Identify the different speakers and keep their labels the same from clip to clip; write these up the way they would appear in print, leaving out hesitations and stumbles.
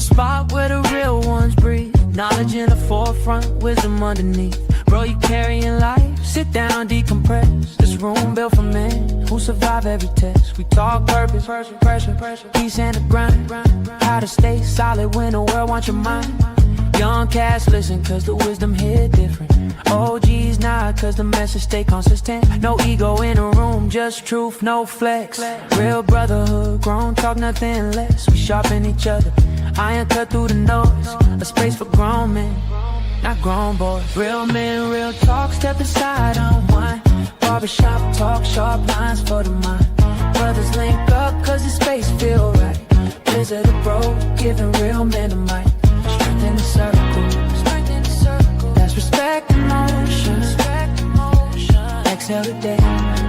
Speaker 1: spot where the real ones breathe. Knowledge in the forefront, wisdom underneath. Bro, you carrying life, sit down, decompress. This room built for men who survive every test. We talk purpose, pressure, peace and the grind. How to stay solid when the world wants your mind. Young cats listen cause the wisdom hit different. OGs nod cause the message stay consistent. No ego in a room, just truth, no flex. Real brotherhood, grown talk, nothing less. We sharpen each other, iron cut through the noise. A space for grown men, not grown boys. Real men, real talk, step aside, unwind. Barbershop talk, sharp lines for the mind. Brothers link up cause the space feel right. Blizzard the bro, giving real men a mic. Strength in the circle, that's respect in motion. Exhale today,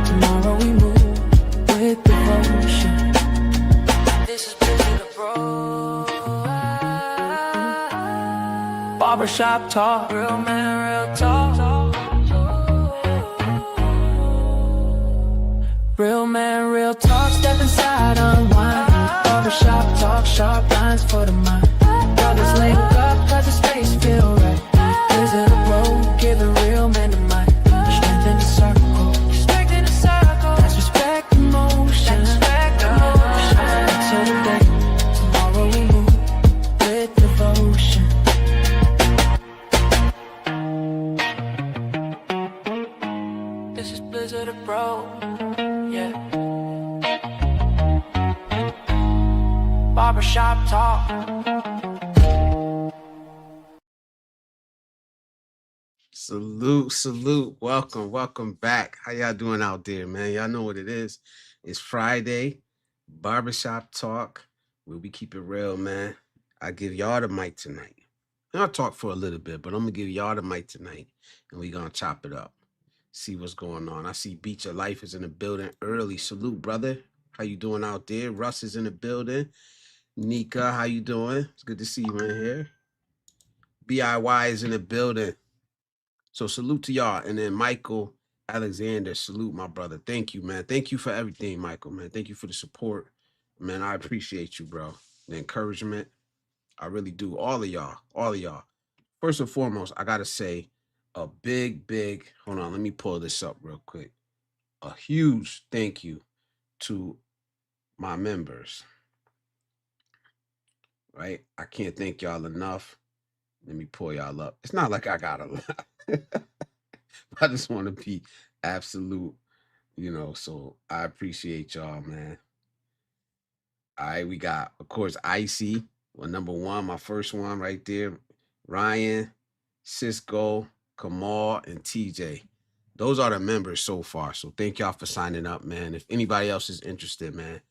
Speaker 1: tomorrow we move with devotion. This is Blizzard the bro. Barbershop talk, real man, real talk. Real man, real talk, step inside, unwind. Barbershop talk, sharp lines for the mind. Brothers link up cause the space feel right. Visit a road, giving real men the mic. Strength in the circle, that's respect in motion. Exhale today, tomorrow we move with devotion. This is Blizzard of Bro, yeah. Barbershop talk.
Speaker 2: Salute. Welcome back. How y'all doing out there, man? Y'all know what it is. It's Friday, Barbershop Talk, where we keep it real, man. I give y'all the mic tonight. And I'll talk for a little bit, but I'm going to give y'all the mic tonight, and we're going to chop it up, see what's going on. I see Beach of Life is in the building early. Salute, brother. How you doing out there? Russ is in the building. Nika, how you doing? It's good to see you in here. BIY is in the building. So salute to y'all. And then Michael Alexander, salute, my brother. Thank you, man. Thank you for everything, Michael, man. Thank you for the support. Man, I appreciate you, bro. The encouragement. I really do. All of y'all. First and foremost, I got to say a big, hold on, let me pull this up real quick. A huge thank you to my members, right? I can't thank y'all enough. Let me pull y'all up. It's not like I got a lot. I just want to be absolute, so I appreciate y'all, man. All right, we got, of course, Icy, number one, my first one right there. Ryan, Cisco, Kamal, and TJ. Those are the members so far. So thank y'all for signing up, man. If anybody else is interested, man,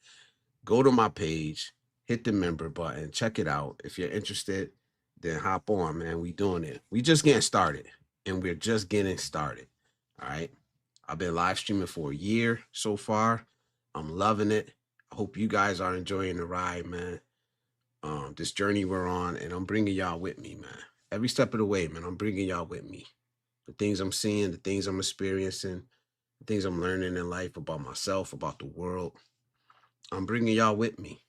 Speaker 2: go to my page, hit the member button, check it out. If you're interested, then hop on, man. We doing it. We just getting started. And we're just getting started. All right. I've been live streaming for a year so far. I'm loving it. I hope you guys are enjoying the ride, man. This journey we're on, and I'm bringing y'all with me, man. Every step of the way, man, I'm bringing y'all with me. The things I'm seeing, the things I'm experiencing, the things I'm learning in life about myself, about the world. I'm bringing y'all with me,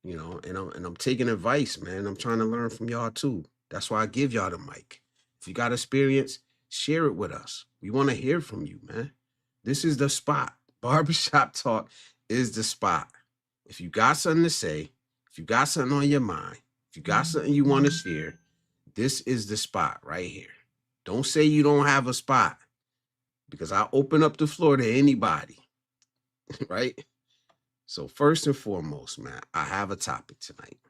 Speaker 2: and I'm taking advice, man. I'm trying to learn from y'all too. That's why I give y'all the mic. If you got experience, share it with us. We want to hear from you, man. This is the spot. Barbershop Talk is the spot. If you got something to say, if you got something on your mind, if you got something you want to share, this is the spot right here. Don't say you don't have a spot, because I'll open up the floor to anybody, right? So first and foremost, man, I have a topic tonight.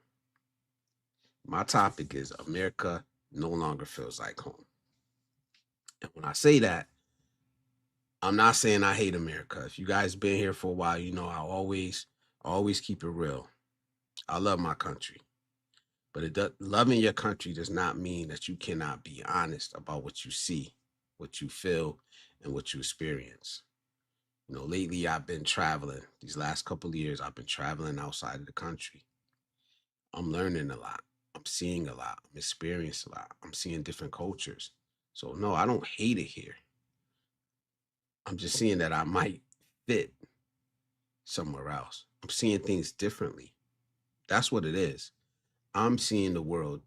Speaker 2: My topic is America no longer feels like home. And when I say that, I'm not saying I hate America. If you guys been here for a while, I always keep it real. I love my country. But loving your country does not mean that you cannot be honest about what you see, what you feel, and what you experience. Lately I've been traveling. These last couple of years, I've been traveling outside of the country. I'm learning a lot. I'm seeing a lot. I'm experiencing a lot. I'm seeing different cultures. So no, I don't hate it here. I'm just seeing that I might fit somewhere else. I'm seeing things differently. That's what it is. I'm seeing the world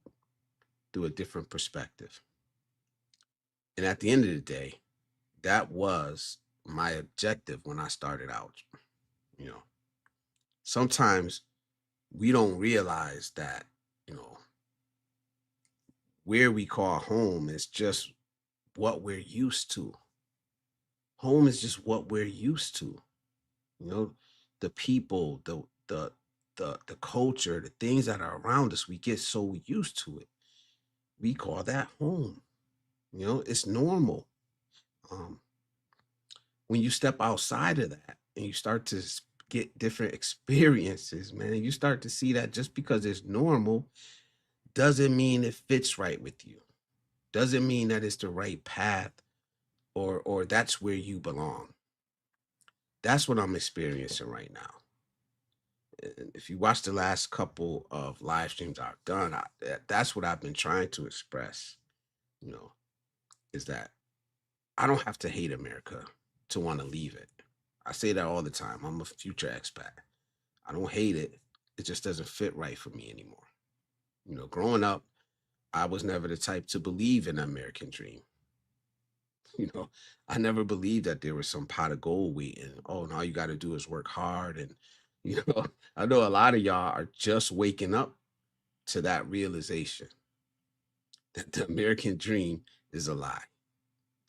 Speaker 2: through a different perspective. And at the end of the day, that was my objective when I started out. You know, sometimes we don't realize that, you know, where we call home is just what we're used to. Home is just what we're used to. You know, the people, the culture, the things that are around us, we get so used to it. We call that home. You know, it's normal. Um, when you step outside of that and you start to get different experiences, man, and you start to see that just because it's normal doesn't mean it fits right with you. Doesn't mean that it's the right path or that's where you belong. That's what I'm experiencing right now. And if you watch the last couple of live streams I've done, that's what I've been trying to express, you know, is that I don't have to hate America to want to leave it. I say that all the time. I'm a future expat. I don't hate it. It just doesn't fit right for me anymore. You know, growing up, I was never the type to believe in the American dream. You know, I never believed that there was some pot of gold waiting. Oh, and all you got to do is work hard. And, you know, I know a lot of y'all are just waking up to that realization that the American dream is a lie,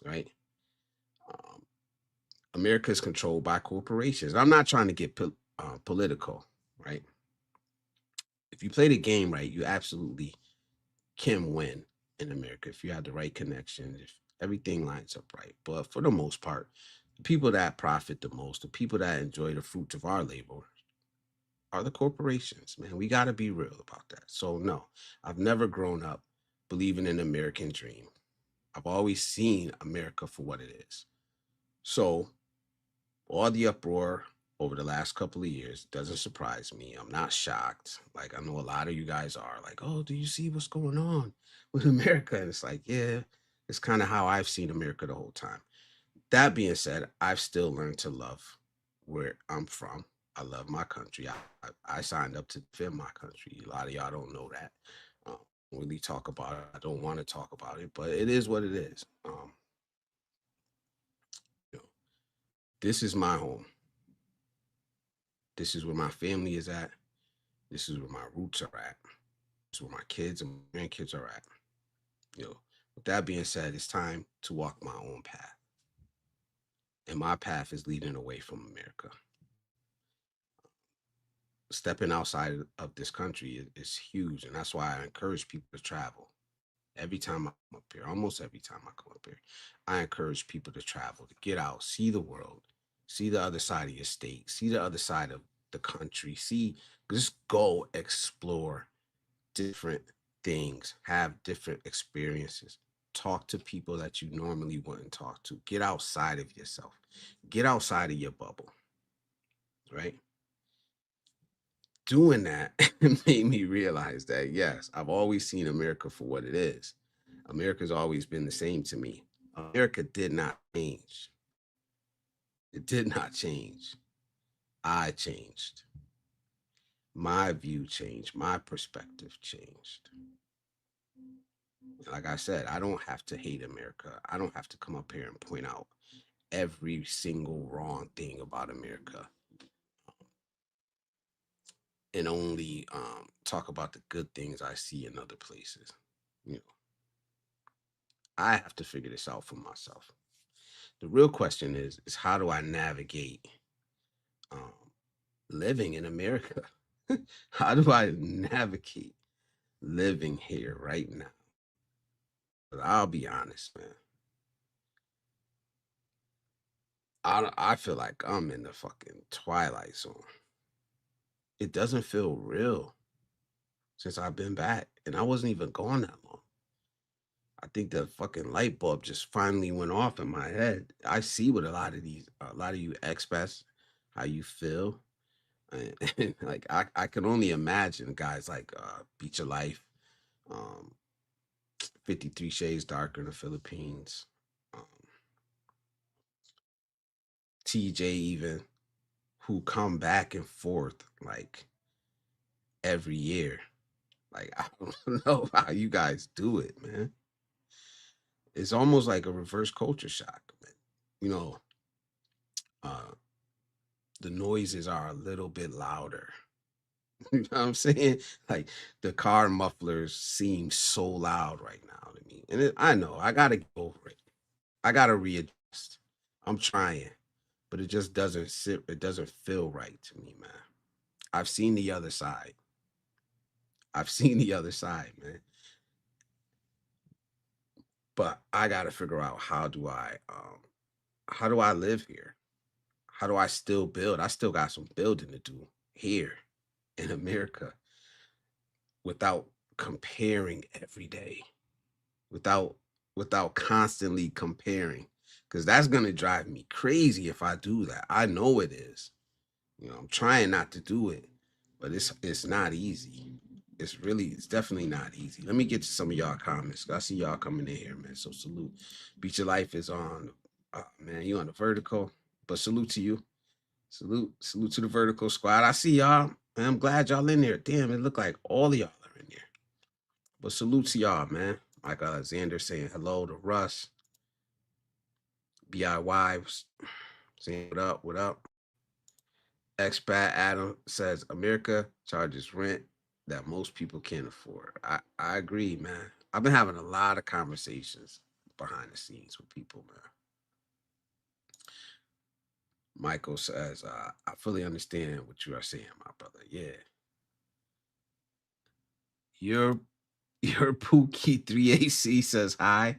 Speaker 2: right? Um, America is controlled by corporations. I'm not trying to get political, right? If you play the game right, you absolutely can win in America if you have the right connections, if everything lines up right. But for the most part, the people that profit the most, the people that enjoy the fruits of our labor are the corporations, man. We got to be real about that. So, no, I've never grown up believing in the American dream. I've always seen America for what it is. So, all the uproar over the last couple of years doesn't surprise me. I'm not shocked. Like, I know a lot of you guys are like, oh, do you see what's going on with America? And it's like, yeah, it's kind of how I've seen America the whole time. That being said, I've still learned to love where I'm from. I love my country. I signed up to defend my country. A lot of y'all don't know that. Um, really talk about it. I don't want to talk about it, but it is what it is. You know, this is my home. This is where my family is at. This is where my roots are at. This is where my kids and my grandkids are at. You know, with that being said, it's time to walk my own path. And my path is leading away from America. Stepping outside of this country is huge. And that's why I encourage people to travel. Every time I come up here, almost every time I come up here, I encourage people to travel, to get out, see the world, see the other side of your state, see the other side of the country, just go explore different things, have different experiences, talk to people that you normally wouldn't talk to, get outside of yourself, get outside of your bubble, right? Doing that made me realize that, yes, I've always seen America for what it is. America's always been the same to me. America did not change. It did not change. I changed. My view changed. My perspective changed. Like I said, I don't have to hate America. I don't have to come up here and point out every single wrong thing about America and only talk about the good things I see in other places. You know, I have to figure this out for myself. The real question is how do I navigate um, living in America? How do I navigate living here right now? But I'll be honest, man. I feel like I'm in the fucking twilight zone. It doesn't feel real since I've been back, and I wasn't even gone that long. I think the fucking light bulb just finally went off in my head. I see what a lot of you expats, how you feel. And, like I can only imagine guys like Beach of Life, um, 53 Shades Darker in the Philippines, um, TJ even, who come back and forth like every year. Like, I don't know how you guys do it, man. It's almost like a reverse culture shock, man. You know, uh, the noises are a little bit louder. You know what I'm saying? Like the car mufflers seem so loud right now to me. And I know I gotta get over it. I gotta readjust. I'm trying, but it just doesn't sit, it doesn't feel right to me, man. I've seen the other side. I've seen the other side, man. But I gotta figure out how do I live here? How do I still build? I still got some building to do here in America without comparing every day, without constantly comparing. Because that's gonna drive me crazy if I do that. I know it is. I'm trying not to do it, but it's not easy. It's definitely not easy. Let me get to some of y'all comments. I see y'all coming in here, man. So salute. Beat Your Life is on, man, you on the vertical, but salute to you. Salute to the vertical squad. I see y'all, and I'm glad y'all in there. Damn, it look like all of y'all are in there. But salute to y'all, man. Like Alexander saying hello to Russ. BIY saying what up, what up. Expat Adam says America charges rent that most people can't afford. I agree, man. I've been having a lot of conversations behind the scenes with people, man. Michael says, I fully understand what you are saying, my brother. Yeah. Your your Pookie 3AC says hi.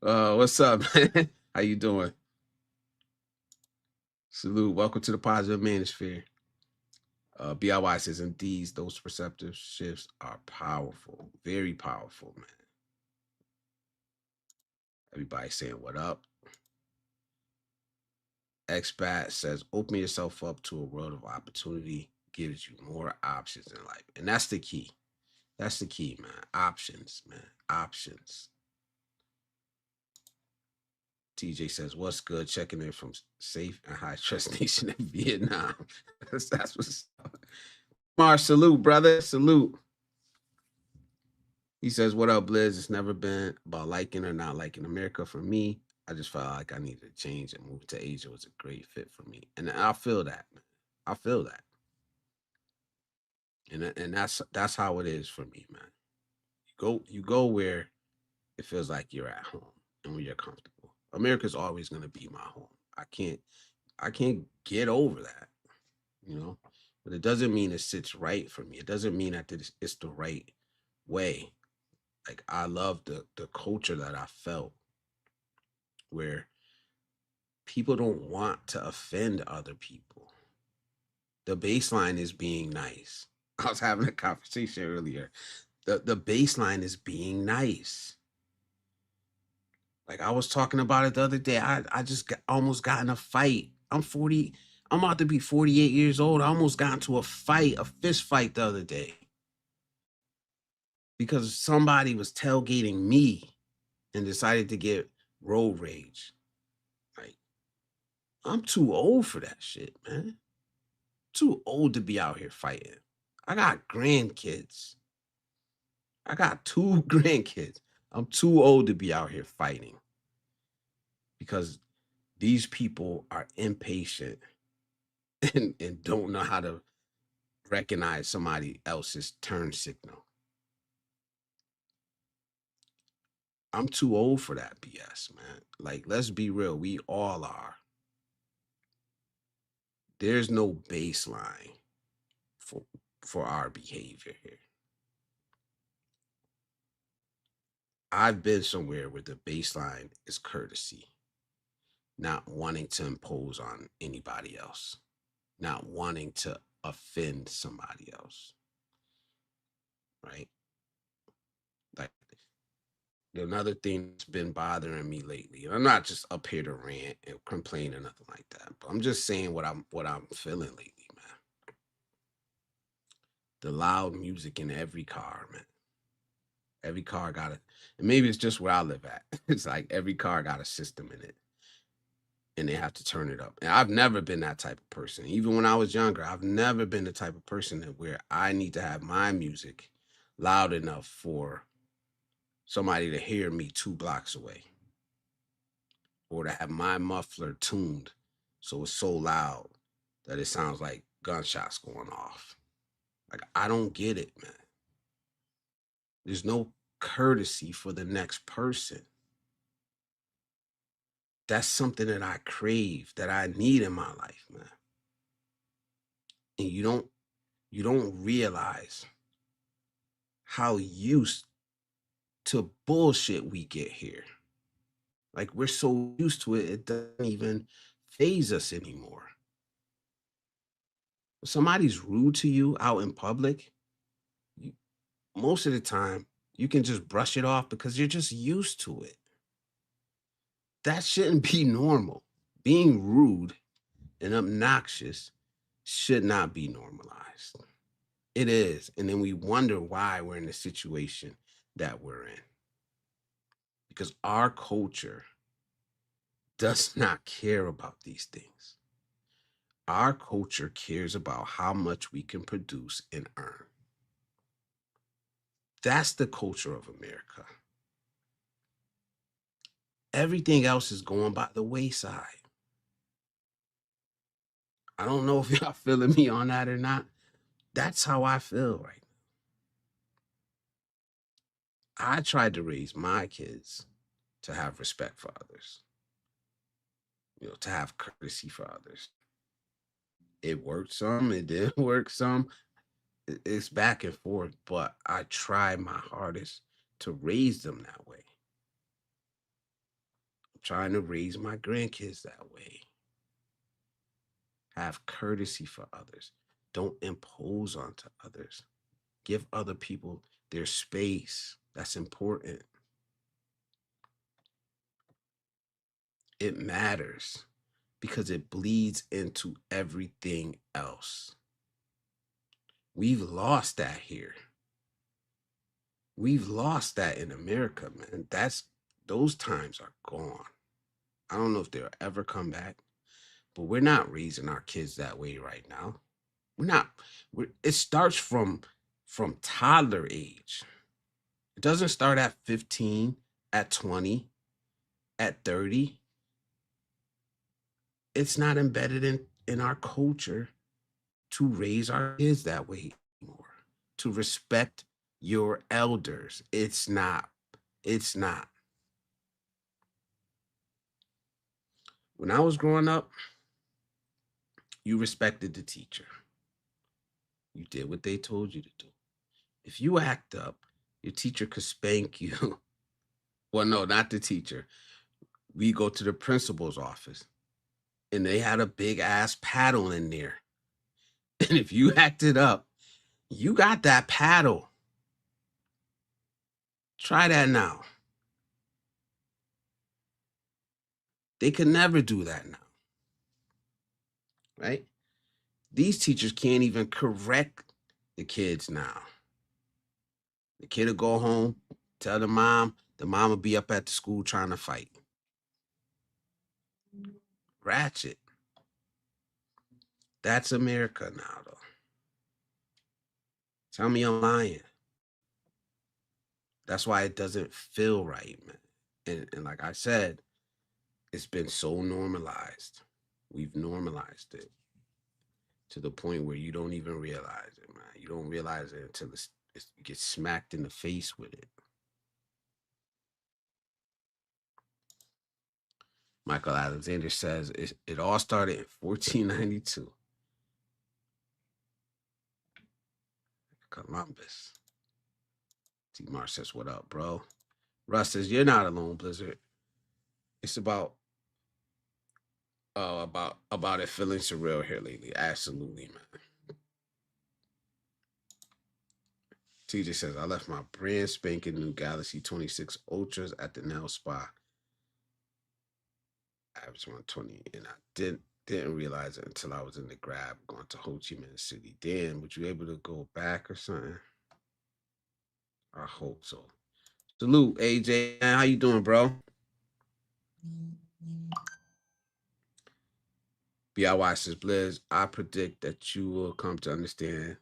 Speaker 2: What's up, man? How you doing? Salute. Welcome to the positive manosphere. BIY says, indeed, those perceptive shifts are powerful. Very powerful, man. Everybody saying what up. Expat says, open yourself up to a world of opportunity gives you more options in life. And that's the key. That's the key, man. Options, man. Options. TJ says, what's good? Checking in from safe and high trust nation in Vietnam. That's what's up. Mar, salute, brother. Salute. He says, what up, Blizz? It's never been about liking or not liking America for me. I just felt like I needed to change and move to Asia was a great fit for me. And I feel that, man. I feel that. And that's how it is for me, man. You go where it feels like you're at home and where you're comfortable. America's always gonna be my home. I can't get over that, you know. But it doesn't mean it sits right for me. It doesn't mean that it's the right way. Like I love the culture that I felt where people don't want to offend other people. The baseline is being nice. I was having a conversation earlier. The baseline is being nice. Like I was talking about it the other day. I just almost got in a fight. I'm 40. I'm about to be 48 years old. I almost got into a fight, a fist fight the other day because somebody was tailgating me and decided to get road rage. Like I'm too old for that shit, man. Too old to be out here fighting. I got grandkids. I got two grandkids. I'm too old to be out here fighting because these people are impatient and don't know how to recognize somebody else's turn signal. I'm too old for that BS, man. Like, let's be real. We all are. There's no baseline for our behavior here. I've been somewhere where the baseline is courtesy, not wanting to impose on anybody else, not wanting to offend somebody else, right? Like another thing that's been bothering me lately, and I'm not just up here to rant and complain or nothing like that, but I'm just saying what I'm feeling lately, man. The loud music in every car, man. Every car got a, and maybe it's just where I live at. It's like every car got a system in it, and they have to turn it up. And I've never been that type of person. Even when I was younger, I've never been the type of person that where I need to have my music loud enough for somebody to hear me 2 blocks away, or to have my muffler tuned so it's so loud that it sounds like gunshots going off. Like, I don't get it, man. There's no courtesy for the next person. That's something that I crave, that I need in my life, man. And you don't realize how used to bullshit we get here. Like, we're so used to it, it doesn't even phase us anymore. If somebody's rude to you out in public, you, most of the time, you can just brush it off because you're just used to it. That shouldn't be normal. Being rude and obnoxious should not be normalized. It is. And then we wonder why we're in the situation that we're in. Because our culture does not care about these things. Our culture cares about how much we can produce and earn. That's the culture of America. Everything else is going by the wayside. I don't know if y'all feeling me on that or not. That's how I feel right now. I tried to raise my kids to have respect for others, to have courtesy for others. It worked some, it didn't work some. It's back and forth, but I try my hardest to raise them that way. I'm trying to raise my grandkids that way. Have courtesy for others. Don't impose onto others. Give other people their space. That's important. It matters because it bleeds into everything else. We've lost that here. We've lost that in America, man. Those times are gone. I don't know if they'll ever come back, but we're not raising our kids that way right now. We're not. It starts from toddler age. It doesn't start at 15, at 20, at 30. It's not embedded in our culture to raise our kids that way anymore. To respect your elders. It's not. It's not. When I was growing up, you respected the teacher. You did what they told you to do. If you act up, your teacher could spank you. Well, no, not the teacher. We go to the principal's office, and they had a big ass paddle in there. And if you acted up, you got that paddle. Try that now. They could never do that now. Right? These teachers can't even correct the kids now. The kid will go home, tell the mom will be up at the school trying to fight. Ratchet. That's America now, though. Tell me I'm lying. That's why it doesn't feel right, man. And like I said, it's been so normalized. We've normalized it to the point where you don't even realize it, man. You don't realize it until it gets smacked in the face with it. Michael Alexander says it all started in 1492. Columbus. T. Mar says, "What up, bro?" Russ says, "You're not alone, Blizzard. It's about it feeling surreal here lately. Absolutely, man." TJ says, "I left my brand spanking new Galaxy 26 Ultras at the nail spa. Average 120, and I didn't realize it until I was in the Grab going to Ho Chi Minh City. Dan, would you able to go back or something? I hope so. Salute, AJ. How you doing, bro?" BIY says, "Blizz, I predict that you will come to understand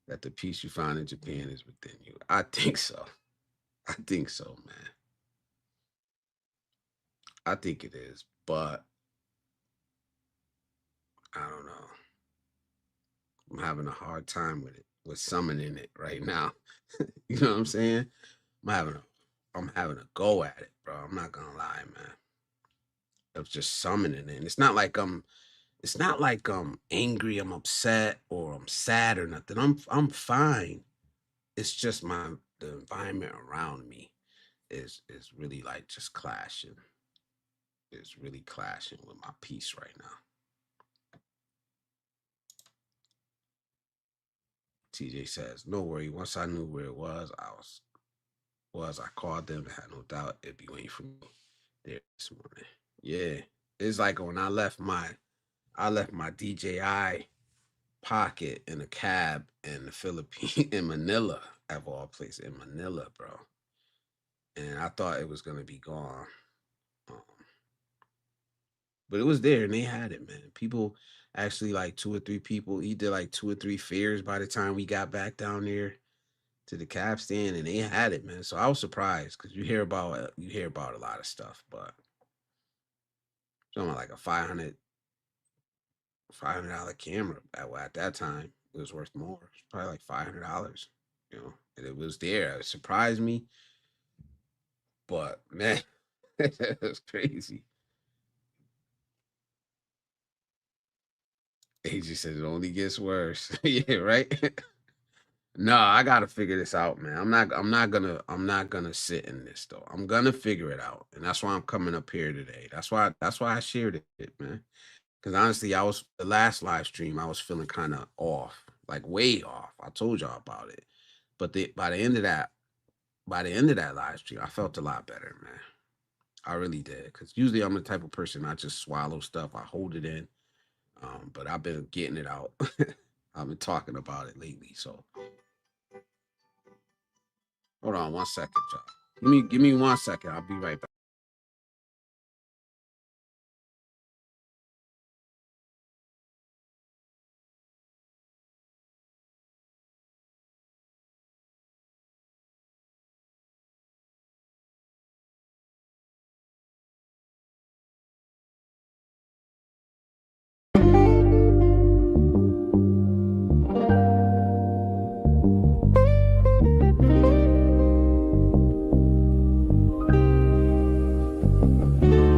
Speaker 2: that the peace you find in Japan is within you. I think so. I think so, man. I think it is, but I don't know. I'm having a hard time with it, with summoning it right now. You know what I'm saying? I'm having a, I'm having a go at it, bro. I'm not gonna lie, man. Of just summoning it. And it's not like I'm angry, I'm upset, or I'm sad or nothing. I'm fine. It's just the environment around me is really like just clashing. It's really clashing with my peace right now. TJ says, no worry. Once I knew where it was, I called them. I had no doubt it'd be waiting for me there this morning. Yeah. It's like when I left my DJI pocket in a cab in the Philippines in Manila, of all places, in Manila, bro. And I thought it was gonna be gone. Um, but it was there and they had it, man. People actually like two or three people. He did like two or three fares by the time we got back down there to the cab stand and they had it, man. So I was surprised because you hear about a lot of stuff, but something like a $500 camera at that time. It was worth more. It's probably like $500, you know, and it was there. It surprised me, but man, it was crazy. AJ said it only gets worse. Yeah, right. No, I gotta figure this out, man. I'm not gonna sit in this though. I'm gonna figure it out. And that's why I'm coming up here today. That's why I shared it, man. Because honestly, I was the last live stream, I was feeling kind of off, like way off. I told y'all about it. But by the end of that live stream, I felt a lot better, man. I really did. Because usually I'm the type of person I just swallow stuff, I hold it in. But I've been getting it out. I've been talking about it lately. So hold on one second, y'all. Give me 1 second. I'll be right back.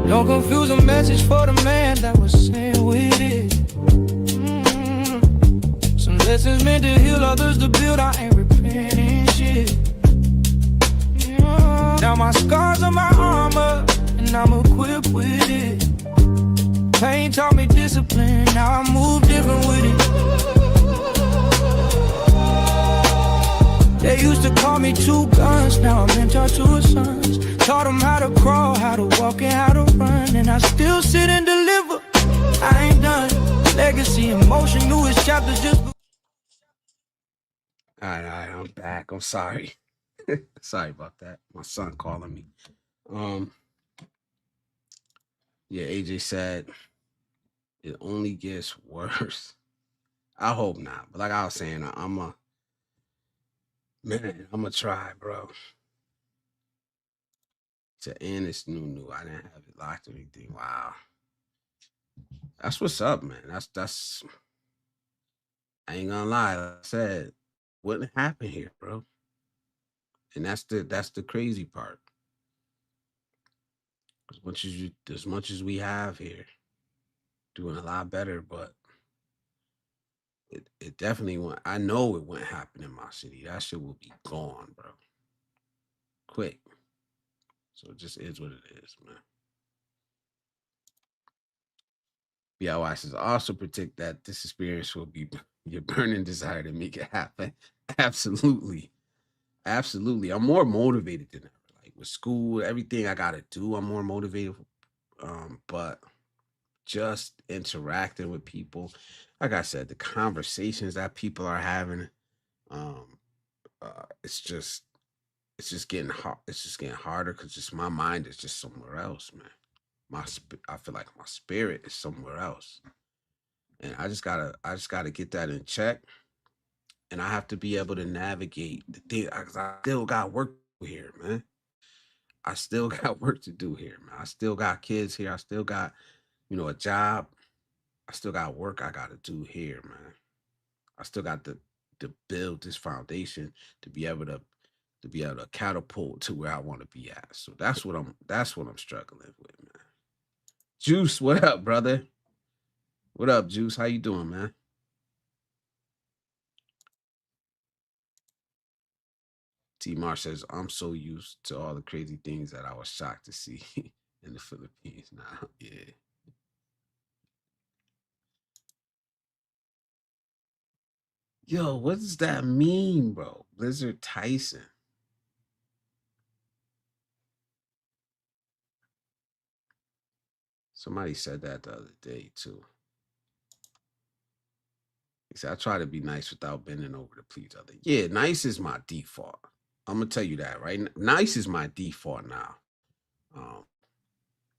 Speaker 1: Don't confuse a message for the man that was sent with it. Some lessons meant to heal, others to build. I ain't repenting shit. Now my scars are my armor, and I'm equipped with it. Pain taught me discipline, now I move different with it. They used to call me two guns, now I'm mentor to a sons. Taught them how to crawl, how to walk, and how to run. And I still sit and deliver, I ain't done. Legacy, emotion, newest chapters just...
Speaker 2: All right, I'm back. I'm sorry. Sorry about that. My son calling me. Um, yeah, AJ said it only gets worse. I hope not. But like I was saying, I'm a try, bro. To end this new. I didn't have it locked or anything. Wow. That's what's up, man. That's I ain't gonna lie. Like I said, wouldn't happen here, bro. And that's the crazy part. As much as we have here, doing a lot better, but it definitely won't. I know it wouldn't happen in my city. That shit will be gone, bro. Quick. So it just is what it is, man. BIY says also predict that this experience will be your burning desire to make it happen. Absolutely. Absolutely. I'm more motivated than ever. Like with school, everything I gotta do, I'm more motivated. But just interacting with people, like I said, the conversations that people are having, um, it's just getting hard. It's just getting harder because just my mind is just somewhere else, man. I feel like my spirit is somewhere else, and I just gotta get that in check. and I have to be able to navigate the thing. I still got work to do here, man. I still got work to do here, man. I still got kids here. I still got, a job. I still got work I got to do here, man. I still got to build this foundation to be able to catapult to where I want to be at. So that's what I'm struggling with, man. Juice, what up, brother? What up, Juice? How you doing, man? T Mar says, I'm so used to all the crazy things that I was shocked to see in the Philippines now. Yeah. Yo, what does that mean, bro? Blizzard Tyson. Somebody said that the other day too. He said, I try to be nice without bending over to please others. Yeah, nice is my default. I'm gonna tell you that, right? Nice is my default now. Um,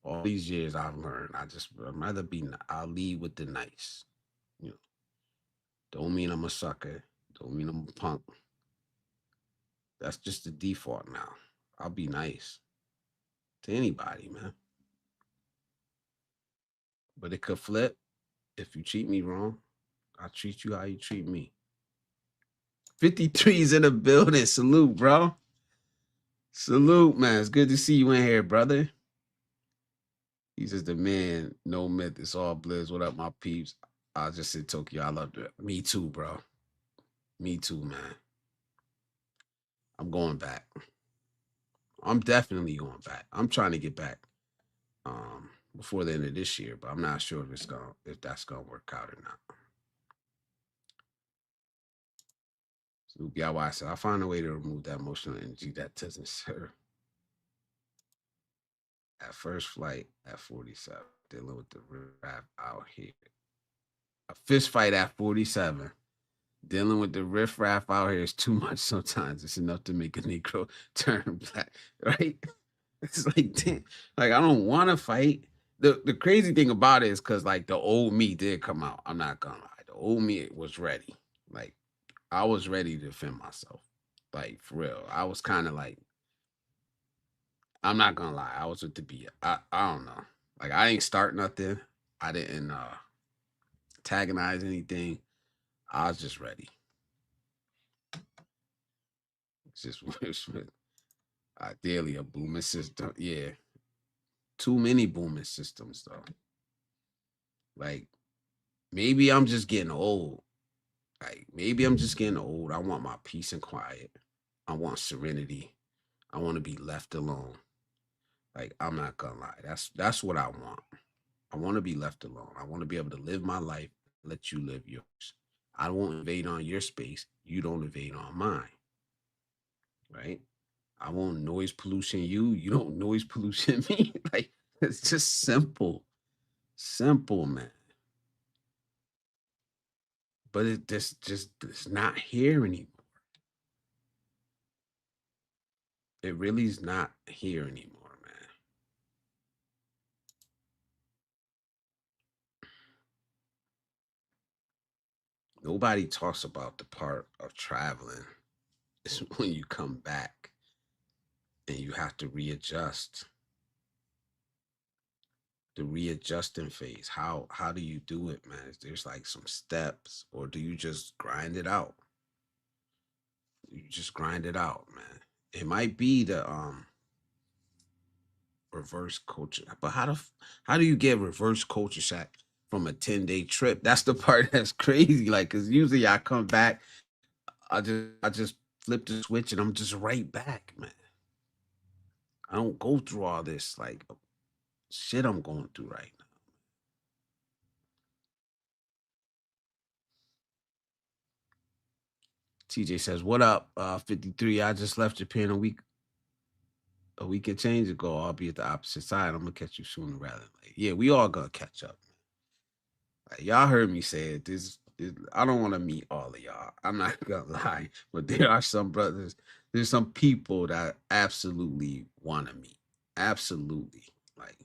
Speaker 2: all these years I've learned, I'd rather I'll lead with the nice. You know, don't mean I'm a sucker. Don't mean I'm a punk. That's just the default now. I'll be nice to anybody, man. But it could flip if you treat me wrong. I'll treat you how you treat me. 53's in the building. Salute, bro. Salute, man. It's good to see you in here, brother. He says the man, no myth. It's all blizz. What up, my peeps? I just said Tokyo. I love it. Me too, bro. Me too, man. I'm going back. I'm definitely going back. I'm trying to get back before the end of this year, but I'm not sure if that's gonna work out or not. So yeah, said I find a way to remove that emotional energy that doesn't serve. At first flight at 47, dealing with the rap out here. A fist fight at 47. Dealing with the riffraff out here is too much sometimes. It's enough to make a Negro turn black, right? It's like, damn, like I don't want to fight. The crazy thing about it is because like the old me did come out. I'm not gonna lie. The old me was ready. Like I was ready to defend myself. Like for real. I was kind of like, I'm not gonna lie. I was with the B. I don't know. Like I ain't start nothing. I didn't antagonize anything. I was just ready. It's just ideally a booming system. Yeah. Too many booming systems though. Like maybe I'm just getting old. Like maybe I'm just getting old. I want my peace and quiet. I want serenity. I want to be left alone. Like I'm not gonna lie. That's what I want. I want to be left alone. I want to be able to live my life, let you live yours. I won't invade on your space. You don't invade on mine. Right? I won't noise pollution you. You don't noise pollution me. Like it's just simple. Simple, man. But it's not here anymore. It really is not here anymore, man. Nobody talks about the part of traveling. It's when you come back and you have to readjust. The readjusting phase. How do you do it, man? There's like some steps, or do you just grind it out? You just grind it out, man. It might be the reverse culture, but how do you get reverse culture shock from a 10-day trip? That's the part that's crazy. Like, cause usually I come back, I just flip the switch and I'm just right back, man. I don't go through all this like shit I'm going through right now. TJ says, "What up, 53? I just left Japan a week and change ago. I'll be at the opposite side. I'm gonna catch you sooner rather than later. Yeah, we all gonna catch up. Like, y'all heard me say it. I don't want to meet all of y'all. I'm not gonna lie, but there are some brothers. There's some people that absolutely want to meet. Absolutely, like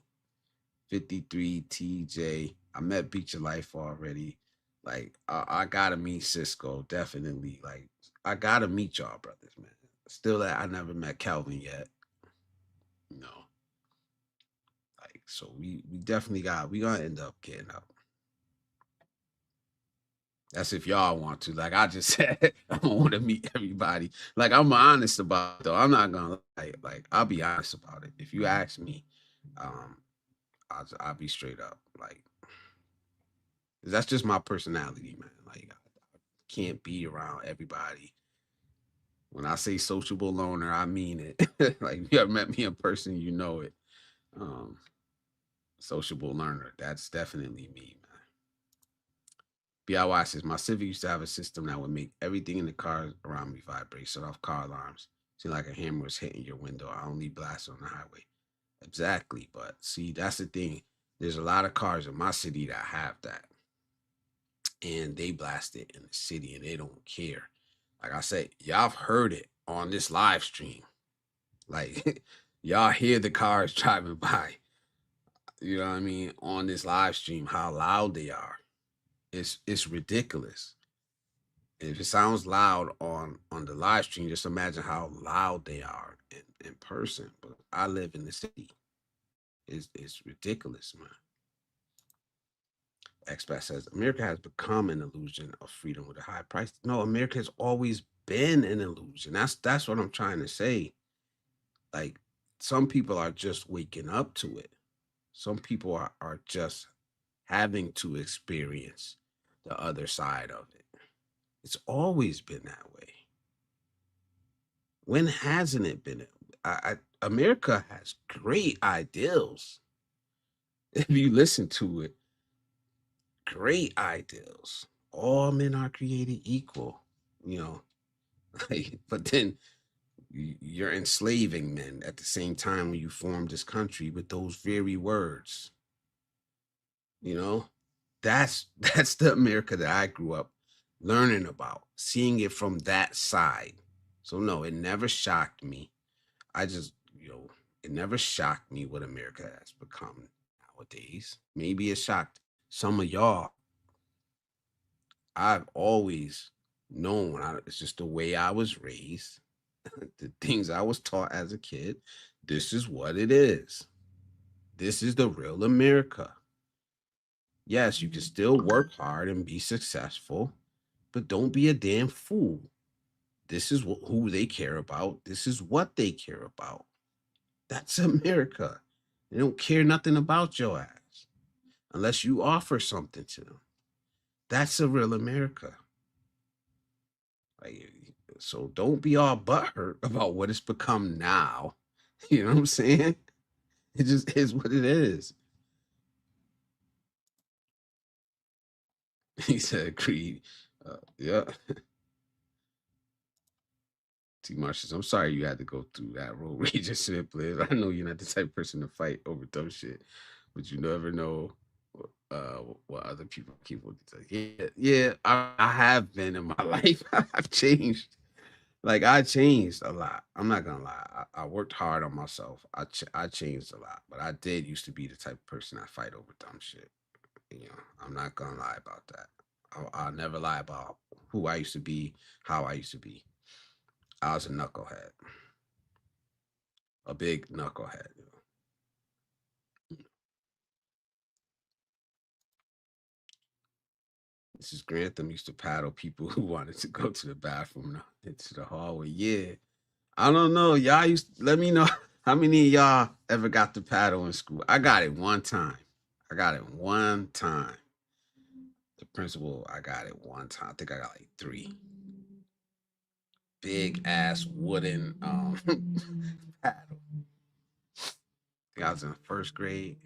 Speaker 2: 53 TJ. I met Beach of Life already. Like I gotta meet Cisco, definitely. Like I gotta meet y'all brothers, man. Still that I never met Calvin yet. You know, like so we definitely got we gonna end up getting up. That's if y'all want to. Like I just said, I don't want to meet everybody. Like I'm honest about it, though. I'm not gonna lie. Like I'll be honest about it. If you ask me, um, I'll be straight up. Like that's just my personality, man. Like I can't be around everybody. When I say sociable loner, I mean it. Like if you ever met me in person, you know it. Um, Sociable learner. That's definitely me, man. BIY says my Civic used to have a system that would make everything in the car around me vibrate, set off car alarms. Seemed like a hammer was hitting your window. I only blast on the highway. Exactly, but see, that's the thing. There's a lot of cars in my city that have that, and they blast it in the city, and they don't care. Like I said, y'all have heard it on this live stream. Like y'all hear the cars driving by. You know what I mean? On this live stream, how loud they are. It's ridiculous. If it sounds loud on the live stream, just imagine how loud they are in person. But I live in the city. It's ridiculous, man. Expat says America has become an illusion of freedom with a high price. No, America has always been an illusion. That's what I'm trying to say. Like some people are just waking up to it. Some people are just having to experience the other side of it. It's always been that way. When hasn't it been? America has great ideals. If you listen to it, great ideals. All men are created equal, you know. But then you're enslaving men at the same time when you form this country with those very words. You know, that's the America that I grew up learning about, seeing it from that side. So no, it never shocked me. I just, it never shocked me what America has become nowadays. Maybe it shocked some of y'all. I've always known, it's just the way I was raised, the things I was taught as a kid. This is what it is. This is the real America. Yes, you can still work hard and be successful, but don't be a damn fool. This is who they care about. This is what they care about. That's America. They don't care nothing about your ass unless you offer something to them. That's a real America. Like, so don't be all butthurt about what it's become now. You know what I'm saying? It just is what it is. He said, "Creed." Yeah. T. Marshes, I'm sorry you had to go through that road rage and shit, please. I know you're not the type of person to fight over dumb shit, but you never know what other people say. Yeah, yeah, I have been in my life. I've changed. Like I changed a lot. I'm not gonna lie. I worked hard on myself. I changed a lot, but I did used to be the type of person that fight over dumb shit. You know, I'm not gonna lie about that. I'll never lie about who I used to be, how I used to be. I was a knucklehead, a big knucklehead. Mrs. Grantham used to paddle people who wanted to go to the bathroom into the hallway. Yeah, I don't know. Y'all used to, let me know how many of y'all ever got the paddle in school. I got it one time. I got it one time. The principal, I got it one time. I think I got like three. Big ass wooden paddle. I think I was in first grade.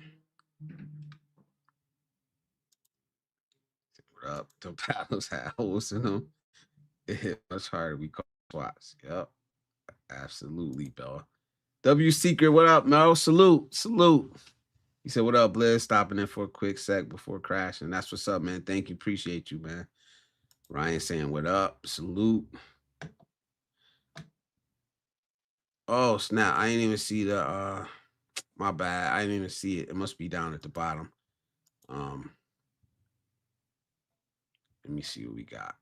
Speaker 2: What up? The paddles had holes in them. It hit much harder. We call swats. Yep. Absolutely, Bella. W Secret, what up, Mel? Salute. Salute. He said, what up, Blizz? Stopping in for a quick sec before crashing. That's what's up, man. Thank you. Appreciate you, man. Ryan saying, what up? Salute. Oh, snap. I ain't even see the my bad. I didn't even see it. It must be down at the bottom. Um me see what we got.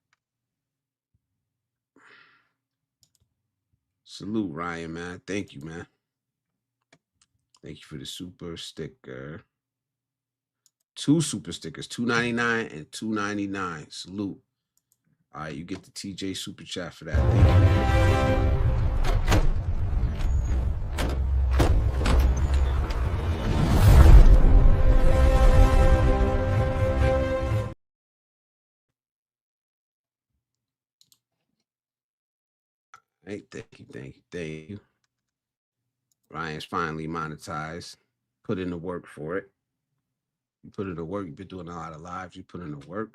Speaker 2: Salute, Ryan, man. Thank you, man. Thank you for the super sticker. 2 super stickers, $2.99 and $2.99. Salute. All right, you get the TJ super chat for that. Thank you. Hey, thank you. Ryan's finally monetized. Put in the work for it. You put in the work. You've been doing a lot of lives. You put in the work.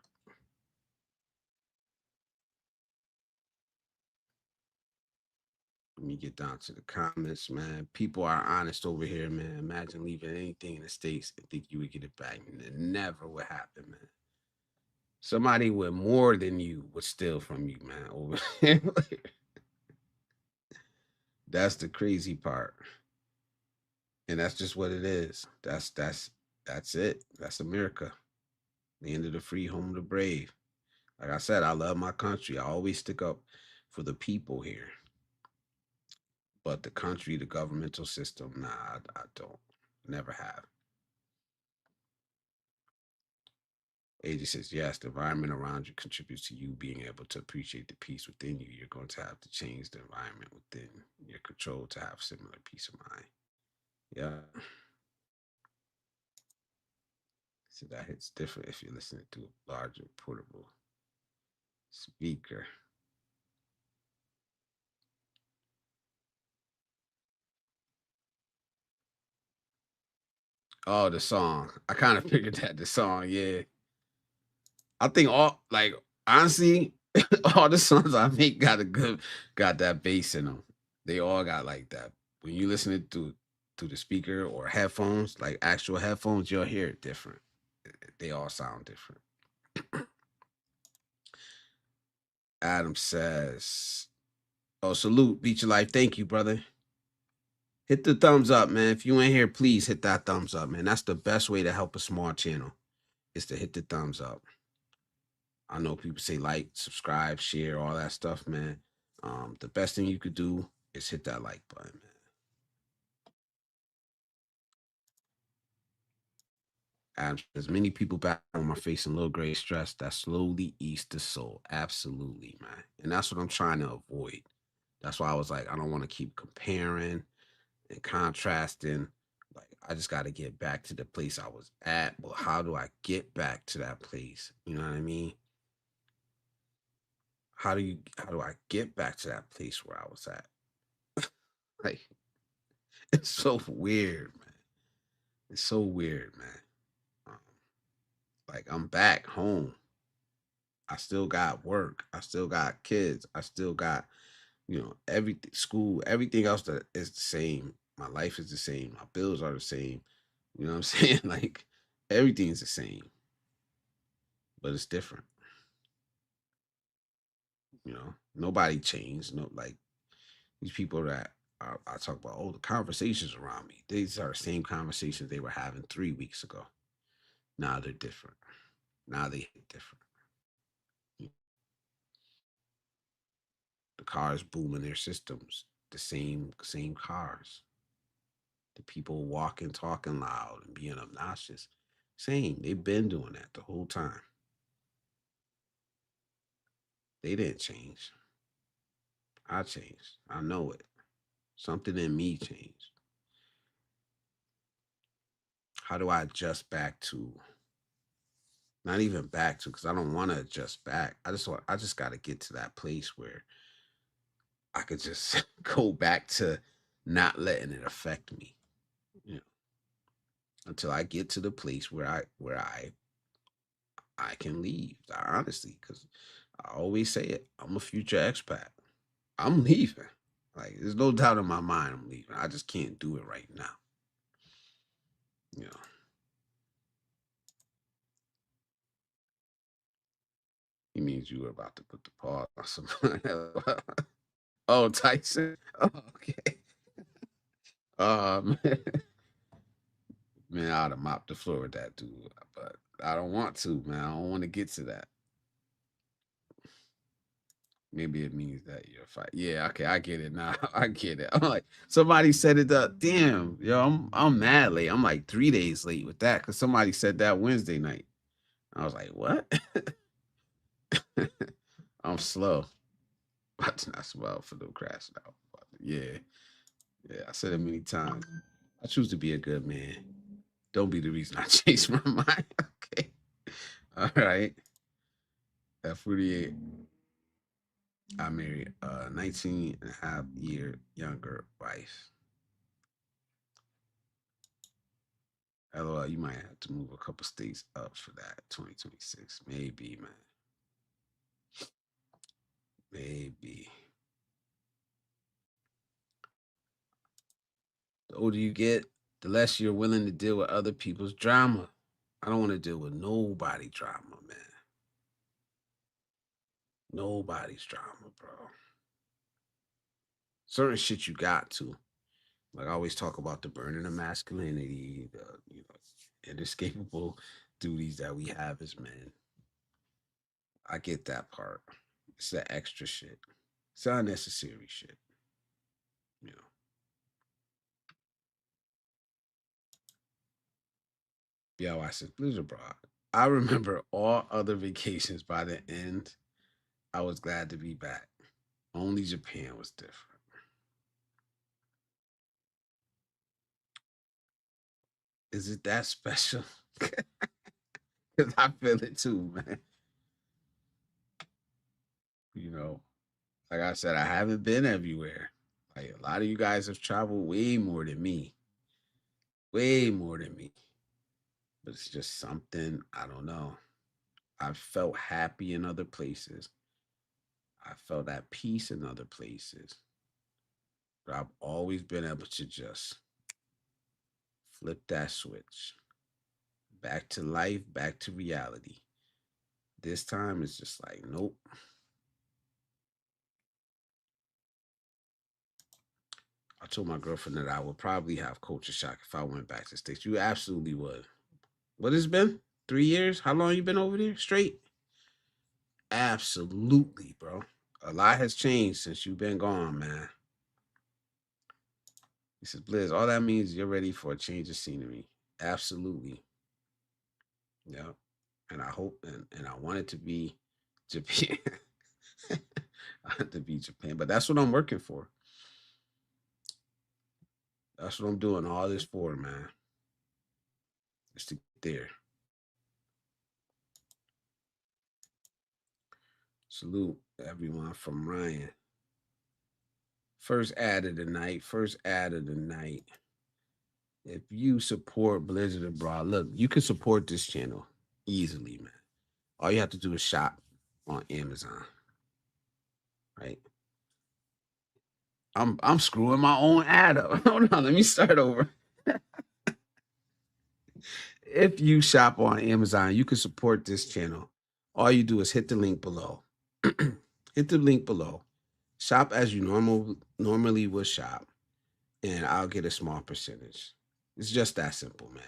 Speaker 2: Let me get down to the comments, man. People are honest over here, man. Imagine leaving anything in the States and think you would get it back. And it never would happen, man. Somebody with more than you would steal from you, man. Over here. That's the crazy part. And that's just what it is. That's it. That's America. The end of the free, home of the brave. Like I said, I love my country. I always stick up for the people here. But the country, the governmental system, nah, I don't. Never have. AJ says, yes, the environment around you contributes to you being able to appreciate the peace within you. You're going to have to change the environment within your control to have similar peace of mind. Yeah. So that hits different if you're listening to a larger portable speaker. Oh, the song. I kind of figured that the song, yeah. I think all like honestly, all the songs I make got that bass in them. They all got like that. When you listen to the speaker or headphones, like actual headphones, you'll hear it different. They all sound different. Adam says, "Oh, salute, beat your life. Thank you, brother. Hit the thumbs up, man. If you ain't here, please hit that thumbs up, man. That's the best way to help a small channel is to hit the thumbs up. I know people say like, subscribe, share, all that stuff, man. The best thing you could do is hit that like button, man. As many people back home are facing low grade stress that slowly eats the soul. Absolutely, man. And that's what I'm trying to avoid. That's why I was like, I don't want to keep comparing and contrasting. Like, I just got to get back to the place I was at. But how do I get back to that place? You know what I mean? How do I get back to that place where I was at? Like, it's so weird, man. It's so weird, man. Um, like I'm back home. I still got work. I still got kids. I still got, everything, school, everything else that is the same. My life is the same. My bills are the same. You know what I'm saying? Like everything's the same, but it's different. Nobody changed. No, like these people that I talk about, the conversations around me. These are the same conversations they were having 3 weeks ago. Now they're different. Now they hit different. The cars booming their systems. The same cars. The people walking, talking loud, and being obnoxious. Same. They've been doing that the whole time. They didn't change. I changed. I know it. Something in me changed. How do I adjust back to? Not even back to, because I don't want to adjust back. I just got to get to that place where I could just go back to not letting it affect me. You know, until I get to the place where I can leave. Honestly, because I always say it. I'm a future expat. I'm leaving. Like there's no doubt in my mind I'm leaving. I just can't do it right now. You know. He means you were about to put the pause on something. Oh, Tyson. Oh, okay. Man. Man, I'd have mopped the floor with that dude, but I don't want to, man. I don't want to get to that. Maybe it means that you're fine. Yeah, okay, I get it now. I get it. I'm like, somebody said it. Damn, yo, I'm mad late. I'm like 3 days late with that because somebody said that Wednesday night. I was like, what? I'm slow. But not slow for the crash now. But yeah, yeah. I said it many times. I choose to be a good man. Don't be the reason I change my mind. Okay. All right. At 48, I married a 19 and a half year younger wife. LOL, you might have to move a couple states up for that 2026. Maybe, man. Maybe. The older you get, the less you're willing to deal with other people's drama. I don't want to deal with nobody drama, man. Nobody's drama, bro. Certain shit you got to. Like I always talk about the burden of masculinity, the inescapable duties that we have as men. I get that part. It's that extra shit. It's unnecessary shit. You know. Yo, I said Blizzard abroad. I remember all other vacations by the end. I was glad to be back. Only Japan was different. Is it that special? Because I feel it too, man. You know, like I said, I haven't been everywhere. Like a lot of you guys have traveled way more than me, way more than me. But it's just something, I don't know. I felt happy in other places. I felt at peace in other places. But I've always been able to just flip that switch. Back to life, back to reality. This time it's just like, nope. I told my girlfriend that I would probably have culture shock if I went back to the States. You absolutely would. What has it been? 3 years? How long you been over there? Straight? Absolutely, bro. A lot has changed since you've been gone, man. He says, Blizz, all that means you're ready for a change of scenery. Absolutely. Yeah. And I hope and I want it to be Japan. I want it to be Japan. But that's what I'm working for. That's what I'm doing all this for, man. Is to get there. Salute everyone from Ryan. First ad of the night. First ad of the night. If you support Blizzard Abroad, look, you can support this channel easily, man. All you have to do is shop on Amazon, right? I'm screwing my own ad up. Hold on, let me start over. If you shop on Amazon, you can support this channel. All you do is hit the link below. Hit the link below. Shop as you normally would shop, and I'll get a small percentage. It's just that simple, man.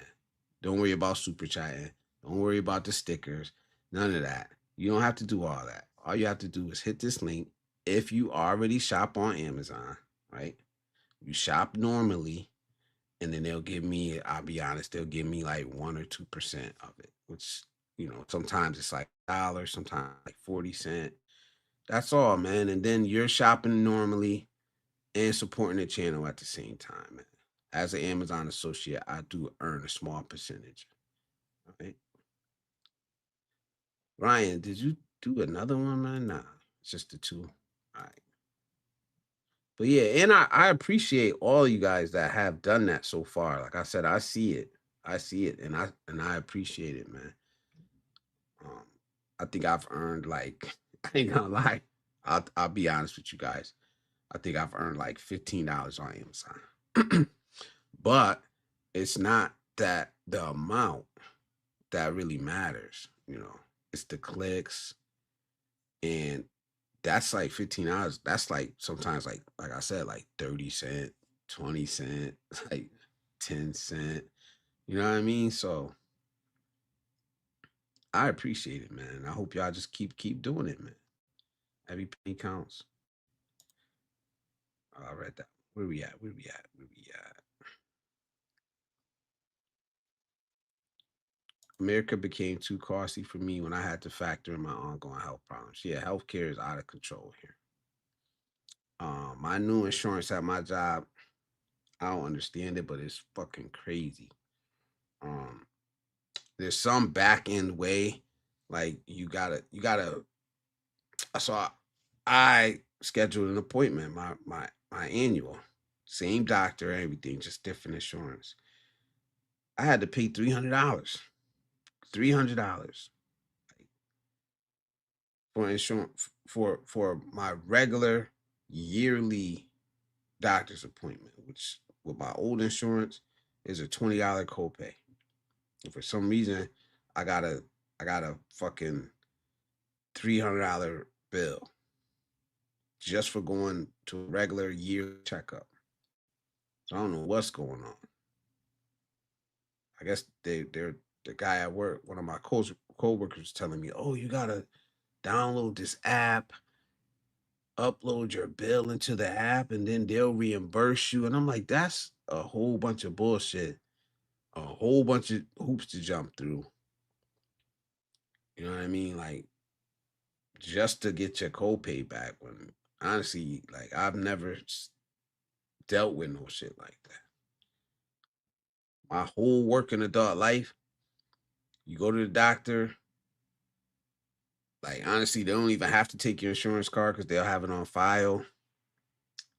Speaker 2: Don't worry about super chatting. Don't worry about the stickers. None of that. You don't have to do all that. All you have to do is hit this link. If you already shop on Amazon, right? You shop normally, and then they'll give me, I'll be honest, they'll give me like 1 or 2% of it, which, sometimes it's like $1, sometimes like 40 cents. That's all, man. And then you're shopping normally and supporting the channel at the same time, man. As an Amazon associate, I do earn a small percentage. Right? Ryan, did you do another one, man? Nah, it's just the two. All right. But yeah, and I appreciate all you guys that have done that so far. Like I said, I see it. I see it and I appreciate it, man. Um, I think I've earned like I ain't gonna lie. I'll be honest with you guys. I think I've earned like $15 on Amazon. But it's not that the amount that really matters, It's the clicks, and that's like $15. That's like sometimes like I said, like 30 cents, 20 cents, like 10 cents. You know what I mean? So I appreciate it, man. I hope y'all just keep doing it, man. Every penny counts. Oh, I read that. Where we at? Where we at? Where we at? America became too costly for me when I had to factor in my ongoing health problems. Yeah, healthcare is out of control here. My new insurance at my job, I don't understand it, but it's fucking crazy. Um, there's some back end way, like you gotta. So I scheduled an appointment, my annual, same doctor, everything, just different insurance. I had to pay $300, $300 for insurance for my regular yearly doctor's appointment, which with my old insurance is a $20 copay. And for some reason, I got a I got a fucking $300 bill just for going to a regular year checkup. So I don't know what's going on. I guess they're the guy at work, one of my co-workers telling me, "Oh, you gotta download this app, upload your bill into the app, and then they'll reimburse you." And I'm like, that's a whole bunch of bullshit, a whole bunch of hoops to jump through. You know what I mean? Like just to get your copay back. When honestly, like I've never dealt with no shit like that. My whole working adult life, you go to the doctor. Like honestly, they don't even have to take your insurance card because they'll have it on file.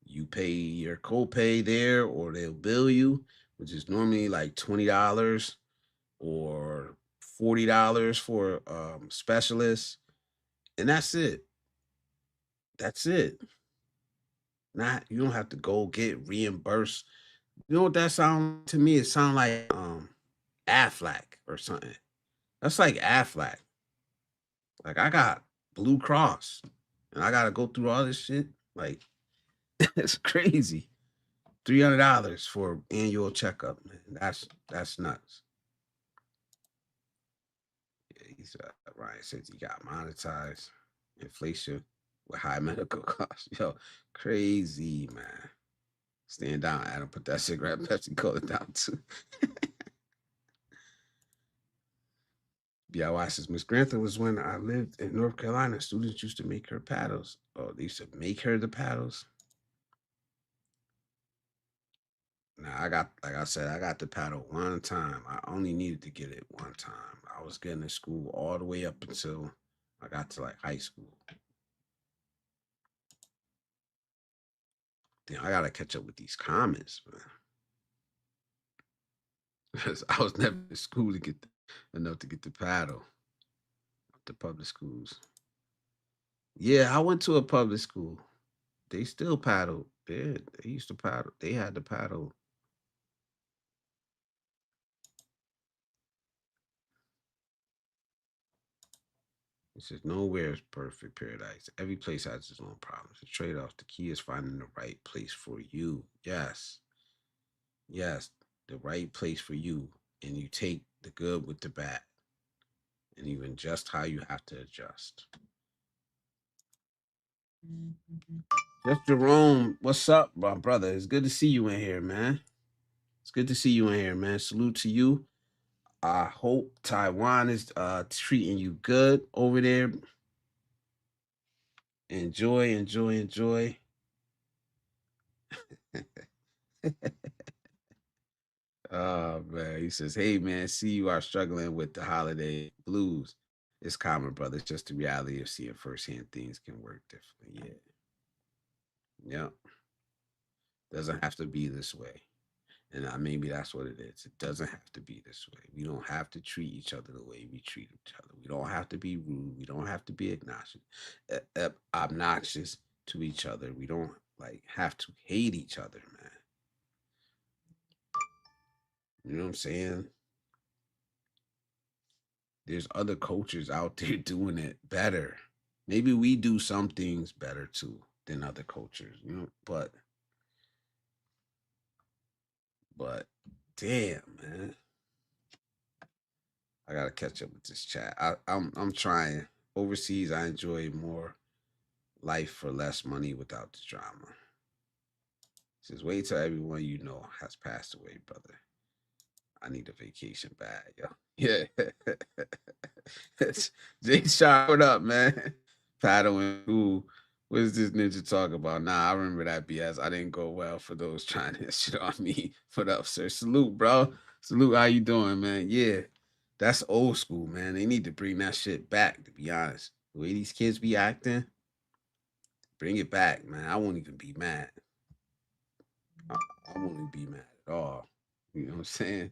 Speaker 2: You pay your copay there, or they'll bill you, which is normally like $20 or $40 for specialists, and that's it. That's it. Not you don't have to go get reimbursed. You know what that sound to me? It sound like Aflac or something. That's like Aflac. Like I got Blue Cross, and I gotta go through all this shit. Like it's crazy. $300 for annual checkup, man. That's nuts. Yeah, he's Ryan says he got monetized inflation with high medical costs. Yo, crazy man. Stand down, Adam. Put that cigarette Pepsi Cola down too. BIY says Miss Grantham was when I lived in North Carolina. Students used to make her paddles. Oh, they used to make her the paddles. Now I got, like I said, I got the paddle one time. I only needed to get it one time. I was getting to school all the way up until I got to like high school. Damn, I gotta catch up with these comments, man. Because I was never in school to get enough to get the paddle. The public schools. Yeah, I went to a public school. They still paddle. Yeah, they used to paddle. They had the paddle. It says nowhere is perfect paradise. Every place has its own problems. The trade-off. The key is finding the right place for you. Yes. Yes. The right place for you. And you take the good with the bad. And even just how you have to adjust. Just Jerome, what's up, my brother? It's good to see you in here, man. It's good to see you in here, man. Salute to you. I hope Taiwan is treating you good over there. Enjoy, enjoy, enjoy. Oh man, he says, "Hey man, see you are struggling with the holiday blues. It's common, brother. It's just the reality of seeing firsthand things can work differently. Yeah, yep. Doesn't have to be this way, and maybe that's what it is. It doesn't have to be this way. We don't have to treat each other the way we treat each other. We don't have to be rude. We don't have to be obnoxious to each other. We don't like have to hate each other, man. You know what I'm saying? There's other cultures out there doing it better. Maybe we do some things better too than other cultures, you know. But damn, man, I gotta catch up with this chat. I'm trying. Overseas, I enjoy more life for less money without the drama. Says, wait till everyone you know has passed away, brother. I need a vacation bad, yo. Yeah. Jay Sean, what up, man? Paddling. Ooh, what is this ninja talking about? Nah, I remember that BS. I didn't go well for those trying to shit on me. What up, sir? Salute, bro. Salute. How you doing, man? Yeah, that's old school, man. They need to bring that shit back, to be honest. The way these kids be acting, bring it back, man. I won't even be mad. I, I won't even be mad at all. You know what I'm saying?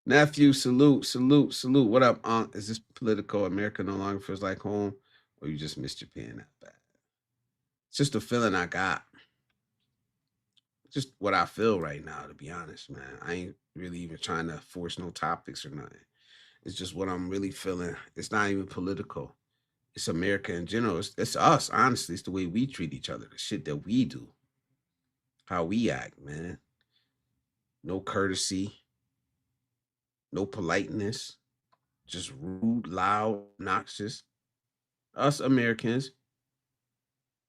Speaker 2: Nephew, salute, salute, salute. What up, Unc? Is this political? America no longer feels like home, or you just missed Japan that bad? It's just a feeling I got. Just what I feel right now, to be honest, man. I ain't really even trying to force no topics or nothing. It's just what I'm really feeling. It's not even political. It's America in general. It's us, honestly. It's the way we treat each other, the shit that we do, how we act, man. No courtesy, no politeness, just rude, loud, obnoxious. Us Americans,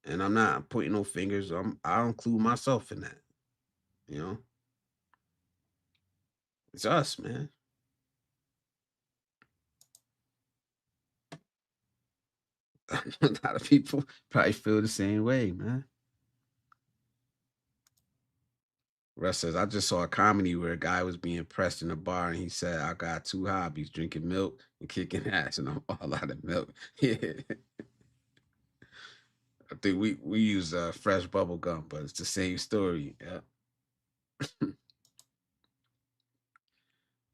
Speaker 2: and I'm not pointing no fingers. I include myself in that. You know, it's us, man. A lot of people probably feel the same way, man. Russ says, I just saw a comedy where a guy was being pressed in a bar and he said, I got two hobbies, drinking milk and kicking ass, and I'm all out of milk. Yeah. I think we use fresh bubble gum, but it's the same story. Yeah.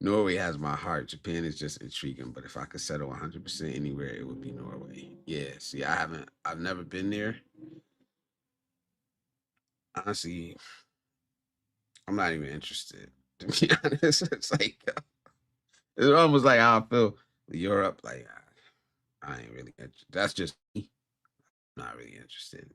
Speaker 2: Norway has my heart. Japan is just intriguing, but if I could settle 100% anywhere, it would be Norway. Yeah. See, I've never been there. Honestly, I'm not even interested. To be honest, it's like it's almost like how I feel with Europe. Like I ain't really. That's just me. Not really interested.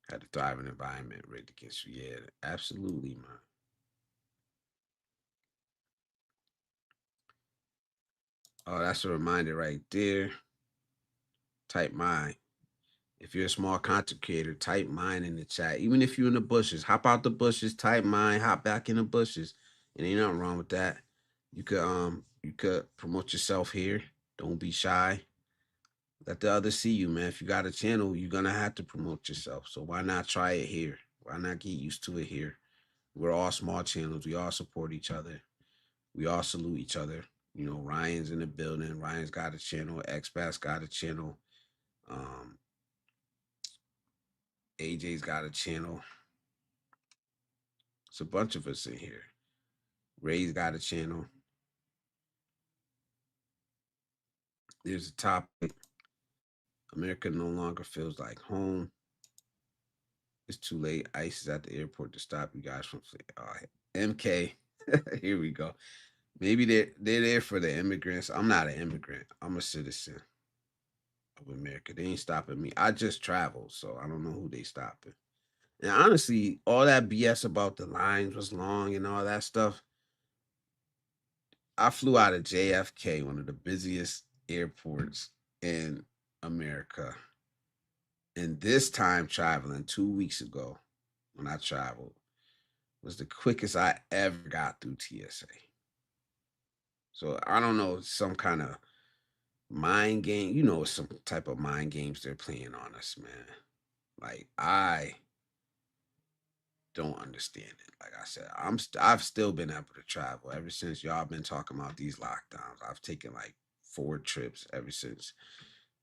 Speaker 2: Had to thrive in an environment rigged against you. Yeah, absolutely, man. Oh, that's a reminder right there. Type mine. If you're a small content creator, type mine in the chat. Even if you're in the bushes, hop out the bushes, type mine, hop back in the bushes. And ain't nothing wrong with that. You could promote yourself here. Don't be shy. Let the others see you, man. If you got a channel, you're gonna have to promote yourself. So why not try it here? Why not get used to it here? We're all small channels. We all support each other. We all salute each other. You know, Ryan's in the building. Ryan's got a channel. Xbass got a channel. Um, AJ's got a channel. It's a bunch of us in here. Ray's got a channel. There's a topic. America no longer feels like home. It's too late. ICE is at the airport to stop you guys from MK. Here we go. Maybe they're there for the immigrants. I'm not an immigrant. I'm a citizen of America. They ain't stopping me. I just traveled, so I don't know who they stopping. And honestly, all that BS about the lines was long and all that stuff. I flew out of JFK, one of the busiest airports in America. And this time traveling 2 weeks ago, when I traveled, was the quickest I ever got through TSA. So I don't know, some kind of mind game. You know, some type of mind games they're playing on us, man. Like I don't understand it. Like I said, I've still been able to travel ever since y'all been talking about these lockdowns. I've taken like 4 trips ever since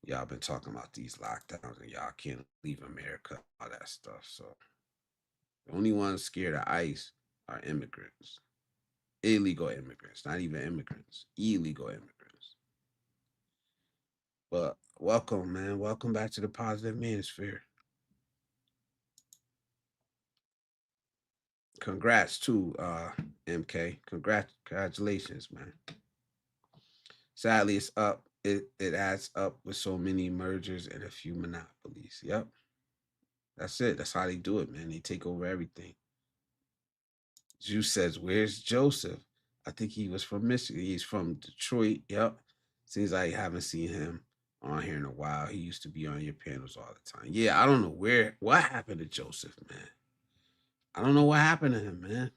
Speaker 2: y'all been talking about these lockdowns and y'all can't leave America, all that stuff. So the only ones scared of ICE are immigrants, illegal immigrants, not even immigrants, illegal immigrants. But welcome, man. Welcome back to the positive manosphere. Congrats to MK. Congratulations, man. Sadly, it's up. It adds up with so many mergers and a few monopolies. Yep. That's it. That's how they do it, man. They take over everything. Juice says, "Where's Joseph?" I think he was from Michigan. He's from Detroit. Yep. Seems like I haven't seen him on here in a while. He used to be on your panels all the time. Yeah, I don't know what happened to Joseph, man. I don't know what happened to him, man.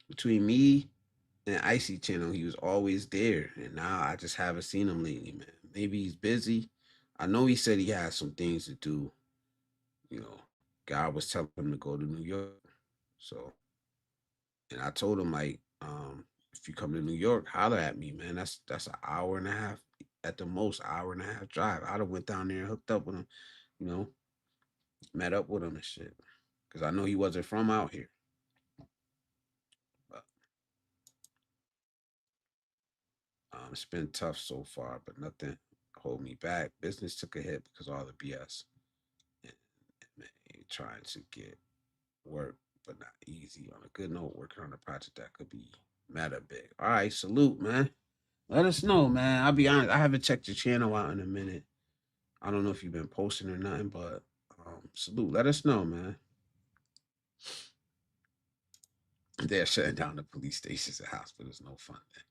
Speaker 2: Between me and Icy Channel, he was always there, and now I just haven't seen him lately, man. Maybe he's busy. I know he said he had some things to do. You know, God was telling him to go to New York. So, and I told him like, if you come to New York, holler at me, man. That's an hour and a half at the most, hour and a half drive. I'd have went down there and hooked up with him, you know, met up with him and shit. Cause I know he wasn't from out here. But it's been tough so far, but nothing hold me back. Business took a hit because of all the BS. And man, trying to get work, but not easy. On a good note, working on a project that could be meta big. All right, salute, man. Let us know, man. I'll be honest. I haven't checked your channel out in a minute. I don't know if you've been posting or nothing, but salute. Let us know, man. They're shutting down the police stations and hospitals. No fun. Man.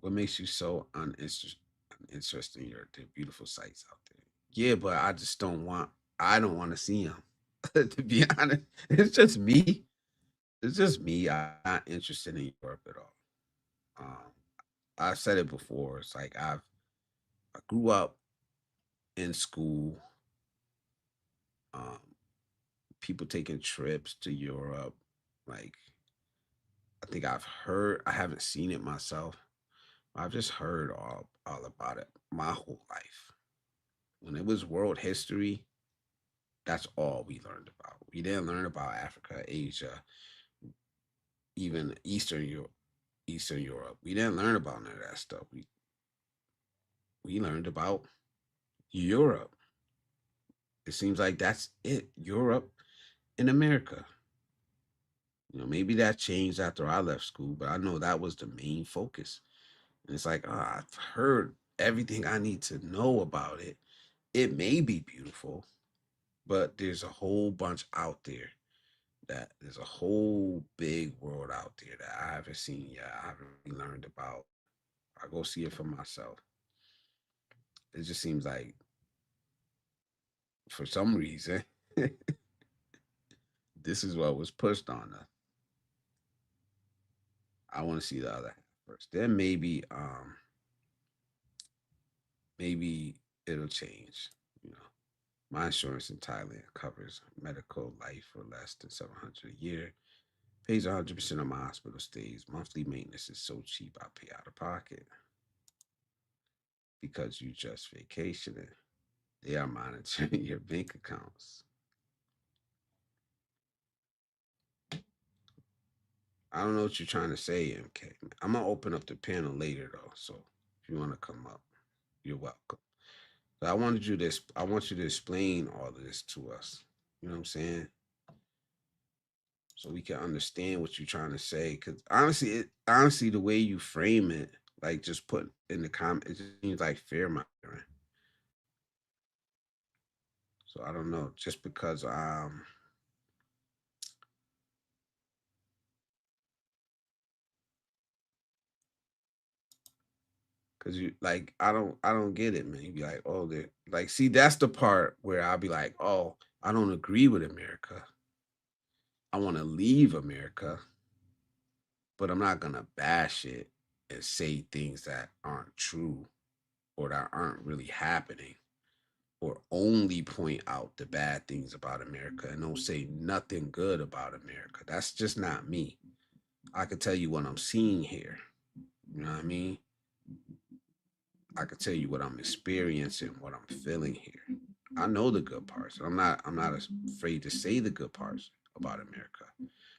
Speaker 2: What makes you so uninterested in the beautiful sights out there? Yeah, but I just don't want. I don't want to see them. To be honest, it's just me. It's just me. I'm not interested in Europe at all. Um, I've said it before. It's like I grew up in school. Um, People taking trips to Europe. Like I think I've heard. I haven't seen it myself. I've just heard all about it my whole life. When it was world history, that's all we learned about. We didn't learn about Africa, Asia, even Eastern Europe. Eastern Europe. We didn't learn about none of that stuff. We learned about Europe. It seems like that's it. Europe and America. You know, maybe that changed after I left school, but I know that was the main focus. And it's like, I've heard everything I need to know about it. It may be beautiful, but there's a whole bunch out there that there's a whole big world out there that I haven't seen yet. I haven't really learned about. I go see it for myself. It just seems like for some reason, this is what was pushed on us. I want to see the other half first. Then maybe it'll change. You know, my insurance in Thailand covers medical life for less than 700 a year. Pays 100% of my hospital stays. Monthly maintenance is so cheap I pay out of pocket because you just vacationing. They are monitoring your bank accounts. I don't know what you're trying to say, MK. I'm gonna open up the panel later though, so if you want to come up, you're welcome. But I wanted you to. I want you to explain all of this to us. You know what I'm saying? So we can understand what you're trying to say. Because honestly, the way you frame it, like just put in the comment, it just seems like fear mongering. So I don't know, just because you like I don't get it, man. You be like, oh, they like see that's the part where I'll be like, oh, I don't agree with America. I want to leave America, but I'm not gonna bash it and say things that aren't true or that aren't really happening or only point out the bad things about America and don't say nothing good about America. That's just not me. I can tell you what I'm seeing here. You know what I mean? I can tell you what I'm experiencing, what I'm feeling here. I know the good parts. I'm not afraid to say the good parts about America.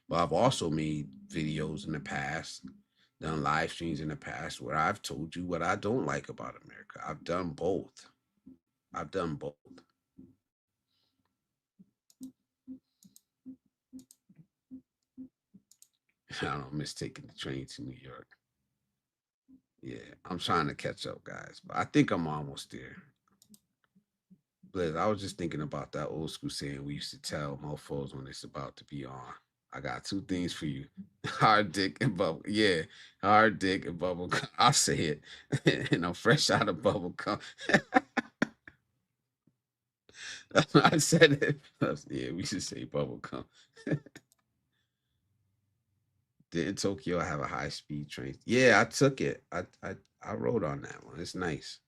Speaker 2: But I've also made videos in the past, done live streams in the past where I've told you what I don't like about America. I've done both. I've done both. I don't miss taking the train to New York. Yeah, I'm trying to catch up, guys, but I think I'm almost there. Blizz, I was just thinking about that old school saying we used to tell mofos when it's about to be on. I got two things for you. Hard dick and bubble. Yeah, hard dick and bubble gum. I'll say it. And I'm fresh out of bubble gum. That's why I said it. Yeah, we should say bubble gum. Didn't Tokyo have a high speed train? Yeah, I took it. I rode on that one. It's nice.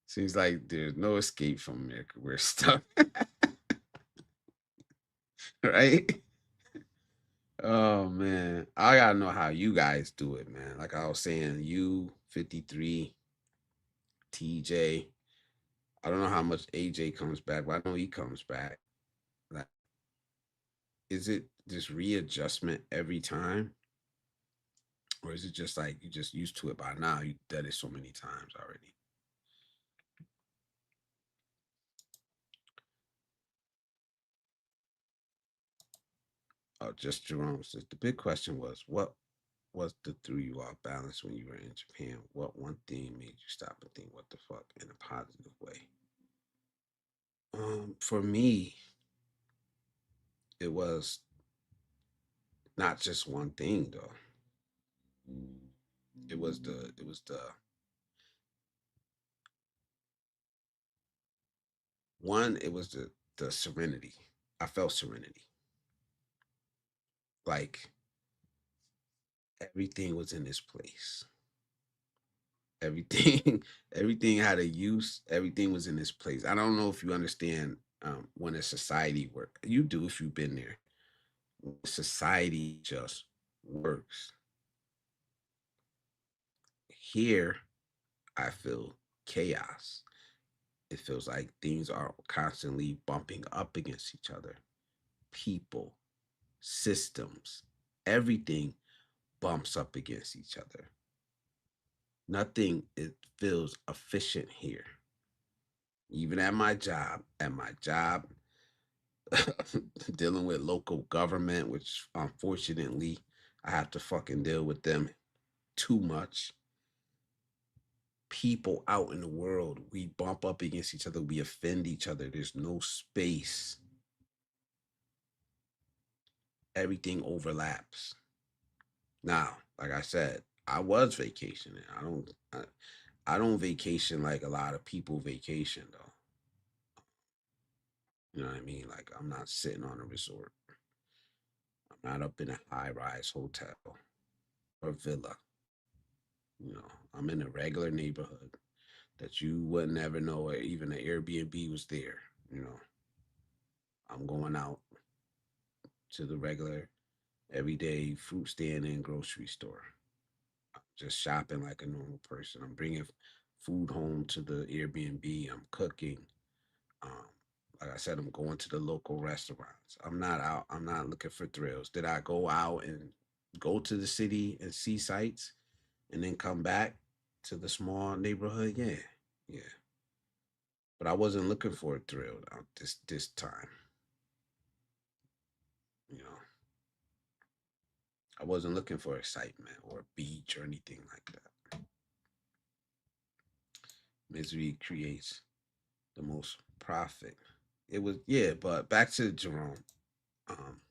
Speaker 2: Seems like there's no escape from America. We're stuck, right? Oh man, I gotta know how you guys do it, man. Like I was saying, you 53, TJ. I don't know how much AJ comes back, but I know he comes back. Like, is it just readjustment every time, or is it just like you just used to it by now? You did it so many times already. Oh, just Jerome says the big question was what the threw you off balance when you were in Japan? What one thing made you stop and think, what the fuck, in a positive way? For me, it was not just one thing though. It was the one. It was the serenity. I felt serenity. Like everything was in its place. Everything, everything had a use. Everything was in its place. I don't know if you understand when a society work. You do if you've been there. When society just works. Here, I feel chaos. It feels like things are constantly bumping up against each other. People, systems, everything bumps up against each other. Nothing it feels efficient here. Even at my job, dealing with local government, which unfortunately I have to fucking deal with them too much. People out in the world, we bump up against each other, we offend each other. There's no space. Everything overlaps. Now, like I said, I was vacationing. I don't vacation like a lot of people vacation though. You know what I mean? Like I'm not sitting on a resort. I'm not up in a high rise hotel or villa. You know, I'm in a regular neighborhood that you would never know or even an Airbnb was there. You know, I'm going out to the regular everyday fruit stand and grocery store. I'm just shopping like a normal person. I'm bringing food home to the Airbnb. I'm cooking. Um, like I said, I'm going to the local restaurants. I'm not out. I'm not looking for thrills. Did I go out and go to the city and see sights and then come back to the small neighborhood? Yeah, yeah. But I wasn't looking for a thrill this time. You know, I wasn't looking for excitement or a beach or anything like that. Misery creates the most profit. It was yeah, but back to Jerome. Um,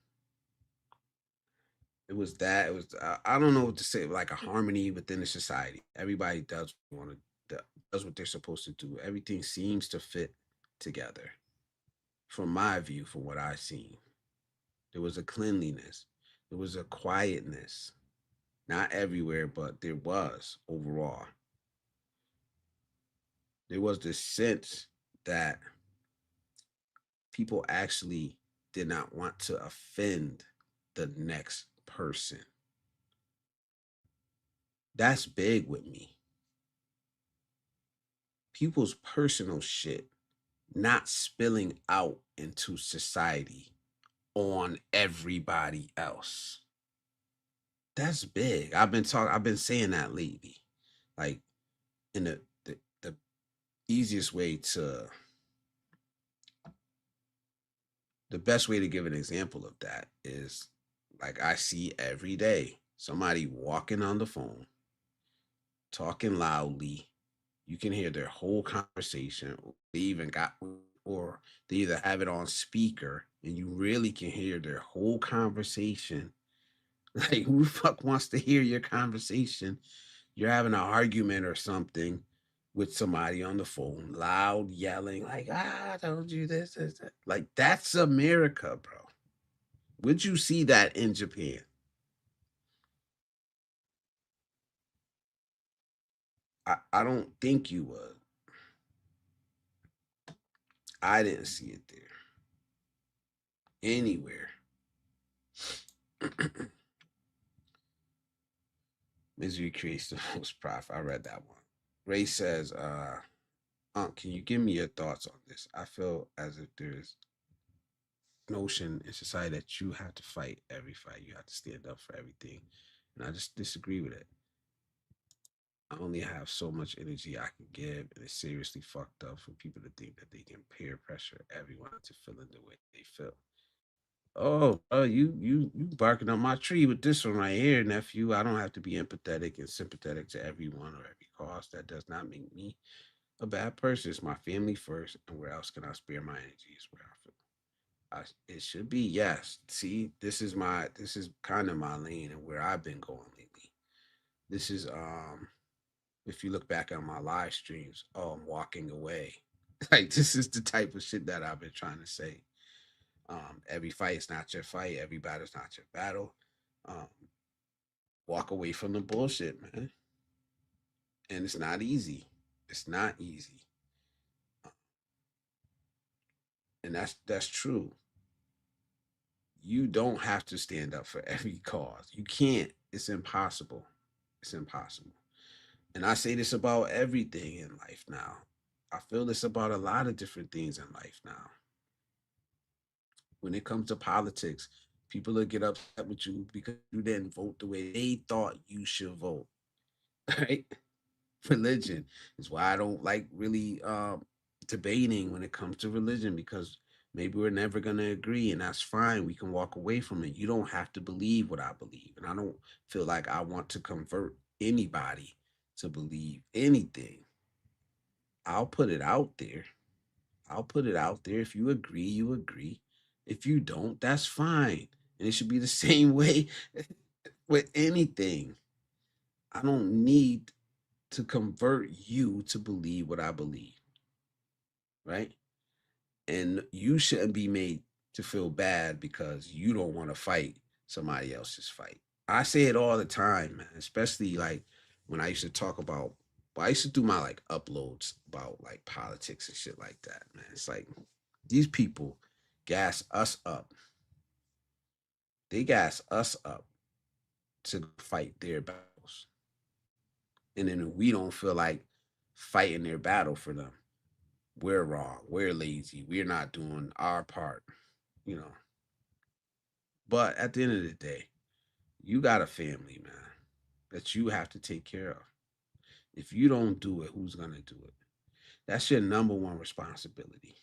Speaker 2: it was that. It was I don't know what to say. Like a harmony within the society. Everybody does want to does what they're supposed to do. Everything seems to fit together. From my view, from what I've seen, there was a cleanliness. There was a quietness. Not everywhere, but there was overall. There was this sense that people actually did not want to offend the next person. That's big with me. People's personal shit not spilling out into society on everybody else. That's big. I've been saying that lately. Like in the easiest way to the best way to give an example of that is like I see every day somebody walking on the phone, talking loudly. You can hear their whole conversation. They even got, or they either have it on speaker and you really can hear their whole conversation. Like, who the fuck wants to hear your conversation? You're having an argument or something with somebody on the phone, loud yelling, like, I told you this, that. Like, that's America, bro. Would you see that in Japan? I don't think you would. I didn't see it there anywhere. Misery creates the most profit. I read that one. Ray says, can you give me your thoughts on this? I feel as if there's notion in society that you have to fight every fight. You have to stand up for everything. And I just disagree with it. I only have so much energy I can give, and it's seriously fucked up for people to think that they can peer pressure everyone to feeling the way they feel. Oh, you barking on my tree with this one right here, nephew. I don't have to be empathetic and sympathetic to everyone or every cause. That does not make me a bad person. It's my family first, and where else can I spare my energy? Is where I feel. It should be yes. See, this is kind of my lane and where I've been going lately. This is if you look back on my live streams, oh, I'm walking away. Like, this is the type of shit that I've been trying to say. Every fight is not your fight. Every battle's not your battle. Um, walk away from the bullshit, man. And it's not easy. It's not easy. And that's true. You don't have to stand up for every cause. You can't. It's impossible. It's impossible. And I say this about everything in life now. I feel this about a lot of different things in life now. When it comes to politics, people will get upset with you because you didn't vote the way they thought you should vote. Right? Religion is why I don't like really debating when it comes to religion, because maybe we're never going to agree, and that's fine. We can walk away from it. You don't have to believe what I believe, and I don't feel like I want to convert anybody to believe anything. I'll put it out there. I'll put it out there. If you agree, you agree. If you don't, that's fine. And it should be the same way with anything. I don't need to convert you to believe what I believe, right? And you shouldn't be made to feel bad because you don't want to fight somebody else's fight. I say it all the time, man, especially like when I used to talk about, well, I used to do my like uploads about like politics and shit like that, man. It's like these people gas us up. They gas us up to fight their battles. And then we don't feel like fighting their battle for them. We're wrong. We're lazy. We're not doing our part, you know. But at the end of the day, you got a family, man, that you have to take care of. If you don't do it, who's going to do it? That's your number one responsibility.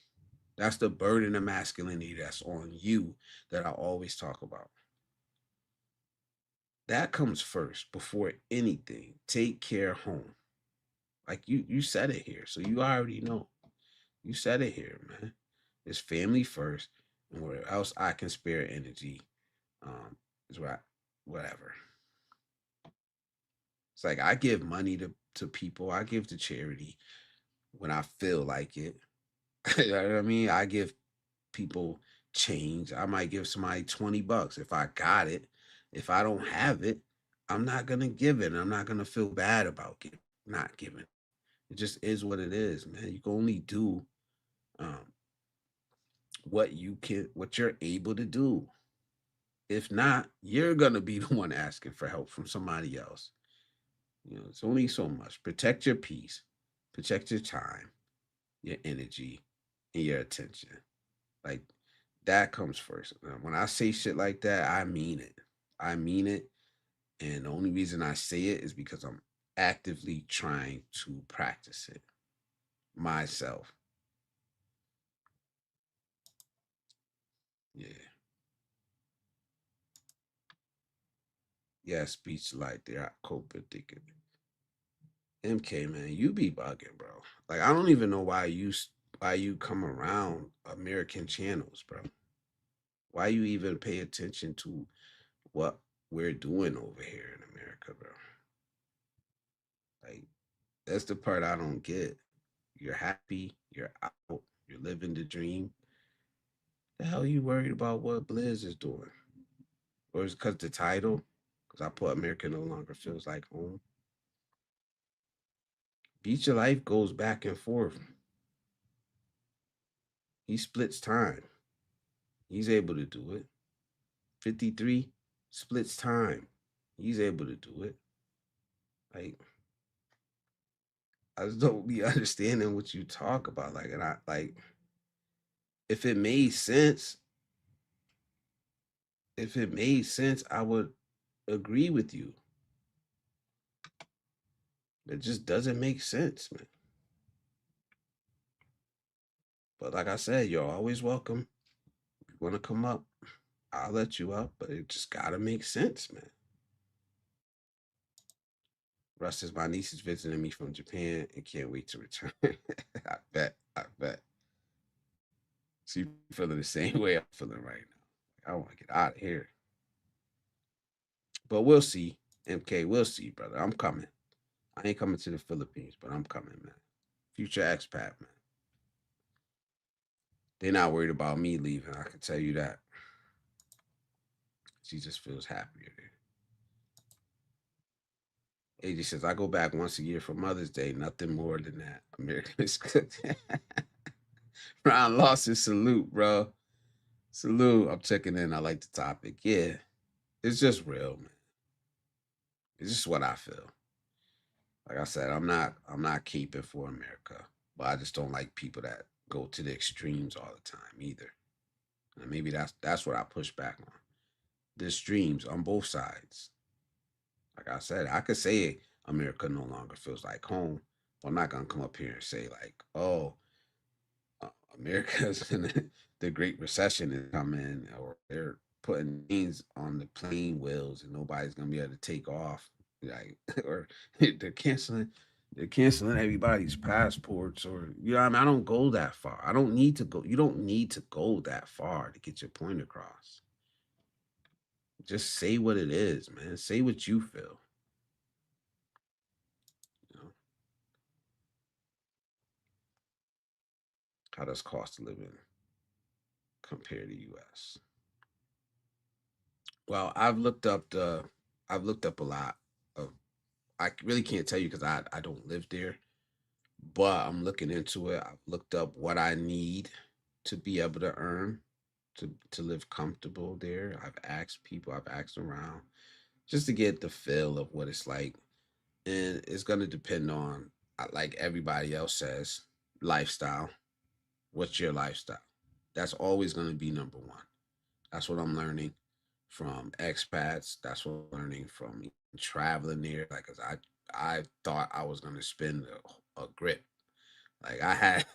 Speaker 2: That's the burden of masculinity that's on you that I always talk about. That comes first before anything. Take care home. Like you said it here. So you already know. You said it here, man. It's family first, and where else I can spare energy, is where whatever. It's like I give money to people. I give to charity when I feel like it. You know what I mean? I give people change. I might give somebody $20 if I got it. If I don't have it, I'm not gonna give it. I'm not gonna feel bad about not giving. It just is what it is, man. You can only do um, what you're able to do. If not, you're gonna be the one asking for help from somebody else. You know, it's only so much. Protect your peace, protect your time, your energy, and your attention. Like that comes first. When I say shit like that, I mean it. I mean it. And the only reason I say it is because I'm actively trying to practice it myself. Yeah. Yeah, speech like there. I cope with thinking. MK, man, you be bugging, bro. Like I don't even know why you come around American channels, bro. Why you even pay attention to what we're doing over here in America, bro? Like, that's the part I don't get. You're happy, you're out, you're living the dream. The hell you worried about what Blizz is doing? Or is it because the title? Because I put America no longer feels like home. Beat Your Life goes back and forth. He splits time. He's able to do it. 53 splits time. He's able to do it. Like, I just don't be understanding what you talk about. Like, and I like, if it made sense, I would agree with you. It just doesn't make sense, man. But like I said, you're always welcome. If you want to come up, I'll let you up, but it just gotta make sense, man. Russ says my niece is visiting me from Japan and can't wait to return. I bet. I bet. She feeling the same way I'm feeling right now. I want to get out of here. But we'll see. MK, we'll see, brother. I'm coming. I ain't coming to the Philippines, but I'm coming, man. Future expat, man. They're not worried about me leaving. I can tell you that. She just feels happier there. AJ says, I go back once a year for Mother's Day. Nothing more than that. American is good. Ron Lawson, salute, bro. Salute. I'm checking in. I like the topic. Yeah, it's just real, man. It's just what I feel. Like I said, I'm not keeping for America, but I just don't like people that go to the extremes all the time either. And maybe that's what I push back on. The extremes on both sides. Like I said, I could say America no longer feels like home, but I'm not gonna come up here and say like, oh, America's in the Great Recession is coming, or they're putting things on the plane wheels and nobody's gonna be able to take off, like, or they're canceling. They're canceling everybody's passports, or you know, what I mean, I don't go that far. I don't need to go. You don't need to go that far to get your point across. Just say what it is, man. Say what you feel. You know, how does cost of living compare to U.S.? Well, I've looked up a lot of. I really can't tell you because I don't live there, but I'm looking into it. I've looked up what I need to be able to earn to live comfortable there. I've asked people, I've asked around just to get the feel of what it's like, and it's gonna depend on, like everybody else says, lifestyle. What's your lifestyle? That's always gonna be number one. That's what I'm learning from expats. That's what I'm learning from traveling there. Like, cause I thought I was gonna spend a grip. Like I had,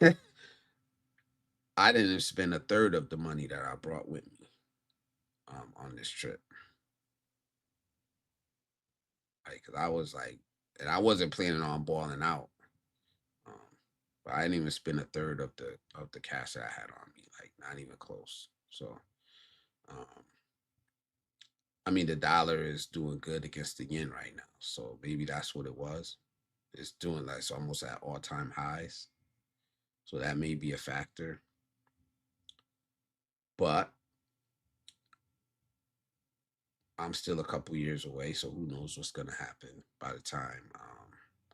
Speaker 2: I didn't spend a third of the money that I brought with me on this trip. Like, cause I was like, and I wasn't planning on balling out. Um, but I didn't even spend a third of the cash that I had on me. Like, not even close. So, um, I mean, the dollar is doing good against the yen right now. So maybe that's what it was. It's doing like it's almost at all time highs. So that may be a factor. But I'm still a couple years away. So who knows what's going to happen by the time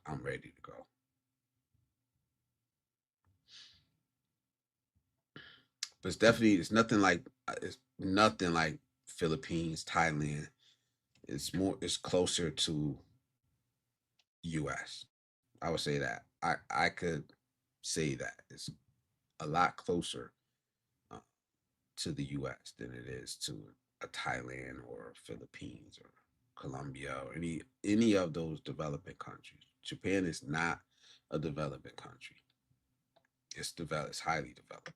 Speaker 2: I'm ready to go. But it's nothing like Philippines, Thailand. It's closer to US. I would say that. I could say that. It's a lot closer uh, to the US than it is to a Thailand or Philippines or Colombia or any of those developing countries. Japan is not a developing country. It's developed, it's highly developed.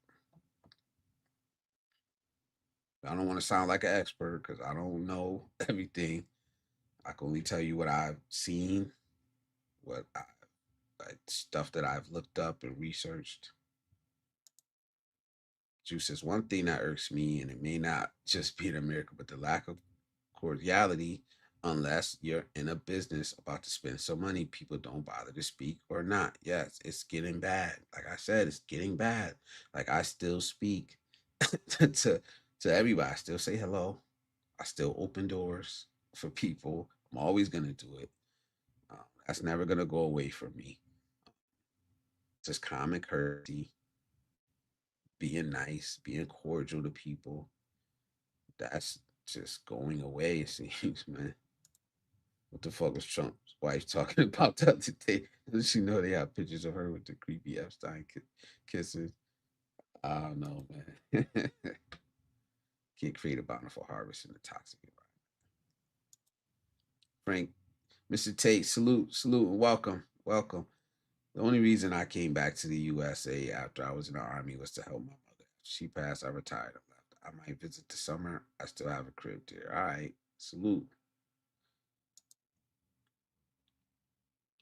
Speaker 2: I don't want to sound like an expert because I don't know everything. I can only tell you what I've seen, what I, like stuff that I've looked up and researched. Juice says one thing that irks me, and it may not just be in America, but the lack of cordiality. Unless you're in a business about to spend some money, people don't bother to speak or not. Yes, it's getting bad. Like I said, it's getting bad. Like I still speak to to everybody. I still say hello. I still open doors for people. I'm always gonna do it. That's never gonna go away from me. Just common courtesy, being nice, being cordial to people. That's just going away, it seems, man. What the fuck was Trump's wife talking about the other day? Does she know they have pictures of her with the creepy Epstein kisses? I don't know, man. Can't create a bountiful harvest in the toxic environment. Frank, Mr. Tate, salute, salute, and welcome, welcome. The only reason I came back to the USA after I was in the Army was to help my mother. She passed, I retired, I left. I might visit this summer. I still have a crib there. All right, salute.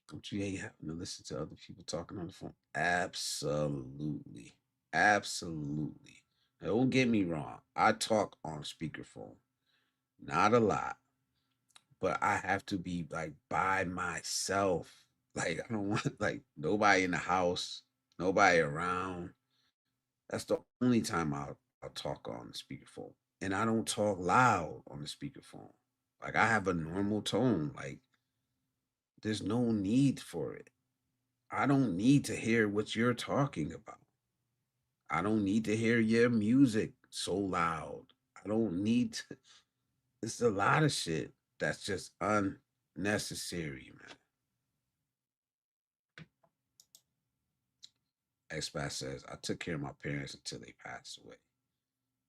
Speaker 2: Don't you hate having to listen to other people talking on the phone? Absolutely. Absolutely. Now, don't get me wrong. I talk on speakerphone. Not a lot, but I have to be like by myself. Like I don't want like nobody in the house, nobody around. That's the only time I'll talk on the speakerphone. And I don't talk loud on the speakerphone. Like I have a normal tone. Like there's no need for it. I don't need to hear what you're talking about. I don't need to hear your music so loud. I don't need to. It's a lot of shit that's just unnecessary, man. Expat says, I took care of my parents until they passed away.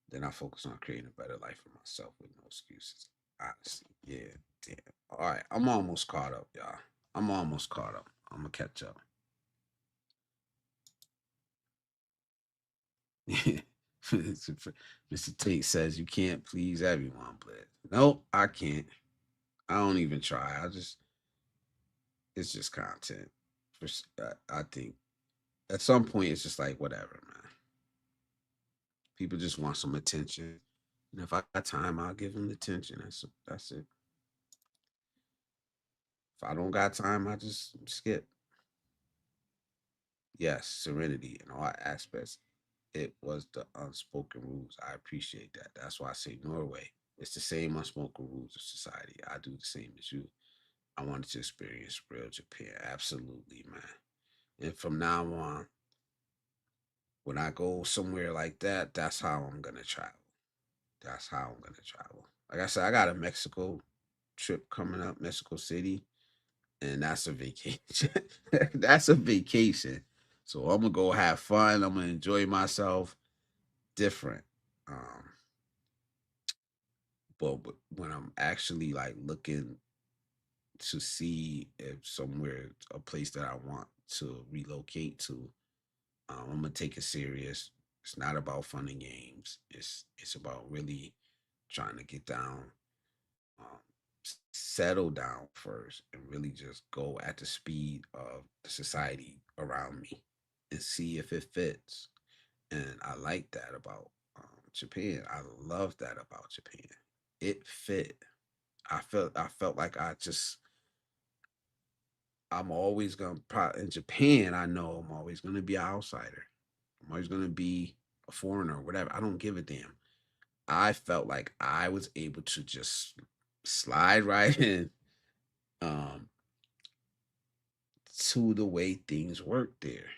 Speaker 2: Then I focused on creating a better life for myself with no excuses. Honestly, yeah, damn. All right, I'm almost caught up, y'all. I'm almost caught up. I'm gonna catch up. Mr. Tate says you can't please everyone, but nope, I can't. I don't even try. It's just content. I think at some point it's just like whatever, man. People just want some attention, and if I got time, I'll give them attention. That's it. If I don't got time, I just skip. Yes, serenity in all aspects. It was the unspoken rules. I appreciate that. That's why I say Norway. It's the same unspoken rules of society. I do the same as you. I wanted to experience real Japan. Absolutely, man. And from now on, when I go somewhere like that, that's how I'm gonna travel. That's how I'm gonna travel. Like I said, I got a Mexico trip coming up, Mexico City, and that's a vacation. That's a vacation. So I'm gonna go have fun. I'm gonna enjoy myself. Different. Um, but when I'm actually like looking to see if somewhere a place that I want to relocate to, I'm gonna take it serious. It's not about fun and games. It's about really trying to get down, um, settle down first, and really just go at the speed of the society around me and see if it fits. And I like that about Japan. I love that about Japan. It fit. I felt like I'm always gonna in Japan. I know I'm always gonna be an outsider. I'm always gonna be a foreigner, or whatever. I don't give a damn. I felt like I was able to just slide right in um, to the way things work there,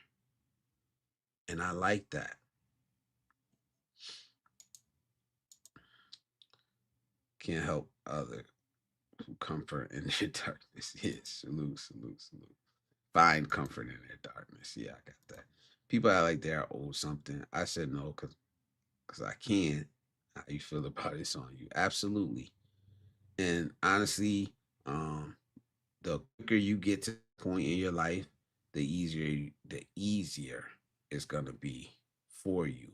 Speaker 2: and I like that. Can't help other who comfort in their darkness. Yes, salute, salute, salute. Find comfort in their darkness. Yeah, I got that. People are like they're owed something. I said no because I can. How you feel about it's on you. Absolutely. And honestly, um, the quicker you get to the point in your life, the easier it's gonna be for you.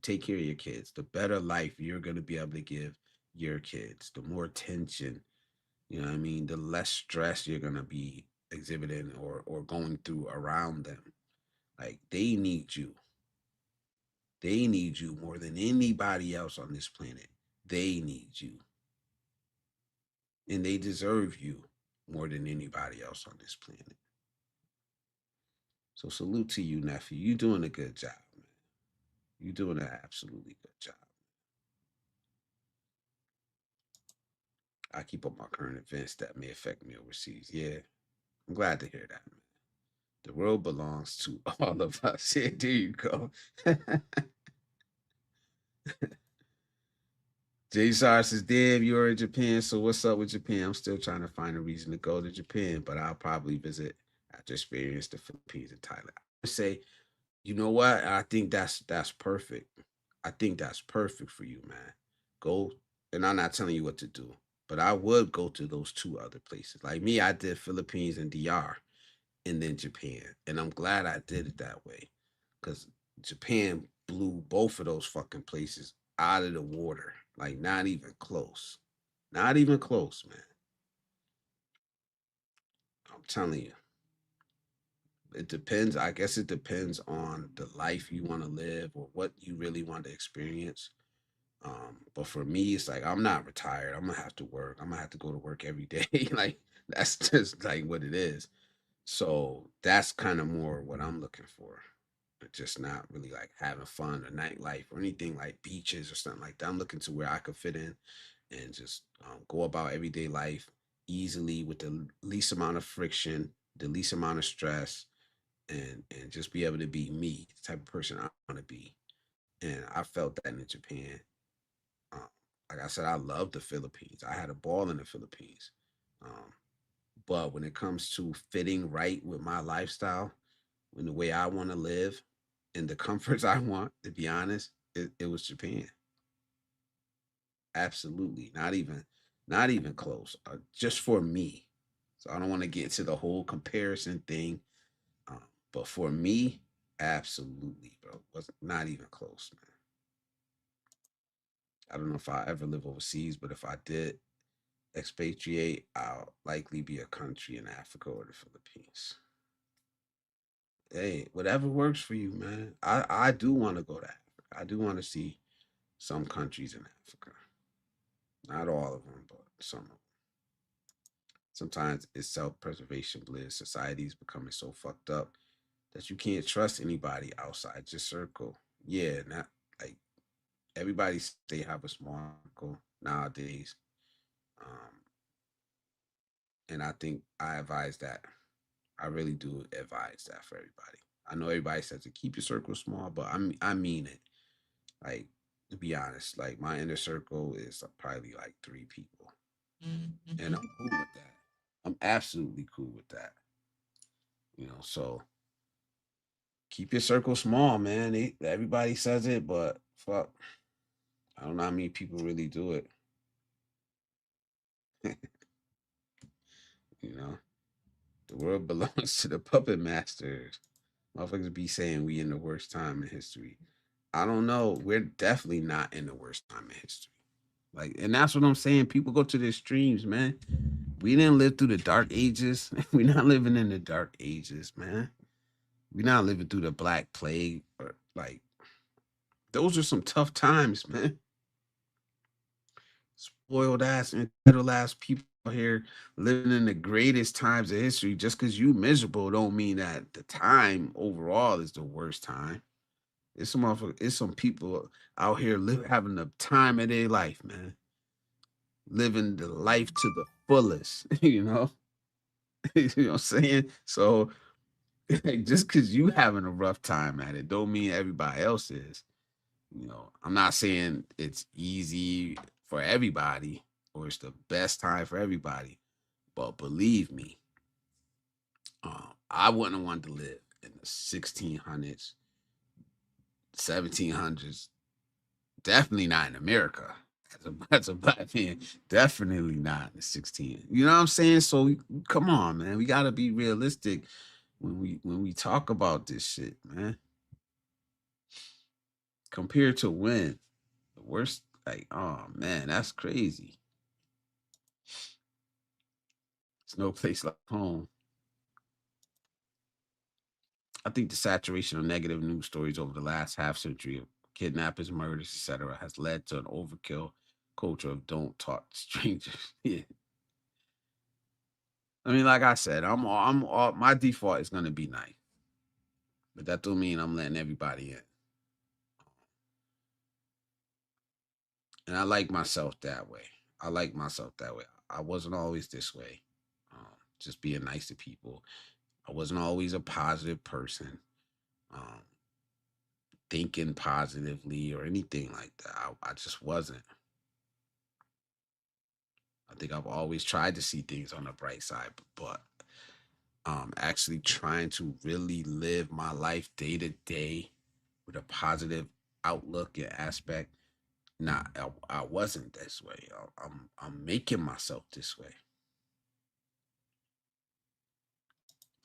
Speaker 2: Take care of your kids. The better life you're gonna be able to give your kids. The more attention, you know what I mean, the less stress you're gonna be exhibiting or going through around them. Like they need you. They need you more than anybody else on this planet. They need you. And they deserve you more than anybody else on this planet. So salute to you, nephew. You doing a good job, man. You doing an absolutely good job. I keep up my current events that may affect me overseas. Yeah, I'm glad to hear that, man. The world belongs to all of us. Yeah, there you go. Jay Sar says, damn, you're in Japan. So what's up with Japan? I'm still trying to find a reason to go to Japan, but I'll probably visit after experience the Philippines and Thailand. I would say, you know what? I think that's perfect. I think that's perfect for you, man. Go, and I'm not telling you what to do, but I would go to those two other places. Like me, I did Philippines and DR and then Japan. And I'm glad I did it that way. Because Japan blew both of those fucking places out of the water. Like not even close. Not even close, man. I'm telling you. It depends. I guess it depends on the life you want to live or what you really want to experience. But for me, it's like I'm not retired. I'm gonna have to work. I'm gonna have to go to work every day. Like that's just like what it is. So that's kind of more what I'm looking for. Just not really like having fun or nightlife or anything like beaches or something like that. I'm looking to where I could fit in and just go about everyday life easily with the least amount of friction, the least amount of stress, and just be able to be me, the type of person I want to be. And I felt that in Japan. Um, like I said, I love the Philippines. I had a ball in the Philippines. Um, but when it comes to fitting right with my lifestyle, in the way I want to live, and the comforts I want, to be honest, it was Japan. Absolutely, not even close. Just for me. So I don't want to get to the whole comparison thing, um, but for me, absolutely, bro, was not even close, man. I don't know if I ever live overseas, but if I did expatriate, I'll likely be a country in Africa or the Philippines. Hey, whatever works for you, man. I do want to go to Africa. I do want to see some countries in Africa. Not all of them, but some of them. Sometimes it's self-preservation bliss. Society is becoming so fucked up that you can't trust anybody outside your circle. Yeah, not like everybody they have a small circle nowadays. Um, and I think I advise that. I really do advise that for everybody. I know everybody says to keep your circle small, but I mean it. Like to be honest, like my inner circle is probably like 3 people, and I'm cool with that. I'm absolutely cool with that. So keep your circle small, man. Everybody says it, but fuck, I don't know how many people really do it. you know, the world belongs to the puppet masters. Motherfuckers be saying we in the worst time in history. I don't know. We're definitely not in the worst time in history. Like, and that's what I'm saying. People go to their streams, man. We didn't live through the dark ages. We're not living in the dark ages, man. We're not living through the Black Plague or like those are some tough times, man. Spoiled ass, entitled ass people here living in the greatest times of history. Just because you miserable don't mean that the time overall is the worst time. It's some people out here having the time of their life, man. Living the life to the fullest, you know? You know what I'm saying? So like, just because you having a rough time at it, don't mean everybody else is. I'm not saying it's easy for everybody or it's the best time for everybody, but believe me, I wouldn't have wanted to live in the 1600s, 1700s. Definitely not in America. As a black man, definitely not in the 16. You know what I'm saying? So come on, man. We gotta be realistic when we talk about this shit, man. Compared to when the worst, like, oh man, that's crazy. It's no place like home. I think the saturation of negative news stories over the last half century kidnappings, murders, etc., has led to an overkill culture of don't talk to strangers. Yeah. I mean, like I said, my default is gonna be nice, but that don't mean I'm letting everybody in. And I like myself that way. I like myself that way. I wasn't always this way. Just being nice to people. I wasn't always a positive person, um, thinking positively or anything like that. I just wasn't. I think I've always tried to see things on the bright side, but actually trying to really live my life day to day with a positive outlook and aspect. Nah, I wasn't this way. I'm making myself this way.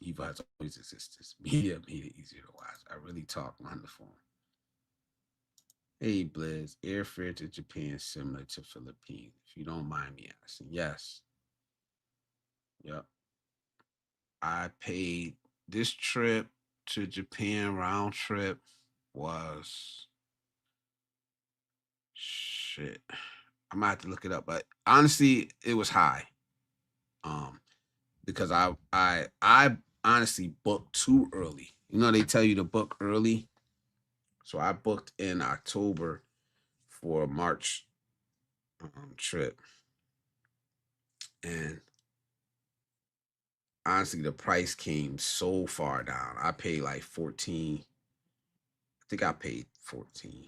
Speaker 2: Evil has always existed. Media made it easier to watch. I really talk on the phone. Hey, Blizz, airfare to Japan similar to Philippines. If you don't mind me asking, yes. Yep. I paid this trip to Japan round trip was shit. I might have to look it up, but honestly, it was high. Um, because I honestly booked too early. You know, they tell you to book early. So I booked in October for a March trip. And honestly, the price came so far down. I paid like 14. I think I paid 14.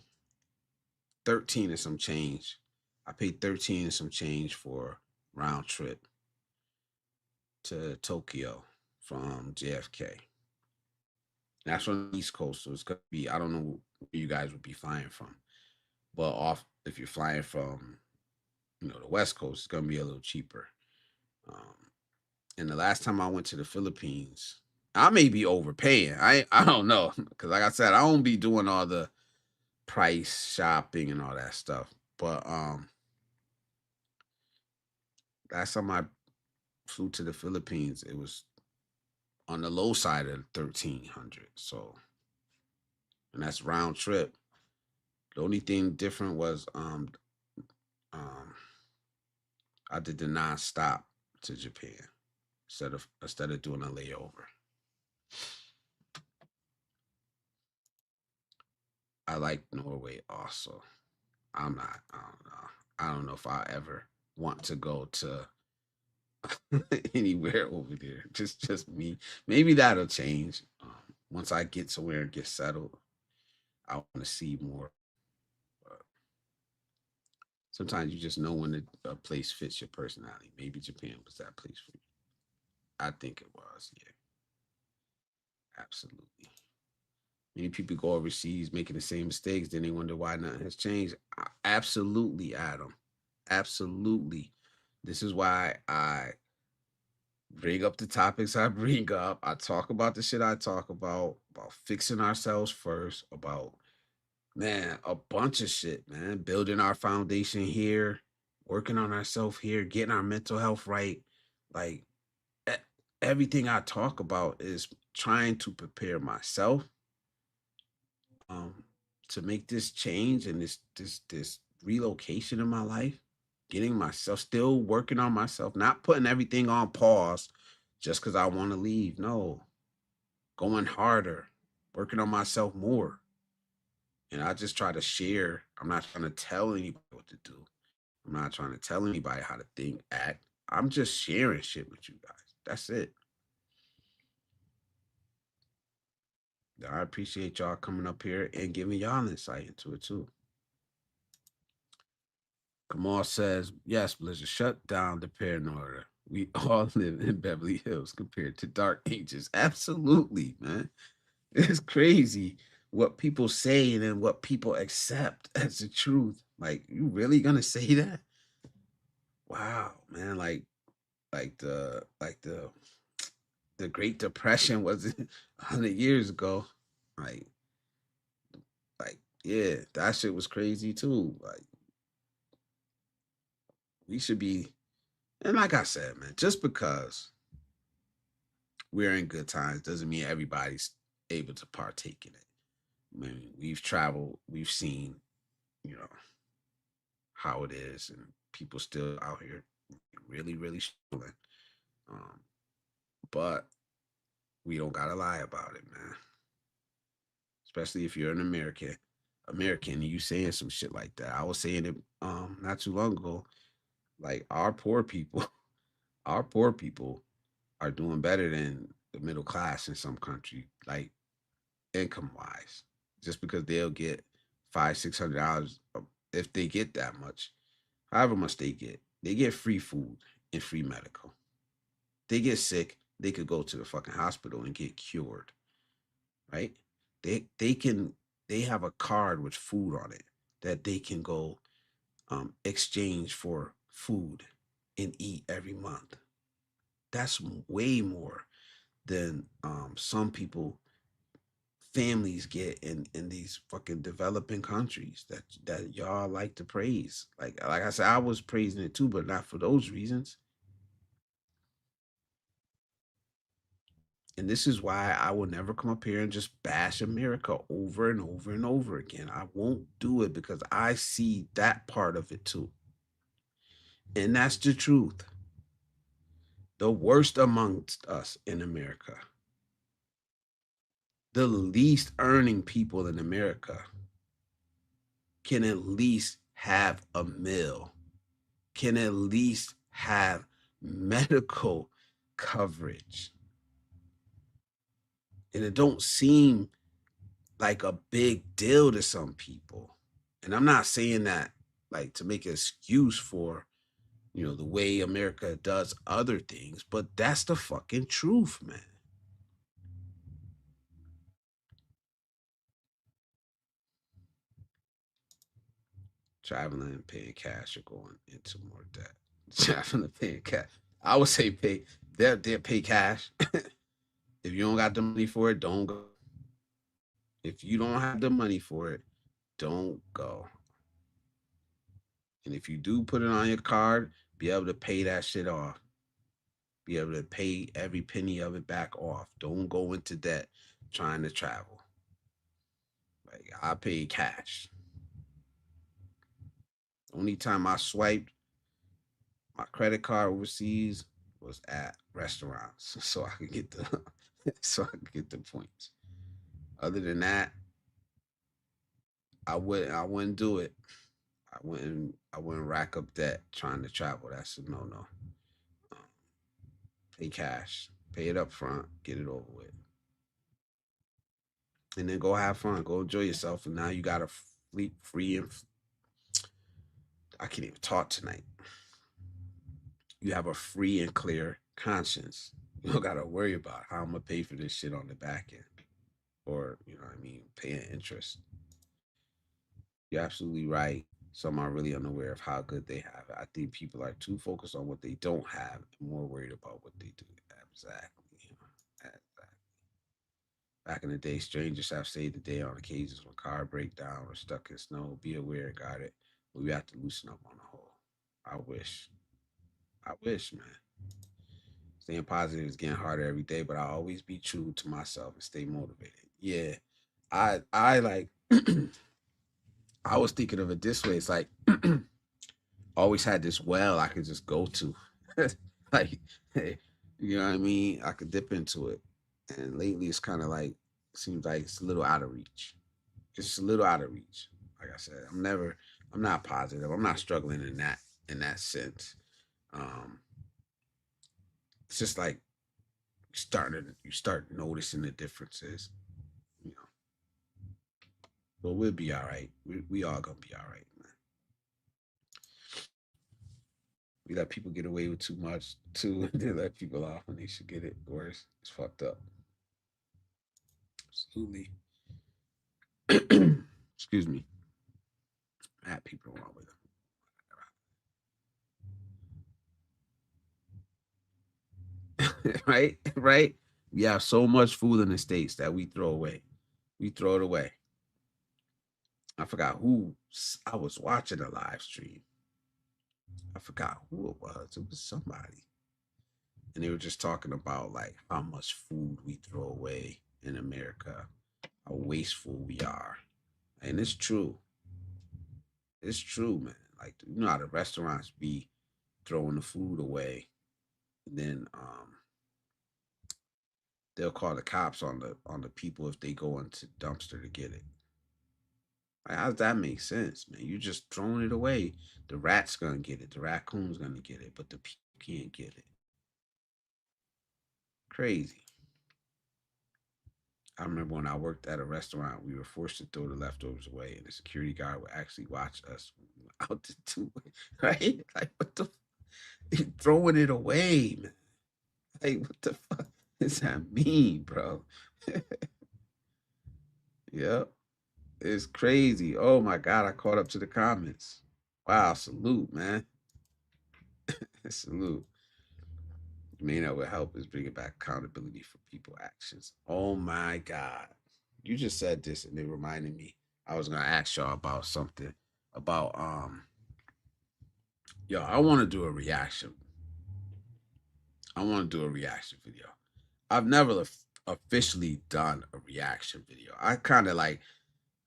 Speaker 2: 13 and some change. I paid 13 and some change for round trip to Tokyo from JFK. That's on the East Coast, so it's gonna be, I don't know where you guys would be flying from. But off if you're flying from, the West Coast, it's gonna be a little cheaper. Um, and the last time I went to the Philippines, I may be overpaying. I don't know. Cause like I said, I don't be doing all the price shopping and all that stuff. But last time I flew to the Philippines, it was on the low side of 1300. So, and that's round trip. The only thing different was um I did the non-stop to Japan instead of doing a layover. I like Norway also. I don't know. I don't know if I ever want to go to anywhere over there. Just me. Maybe that'll change. Once I get somewhere and get settled, I want to see more. But sometimes you just know when a place fits your personality. Maybe Japan was that place for you. I think it was. Yeah, absolutely. Many people go overseas making the same mistakes, then they wonder why nothing has changed. Absolutely, Adam. Absolutely. This is why I bring up the topics I bring up. I talk about the shit I talk about fixing ourselves first, about, man, a bunch of shit, man. Building our foundation here, working on ourselves here, getting our mental health right. Like, e- everything I talk about is trying to prepare myself um to make this change and this relocation in my life, getting myself, still working on myself, not putting everything on pause just because I want to leave. No, going harder, working on myself more. And I just try to share. I'm not trying to tell anybody what to do. I'm not trying to tell anybody how to think, act. I'm just sharing shit with you guys. That's it. I appreciate y'all coming up here and giving y'all insight into it too. Kamal says, yes, Blizzard, shut down the paranoia. We all live in Beverly Hills compared to Dark Ages. Absolutely, man. It's crazy what people say and then what people accept as the truth. Like, you really gonna say that? Wow, man. Like the Great Depression was 100 years ago. Like, yeah, that shit was crazy too. Like, we should be, and like I said, man, just because we're in good times doesn't mean everybody's able to partake in it. I mean, we've traveled, we've seen, you know, how it is, and people still out here really, really struggling. Um, but we don't gotta lie about it, man. Especially if you're an American, and you saying some shit like that. I was saying it not too long ago. Like our poor people, our poor people are doing better than the middle class in some country, like income wise. Just because they'll get $500-600 if they get that much, however much they get free food and free medical. They get sick, they could go to the fucking hospital and get cured, right? They can they have a card with food on it that they can go exchange for food and eat every month. That's way more than some people families get in these fucking developing countries that y'all like to praise. Like I said, I was praising it too, but not for those reasons. And this is why I will never come up here and just bash America over and over and over again. I won't do it because I see that part of it too. And that's the truth. The worst amongst us in America, the least earning people in America can at least have a meal, can at least have medical coverage. And it don't seem like a big deal to some people. And I'm not saying that like to make an excuse for, the way America does other things, but that's the fucking truth, man. Traveling and paying cash or going into more debt. Traveling and paying cash. I would say they'll pay cash. If you don't got the money for it, don't go. If you don't have the money for it, don't go. And if you do put it on your card, be able to pay that shit off. Be able to pay every penny of it back off. Don't go into debt trying to travel. Like I paid cash. Only time I swiped my credit card overseas was at restaurants, so I could get the so I could get the points. Other than that, I wouldn't do it. I wouldn't rack up debt trying to travel. That's a no no. Um, Pay cash, pay it up front, get it over with, and then go have fun, go enjoy yourself. And now you got a free and I can't even talk tonight. You have a free and clear conscience. You don't gotta worry about how I'm gonna pay for this shit on the back end, or what I mean, paying interest. You're absolutely right. Some are really unaware of how good they have it. I think people are too focused on what they don't have and more worried about what they do. Exactly. Exactly. Back in the day, strangers have saved the day on occasions when car break down or stuck in snow. Be aware, got it. But we have to loosen up on the whole. I wish. I wish, man. Staying positive is getting harder every day, but I always be true to myself and stay motivated. Yeah. I like I was thinking of it this way. It's like always had this well I could just go to. Like, hey, you know what I mean? I could dip into it. And lately it's kind of like seems like it's a little out of reach. It's just a little out of reach. Like I said, I'm not positive. I'm not struggling in that sense. Um it's just like you start noticing the differences, you know. But we'll be all right. We all gonna be all right, man. We let people get away with too much too. They let people off when they should get it worse. It's fucked up. Absolutely. Excuse me. I had people wrong with it. Right? Right? We have so much food in the States that we throw away. We throw it away. I forgot who I was watching a live stream. I forgot who it was. It was somebody. And they were just talking about like how much food we throw away in America. how wasteful we are. And it's true. It's true, man. Like, you know how the restaurants be throwing the food away, and then they'll call the cops on the people if they go into the dumpster to get it. Like, how does that make sense, man? You just throwing it away. The rat's gonna get it. The raccoon's gonna get it, but the people can't get it. Crazy. I remember when I worked at a restaurant, we were forced to throw the leftovers away, and the security guard would actually watch us out the two, right? Like, what the? You're throwing it away, man. Like, what the fuck does that mean, bro? Yep, it's crazy. Oh my god, I caught up to the comments. Wow, salute, man. Salute. The main that would help is bringing back accountability for people actions. Oh my god, you just said this, and it reminded me. I was gonna ask y'all about something about yo. I want to do a reaction. I want to do a reaction video. I've never officially done a reaction video. I kind of like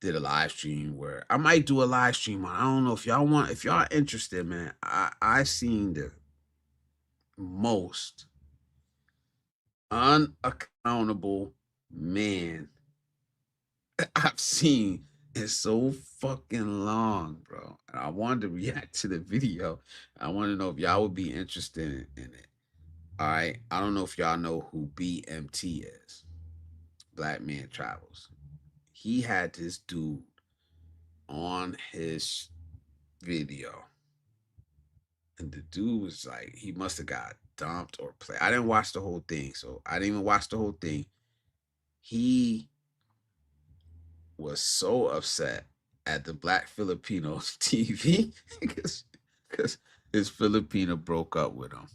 Speaker 2: did a live stream where I might do a live stream. I don't know if y'all want, if y'all interested, man. I seen the most unaccountable man I've seen in so fucking long, bro. And I wanted to react to the video. I want to know if y'all would be interested in it. All right. I don't know if y'all know who BMT is. Black Man Travels. He had this dude on his video, and the dude was like, he must have got dumped or play. I didn't watch the whole thing, so I didn't even watch the whole thing. He was so upset at the Black Filipinos TV because his Filipino broke up with him.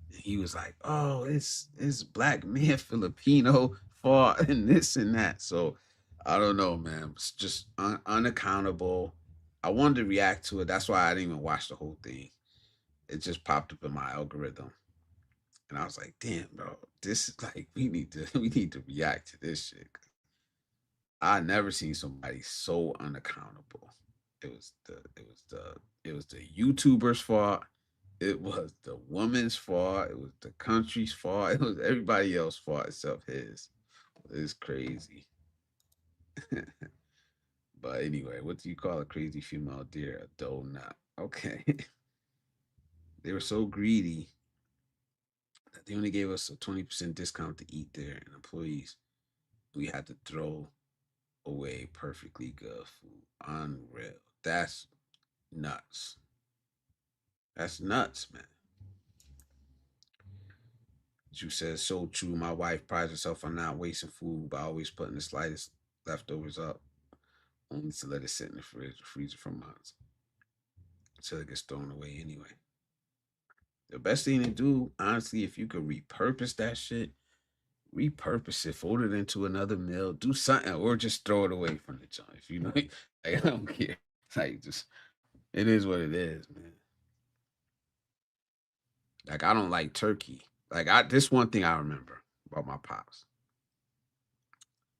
Speaker 2: He was like, "Oh, it's Black Man Filipino fault and this and that." So I don't know, man. It's just unaccountable. I wanted to react to it. That's why I didn't even watch the whole thing. It just popped up in my algorithm, and I was like, "Damn, bro, this is like we need to react to this shit." I never seen somebody so unaccountable. It was the YouTuber's fault. It was the woman's fault. It was the country's fault. It was everybody else's fault except his. It's crazy. But anyway, what do you call a crazy female deer? A donut. Okay. They were so greedy that they only gave us a 20% discount to eat there, and employees, we had to throw away perfectly good food. Unreal. That's nuts. That's nuts, man. You said so true. My wife prides herself on not wasting food by always putting the slightest leftovers up, only to let it sit in the fridge or freezer for months until it gets thrown away anyway. The best thing to do, honestly, if you could repurpose that shit, repurpose it, fold it into another meal, do something, or just throw it away from the joint. If you know, like, I don't care. Like, just it is what it is, man. Like, I don't like turkey. Like, this one thing I remember about my pops.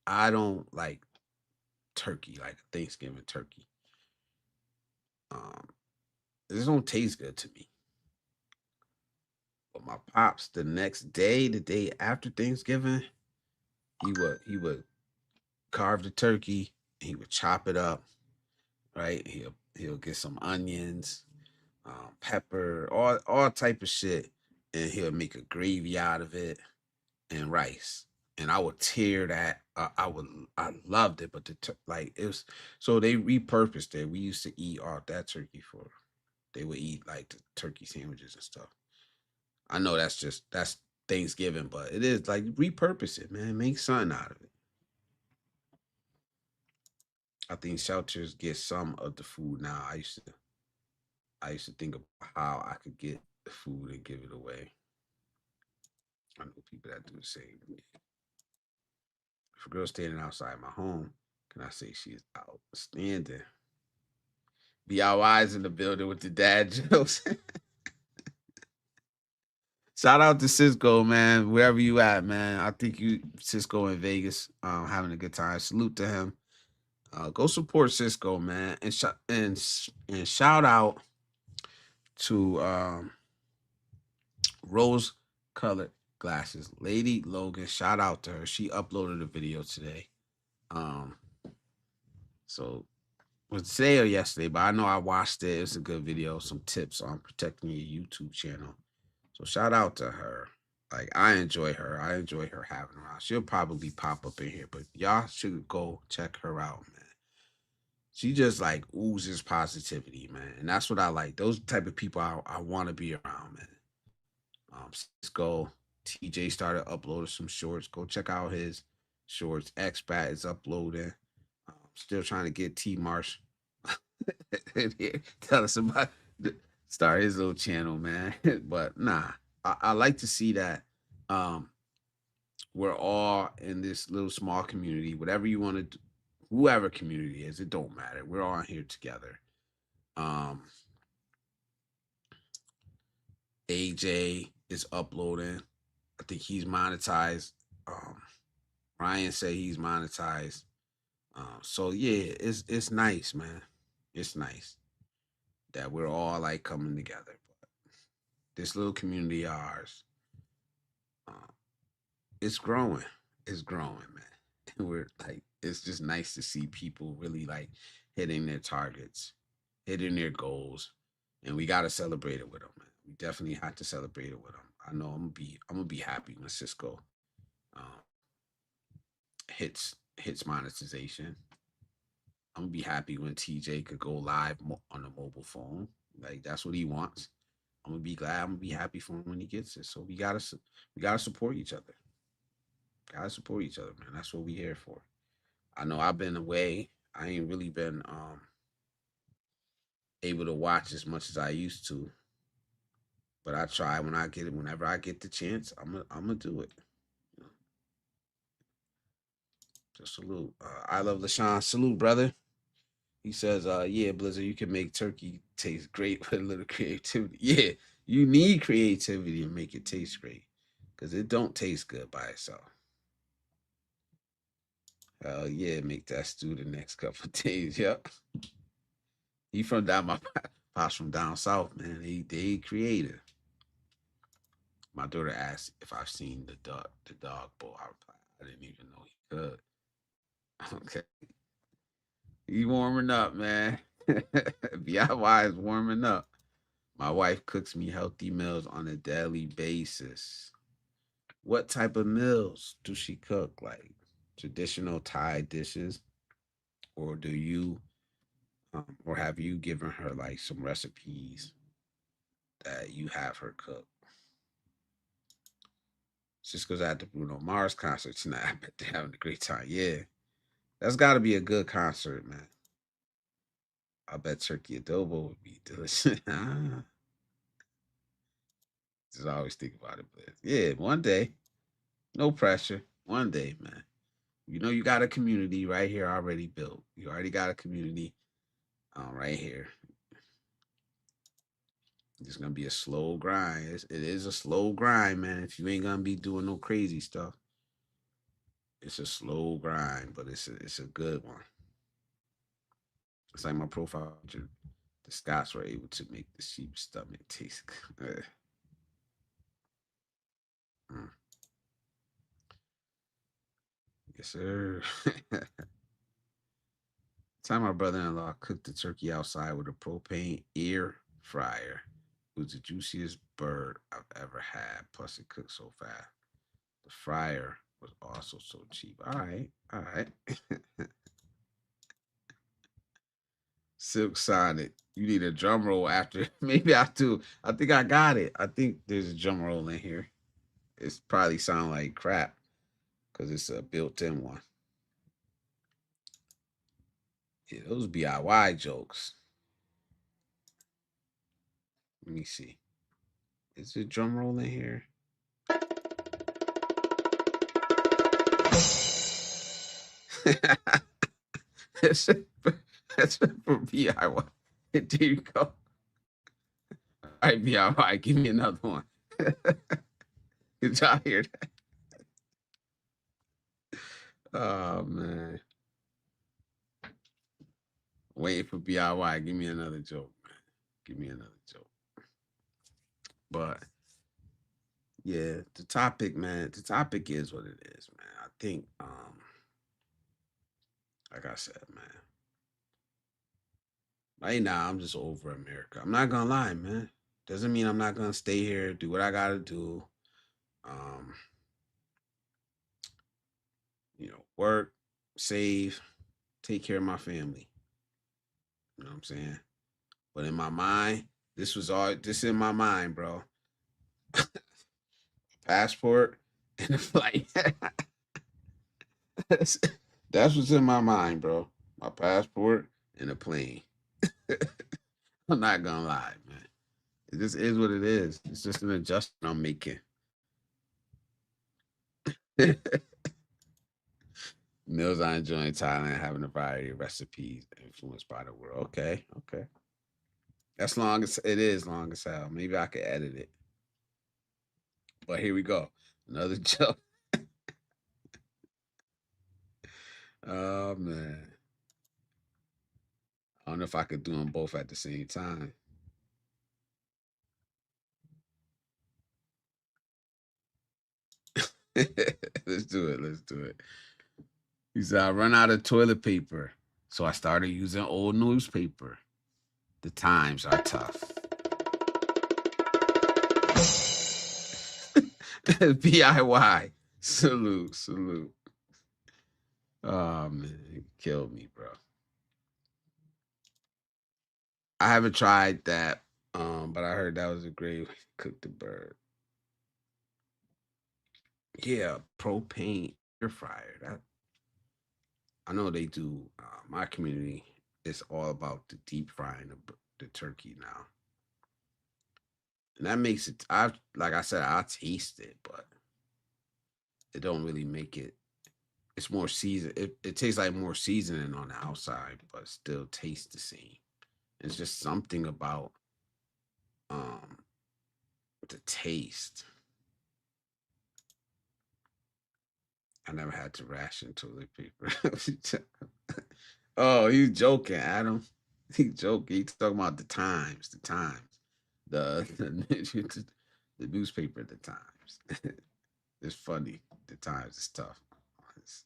Speaker 2: I don't like turkey, like Thanksgiving turkey. Um, this don't taste good to me. But my pops, the next day, the day after Thanksgiving, he would carve the turkey, he would chop it up, right? He'll get some onions, pepper, all type of shit, and he'll make a gravy out of it and rice. And I would tear that. I loved it, but like it was. So they repurposed it. We used to eat all that turkey for. They would eat like the turkey sandwiches and stuff. I know that's Thanksgiving, but it is like repurpose it, man. Make something out of it. I think shelters get some of the food now. I used to think about how I could get the food and give it away. I know people that do the same. If a girl's standing outside my home, can I say she's outstanding? Be our eyes in the building with the dad jokes. Shout out to Cisco, man. Wherever you at, man. I think you Cisco in Vegas, having a good time. Salute to him. Go support Cisco, man, and and shout out to rose colored glasses, Lady Logan. Shout out to her. She uploaded a video today. Um, so was it today or yesterday, but I know I watched it. It's a good video, some tips on protecting your YouTube channel. So shout out to her. Like I enjoy her. I enjoy her having her around. She'll probably pop up in here, but y'all should go check her out, man. She just like oozes positivity, man. And that's what I like. Those type of people I want to be around, man. Cisco, TJ started uploading some shorts. Go check out his shorts. Xbat is uploading. Still trying to get T Marsh in here. Tell us about start his little channel, man. But nah, I like to see that we're all in this little small community. Whatever you want to do, whoever community is, it don't matter. We're all here together. AJ is uploading. I think he's monetized. Ryan said he's monetized. So yeah, it's nice, man. It's nice that we're all like coming together. But this little community of ours, it's growing. It's growing, man. And we're like, it's just nice to see people really like hitting their targets, hitting their goals, and we gotta celebrate it with them, man. We definitely have to celebrate it with them. I know I'm gonna be happy when Cisco um, hits monetization. I'm gonna be happy when TJ could go live on a mobile phone. Like that's what he wants. I'm gonna be glad. I'm gonna be happy for him when he gets it. So we gotta support each other. Gotta support each other, man. That's what we here for. I know I've been away. I ain't really been able to watch as much as I used to. But I try when I get it. Whenever I get the chance, I'm gonna do it. You know, just salute. I love LaShawn. Salute, brother. He says, yeah, Blizzard, you can make turkey taste great with a little creativity. Yeah, you need creativity to make it taste great. Because it don't taste good by itself. Hell yeah, make that stew the next couple of days. Yep. He from down my pops from down south, man. They creative. My daughter asked if I've seen the dog bowl. I replied, I didn't even know he could. Okay. He warming up, man. DIY is warming up. My wife cooks me healthy meals on a daily basis. What type of meals do she cook? Like traditional Thai dishes, or do you, or have you given her like some recipes that you have her cook? Just goes out to Bruno Mars concert tonight. I bet they're having a great time. Yeah, that's got to be a good concert, man. I bet turkey adobo would be delicious. Just always think about it, but yeah, one day, no pressure. One day, man. You know you got a community right here already built. You already got a community right here. It's gonna be a slow grind. It is a slow grind, man. If you ain't gonna be doing no crazy stuff, it's a slow grind, but it's a good one. It's like my profile picture. The Scots were able to make the sheep's stomach taste good. Mm. Yes, sir. Time my brother-in-law cooked the turkey outside with a propane air fryer. It was the juiciest bird I've ever had. Plus, it cooked so fast. The fryer was also so cheap. All right, all right. Silk Sonic. You need a drum roll after. Maybe I do. I think I got it. I think there's a drum roll in here. It's probably sound like crap because it's a built-in one. Yeah, those DIY jokes. Let me see. Is there a drum roll in here? that's, that's for DIY. There you go. All right, DIY. Give me another one. Did y'all hear that? Oh man. Waiting for BIY. Give me another joke, man. Give me another joke. But yeah, the topic, man, the topic is what it is, man. I think like I said, man, right now I'm just over America. I'm not gonna lie, man. Doesn't mean I'm not gonna stay here, do what I gotta do. Um, work, save, take care of my family. You know what I'm saying? But in my mind, this was all this in my mind, bro. Passport and a flight. that's, that's what's in my mind, bro. My passport and a plane. I'm not gonna lie, man. It just is what it is. It's just an adjustment I'm making. Meals I enjoy in Thailand, having a variety of recipes influenced by the world. Okay, okay. That's long as it is long as hell. Maybe I could edit it. But here we go. Another joke. Oh man. I don't know if I could do them both at the same time. Let's do it. Let's do it. He said, I run out of toilet paper. So I started using old newspaper. The times are tough. DIY. Salute, salute. Oh man, it killed me, bro. I haven't tried that, but I heard that was a great way to cook the bird. Yeah, propane air fryer. That I know they do. My community is all about the deep frying the turkey now, and that makes it. I like I said, I taste it, but it don't really make it. It's more season. It tastes like more seasoning on the outside, but still tastes the same. It's just something about um the taste. I never had to ration toilet paper. Oh, he's joking, Adam. He joking. He's talking about the times, the newspaper, the Times. It's funny. The Times is tough. It's-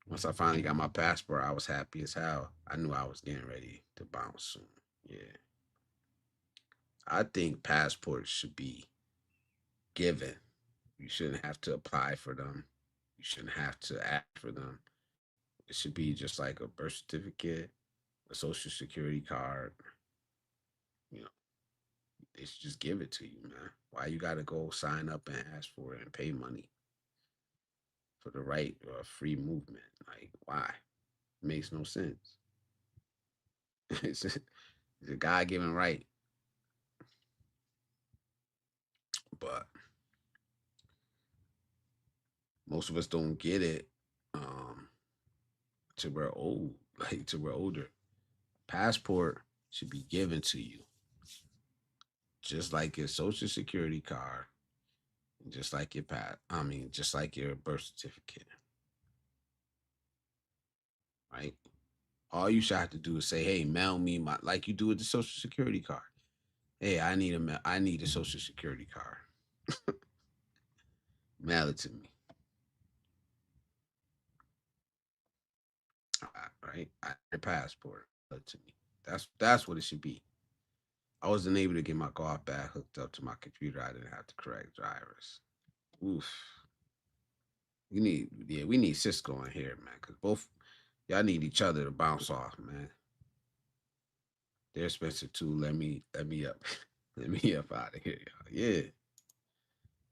Speaker 2: Once I finally got my passport, I was happy as hell. I knew I was getting ready to bounce soon. Yeah, I think passports should be given. You shouldn't have to apply for them. You shouldn't have to ask for them. It should be just like a birth certificate, a social security card. You know, they should just give it to you, man. Why you got to go sign up and ask for it and pay money for the right or free movement? Like, why? It makes no sense. It's a God given right, but most of us don't get it till we're old, like till we're older. Passport should be given to you, just like your social security card, just like your just like your birth certificate, right? All you should have to do is say, "Hey, mail me my," like you do with the social security card. Hey, I need a social security card. Mail it to me, right? I need a passport. Mail it to me. That's what it should be. I wasn't able to get my golf bag hooked up to my computer. I didn't have the correct drivers. Oof. We need Cisco in here, man, because both y'all need each other to bounce off, man. They're expensive too. Let me up. Let me up out of here, y'all. Yeah.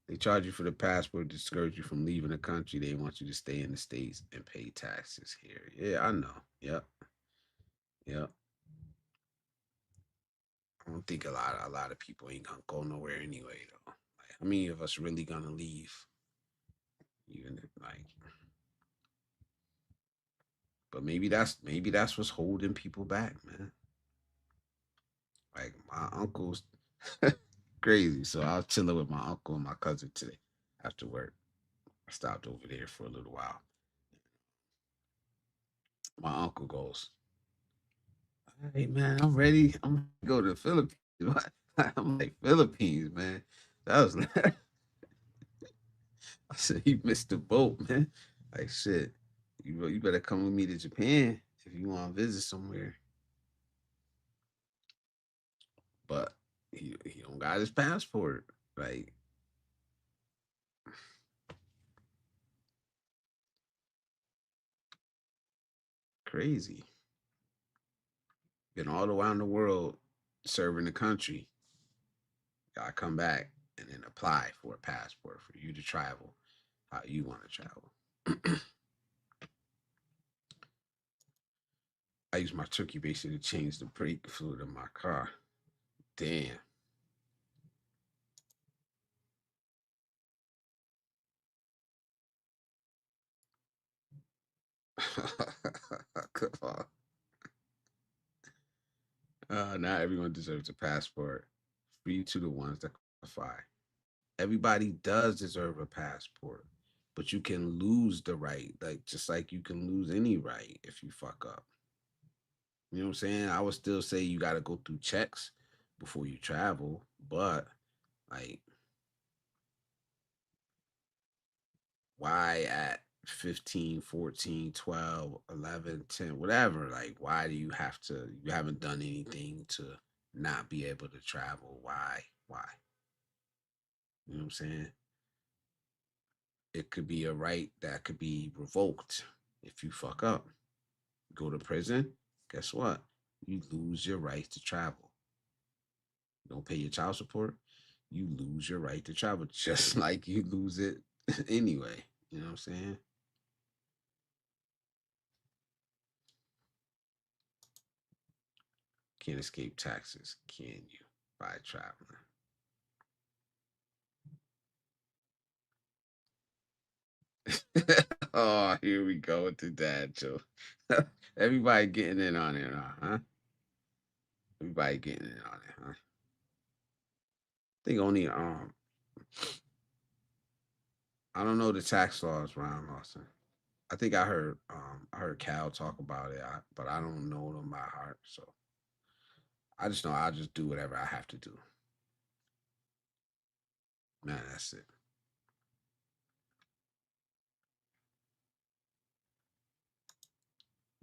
Speaker 2: They charge you for the passport to discourage you from leaving the country. They want you to stay in the States and pay taxes here. Yeah, I know. Yep. Yep. I don't think a lot of people ain't gonna go nowhere anyway though. Like how many of us really gonna leave? Even if, like but maybe that's what's holding people back, man. Like my uncle's crazy. So I was chilling with my uncle and my cousin today after work. I stopped over there for a little while. My uncle goes, "Hey man, I'm ready. I'm ready to go to the Philippines." What? I'm like, Philippines, man. That was I said, "You missed the boat, man." Like shit. You better come with me to Japan if you want to visit somewhere. But he don't got his passport. Like crazy. Been all around the world serving the country. Gotta come back and then apply for a passport for you to travel how you want to travel. I use my turkey baster to change the brake fluid in my car. Damn. Come on. Not everyone deserves a passport. Free to the ones that qualify. Everybody does deserve a passport, but you can lose the right, like just like you can lose any right if you fuck up. You know what I'm saying? I would still say you got to go through checks before you travel, but like, why at 15, 14, 12, 11, 10, whatever? Like, why do you have to? You haven't done anything to not be able to travel. Why? Why? You know what I'm saying? It could be a right that could be revoked if you fuck up. Go to prison, guess what? You lose your right to travel. Don't pay your child support, you lose your right to travel, just like you lose it anyway. You know what I'm saying? Can't escape taxes, can you? By traveling. Oh, here we go with the dad joke. Everybody getting in on it, huh? Everybody getting in on it, huh? I think only I don't know the tax laws around Austin. I think I heard Cal talk about it, but I don't know them by heart. So I just know I'll just do whatever I have to do. Man, that's it.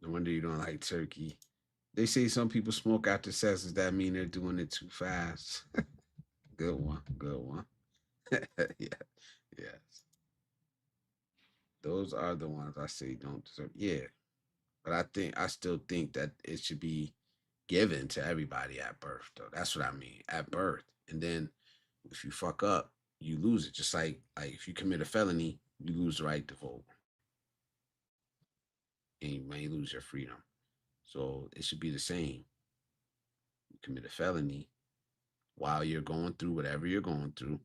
Speaker 2: No wonder you don't like turkey. They say some people smoke after sex. Does that mean they're doing it too fast? Good one. Good one. Yeah. Yes. Those are the ones I say don't deserve. Yeah. But I still think that it should be given to everybody at birth, though. That's what I mean. At birth. And then if you fuck up, you lose it. Just like if you commit a felony, you lose the right to vote. And you may lose your freedom. So it should be the same. You commit a felony while you're going through whatever you're going through,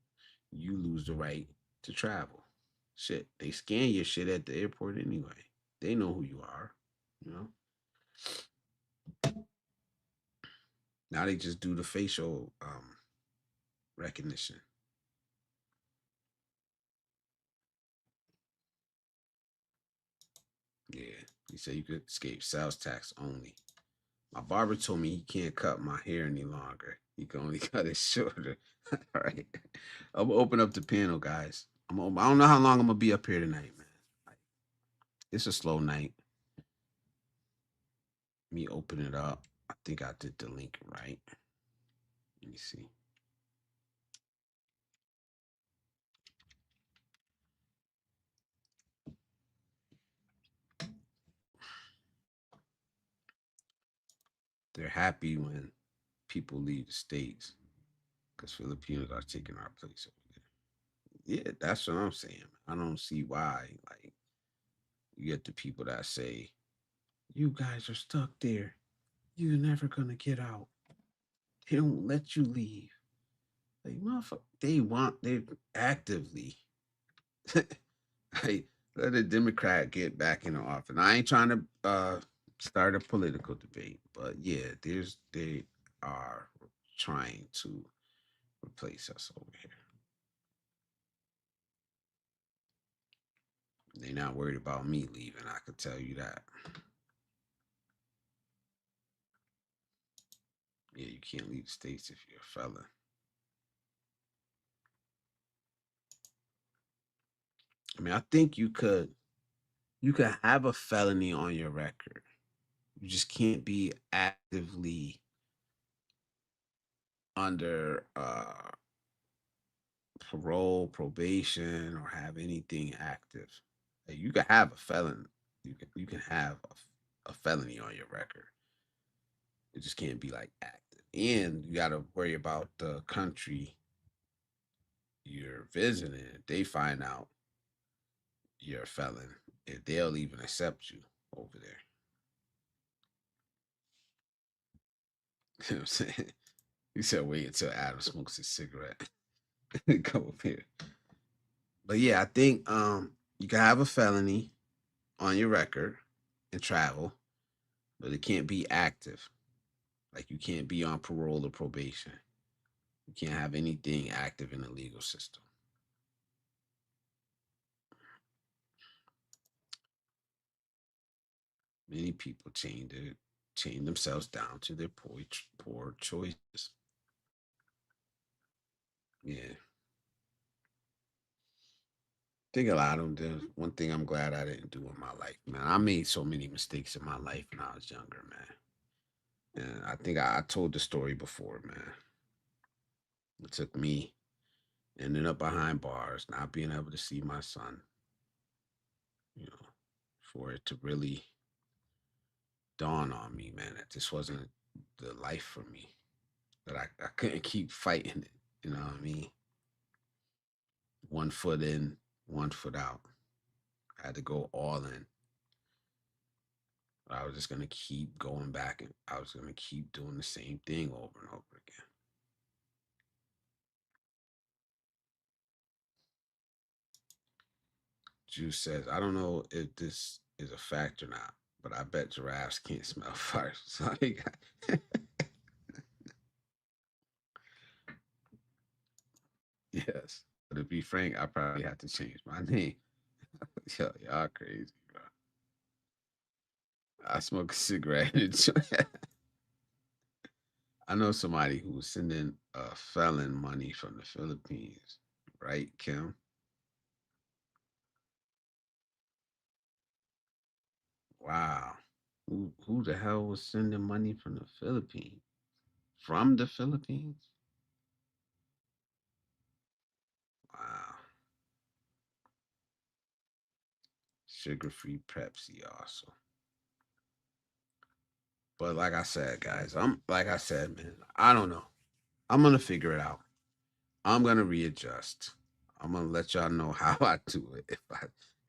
Speaker 2: you lose the right to travel. Shit, they scan your shit at the airport anyway. They know who you are, you know. Now they just do the facial recognition. Yeah, he said you could escape sales tax only. My barber told me he can't cut my hair any longer. He can only cut it shorter. All right, I'm gonna open up the panel, guys. I don't know how long I'm gonna be up here tonight, man. Like, it's a slow night. Let me open it up. I think I did the link right. Let me see. They're happy when people leave the states because Filipinos are taking our place over there. Yeah, that's what I'm saying. I don't see why. Like, you get the people that say, "You guys are stuck there. You're never gonna get out. They don't let you leave." Like, motherfucker, they actively. Hey, let a Democrat get back in the office. And I ain't trying to start a political debate, but yeah, they are trying to replace us over here. They're not worried about me leaving. I could tell you that. Yeah, you can't leave the states if you're a felon. I mean, I think you could have a felony on your record. You just can't be actively under parole, probation, or have anything active. Like, you can have a felon. You can have a felony on your record. It just can't be like active. And you got to worry about the country you're visiting. If they find out you're a felon, if they'll even accept you over there. You know what I'm saying? He said, wait until Adam smokes his cigarette. Come up here. But yeah, I think you can have a felony on your record and travel, but it can't be active. Like, you can't be on parole or probation. You can't have anything active in the legal system. Many people chain themselves down to their poor choices. Yeah. I think a lot of them. There's one thing I'm glad I didn't do in my life, man. I made so many mistakes in my life when I was younger, man. And I think I told the story before, man. It took me ending up behind bars, not being able to see my son, you know, for it to really dawn on me, man, that this wasn't the life for me. That I couldn't keep fighting it. You know what I mean? One foot in, one foot out. I had to go all in. I was just gonna keep going back and I was gonna keep doing the same thing over and over again. Juice says, I don't know if this is a fact or not, but I bet giraffes can't smell fire. So yes. But to be frank, I probably have to change my name. Yo, y'all crazy, bro. I smoke a cigarette. I know somebody who was sending felon money from the Philippines, right, Kim? Wow. Who the hell was sending money from the Philippines? From the Philippines? Wow. Sugar-free Pepsi also. But like I said, guys, man, I don't know. I'm gonna figure it out. I'm gonna readjust. I'm gonna let y'all know how I do it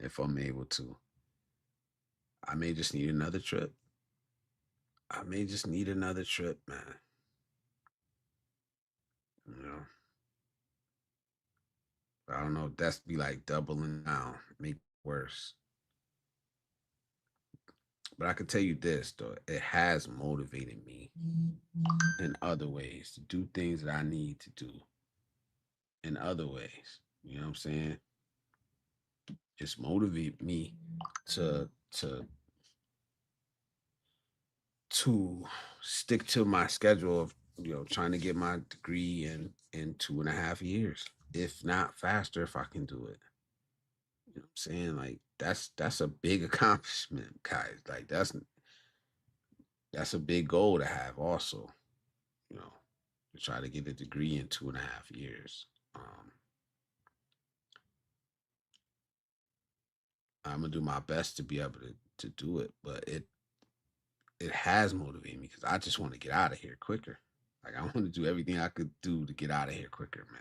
Speaker 2: if I'm able to. I may just need another trip. I may just need another trip, man. You know, I don't know if that's be like doubling down, make it worse. But I can tell you this though, it has motivated me in other ways to do things that I need to do in other ways. You know what I'm saying? It's motivated me to to to stick to my schedule of trying to get my degree in 2.5 years, if not faster, if I can do it. You know what I'm saying? Like, that's a big accomplishment, guys. Like, that's a big goal to have also, you know, to try to get a degree in 2.5 years. I'm gonna do my best to be able to do it, but it has motivated me because I just want to get out of here quicker. Like, I want to do everything I could do to get out of here quicker, man.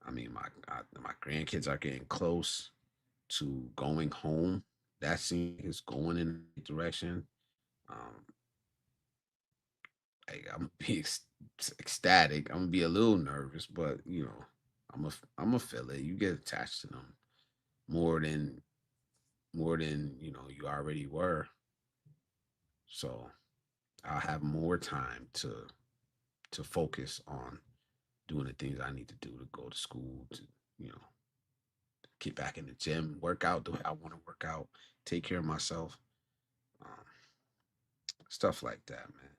Speaker 2: I mean, my grandkids are getting close to going home. That seems like it's going in the right direction. Um, I'm gonna be ecstatic. I'm gonna be a little nervous, but I'm a feel it. You get attached to them more than you already were. So I'll have more time to focus on doing the things I need to do to go to school, to, you know, get back in the gym, work out the way I want to work out, take care of myself, um, stuff like that, man.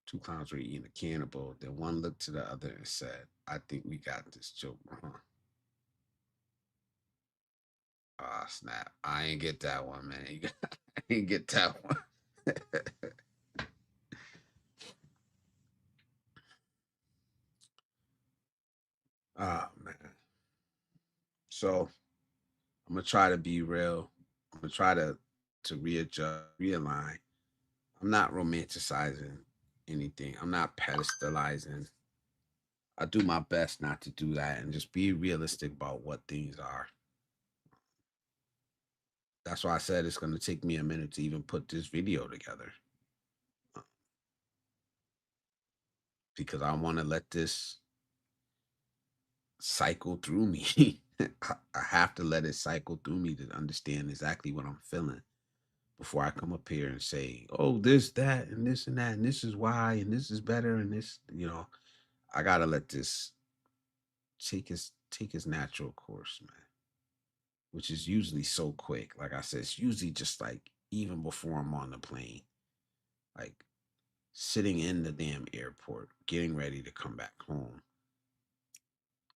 Speaker 2: Two clowns were eating a cannibal. Then one looked to the other and said, I think we got this joke wrong. Ah, snap. I ain't get that one, man. I ain't get that one. Ah, man. So I'm gonna try to be real. I'm gonna try to readjust, realign. I'm not romanticizing anything. I'm not pedestalizing. I do my best not to do that and just be realistic about what things are. That's why I said it's gonna take me a minute to even put this video together. uh, Because I want to let this cycle through me. I have to let it cycle through me to understand exactly what I'm feeling before I come up here and say, oh, this, that, and that, and this is why, and this is better, and this, I gotta let this take its natural course, man. Which is usually so quick. Like I said, it's usually just like even before I'm on the plane, like sitting in the damn airport, getting ready to come back home.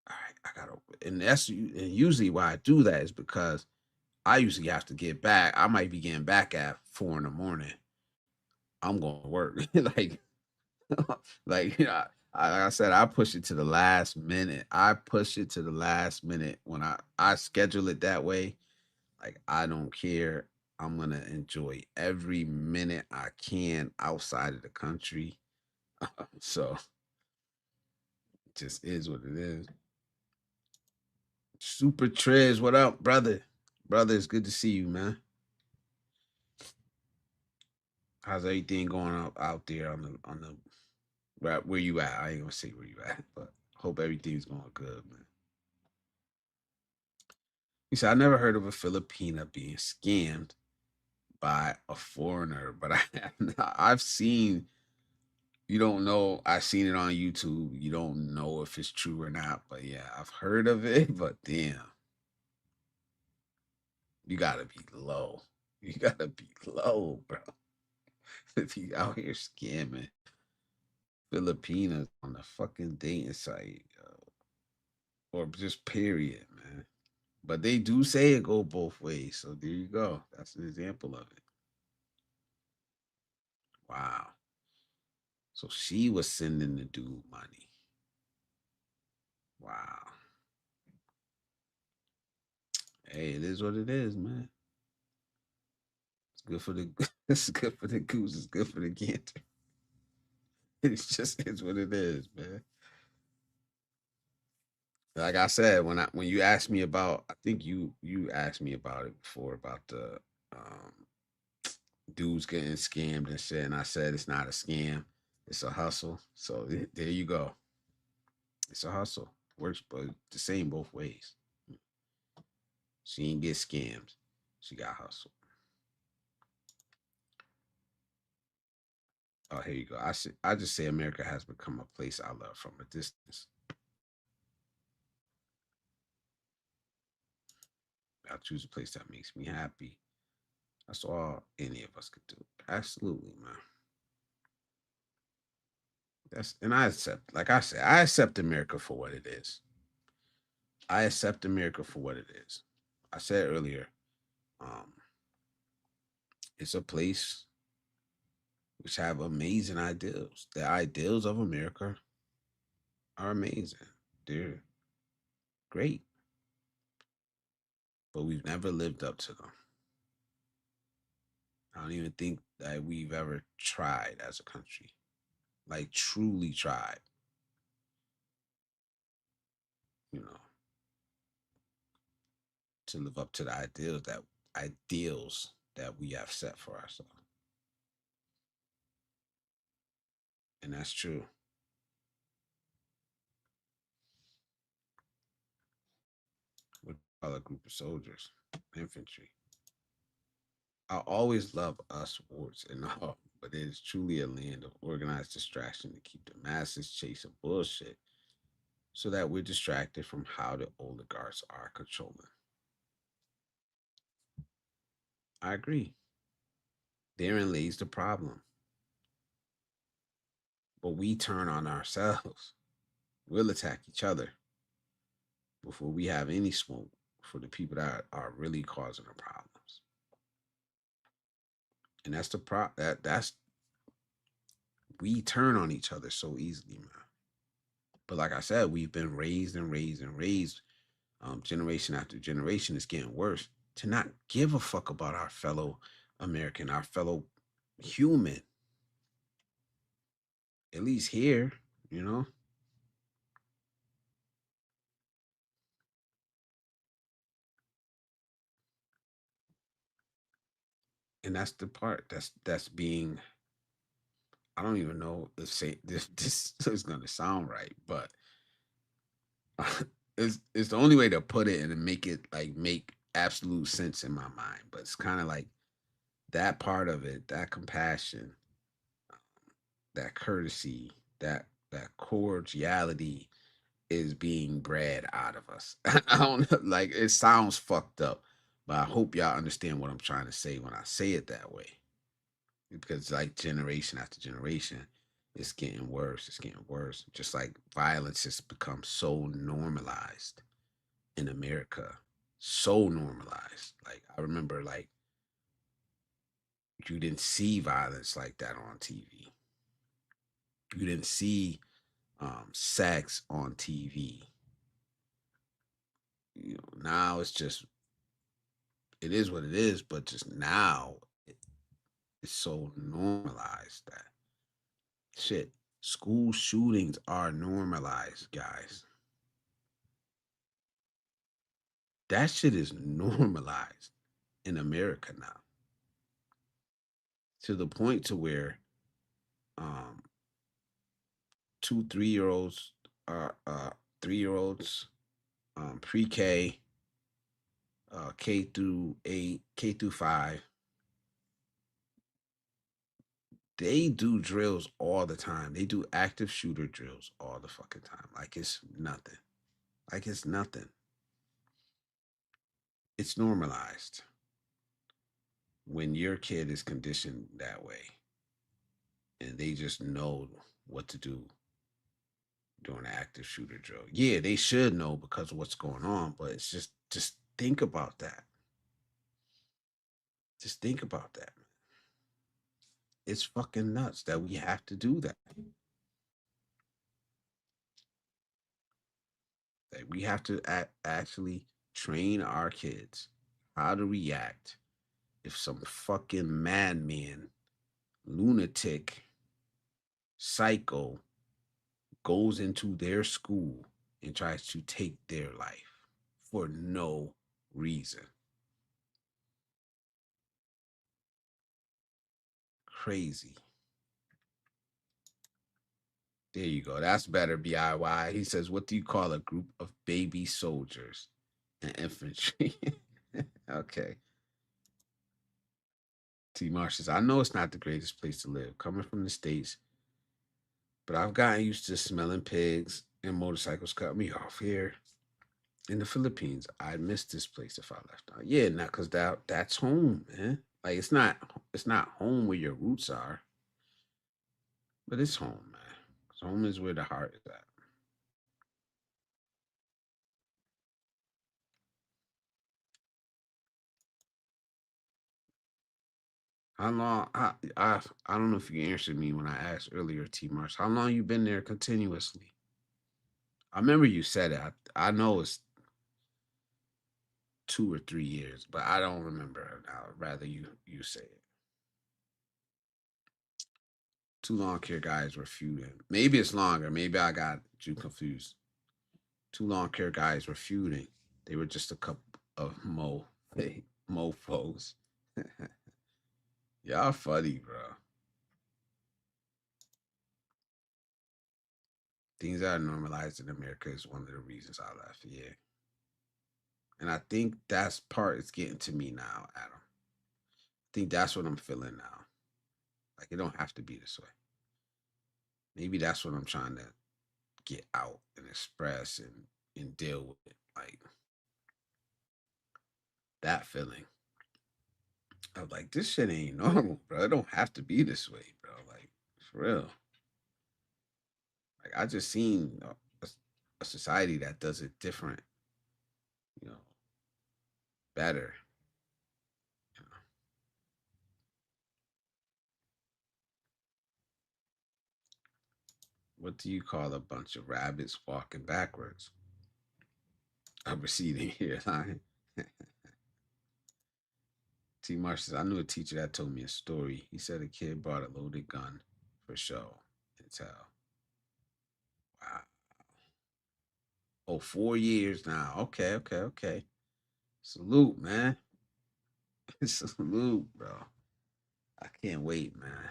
Speaker 2: All right, I gotta, and and usually why I do that is because I usually have to get back. I might be getting back at 4 in the morning. I'm going to work. like, like like I said, I push it to the last minute. I push it to the last minute when I schedule it that way. Like I don't care. I'm gonna enjoy every minute I can outside of the country. So it just is what it is. Super Trez, what up, brother? Brother, it's good to see you, man. How's everything going out there on the where you at? I ain't gonna say where you at, but hope everything's going good, man. He said, I never heard of a Filipina being scammed by a foreigner, but I've seen, you don't know, I've seen it on YouTube. You don't know if it's true or not, but yeah, I've heard of it, but damn, you gotta be low. You gotta be low, bro. If you out here scamming Filipinas on the fucking dating site, or just period, man. But they do say it go both ways, so there you go. That's an example of it. Wow. So she was sending the dude money. Wow. Hey, it is what it is, man. It's good for the it's good for the goose. It's good for the gander. It's just is what it is, man. Like I said, when you asked me about, I think you asked me about it before about the um, dudes getting scammed and shit, and I said it's not a scam, it's a hustle. So there you go. It's a hustle. Works, but the same both ways. She didn't get scammed. She got hustled. Oh, here you go. I just say America has become a place I love from a distance. I choose a place that makes me happy. That's all any of us could do. Absolutely, man. And I accept, like I said, I accept America for what it is. I accept America for what it is. I said earlier, um, it's a place which have amazing ideals. The ideals of America are amazing. They're great, but we've never lived up to them. I don't even think that we've ever tried as a country, like truly tried, you know, to live up to the ideals that we have set for ourselves. And that's true. With all a group of soldiers, infantry. I always love us wards and all. but it is truly a land of organized distraction to keep the masses chasing bullshit so that we're distracted from how the oligarchs are controlling. I agree. Therein lays the problem. But we turn on ourselves. We'll attack each other before we have any smoke for the people that are really causing the problems. And that's the that's we turn on each other so easily, man. But like I said, we've been raised and raised and raised, generation after generation. It's getting worse to not give a fuck about our fellow American, our fellow human. At least here, you know. And that's the part that's being. I don't even know if say this this is gonna sound right, but it's the only way to put it and to make it like make absolute sense in my mind. But it's kind of like that part of it, that compassion, that courtesy, that cordiality is being bred out of us. I don't know, like it sounds fucked up, but I hope y'all understand what I'm trying to say when I say it that way. Because like generation after generation, it's getting worse. It's getting worse. Just like violence has become so normalized in America, so normalized. Like I remember, like you didn't see violence like that on TV. You didn't see sex on TV. You know, now it's just it is what it is. But just now, it's so normalized that shit. School shootings are normalized, guys. That shit is normalized in America now to the point to where um 2 3 year olds are 3 year olds pre-K, K through 8, K through 5, they do drills all the time. They do active shooter drills all the fucking time. Like it's nothing. Like it's nothing. It's normalized when your kid is conditioned that way and they just know what to do during an active shooter drill. Yeah, they should know because of what's going on, but it's just think about that. Just think about that. It's fucking nuts that we have to do that. That we have to actually train our kids how to react if some fucking madman, lunatic, psycho goes into their school and tries to take their life for no reason. Crazy. There you go. That's better, BIY. He says, what do you call a group of baby soldiers and infantry? Okay. T. Marsh says, I know it's not the greatest place to live. Coming from the States, but I've gotten used to smelling pigs and motorcycles cut me off here. In the Philippines, I'd miss this place if I left out. Yeah, not because that's home, man. Like it's not home where your roots are, but it's home, man. 'Cause home is where the heart is at. How long? I don't know if you answered me when I asked earlier, T. Mars. How long you been there continuously? I remember you said it. I know it's 2 or 3 years, but I don't remember now. Rather you say it. Two long hair guys were feuding. Maybe it's longer. Maybe I got you confused. Two long hair guys were feuding. They were just a couple of mofos. Y'all funny, bro. Things that are normalized in America is one of the reasons I left. Yeah. And I think that's part is getting to me now, Adam. I think that's what I'm feeling now. Like Like it don't have to be this way. Maybe that's what I'm trying to get out and express and deal with it. Like that feeling of like this shit ain't normal, bro. It don't have to be this way, bro. Like for real. Like I just seen a society that does it different, you know, better. You know. What do you call a bunch of rabbits walking backwards? A receding hairline. T. Marsh says, I knew a teacher that told me a story. He said a kid brought a loaded gun for show and tell. Wow. Oh, 4 years now. Okay, okay, okay. Salute, man. Salute, bro. I can't wait, man.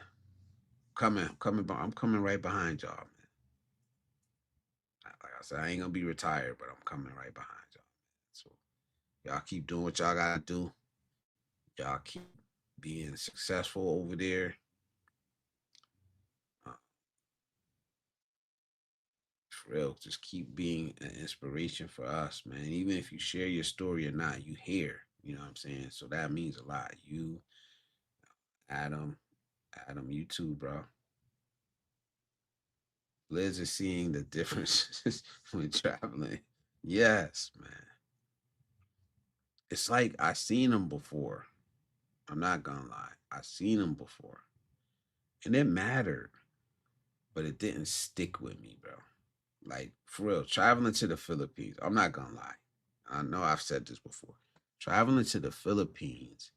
Speaker 2: I'm coming right behind y'all, man. Like I said, I ain't gonna be retired, but I'm coming right behind y'all. So y'all keep doing what y'all gotta do. Y'all keep being successful over there. Uh, for real, just keep being an inspiration for us, man. Even if you share your story or not, you hear. You know what I'm saying? So that means a lot. You, Adam, you too, bro. Liz is seeing the differences when traveling. Yes, man. It's like I seen them before. I'm not gonna lie. I seen them before. And it mattered, but it didn't stick with me, bro. Like for real, traveling to the Philippines. I'm not gonna lie. I know I've said this before. Traveling to the Philippines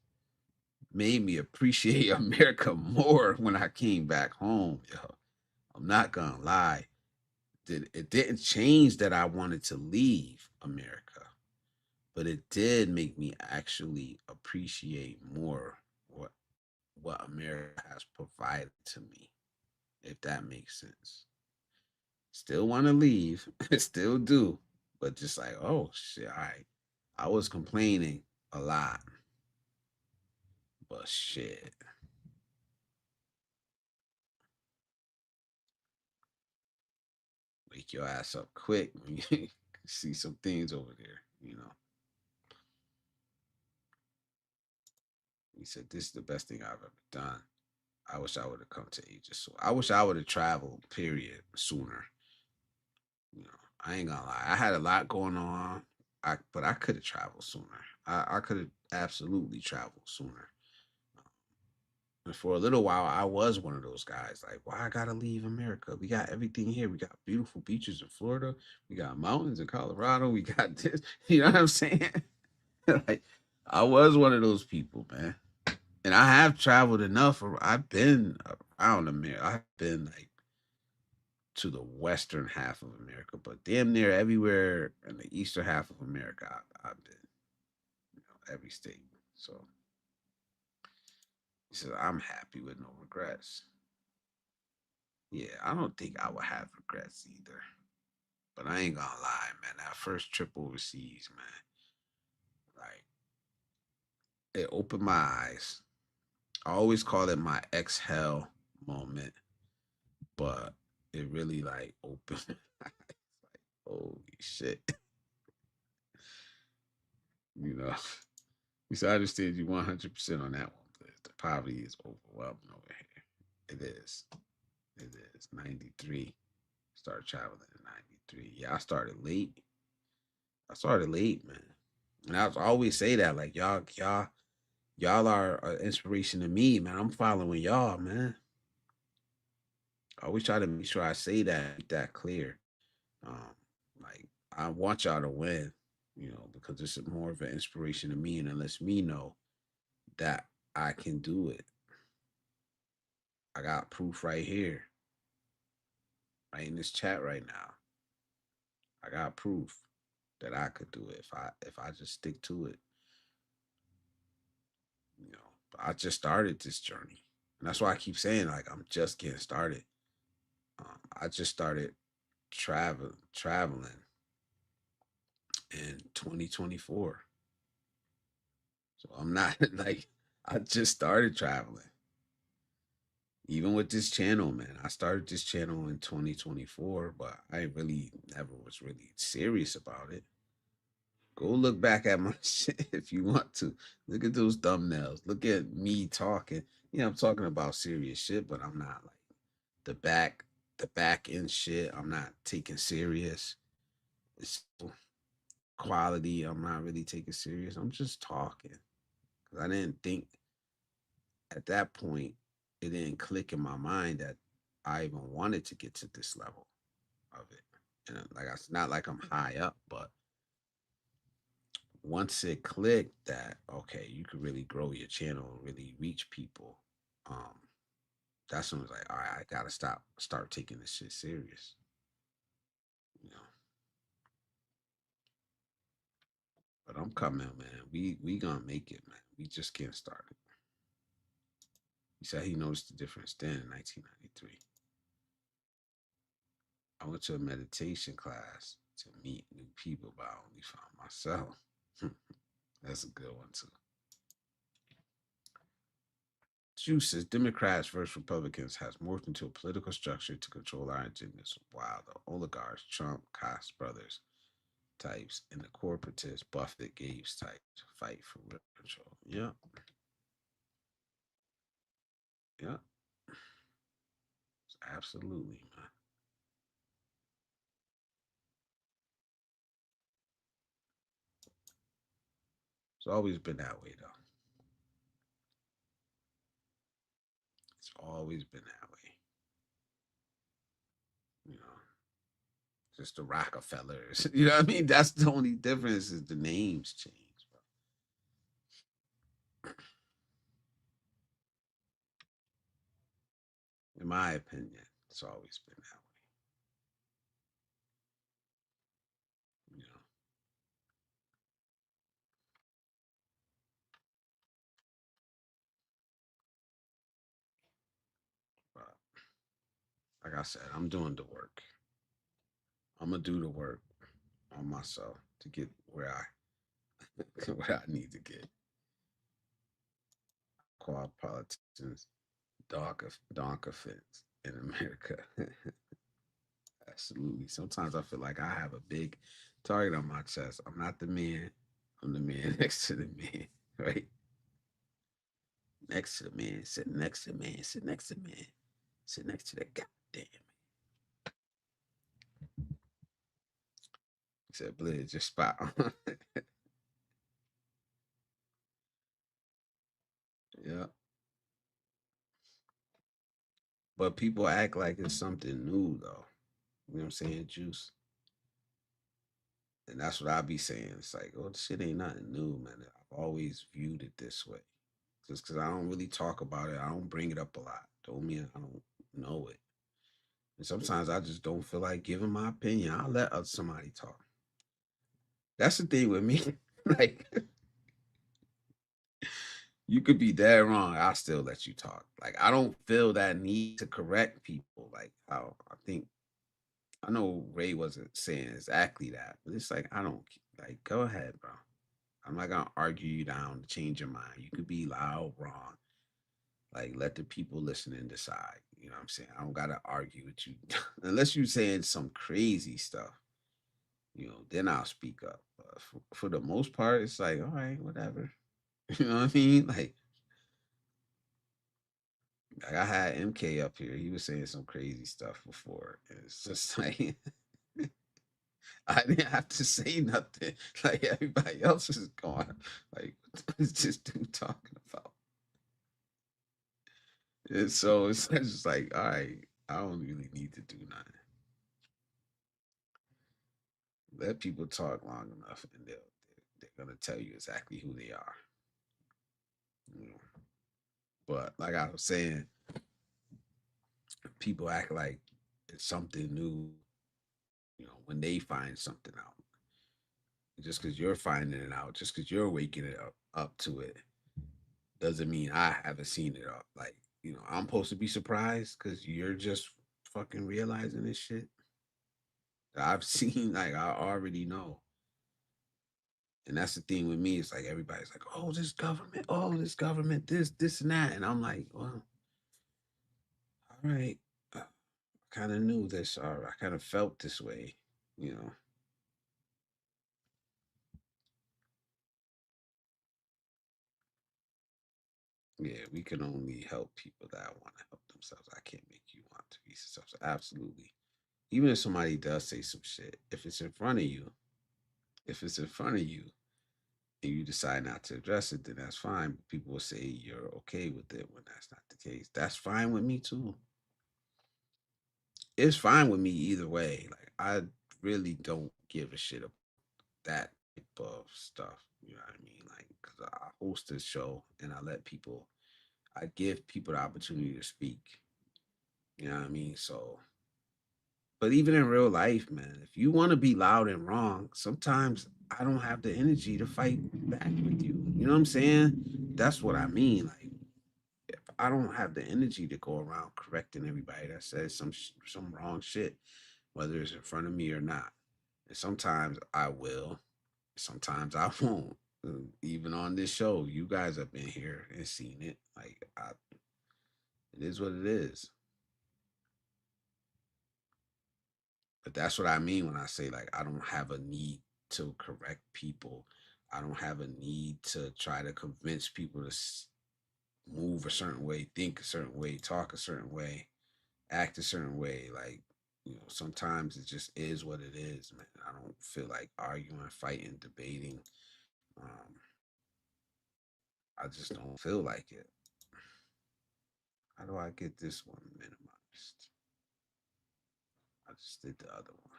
Speaker 2: made me appreciate America more when I came back home, yo. I'm not gonna lie. It didn't change that I wanted to leave America, but it did make me actually appreciate more what America has provided to me, if that makes sense. Still want to leave, still do, but just like, oh shit, all right. I was complaining a lot, but shit, wake your ass up quick when you see some things over there, you know. He said, this is the best thing I've ever done. I wish I would have come to Asia. So I wish I would have traveled, period, sooner. You know, I ain't gonna lie. I had a lot going on. But I could have traveled sooner. I could have absolutely traveled sooner. And for a little while, I was one of those guys. Like, why I gotta leave America? We got everything here. We got beautiful beaches in Florida. We got mountains in Colorado. We got this. You know what I'm saying? Like, I was one of those people, man. And I have traveled enough. I've been around America. I've been like to the western half of America, but damn near everywhere in the eastern half of America, I've been. You know, every state. So he says, I'm happy with no regrets. Yeah, I don't think I would have regrets either. But I ain't gonna lie, man. That first trip overseas, man, like it opened my eyes. I always call it my exhale moment, but it really like opened. Holy shit, you know. So I understand you 100% on that one. The poverty is overwhelming over here. It is. It is. 93. Started traveling in 93. Yeah, I started late. I started late, man. And I always say that, like y'all are an inspiration to me, man. I'm following y'all, man. I always try to make sure I say that, make that clear. Um, like I want y'all to win, you know, because it's more of an inspiration to me, and it lets me know that I can do it. I got proof right here, right in this chat right now. I got proof that I could do it if I just stick to it. You know, I just started this journey, and that's why I keep saying like I'm just getting started. I just started traveling in 2024, so I'm not like I just started traveling. Even with this channel, man, I started this channel in 2024, but I really never was really serious about it. Go look back at my shit if you want to. Look at those thumbnails. Look at me talking. Yeah, I'm talking about serious shit, but I'm not like the back, the back end shit. I'm not taking serious. It's quality. I'm not really taking serious. I'm just talking because I didn't think at that point it didn't click in my mind that I even wanted to get to this level of it. And like it's not like I'm high up, but once it clicked that okay, you could really grow your channel and really reach people, um, that's when I was like, all right, I gotta start taking this shit serious. You know. But I'm coming, man. We gonna make it, man. We just getting started. He said he noticed the difference then in 1993. I went to a meditation class to meet new people, but I only found myself. That's a good one too. Juices, Democrats versus Republicans has morphed into a political structure to control our agendas, while the oligarchs, Trump, Koch brothers types, and the corporatists, Buffett, Gates types, fight for real control. Yeah, yeah, absolutely, man. It's always been that way, though. It's always been that way. You know, just the Rockefellers. You know what I mean? That's the only difference is the names change. In my opinion, it's always been that way. You know, but like I said, I'm doing the work. I'm gonna do the work on myself to get where I where I need to get. Quad politicians, dark offense in America. Absolutely. Sometimes I feel like I have a big target on my chest. I'm not the man. I'm the man next to the man, right? Next to the man, sitting next to the man, sitting next to the man, sitting next to the goddamn man. He said, Blizz, just spot on. Yeah. But people act like it's something new, though. You know what I'm saying? Juice. And that's what I be saying. It's like, oh, this shit ain't nothing new, man. I've always viewed it this way. Just because I don't really talk about it, I don't bring it up a lot. Don't mean I don't know it. And sometimes I just don't feel like giving my opinion. I'll let somebody talk. That's the thing with me. Like, you could be dead wrong. I'll still let you talk. Like, I don't feel that need to correct people. Like, how I think, I know Ray wasn't saying exactly that, but it's like, I don't, like, go ahead, bro. I'm not gonna argue you down to change your mind. You could be loud, wrong. Like, let the people listening decide. You know what I'm saying? I don't gotta argue with you unless you saying some crazy stuff. You know, then I'll speak up. But for the most part, it's like, all right, whatever. You know what I mean? Like I had MK up here. He was saying some crazy stuff before. And it's just like I didn't have to say nothing. Like everybody else is going. Like, what is this dude talking about? And so it's just like, all right, I don't really need to do nothing. Let people talk long enough, and they're gonna tell you exactly who they are. You know? But like I was saying, people act like it's something new. You know, when they find something out, just because you're finding it out, just because you're waking it up to it, doesn't mean I haven't seen it up. Like, you know, I'm supposed to be surprised because you're just fucking realizing this shit. I've seen, like, I already know. And that's the thing with me. It's like everybody's like, oh, this government, this, and that. And I'm like, well, all right, I kind of knew this, or I kind of felt this way, you know. Yeah, we can only help people that want to help themselves. I can't make you want to be successful. Absolutely. Even if somebody does say some shit, if it's in front of you, if it's in front of you and you decide not to address it, then that's fine. But people will say you're okay with it when that's not the case. That's fine with me too. It's fine with me either way. Like I really don't give a shit about that type of stuff. You know what I mean? Like, cause I host this show and I give people the opportunity to speak. You know what I mean? So, but even in real life, man, if you want to be loud and wrong, sometimes I don't have the energy to fight back with you. You know what I'm saying? That's what I mean. Like, if I don't have the energy to go around correcting everybody that says some wrong shit, whether it's in front of me or not. And sometimes I will, sometimes I won't. Even on this show, you guys have been here and seen it. It is what it is. But that's what I mean when I say like I don't have a need to correct people. I don't have a need to try to convince people to move a certain way, think a certain way, talk a certain way, act a certain way. Like, sometimes it just is what it is, man. I don't feel like arguing, fighting, debating. Um, I just don't feel like it. How do I get this one minimized? I just did the other one.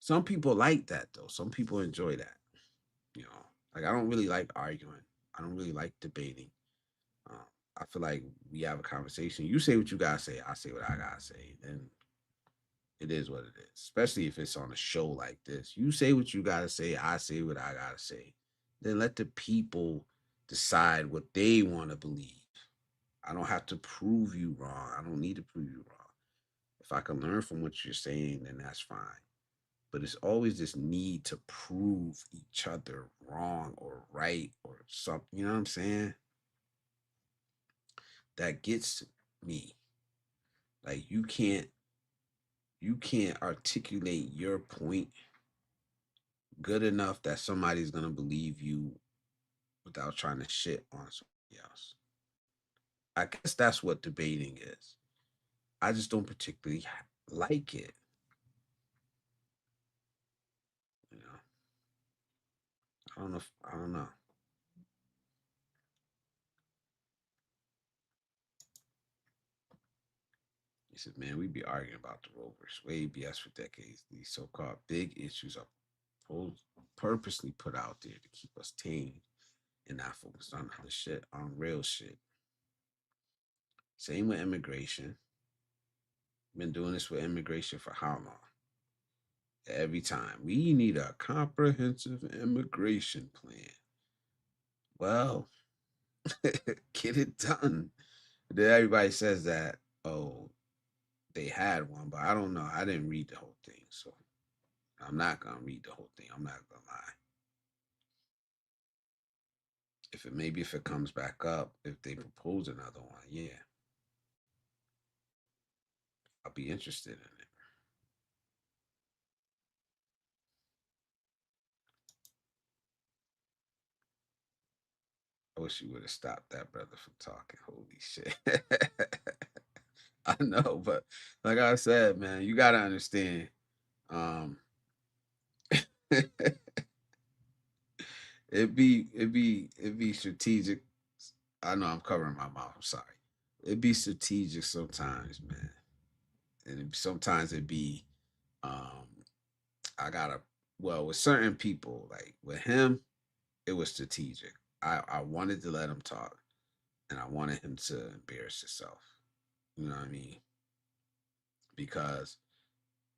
Speaker 2: Some people like that though. Some people enjoy that. You know, like I don't really like arguing. I don't really like debating. Um, I feel like we have a conversation. You say what you gotta say. I say what I gotta say. Then it is what it is. Especially if it's on a show like this. You say what you gotta say. I say what I gotta say. Then let the people decide what they want to believe. I don't have to prove you wrong. I don't need to prove you wrong. If I can learn from what you're saying, then that's fine. But it's always this need to prove each other wrong or right or something. You know what I'm saying? That gets me. Like you can't articulate your point good enough that somebody's gonna believe you without trying to shit on somebody else. I guess that's what debating is. I just don't particularly like it. You know, I don't know. I don't know. He said, "Man, we be arguing about the Rovers, way BS for decades. These so-called big issues are purposely put out there to keep us tame and not focused on other shit, on real shit. Same with immigration. Been doing this with immigration for how long? Every time we need a comprehensive immigration plan. Well, get it done. Then everybody says that, oh, they had one, but I don't know. I didn't read the whole thing, so I'm not gonna read the whole thing. I'm not gonna lie. If it comes back up, if they propose another one, yeah, I'll be interested in it. I wish you would have stopped that brother from talking. Holy shit. I know, but like I said, man, you gotta understand. Um it be strategic. I know I'm covering my mouth. I'm sorry. It be strategic sometimes, man. And sometimes it be um I gotta well with certain people, like with him, it was strategic. I wanted to let him talk and I wanted him to embarrass himself. You know what I mean? Because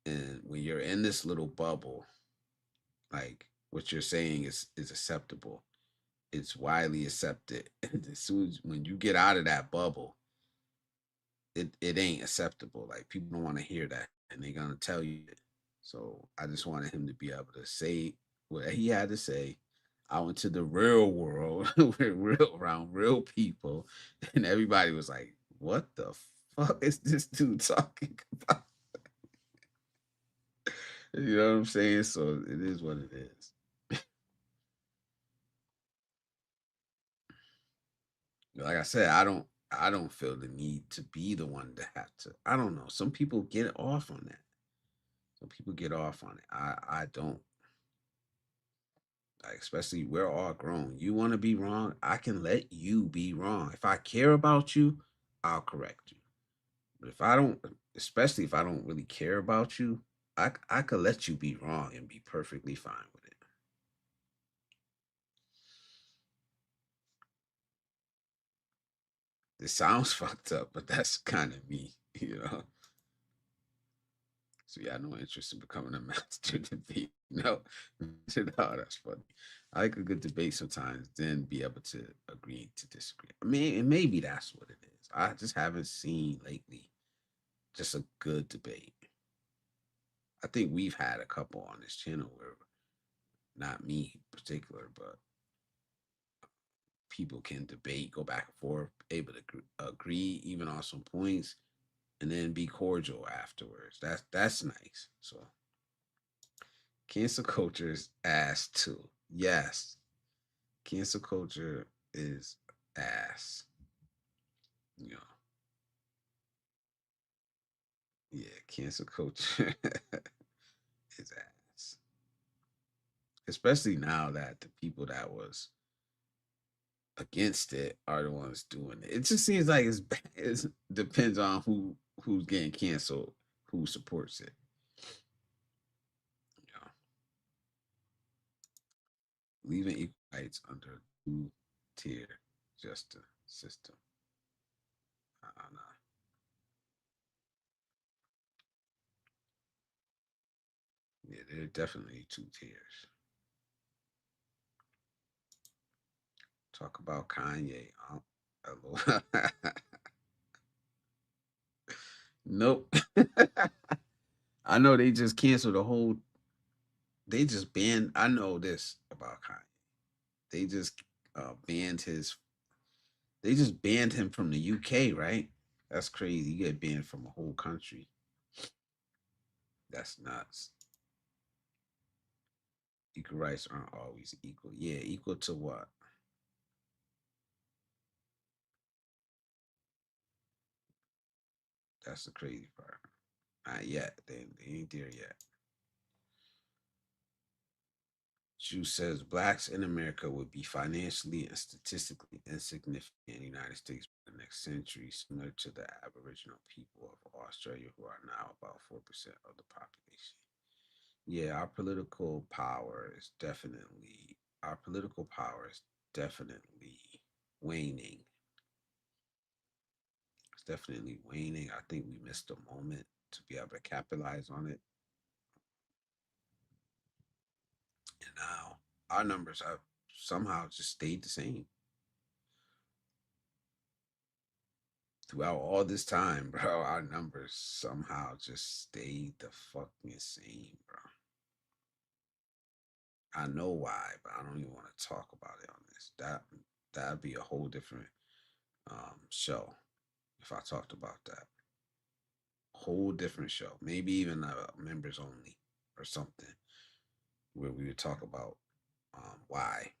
Speaker 2: when you're in this little bubble, like what you're saying is acceptable. It's widely accepted. As soon as when you get out of that bubble, it ain't acceptable. Like people don't want to hear that, and they're gonna tell you it. So I just wanted him to be able to say what he had to say out into the real world, real around real people, and everybody was like, what the fuck is this dude talking about? You know what I'm saying? So it is what it is. Like I said, I don't feel the need to be the one to have to. I don't know. Some people get off on that. Some people get off on it. I don't. Like, especially we're all grown. You want to be wrong, I can let you be wrong. If I care about you, I'll correct you. But if I don't, especially if I don't really care about you, I could let you be wrong and be perfectly fine with it. It sounds fucked up, but that's kind of me, you know. So yeah, no interest in becoming a master debate. No, no, that's funny. I like a good debate sometimes, then be able to agree to disagree. I mean, and maybe that's what it is. I just haven't seen lately just a good debate. I think we've had a couple on this channel where not me in particular, but people can debate, go back and forth, able to agree even on some points, and then be cordial afterwards. That's nice. So cancel culture is ass too. Yes, cancel culture is ass. You know, yeah, cancel culture is ass. Especially now that the people that was against it are the ones doing it. It just seems like it depends on who's getting canceled, who supports it. You know, leaving equal rights under two tier justice system. I don't know. Yeah, there are definitely two tiers. Talk about Kanye. Hello. Nope. I know they just canceled the whole. They just banned. I know this about Kanye. They just banned his. They just banned him from the UK, right? That's crazy. You get banned from a whole country. That's nuts. Equal rights aren't always equal. Yeah, equal to what? That's the crazy part. Not yet. They ain't there yet. Chu says blacks in America would be financially and statistically insignificant in the United States by the next century, similar to the Aboriginal people of Australia, who are now about 4% of the population. Yeah, our political power is definitely waning. It's definitely waning. I think we missed a moment to be able to capitalize on it. And now our numbers have somehow just stayed the same throughout all this time, bro. Our numbers somehow just stayed the fucking same, bro. I know why, but I don't even want to talk about it on this. That'd be a whole different show if I talked about that. Whole different show, maybe even members only or something, where we would talk about why.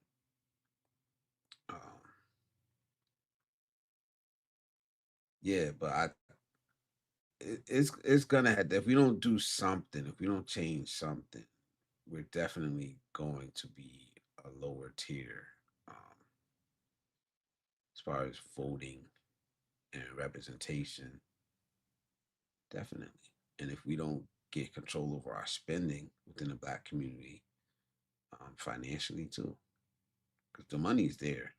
Speaker 2: Um, yeah, but it's gonna have, if we don't do something, if we don't change something, we're definitely going to be a lower tier as far as voting and representation. Definitely. And if we don't get control over our spending within the black community, financially too, because the money's there.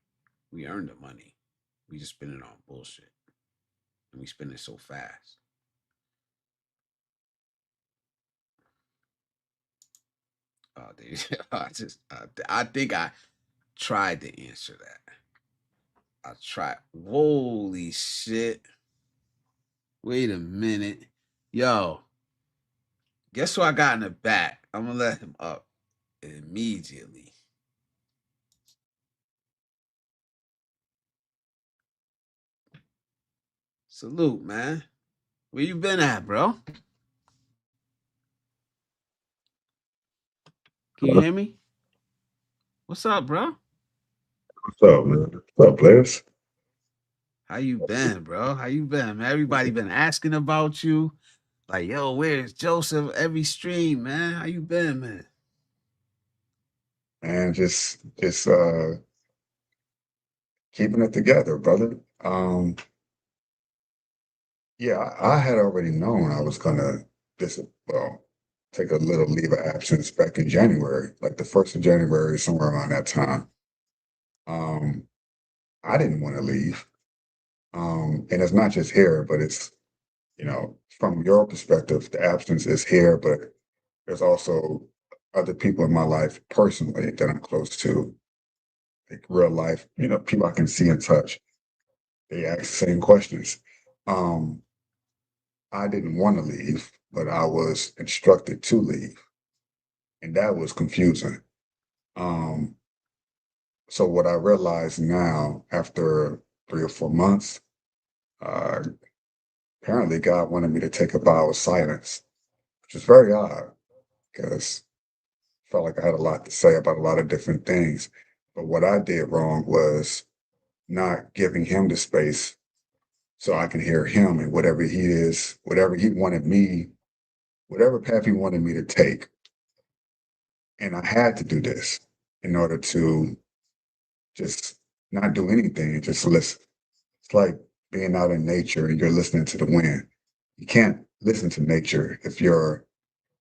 Speaker 2: We earn the money. We just spend it on bullshit, and we spend it so fast. They, I think I tried to answer that. I tried. Holy shit! Wait a minute, yo. Guess who I got in the back? I'm gonna let him up immediately. Salute, man. Where you been at, bro? Can you hear me? What's up, bro?
Speaker 3: What's up, man? What's up, players?
Speaker 2: How you been, bro? How you been, man? Everybody been asking about you. Like, yo, where's Joseph? Every stream, man. How you been, man?
Speaker 3: Man, just keeping it together, brother. Yeah, I had already known I was gonna dis well, take a little leave of absence back in January, like the 1st of January, somewhere around that time. Um, I didn't want to leave. And it's not just here, but it's, from your perspective, the absence is here, but there's also other people in my life personally that I'm close to, like real life, people I can see and touch. They ask the same questions. Um, I didn't want to leave, but I was instructed to leave, and that was confusing. Um, so what I realize now, after 3 or 4 months, uh, apparently God wanted me to take a vow of silence, which is very odd because I felt like I had a lot to say about a lot of different things. But what I did wrong was not giving him the space so I can hear him and whatever he is, whatever he wanted me, whatever path he wanted me to take. And I had to do this in order to just not do anything and just listen. It's like being out in nature and you're listening to the wind. You can't listen to nature if you're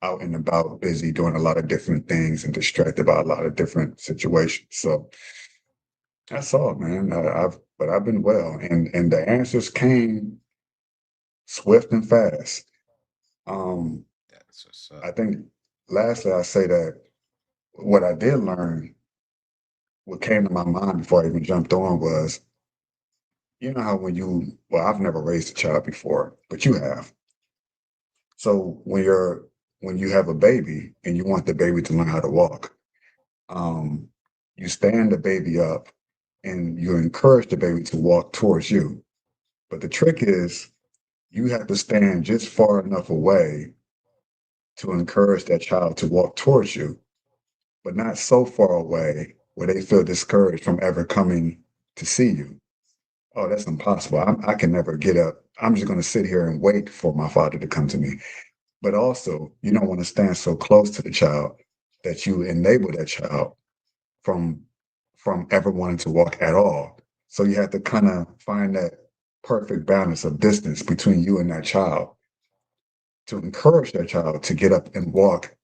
Speaker 3: out and about, busy doing a lot of different things and distracted by a lot of different situations. So that's all, man. But I've been well, and the answers came swift and fast. Um,
Speaker 2: That's what's up.
Speaker 3: I think lastly, I say that what I did learn, what came to my mind before I even jumped on was, how well, I've never raised a child before, but you have. So when you have a baby and you want the baby to learn how to walk, um, you stand the baby up and you encourage the baby to walk towards you. But the trick is you have to stand just far enough away to encourage that child to walk towards you, but not so far away where they feel discouraged from ever coming to see you. Oh, that's impossible. I can never get up. I'm just going to sit here and wait for my father to come to me. But also, you don't want to stand so close to the child that you enable that child from ever wanting to walk at all. So you have to kind of find that perfect balance of distance between you and that child to encourage that child to get up and walk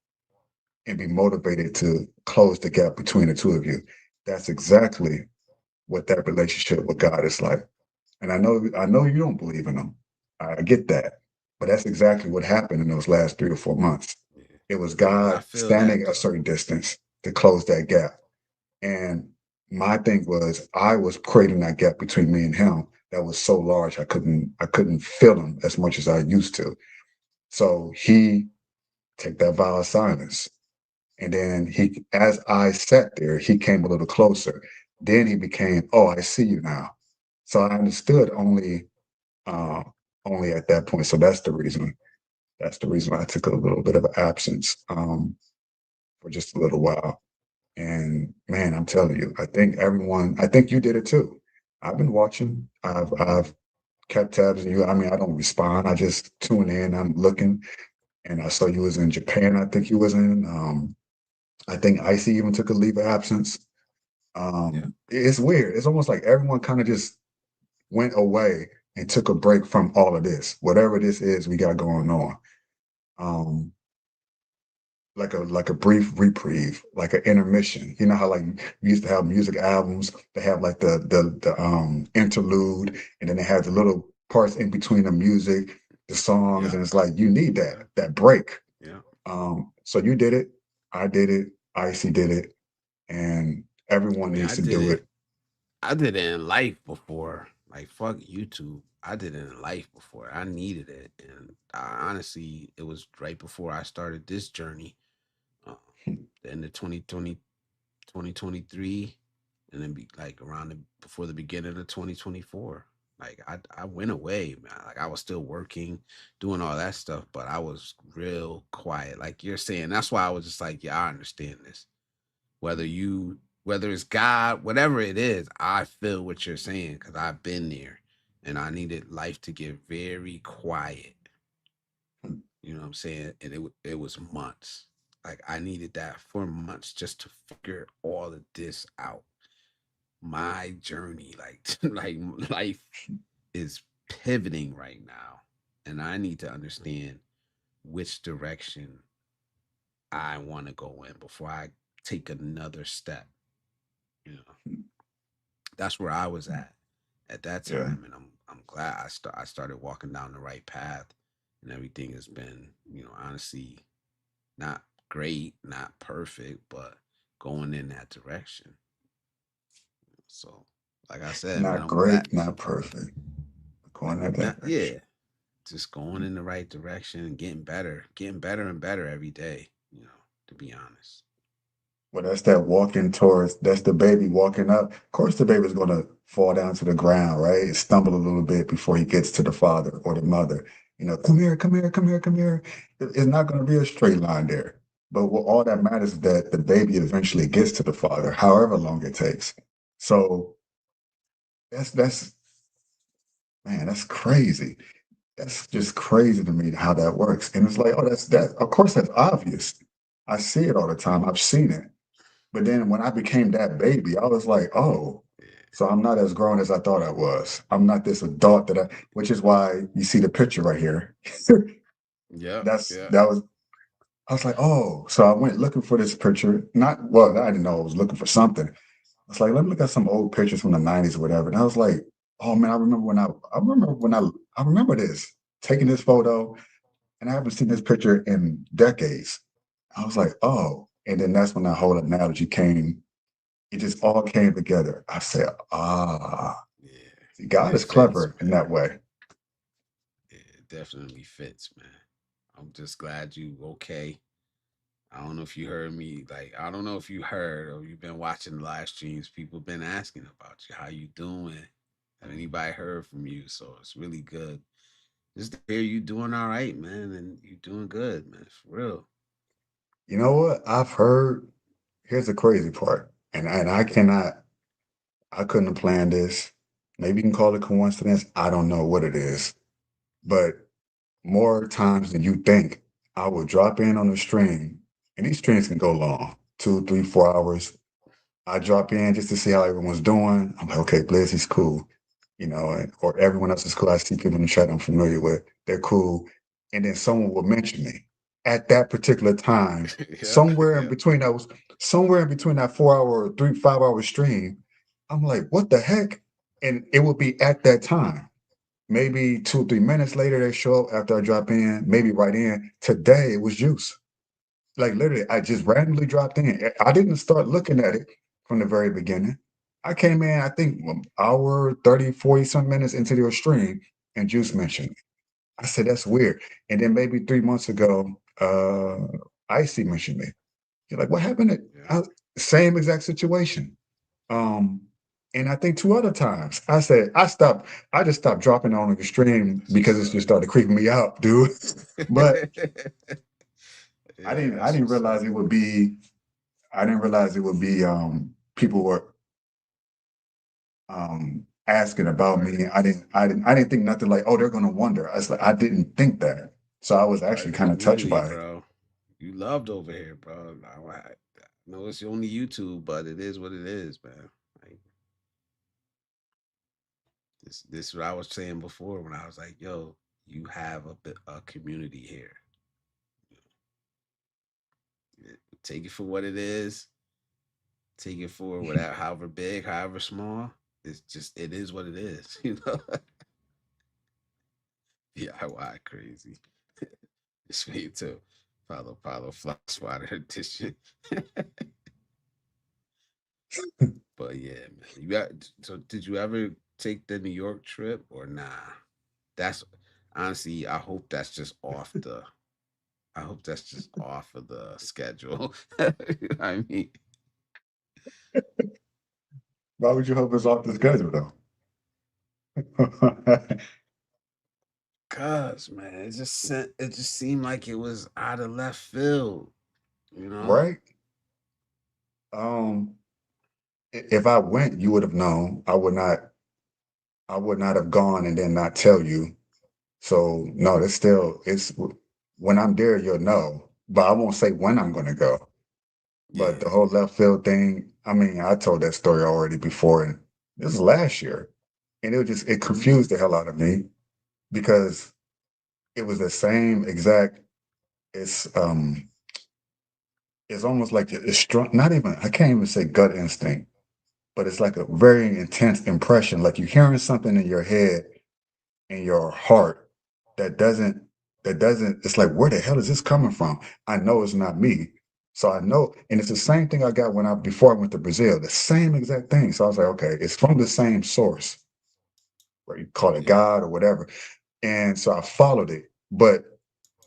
Speaker 3: and be motivated to close the gap between the two of you. That's exactly what that relationship with God is like. And I know you don't believe in him. I get that. But that's exactly what happened in those last 3 or 4 months.
Speaker 2: Yeah.
Speaker 3: It was
Speaker 2: I
Speaker 3: God
Speaker 2: feel
Speaker 3: standing
Speaker 2: that
Speaker 3: a
Speaker 2: though.
Speaker 3: certain distance to close that gap. And my thing was I was creating that gap between me and him that was so large I couldn't feel him as much as I used to. So he took that vow of silence. And then as I sat there, he came a little closer. Then he became, oh, I see you now. So I understood uh, only at that point. So that's the reason. That's the reason I took a little bit of an absence for just a little while. And man, I'm telling you, I think you did it too. I've been watching. I've kept tabs on you. I mean, I don't respond. I just tune in. I'm looking, and I saw you was in Japan. I think you was in. I think Icy even took a leave of absence.
Speaker 2: Yeah.
Speaker 3: It's weird. It's almost like everyone kind of just went away and took a break from all of this, whatever this is we got going on. Um, like a brief reprieve, like an intermission. You know how like we used to have music albums, they have like the interlude, and then they have the little parts in between the music, the songs,
Speaker 2: Yeah.
Speaker 3: and it's like you need
Speaker 2: Yeah.
Speaker 3: that break.
Speaker 2: Yeah.
Speaker 3: So you did it, I did it, Icy did it, and
Speaker 2: I
Speaker 3: everyone
Speaker 2: mean,
Speaker 3: needs to do it.
Speaker 2: I did it in life before. Like fuck YouTube. I did it in life before. I needed it, and honestly, it was right before I started this journey. Um, the end of 2023, and then be like around before the beginning of 2024. Like I went away, man. Like I was still working, doing all that stuff, but I was real quiet. Like you're saying, that's why I was just like, yeah, I understand this. Whether it's God, whatever it is, I feel what you're saying because I've been there, and I needed life to get very quiet. You know what I'm saying? And it was months. Like I needed that for months just to figure all of this out. My journey, like like life is pivoting right now, and I need to understand which direction I want to go in before I take another step. You know, that's where I was at that
Speaker 3: Yeah.
Speaker 2: time, and I'm glad I started walking down the right path, and everything has been, honestly, not great, not perfect, but going in that direction. So, like I said, man,
Speaker 3: Not
Speaker 2: I'm glad.
Speaker 3: great, not perfect. Going that
Speaker 2: Not
Speaker 3: direction.
Speaker 2: yeah, just going in the right direction and getting better and better every day. To be honest.
Speaker 3: Well, that's that walking towards, that's the baby walking up. Of course, the baby's going to fall down to the ground, right? Stumble a little bit before he gets to the father or the mother. Come here, come here, come here, come here. It's not going to be a straight line there. But all that matters is that the baby eventually gets to the father, however long it takes. So that's man, that's crazy. That's just crazy to me how that works. And it's like, oh, that's that. Of course, that's obvious. I see it all the time. I've seen it. But then when I became that baby, I was like, oh, so I'm not as grown as I thought I was. I'm not this adult which is why you see the picture right here.
Speaker 2: Yep. Yeah.
Speaker 3: That was, I was like, oh, so I went looking for this picture. Well, I didn't know I was looking for something. I was like, let me look at some old pictures from the 90s or whatever. And I was like, oh man, I remember this, taking this photo, and I haven't seen this picture in decades. I was like, oh. And then that's when that whole analogy came. It just all came together. I said, ah,
Speaker 2: Yeah.
Speaker 3: see, God
Speaker 2: It
Speaker 3: is
Speaker 2: fits,
Speaker 3: clever in
Speaker 2: man.
Speaker 3: that way.
Speaker 2: It definitely fits, man. I'm just glad you okay. I don't know if you heard me. Like, I don't know if you heard or you've been watching the live streams. People been asking about you. How you doing? Have anybody heard from you? So it's really good. Just to hear you doing all right, man, and you doing good, man. For real.
Speaker 3: You know what? I've heard, here's the crazy part. And I couldn't have planned this. Maybe you can call it coincidence. I don't know what it is. But more times than you think, I will drop in on a stream, and these streams can go long, 2, 3, 4 hours. I drop in just to see how everyone's doing. I'm like, okay, Blizzy's cool, or everyone else is cool. I see people in the chat I'm familiar with. They're cool. And then someone will mention me at that particular time,
Speaker 2: Yeah,
Speaker 3: somewhere in
Speaker 2: yeah,
Speaker 3: between those, somewhere in between that 4 hour, 3, 5 hour stream. I'm like, what the heck? And it would be at that time. Maybe 2, 3 minutes later, they show up after I drop in, maybe right in. Today, it was juice. Like literally, I just randomly dropped in. I didn't start looking at it from the very beginning. I came in, I think, hour 30, 40 some minutes into their stream, and Juice mentioned me. I said, that's weird. And then maybe 3 months ago, Icy mentioned me. You're like, what happened?
Speaker 2: yeah.
Speaker 3: Same exact situation. Um, and I think 2 other times I said, I just stopped dropping on the stream
Speaker 2: That's
Speaker 3: because
Speaker 2: what's
Speaker 3: it's just
Speaker 2: up.
Speaker 3: started creeping me out, dude. But
Speaker 2: Yeah,
Speaker 3: I
Speaker 2: that's
Speaker 3: didn't
Speaker 2: what's
Speaker 3: realize
Speaker 2: up.
Speaker 3: it would be I didn't realize it would be people were asking about me. I didn't think nothing like, oh, they're gonna wonder. I was like, I didn't think that. So I was actually
Speaker 2: Private
Speaker 3: kind of touched
Speaker 2: community,
Speaker 3: by it.
Speaker 2: bro. You loved over here, bro. I know it's only YouTube, but it is what it is, man. Like this is what I was saying before when I was like, yo, you have a community here. Take it for what it is. Take it for whatever, however big, however small. It's just it is what it is, you know. DIY crazy. It's me too. Follow, Floss Water Edition. But yeah, man. So did you ever take the New York trip or nah? That's honestly, I hope that's just off of the schedule. I mean,
Speaker 3: Why would you hope it's off the schedule though?
Speaker 2: Cause man, it just seemed like it was out of left field, you know?
Speaker 3: Right? Um, if I went, you would have known. I would not have gone and then not tell you. So no, it's still it's when I'm there, you'll know. But I won't say when I'm gonna go. But
Speaker 2: Yeah.
Speaker 3: the whole left field thing, I mean, I told that story already before, and this is last year. And it confused the hell out of me because it was the same exact it's it's almost like it's strong, not even I can't even say gut instinct, but it's like a very intense impression. Like you're hearing something in your head, in your heart that doesn't it's like where the hell is this coming from? I know it's not me. So I know, and it's the same thing I got when I before I went to Brazil, the same exact thing. So I was like, okay, it's from the same source, or you call it
Speaker 2: Yeah.
Speaker 3: God or whatever. And so I followed it. But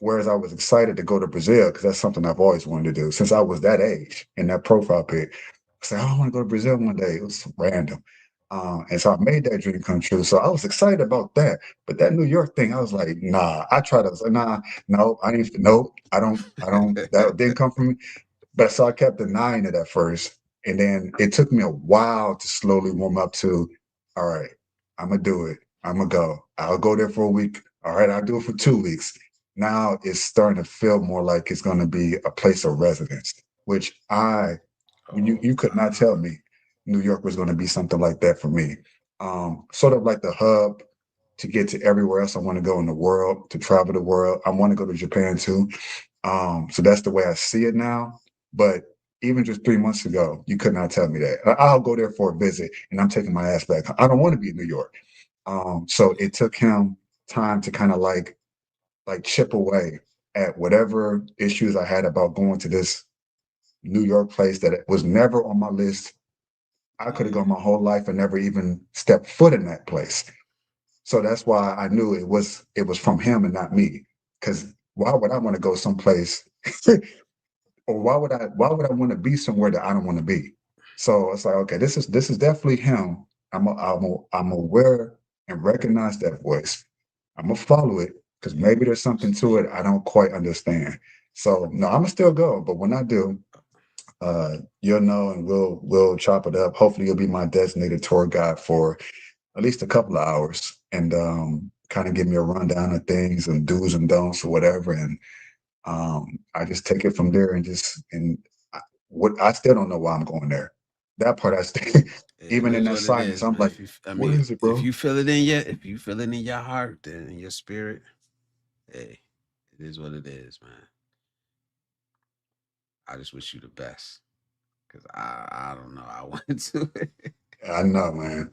Speaker 3: whereas I was excited to go to Brazil, because that's something I've always wanted to do since I was that age in that profile pic. I said, oh, I want to go to Brazil one day. It was random. And so I made that dream come true. So I was excited about that. But that New York thing, I was like, nah, I tried to, nah, no, I ain't, no, I don't, that didn't come from me. But so I kept denying it at first. And then it took me a while to slowly warm up to, all right, I'm going to do it. I'm going to go. I'll go there for a week. All right, I'll do it for 2 weeks. Now it's starting to feel more like it's going to be a place of residence, which
Speaker 2: Oh
Speaker 3: you could not tell
Speaker 2: wow.
Speaker 3: me New York was going to be something like that for me. Sort of like the hub to get to everywhere else I want to go in the world, to travel the world. I want to go to Japan too. So that's the way I see it now. But even just 3 months ago, you could not tell me that. I'll go there for a visit and I'm taking my ass back. I don't want to be in New York. So it took him time to kind of like chip away at whatever issues I had about going to this New York place that it was never on my list. I could have
Speaker 2: Yeah.
Speaker 3: gone my whole life and never even stepped foot in that place. So that's why I knew it was from him and not me. Because why would I want to go someplace or why would I want to be somewhere that I don't want to be? So it's like, okay, this is definitely him. I'm aware and recognize that voice. I'm gonna follow it because
Speaker 2: Yeah.
Speaker 3: maybe there's something to
Speaker 2: See.
Speaker 3: it I don't quite understand. So no, I'm gonna still go, but when I do, you'll know and we'll chop it up. Hopefully you'll be my designated tour guide for at least a couple of hours and kind of give me a rundown of things and do's and don'ts or whatever. And I just take it from there and just and what I still don't know why I'm going there. That part I still
Speaker 2: It
Speaker 3: even in
Speaker 2: is
Speaker 3: that
Speaker 2: what it
Speaker 3: silence,
Speaker 2: is,
Speaker 3: I'm
Speaker 2: man.
Speaker 3: like,
Speaker 2: If you, I
Speaker 3: what
Speaker 2: mean,
Speaker 3: is it, bro?
Speaker 2: if you feel it in your heart and in your spirit, hey, it is what it is, man. I just wish you the best, cause I don't know. I went to it,
Speaker 3: I know, man.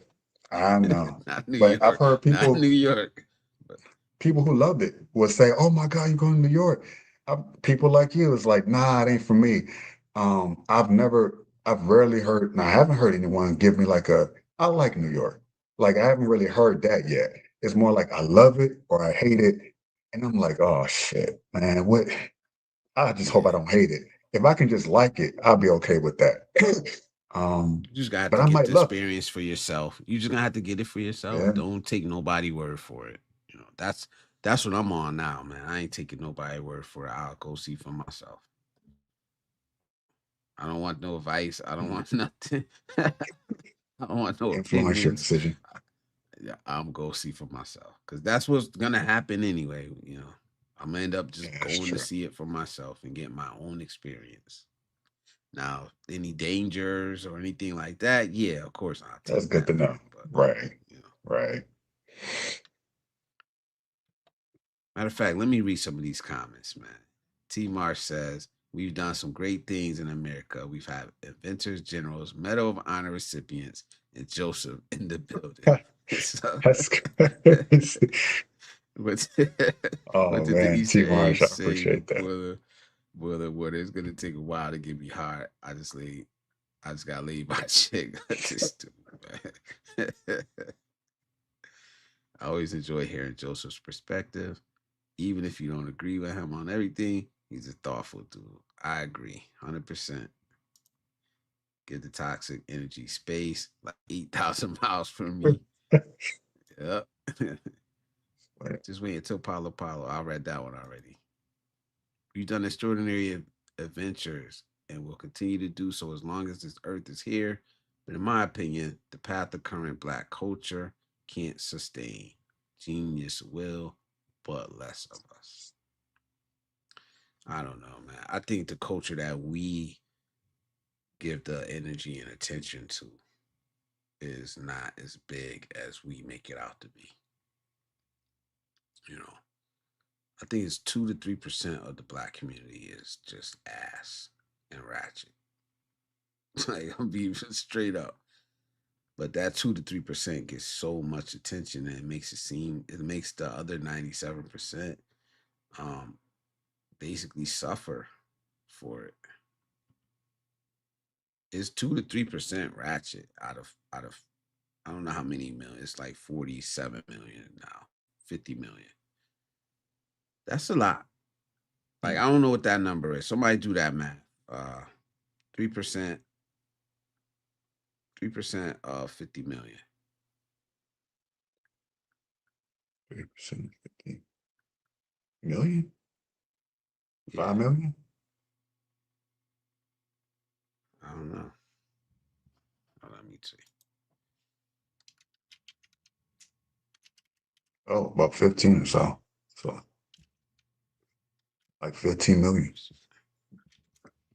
Speaker 3: I know.
Speaker 2: not New
Speaker 3: But I've
Speaker 2: York,
Speaker 3: heard
Speaker 2: not New York, but
Speaker 3: people who loved it would say, "Oh my God, you're going to New York." People like you is like, "Nah, it ain't for me." I've rarely heard, and I haven't heard anyone give me like a, "I like New York." Like I haven't really heard that yet. It's more like I love it or I hate it, and I'm like, "Oh shit, man, what?" I just hope I
Speaker 2: yeah,
Speaker 3: don't hate it. If I can just like it, I'll be okay with that. um,
Speaker 2: you just gotta have
Speaker 3: but
Speaker 2: to
Speaker 3: I
Speaker 2: get
Speaker 3: might
Speaker 2: the
Speaker 3: love it.
Speaker 2: experience for yourself. You just gonna have to get it for yourself.
Speaker 3: Yeah,
Speaker 2: Don't take nobody word for it. You know, that's what I'm on now, man. I ain't taking nobody word for it. I'll go see for myself. I don't want no advice. I don't want nothing. I don't want no
Speaker 3: influence your
Speaker 2: opinions.
Speaker 3: decision.
Speaker 2: Yeah, I'm go see for myself because that's what's gonna happen anyway. You know, I'm gonna end up
Speaker 3: Yeah,
Speaker 2: just
Speaker 3: that's
Speaker 2: going to
Speaker 3: true.
Speaker 2: see it for myself and get my own experience. Now, any dangers or anything like that, yeah, of course I'll
Speaker 3: That's
Speaker 2: take
Speaker 3: good to
Speaker 2: that
Speaker 3: know.
Speaker 2: part. But
Speaker 3: Right,
Speaker 2: you know,
Speaker 3: right.
Speaker 2: matter of fact, let me read some of these comments, man. T. Marsh says we've done some great things in America. We've had inventors, generals, Medal of Honor recipients, and Joseph in the building. So,
Speaker 3: That's crazy.
Speaker 2: what, what
Speaker 3: Oh
Speaker 2: did the
Speaker 3: man,
Speaker 2: Easter
Speaker 3: T. Marsh,
Speaker 2: eggs
Speaker 3: I
Speaker 2: say?
Speaker 3: appreciate that.
Speaker 2: Boiler water. It's gonna take a while to get me hard. I just got laid by a chick. This stupid, man. I always enjoy hearing Joseph's perspective. Even if you don't agree with him on everything, he's a thoughtful dude. I agree, 100%. Give the toxic energy space, like 8,000 miles from me. Yep.
Speaker 3: But
Speaker 2: Just wait until Paulo Paulo. I read that one already. You've done extraordinary adventures and will continue to do so as long as this earth is here. But in my opinion, the path of current black culture can't sustain. Genius will, but less of us. I don't know, man. I think the culture that we give the energy and attention to is not as big as we make it out to be. You know, I think it's 2 to 3% of the black community is just ass and ratchet. Like I'm being straight up. But that 2 to 3% gets so much attention and it makes the other 97% um basically suffer for it. It's 2 to 3% ratchet out of I don't know how many million. It's like 47 million now, 50 million. That's a lot. Like I don't know what that number is. Somebody do that math. 3%, 3% of 50 million.
Speaker 3: 3% 50 million?
Speaker 2: Yeah,
Speaker 3: 5 million?
Speaker 2: I don't know. Let me see.
Speaker 3: Oh, about 15 or so. So like 15 million.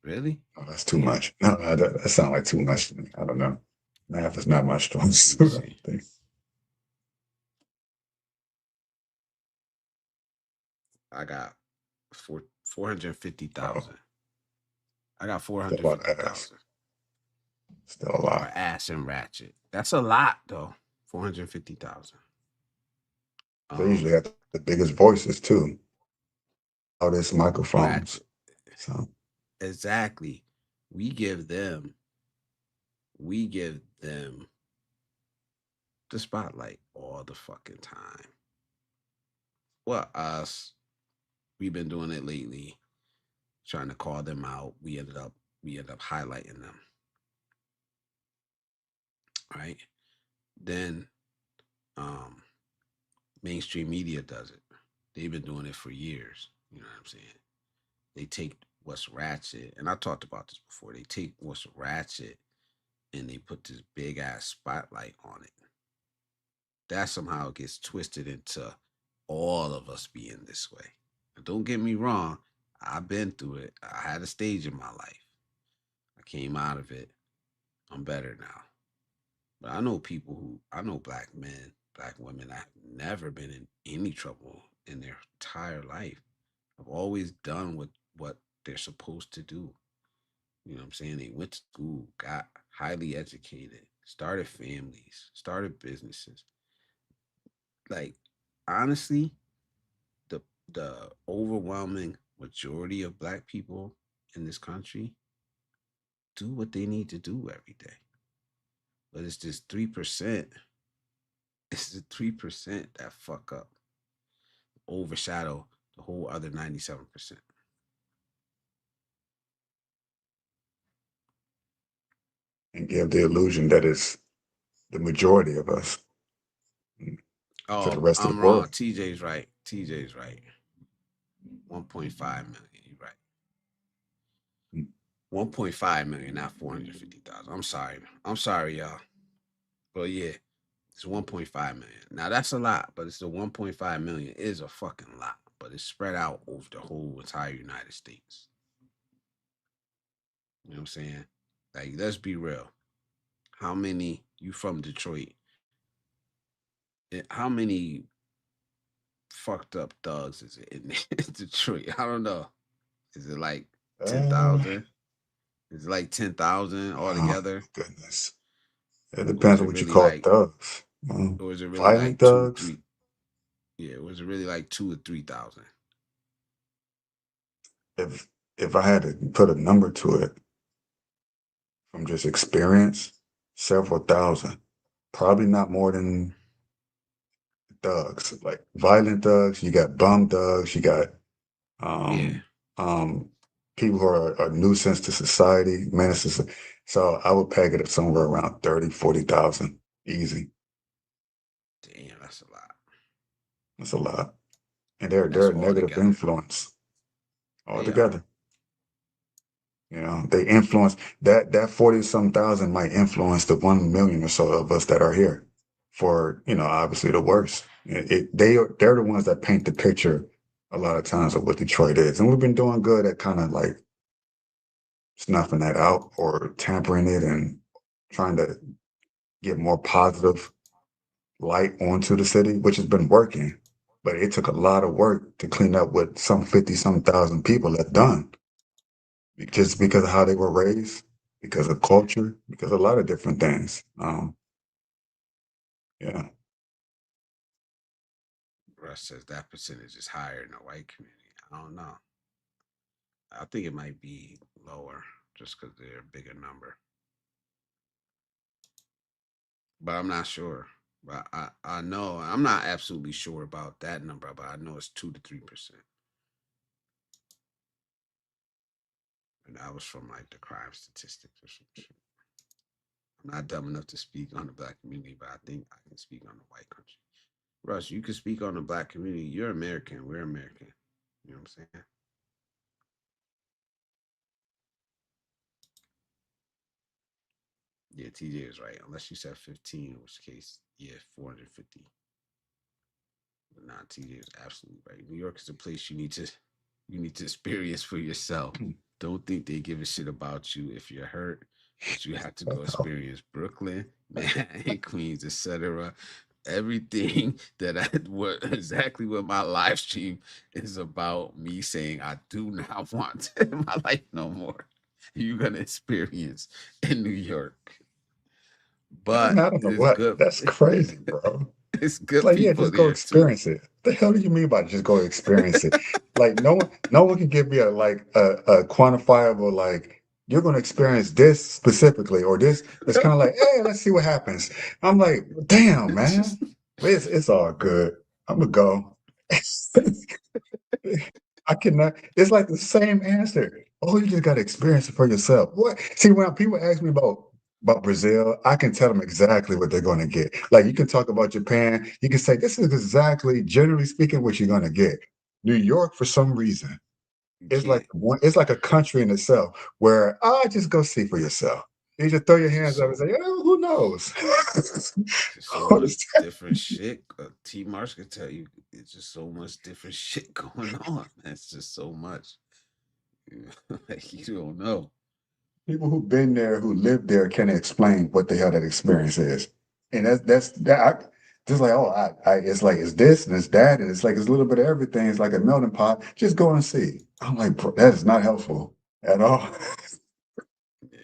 Speaker 2: Really?
Speaker 3: Oh, that's too much. No, that sounds like too much to me. I don't know. Math is not my strong
Speaker 2: Let me
Speaker 3: suit, I
Speaker 2: see.
Speaker 3: think.
Speaker 2: I got four hundred fifty
Speaker 3: Oh,
Speaker 2: thousand. I got four
Speaker 3: still
Speaker 2: hundred
Speaker 3: a lot
Speaker 2: fifty
Speaker 3: of ass.
Speaker 2: thousand.
Speaker 3: Still a
Speaker 2: Or
Speaker 3: lot.
Speaker 2: ass and ratchet. That's a lot though. 450,000.
Speaker 3: They usually
Speaker 2: Um,
Speaker 3: have the biggest voices too. All this microphones.
Speaker 2: ratchet.
Speaker 3: So
Speaker 2: Exactly. We give them. We give them the spotlight all the fucking time. Well, us. We've been doing it lately, trying to call them out. We ended up highlighting them. Right. Then um mainstream media does it. They've been doing it for years. You know what I'm saying? They take what's ratchet, and I talked about this before. They take what's ratchet and they put this big ass spotlight on it. That somehow gets twisted into all of us being this way. And don't get me wrong, I've been through it. I had a stage in my life. I came out of it. I'm better now. But I know black men, black women that have never been in any trouble in their entire life. Have always done what they're supposed to do. You know what I'm saying? They went to school, got highly educated, started families, started businesses. Like honestly, the the overwhelming majority of black people in this country do what they need to do every day. But it's this 3%, it's the 3% that fuck up, overshadow the whole other 97%.
Speaker 3: and give the illusion that it's the majority of us to the
Speaker 2: Oh,
Speaker 3: rest of the
Speaker 2: I'm wrong.
Speaker 3: world.
Speaker 2: TJ's right. TJ's right. 1.5 million. You're right. 1.5 million, not 450,000. I'm sorry. I'm sorry, y'all. But yeah, it's 1.5 million. Now that's a lot, but it's the 1.5 million is a fucking lot, but it's spread out over the whole entire United States. You know what I'm saying? Like, let's be real. How many you from Detroit? How many fucked up thugs is it in Detroit? I don't know. Is it like
Speaker 3: Uh,
Speaker 2: 10,000? Is it like 10,000
Speaker 3: oh,
Speaker 2: altogether?
Speaker 3: goodness. It
Speaker 2: Or is
Speaker 3: depends on
Speaker 2: it
Speaker 3: what you
Speaker 2: really
Speaker 3: call
Speaker 2: like,
Speaker 3: thugs.
Speaker 2: or is it really
Speaker 3: Violent
Speaker 2: like two,
Speaker 3: thugs.
Speaker 2: three? Yeah, was it really like 2 or 3,000?
Speaker 3: If I had to put a number to it from just experience, several thousand. Probably not more than thugs. Like violent thugs, you got bum thugs, you got
Speaker 2: Yeah,
Speaker 3: um um people who are a nuisance to society, menaces. So I would peg it at somewhere around 30, 40,000. Easy.
Speaker 2: damn, that's
Speaker 3: That's a lot. And
Speaker 2: and
Speaker 3: they're
Speaker 2: that's
Speaker 3: a
Speaker 2: all
Speaker 3: negative
Speaker 2: together.
Speaker 3: influence
Speaker 2: They are.
Speaker 3: altogether. You know, they influence that 40 some thousand might influence the 1 million or so of us that are here for, obviously the worst. They're the ones that paint the picture a lot of times of what Detroit is. And we've been doing good at kind of like snuffing that out or tampering it and trying to get more positive light onto the city, which has been working. But it took a lot of work to clean up what some 50 some thousand people have done just because of how they were raised, because of culture, because of a lot of different things. Yeah,
Speaker 2: Russ says that percentage is higher in the white community. I don't know. I think it might be lower just because they're a bigger number, but I'm not sure. But I know I'm not absolutely sure about that number, but I know it's 2 to 3%, and that was from like the crime statistics or some shit. I'm not dumb enough to speak on the black community, but I think I can speak on the white country. Russ, you can speak on the black community. You're American. We're American. You know what I'm saying? Yeah, TJ is right. Unless you said 15, in which case, yeah, 450. But nah, TJ is absolutely right. New York is a place you need to experience for yourself. Don't think they give a shit about you if you're hurt, but you have to go experience Brooklyn, Manhattan, Queens, etc. Everything that I what exactly what my live stream is about me saying I do not want my life no more. You're gonna experience in New York.
Speaker 3: man,
Speaker 2: But
Speaker 3: I don't know
Speaker 2: it's
Speaker 3: what.
Speaker 2: good.
Speaker 3: That's crazy, bro.
Speaker 2: It's
Speaker 3: It's
Speaker 2: good
Speaker 3: like, yeah,
Speaker 2: people
Speaker 3: just go
Speaker 2: there too.
Speaker 3: experience it. The hell do you mean by just go experience it? Like, no one can give me a quantifiable like you're going to experience this specifically or this. It's kind of like, hey, let's see what happens. I'm like, damn,
Speaker 2: It's
Speaker 3: man,
Speaker 2: just
Speaker 3: but it's all good. I'm gonna go. I cannot. It's like the same answer. Oh, you just got to experience it for yourself. What? See, when people ask me about Brazil, I can tell them exactly what they're going to get. Like you can talk about Japan, you can say this is exactly, generally speaking, what you're going to get. New York, for some reason,
Speaker 2: you
Speaker 3: it's like
Speaker 2: can't.
Speaker 3: one. It's like a country in itself where just go see for yourself. You just throw your
Speaker 2: It's just
Speaker 3: hands up and
Speaker 2: so
Speaker 3: say, oh, who knows?
Speaker 2: just so much different shit. T. Marsh can tell you, it's just so much different shit going on. It's just so much. Like you don't know.
Speaker 3: People who've been there, who live there, can explain what the hell that experience is, and that's that. Just like it's like it's this and it's that, and it's like it's a little bit of everything. It's like a melting pot. Just go and see. I'm like, bro, that is not helpful at all.
Speaker 2: Yeah.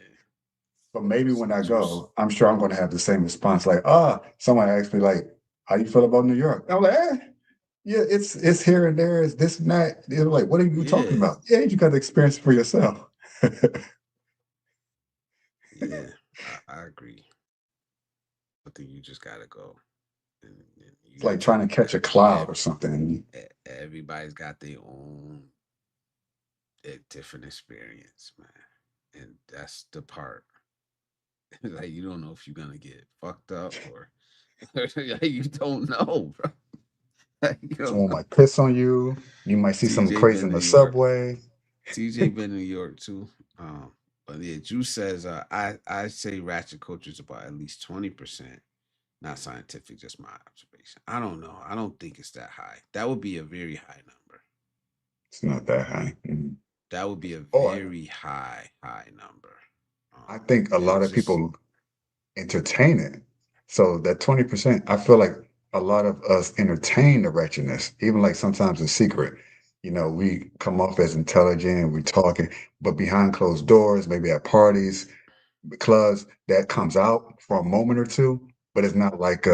Speaker 3: But maybe
Speaker 2: So
Speaker 3: when I
Speaker 2: Juice.
Speaker 3: go, I'm sure I'm going to have the same response. Like, someone asked me like, how you feel about New York? I'm like, yeah, it's here and there, it's this and that. They're like, what are you talking
Speaker 2: Yeah.
Speaker 3: about? Yeah, you got to experience it for yourself.
Speaker 2: Yeah. I agree. I think you just gotta go. And
Speaker 3: It's like trying to catch a cloud or something.
Speaker 2: everybody's got their own different experience, man. And that's the part. Like you don't know if you're gonna get fucked up or like, you don't know, bro. Like, you don't
Speaker 3: Someone
Speaker 2: know.
Speaker 3: might piss on you. You might see something
Speaker 2: TJ
Speaker 3: crazy
Speaker 2: been
Speaker 3: in
Speaker 2: to
Speaker 3: the
Speaker 2: New York.
Speaker 3: subway.
Speaker 2: TJ been to New York too. But yeah, Juice says I say ratchet culture is about at least 20%. Not scientific, just my observation. I don't know. I don't think it's that high. That would be a very high number.
Speaker 3: It's not that high. Mhm.
Speaker 2: That would be a
Speaker 3: Or
Speaker 2: very high number.
Speaker 3: I think a
Speaker 2: And
Speaker 3: lot
Speaker 2: it's
Speaker 3: of
Speaker 2: just
Speaker 3: people entertain it. So that 20%, I feel like a lot of us entertain the wretchedness, even like sometimes in secret. We come off as intelligent, we talking, but behind closed doors, maybe at parties, clubs, that comes out for a moment or two, but it's not like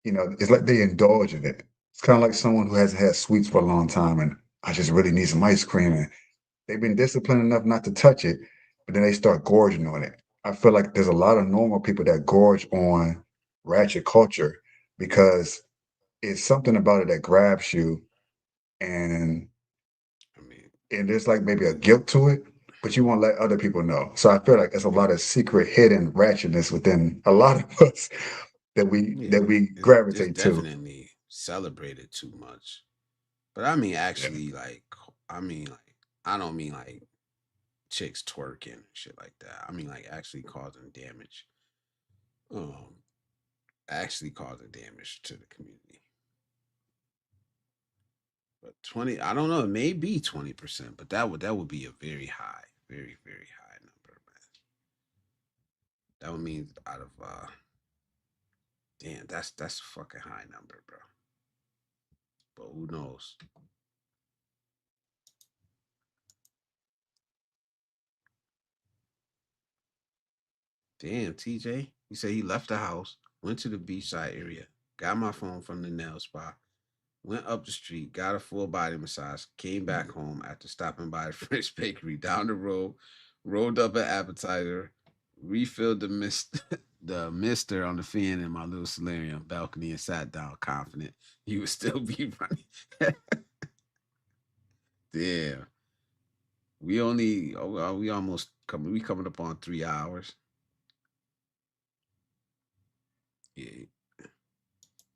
Speaker 3: it's like they indulge in it. It's kind of like someone who hasn't had sweets for a long time and I just really need some ice cream. And they've been disciplined enough not to touch it, but then they start gorging on it. I feel like there's a lot of normal people that gorge on ratchet culture because it's something about it that grabs you and
Speaker 2: I mean,
Speaker 3: and there's like maybe a guilt to it, but you won't let other people know. So I feel like there's a lot of secret hidden ratchetness within a lot of us that we
Speaker 2: yeah,
Speaker 3: that we
Speaker 2: there's
Speaker 3: gravitate to.
Speaker 2: celebrate it too much. But I mean,
Speaker 3: Yeah.
Speaker 2: actually, like, I mean, like, I don't mean like chicks twerking and shit like that. I mean, like, actually causing damage. Um, actually causing damage to the community. But 20, I don't know, it may be 20%, but that would be a very high, very, very high number, man. That would mean out of damn, that's a fucking high number, bro. But who knows? Damn, TJ. He said he left the house, went to the beachside area, got my phone from the nail spa, went up the street, got a full body massage, came back home after stopping by the French bakery down the road, rolled up an appetizer, refilled the mist the mister on the fan in my little solarium balcony and sat down confident he would still be running. Damn. We almost coming up on 3 hours. Yeah.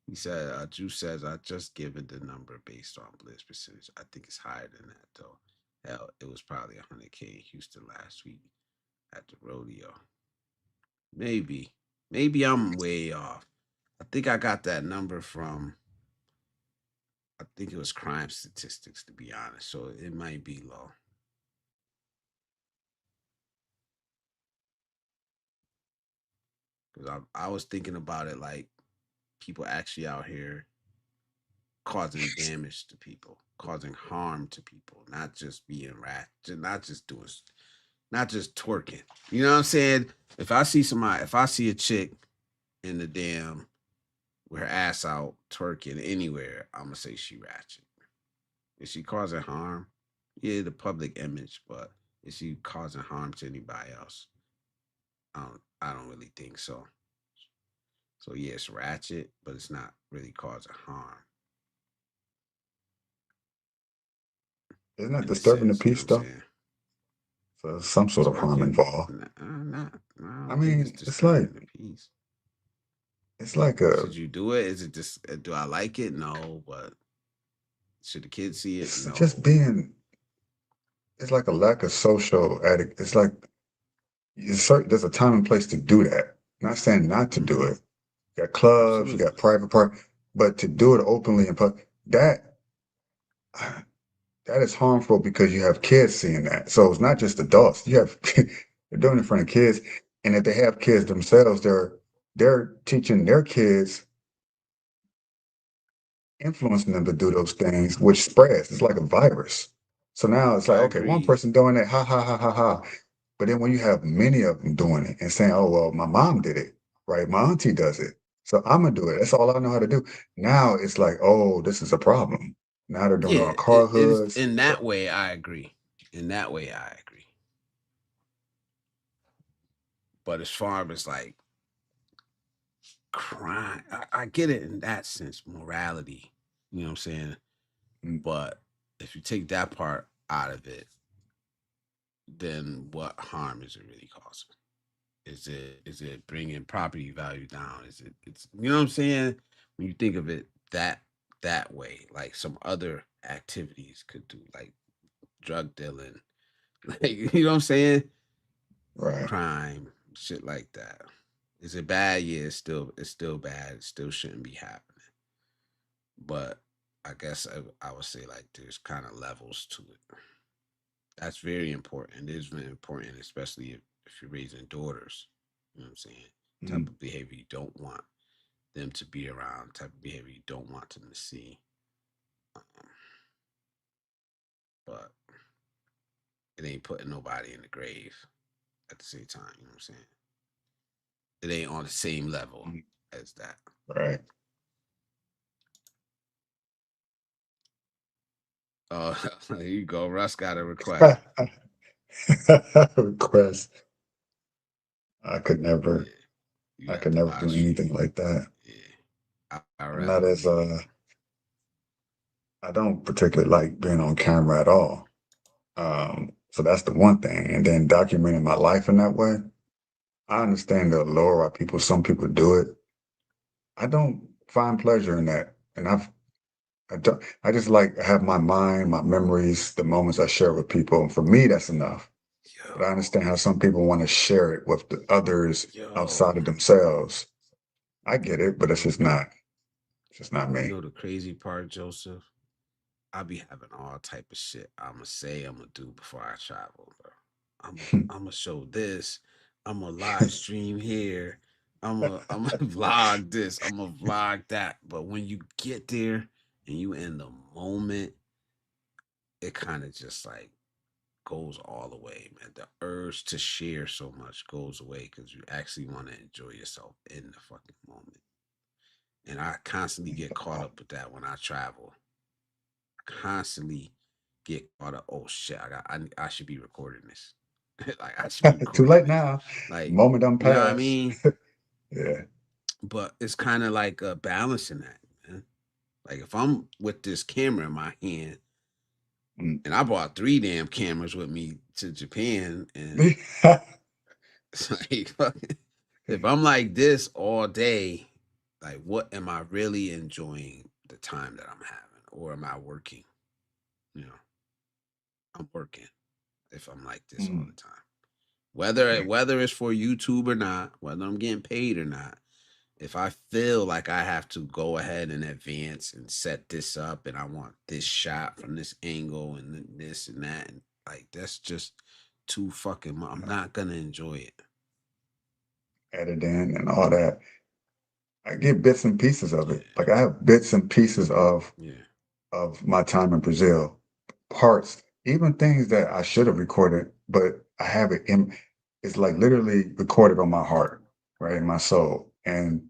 Speaker 2: He said, Juice says, I just given the number based on bliss percentage. I think it's higher than that, though. Hell, it was probably 100K in Houston last week at the rodeo. Maybe. Maybe I'm way off. I think I got that number from, I think it was crime statistics, to be honest. So it might be low. Because I was thinking about it like people actually out here causing damage to people, causing harm to people, not just being rat, not just doing, not just twerking. You know what I'm saying? If I see a chick in the damn with her ass out twerking anywhere, I'm gonna say she ratchet. Is she causing harm? Yeah, the public image, but is she causing harm to anybody else? I don't really think so. So yeah, it's ratchet, but it's not really causing harm
Speaker 3: Isn't that
Speaker 2: in a
Speaker 3: disturbing the
Speaker 2: sense. You know what
Speaker 3: peace
Speaker 2: I'm
Speaker 3: though?
Speaker 2: saying?
Speaker 3: So there's some sort of harm
Speaker 2: Twerking,
Speaker 3: involved.
Speaker 2: not. I
Speaker 3: I
Speaker 2: don't think it's
Speaker 3: mean,
Speaker 2: disturbing the peace.
Speaker 3: it's like a
Speaker 2: Should you do it? Is it just? Do I like it? No, but should the kids see it?
Speaker 3: it's just
Speaker 2: No.
Speaker 3: being it's like a lack of social addict. It's like there's a time and place to do that. Not saying not to do
Speaker 2: Hmm.
Speaker 3: it. You got clubs, you got
Speaker 2: Absolutely.
Speaker 3: private part, but to do it openly in public, that is harmful because you have kids seeing that. So it's not just adults. You have they're doing it in front of kids, and if they have kids themselves, they're teaching their kids, influencing them to do those things, which spreads. It's like a virus. So now it's like,
Speaker 2: I
Speaker 3: okay, one
Speaker 2: agree.
Speaker 3: person doing it, ha ha ha ha ha. But then when you have many of them doing it and saying, oh well, my mom did it, right? My auntie does it. So I'm gonna do it. That's all I know how to do. Now it's like, oh, this is a problem. Now they're doing it
Speaker 2: Yeah,
Speaker 3: on car
Speaker 2: it is
Speaker 3: hoods.
Speaker 2: in that
Speaker 3: So
Speaker 2: way. I agree. In that way, I agree. But as far as like crime, I get it in that sense, morality. You know what I'm saying?
Speaker 3: mm,
Speaker 2: But if you take that part out of it, then what harm is it really causing? Is it bringing property value down? It's you know what I'm saying? When you think of it that way, like some other activities could do, like drug dealing, like you know what I'm saying?
Speaker 3: right.
Speaker 2: Crime, shit like that. Is it bad? Yeah, it's still bad. It still shouldn't be happening. But I guess I would say like there's kind of levels to it. That's very important. It is very important, especially if you're raising daughters. You know what I'm saying? Type
Speaker 3: Mm,
Speaker 2: of behavior you don't want them to be around, type of behavior you don't want them to see. Um, but it ain't putting nobody in the grave at the same time. You know what I'm saying? It ain't on the same level
Speaker 3: mm,
Speaker 2: as that.
Speaker 3: right.
Speaker 2: Oh, here you go. Russ got a request.
Speaker 3: Request. I could
Speaker 2: Yeah,
Speaker 3: never,
Speaker 2: you
Speaker 3: I
Speaker 2: got
Speaker 3: could
Speaker 2: the
Speaker 3: never
Speaker 2: live
Speaker 3: do
Speaker 2: stream.
Speaker 3: anything like that.
Speaker 2: Yeah,
Speaker 3: I'm
Speaker 2: IRL
Speaker 3: not as
Speaker 2: only.
Speaker 3: I don't particularly like being on camera at all. So that's the one thing. And then documenting my life in that way. I understand the allure why some people do it. I don't find pleasure in that. And I just like have my mind, my memories, the moments I share with people. And for me, that's enough. But I
Speaker 2: Yo,
Speaker 3: understand how some people want to share it with the others
Speaker 2: yo.
Speaker 3: outside of themselves. I get it, but it's just not
Speaker 2: You
Speaker 3: me.
Speaker 2: know the crazy part, Joseph? I be having all type of shit I'ma say I'ma do before I travel, bro. I'ma show this. I'ma live stream here. I'ma vlog this. I'ma vlog that. But when you get there and you in the moment, it kind of just like goes all the way, man. The urge to share so much goes away because you actually want to enjoy yourself in the fucking moment. And I constantly get caught up with that when I travel. Constantly get caught up. Oh shit, I should be recording this. Like I should be
Speaker 3: Too
Speaker 2: recording
Speaker 3: late
Speaker 2: this.
Speaker 3: now.
Speaker 2: Like,
Speaker 3: Moment done
Speaker 2: you know what I
Speaker 3: passed.
Speaker 2: mean?
Speaker 3: Yeah.
Speaker 2: But it's kind of like balancing that, man. Like if I'm with this camera in my hand,
Speaker 3: Mm.
Speaker 2: and I brought three damn cameras with me to Japan, and it's like if I'm like this all day, like what am I really enjoying the time that I'm having, or am I working? You know, I'm working if I'm like this all
Speaker 3: Mm.
Speaker 2: the time. Whether it's for YouTube or not, whether I'm getting paid or not, if I feel like I have to go ahead and advance and set this up and I want this shot from this angle and this and that, and like that's just too fucking I'm not gonna enjoy it.
Speaker 3: Editing and all that. I get bits and pieces of it.
Speaker 2: Yeah.
Speaker 3: Like I have bits and pieces
Speaker 2: Yeah.
Speaker 3: of my time in Brazil, parts, even things that I should have recorded, but I have it in. It's like literally recorded on my heart, right, in my soul, and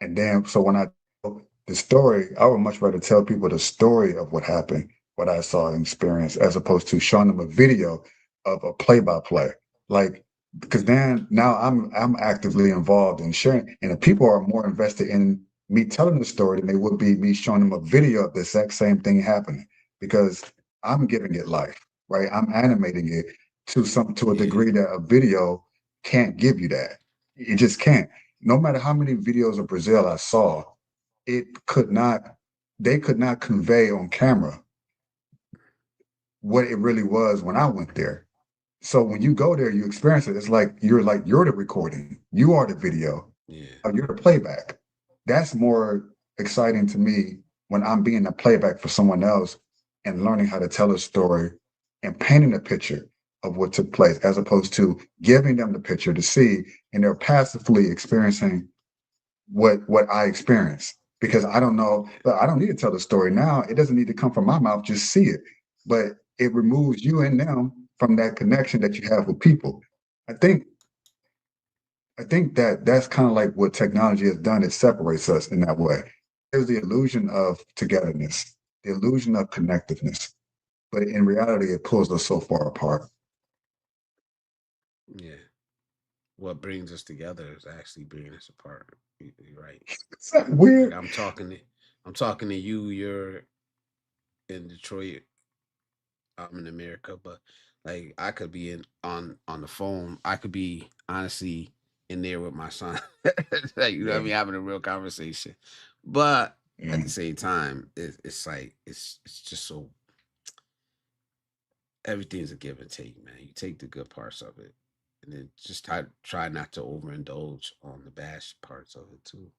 Speaker 3: then so when I tell the story, I would much rather tell people the story of what happened, what I saw and experienced, as opposed to showing them a video of a play-by-play, like because
Speaker 2: Yeah.
Speaker 3: then now I'm actively involved in sharing, and the people are more invested in me telling the story than they would be me showing them a video of the exact same thing happening because I'm giving it life, right? I'm animating it to a
Speaker 2: Yeah.
Speaker 3: degree that a video can't give you that. It just can't. No matter how many videos of Brazil I saw, it could not they could not convey on camera what it really was when I went there. So when you go there, you experience it. It's like you're the recording. You are the video.
Speaker 2: Yeah.
Speaker 3: You're the playback. That's more exciting to me when I'm being the playback for someone else and learning how to tell a story and painting a picture of what took place, as opposed to giving them the picture to see and they're passively experiencing what I experienced because I don't know, but I don't need to tell the story now. It doesn't need to come from my mouth, just see it. But it removes you and them from that connection that you have with people. I think I think that that's kind of like what technology has done. It separates us in that way. There's the illusion of togetherness, the illusion of connectiveness, but in reality, it pulls us so far apart.
Speaker 2: Yeah. What brings us together is actually bringing us apart. You're right.
Speaker 3: It's that
Speaker 2: Like
Speaker 3: weird.
Speaker 2: I'm talking to you. You're in Detroit. I'm in America, but like I could be in on the phone. I could be honestly in there with my son. Like you know what I
Speaker 3: Yeah,
Speaker 2: mean, having a real conversation. But at
Speaker 3: yeah.
Speaker 2: the same time, it's like it's just so everything's a give and take, man. You take the good parts of it, and then just try not to overindulge on the bad parts of it too.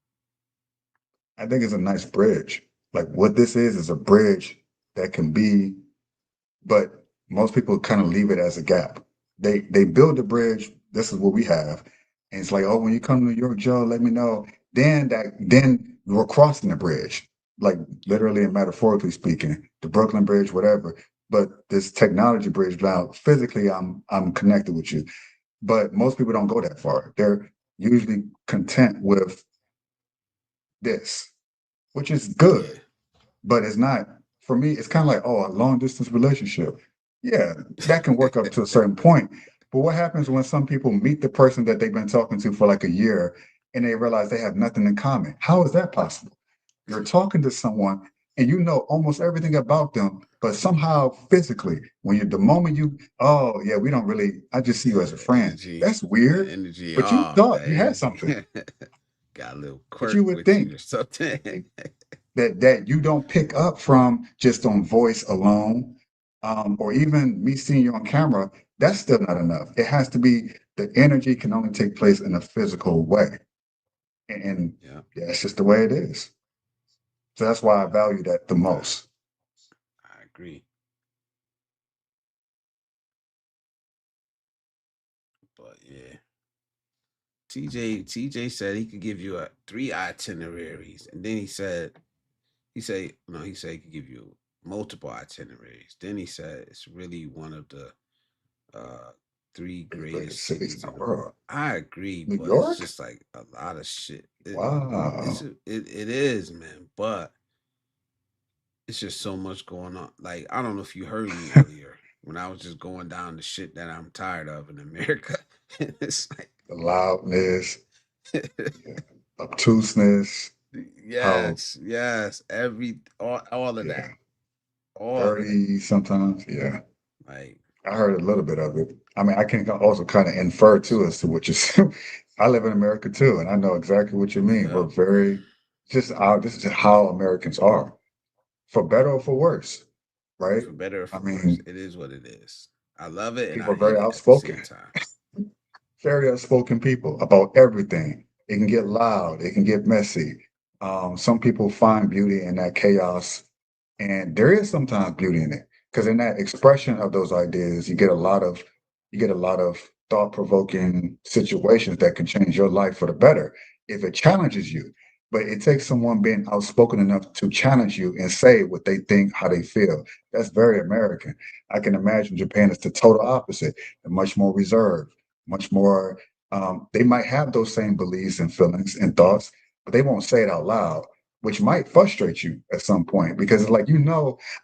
Speaker 3: I think it's a nice bridge. Like what this is a bridge that can be, but most people kind of leave it as a gap. They build the bridge. This is what we have, and it's like, oh, when you come to New York, Joe, let me know. Then we're crossing the bridge, like
Speaker 2: Yeah,
Speaker 3: literally and metaphorically speaking, the Brooklyn Bridge, whatever. But this technology bridge, now physically, I'm connected with you. But most people don't go that far. They're usually content with this, which is good.
Speaker 2: yeah,
Speaker 3: But it's not for me, it's kind of like, oh, a long distance relationship. Yeah, that can work up to a certain point. But what happens when some people meet the person that they've been talking to for like a year and they realize they have nothing in common? How is that possible? You're talking to someone and you know almost everything about them, but somehow physically, when you the moment you, oh yeah, we don't really, I just see you as a friend.
Speaker 2: energy,
Speaker 3: That's weird.
Speaker 2: energy.
Speaker 3: But you
Speaker 2: Oh,
Speaker 3: thought
Speaker 2: that
Speaker 3: you had
Speaker 2: energy
Speaker 3: something,
Speaker 2: got a little
Speaker 3: but you
Speaker 2: quirk
Speaker 3: would
Speaker 2: with you or
Speaker 3: think
Speaker 2: something.
Speaker 3: that you don't pick up from just on voice alone, or even me seeing you on camera. That's still not enough. It has to be the energy can only take place in a physical way, and
Speaker 2: Yeah.
Speaker 3: yeah, it's just the way it is. So that's why I
Speaker 2: Yeah.
Speaker 3: value that the
Speaker 2: Fact.
Speaker 3: most.
Speaker 2: I agree. But yeah. TJ said he could give you a 3 itineraries, and then he said he could give you multiple itineraries. Then he said it's really one of the uh three
Speaker 3: The greatest
Speaker 2: greatest
Speaker 3: cities
Speaker 2: cities
Speaker 3: in the
Speaker 2: in the world.
Speaker 3: world.
Speaker 2: I agree,
Speaker 3: New
Speaker 2: but it's
Speaker 3: York?
Speaker 2: just like a lot of shit.
Speaker 3: Wow.
Speaker 2: It is, man, but it's just so much going on. Like, I don't know if you heard me earlier when I was just going down the shit that I'm tired of in America. It's like
Speaker 3: The loudness, yeah, obtuseness, how,
Speaker 2: yes, yes, all of
Speaker 3: yeah,
Speaker 2: that. All of that.
Speaker 3: dirty sometimes. Yeah.
Speaker 2: Like,
Speaker 3: I heard a little bit of it. I mean, I can also kind of infer too as to what you said. I live in America too, and I know exactly what you mean. We're
Speaker 2: yep.
Speaker 3: very just this is just how Americans are, for better or for worse, right?
Speaker 2: For better or
Speaker 3: I
Speaker 2: for worse.
Speaker 3: mean,
Speaker 2: It is what it is. I love it and
Speaker 3: people
Speaker 2: I
Speaker 3: are very
Speaker 2: hate it at the
Speaker 3: outspoken,
Speaker 2: same time.
Speaker 3: very outspoken people about everything. It can get loud, it can get messy. Some people find beauty in that chaos, and there is sometimes beauty in it because in that expression of those ideas, you get a lot of thought-provoking situations that can change your life for the better if it challenges you. But it takes someone being outspoken enough to challenge you and say what they think, how they feel. That's very American. I can imagine Japan is the total opposite. They're much more reserved, much more. They might have those same beliefs and feelings and thoughts, but they won't say it out loud, which might frustrate you at some point because it's like,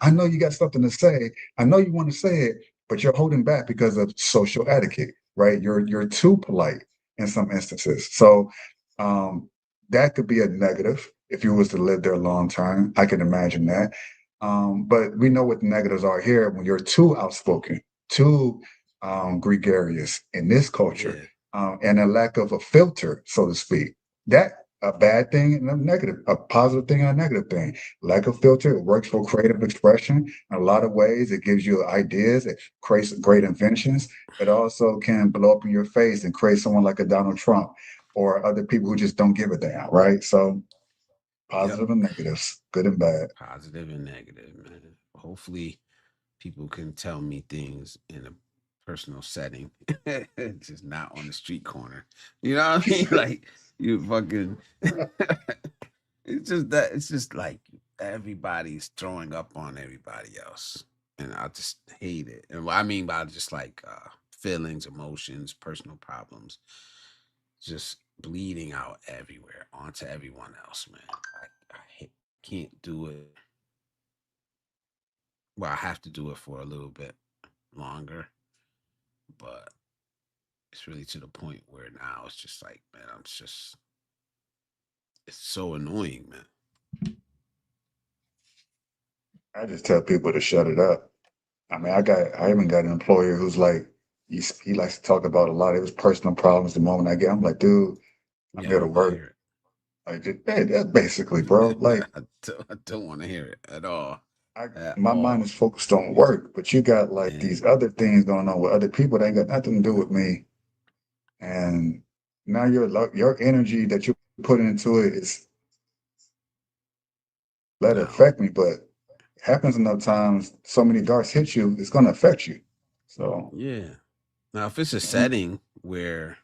Speaker 3: I know you got something to say. I know you want to say it, but you're holding back because of social etiquette, right? You're too polite in some instances. So um, that could be a negative if you was to live there long term. I can imagine that. But we know what the negatives are here when you're too outspoken, too gregarious in this culture,
Speaker 2: Yeah.
Speaker 3: and a lack of a filter, so to speak. That a bad thing and a negative, a positive thing and a negative thing. Lack of filter, it works for creative expression in a lot of ways. It gives you ideas, it creates great inventions. It also can blow up in your face and create someone like a Donald Trump or other people who just don't give a damn, right? So
Speaker 2: Yep.
Speaker 3: positive and negatives, good and bad.
Speaker 2: Positive and negative, man. Hopefully people can tell me things in a personal setting, just not on the street corner. You know what I mean? Like you fucking. It's just that it's just like everybody's throwing up on everybody else, and I just hate it. And what I mean by just like feelings, emotions, personal problems, just bleeding out everywhere onto everyone else, man. Can't do it. Well, I have to do it for a little bit longer, but it's really to the point where now it's just like, man, it's so annoying, man.
Speaker 3: I just tell people to shut it up. I mean, I even got an employer who's like, he likes to talk about a lot of his personal problems the moment I get. I'm like, dude, I'm
Speaker 2: Yeah, I
Speaker 3: here to
Speaker 2: don't want to
Speaker 3: work.
Speaker 2: hear
Speaker 3: Like, hey, that's basically, bro.
Speaker 2: it.
Speaker 3: Like,
Speaker 2: I don't want to hear it at all. At
Speaker 3: my mind
Speaker 2: all.
Speaker 3: is focused on work, but you got like these
Speaker 2: And
Speaker 3: other things going on with other people that ain't got nothing to do with me. And now your energy that you put into it is let it
Speaker 2: now,
Speaker 3: affect me, but it happens enough times, so many darts hit you, it's gonna affect you. So,
Speaker 2: yeah. Now, if it's a
Speaker 3: yeah,
Speaker 2: setting where,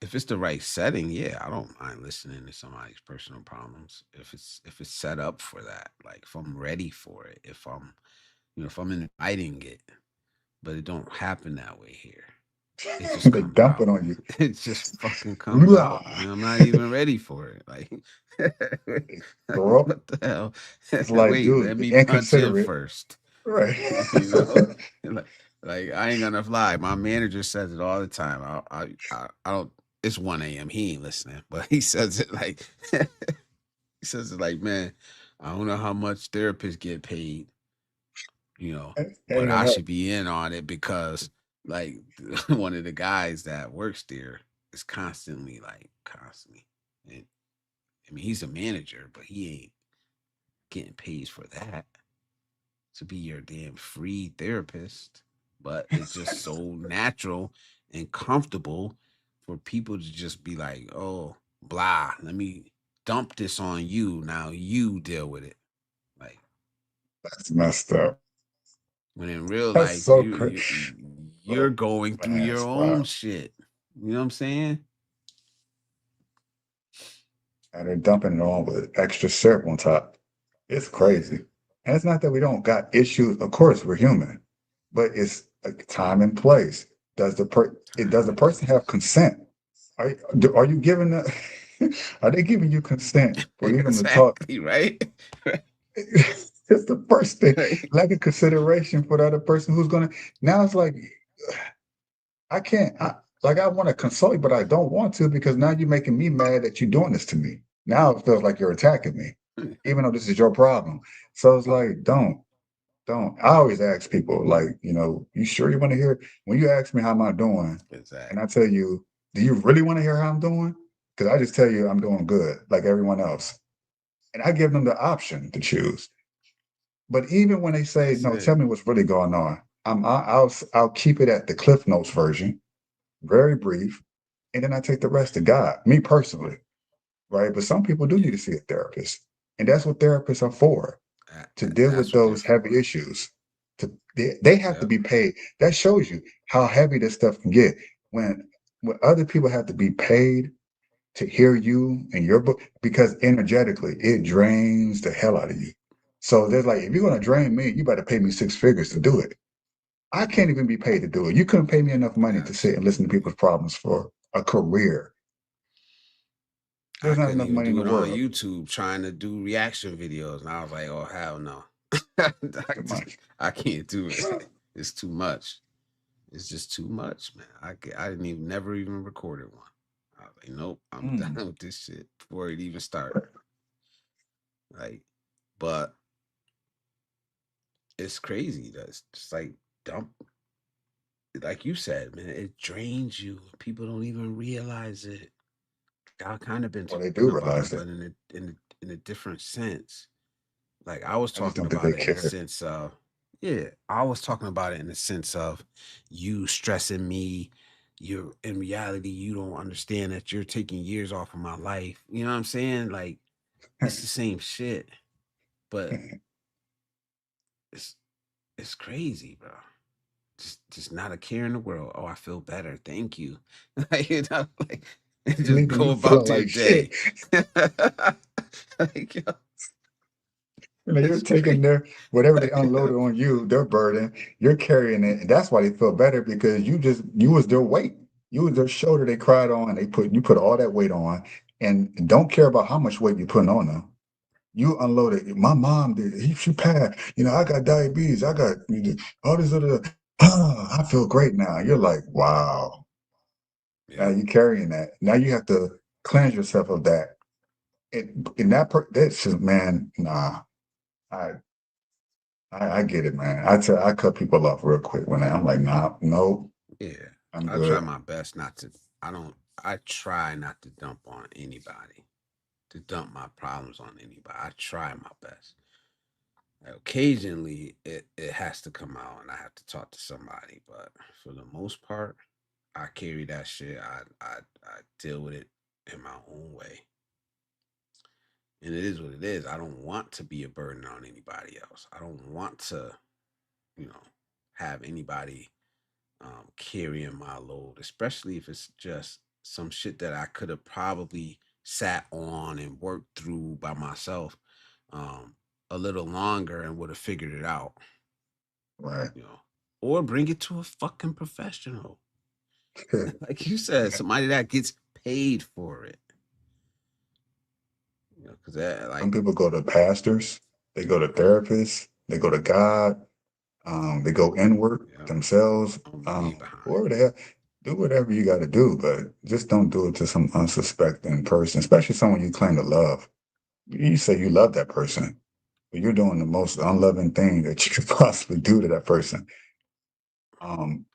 Speaker 2: if it's the right setting, yeah, I don't mind listening to somebody's personal problems. If it's set up for that, like if I'm ready for it, if I'm inviting it, but it don't happen that way here. It just
Speaker 3: they
Speaker 2: comes
Speaker 3: dump it
Speaker 2: out.
Speaker 3: on you.
Speaker 2: It just fucking comes out,
Speaker 3: Blah.
Speaker 2: and I'm not even ready for it. Like,
Speaker 3: They
Speaker 2: like
Speaker 3: throw up.
Speaker 2: what the hell?
Speaker 3: It's like,
Speaker 2: Wait,
Speaker 3: dude,
Speaker 2: let
Speaker 3: be
Speaker 2: me punch in
Speaker 3: inconsiderate.
Speaker 2: first.
Speaker 3: Right.
Speaker 2: You know, like, like I ain't gonna lie. My manager says it all the time. I don't. It's 1 a.m. He ain't listening, but he says it like he says it like, man, I don't know how much therapists get paid, you know,
Speaker 3: Ain't
Speaker 2: but
Speaker 3: gonna
Speaker 2: I
Speaker 3: help.
Speaker 2: should be in on it because like one of the guys that works there is constantly and it I mean, he's a manager, but he ain't getting paid for that to be your damn free therapist. But it's just so natural and comfortable for people to just be like, oh, blah, let me dump this on you. Now you deal with it. Like,
Speaker 3: That's messed up.
Speaker 2: when in real
Speaker 3: That's
Speaker 2: life,
Speaker 3: so crazy.
Speaker 2: you're going through
Speaker 3: Man,
Speaker 2: your
Speaker 3: it's
Speaker 2: own
Speaker 3: wild.
Speaker 2: shit. You know what I'm saying?
Speaker 3: And they're dumping it on with extra syrup on top. It's
Speaker 2: Yeah,
Speaker 3: crazy. And it's not that we don't got issues. Of course, we're human, but it's like time and place. Does
Speaker 2: time
Speaker 3: the
Speaker 2: and
Speaker 3: person have
Speaker 2: place.
Speaker 3: consent? Are you giving the are they giving you consent for even to talk?
Speaker 2: Exactly, right?
Speaker 3: It's the first thing,
Speaker 2: Right.
Speaker 3: lack of consideration for the other person who's gonna. Now it's like I can't. I want to console you, but I don't want to because now you're making me mad that you're doing this to me. Now it feels like you're attacking me, even though this is your problem. So it's like, don't. I always ask people, like, you sure you want to hear? When you ask me how am I doing, and I
Speaker 2: Exactly.
Speaker 3: tell you, do you really want to hear how I'm doing? Because I just tell you I'm doing good, like everyone else, and I give them the option to choose. But even when they say,
Speaker 2: That's
Speaker 3: no, tell
Speaker 2: it.
Speaker 3: me what's really going on, I'll keep it at the Cliff Notes version, very brief, and then I take the rest to God, me personally, right? But some people do need
Speaker 2: Yeah.
Speaker 3: to see a therapist, and that's what therapists are for, to deal with
Speaker 2: That's what they're
Speaker 3: those heavy
Speaker 2: for.
Speaker 3: issues. They have to
Speaker 2: Yep.
Speaker 3: be paid. That shows you how heavy this stuff can get when when other people have to be paid to hear you and your book because energetically it drains the hell out of you. So there's like, if you're going to drain me, you better pay me six figures to do it. I can't even be paid to do it. You couldn't pay me enough money to sit and listen to
Speaker 2: Absolutely.
Speaker 3: people's problems for a career.
Speaker 2: I
Speaker 3: There's not
Speaker 2: couldn't
Speaker 3: enough
Speaker 2: even
Speaker 3: money in
Speaker 2: do
Speaker 3: the
Speaker 2: it on
Speaker 3: world.
Speaker 2: YouTube trying to do reaction videos. And I was like, oh, hell no. I,
Speaker 3: It's too
Speaker 2: just,
Speaker 3: much.
Speaker 2: I can't do it. It's too much. It's just too much, man. I didn't even never even recorded one. I was like, nope, I'm done
Speaker 3: Mm.
Speaker 2: with this shit before it even start. Like, but it's crazy. That's just like dump. Like you said, man, it drains you. People don't even realize it. Y'all kind of been
Speaker 3: Well, they
Speaker 2: talking
Speaker 3: do
Speaker 2: about
Speaker 3: realize
Speaker 2: it, but
Speaker 3: that.
Speaker 2: in a different sense. Like I was
Speaker 3: I just
Speaker 2: talking
Speaker 3: don't think
Speaker 2: about
Speaker 3: they
Speaker 2: it in the
Speaker 3: care.
Speaker 2: sense of, yeah, I was talking about it in the sense of you stressing me. You're in reality, you don't understand that you're taking years off of my life. You know what I'm saying? Like it's the same shit, but it's it's crazy, bro. Just not a care in the world. Oh, I feel better. Thank you. Like, like and just
Speaker 3: Leaving
Speaker 2: go
Speaker 3: you
Speaker 2: about
Speaker 3: feeling
Speaker 2: their
Speaker 3: like shit.
Speaker 2: day. Like, yo,
Speaker 3: You're
Speaker 2: it's
Speaker 3: taking
Speaker 2: crazy.
Speaker 3: whatever they unloaded on you, their burden, you're carrying it. And that's why they feel better because you was their weight. You was their shoulder they cried on. You put all that weight on and don't care about how much weight you're putting on them. You unloaded. My mom did. She passed. I got diabetes. I got all this other. I feel great now. You're like, wow. Now
Speaker 2: Yep.
Speaker 3: you're carrying that. Now you have to cleanse yourself of that. That's just, man, nah. I I get it, man. I cut people off real quick when I'm like, nah, no,
Speaker 2: Yeah.
Speaker 3: I'm
Speaker 2: I try
Speaker 3: good.
Speaker 2: my best not to. I don't. I try not to dump on anybody. To dump my problems on anybody. I try my best. Occasionally, it has to come out, and I have to talk to somebody. But for the most part, I carry that shit. I deal with it in my own way, and it is what it is. I don't want to be a burden on anybody else. I don't want to, you know, have anybody carrying my load, especially if it's just some shit that I could have probably sat on and worked through by myself um, a little longer and would have figured it out,
Speaker 3: Right.
Speaker 2: you know, or bring it to a fucking professional. Like you said, somebody that gets paid for it, because that,
Speaker 3: Some
Speaker 2: like,
Speaker 3: people go to pastors, they go to therapists, they go to God, they go inward
Speaker 2: yeah,
Speaker 3: themselves.
Speaker 2: I'm way behind.
Speaker 3: Whatever the hell, do whatever you got to do, but just don't do it to some unsuspecting person, especially someone you claim to love. You say you love that person, but you're doing the most unloving thing that you could possibly do to that person.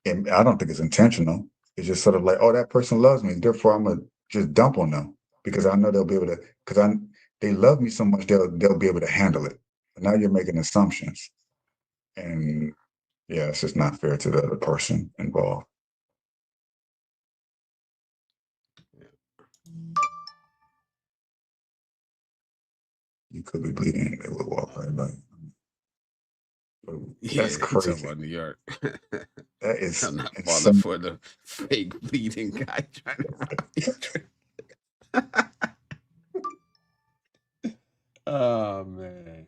Speaker 3: And I don't think it's intentional. It's just sort of like, oh, that person loves me, therefore I'm gonna just dump on them because I know they'll be able to, because they love me so much they'll be able to handle it. But now you're making assumptions, and yeah, it's just not fair to the other person involved. You could be bleeding, and they would walk right by.
Speaker 2: Yeah,
Speaker 3: That's
Speaker 2: he talking
Speaker 3: crazy.
Speaker 2: about New York.
Speaker 3: That is
Speaker 2: I'm not falling
Speaker 3: insane.
Speaker 2: for the fake bleeding guy trying to rob me. Oh man,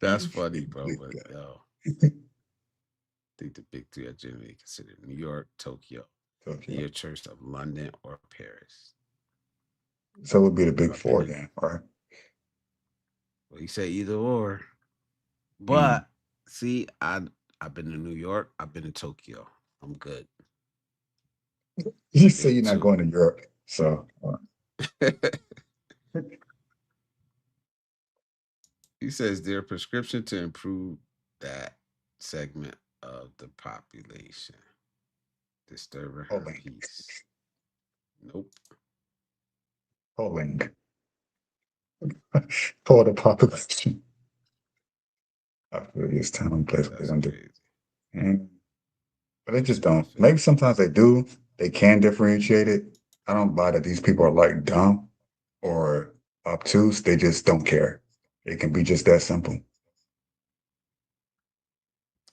Speaker 2: that's funny, bro.
Speaker 3: Big
Speaker 2: But yo,
Speaker 3: guy.
Speaker 2: I think the big three are generally considered New York, Tokyo, and
Speaker 3: Tokyo.
Speaker 2: your choice of London or Paris.
Speaker 3: So it would be the big
Speaker 2: I've been
Speaker 3: four
Speaker 2: in.
Speaker 3: then, right?
Speaker 2: Well, you say either or,
Speaker 3: Mm.
Speaker 2: but see, I've been to New York. I've been to Tokyo. I'm good.
Speaker 3: You say
Speaker 2: Big
Speaker 3: you're not
Speaker 2: two.
Speaker 3: going to Europe, so
Speaker 2: He says their prescription to improve that segment of the population, disturbing her
Speaker 3: Poland,
Speaker 2: peace. Nope,
Speaker 3: Poland, for the population. I feel this town place what they
Speaker 2: that's
Speaker 3: don't do.
Speaker 2: crazy.
Speaker 3: Mm. But they just
Speaker 2: What's
Speaker 3: don't. Maybe
Speaker 2: benefit?
Speaker 3: sometimes they do. They can differentiate it. I don't buy that these people are like dumb or obtuse. They just don't care. It can be just that simple.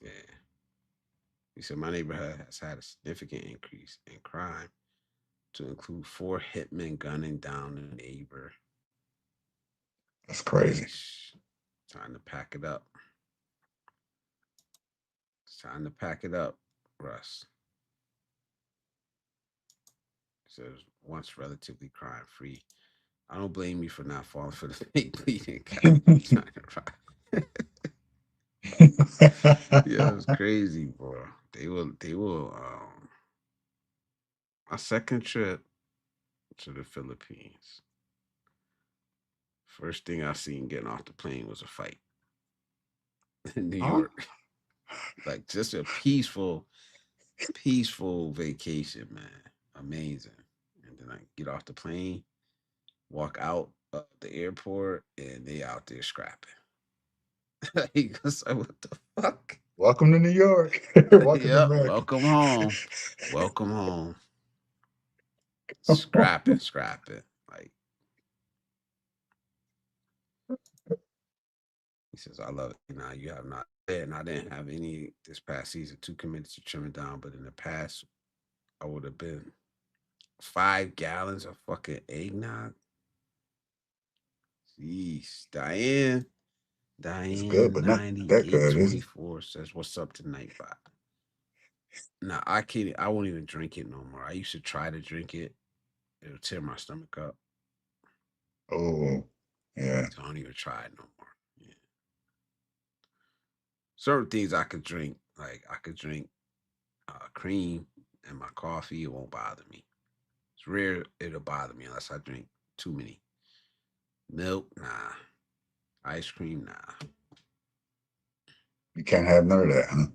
Speaker 2: Yeah. He said my neighborhood has had a significant increase in crime to include four hitmen gunning down a neighbor.
Speaker 3: That's crazy.
Speaker 2: Yeesh. Time to pack it up. It's time to pack it up, Russ. Says once relatively crime free. I don't blame you for not falling for the fake bleeding guy trying to rob. Yeah, it's crazy, bro. They will my second trip to the Philippines. First thing I seen getting off the plane was a fight in New
Speaker 3: Huh?
Speaker 2: York. Like just a peaceful vacation, man. Amazing. And then I get off the plane, walk out of the airport, and they out there scrapping. Like, what the fuck?
Speaker 3: Welcome to New York. Welcome to
Speaker 2: Yep.
Speaker 3: America.
Speaker 2: Welcome home. Welcome home. Scrapping, scrapping. Like he says, I love it. Now you have not and I didn't have any this past season too committed to trimming down, but in the past I would have been 5 gallons of fucking eggnog. Jeez.
Speaker 3: It's good,
Speaker 2: Diane
Speaker 3: but not that good, is it?
Speaker 2: 9824 says, what's up tonight, Bob? Nah, I can't I won't even drink it no more. I used to try to drink it. It'll tear my stomach up.
Speaker 3: Oh, yeah.
Speaker 2: So I don't even try it no more. Yeah. Certain things I could drink, like I could drink cream and my coffee, it won't bother me. It's rare it'll bother me unless I drink too many. Milk, nah. Ice cream, nah.
Speaker 3: You can't have none of that, huh?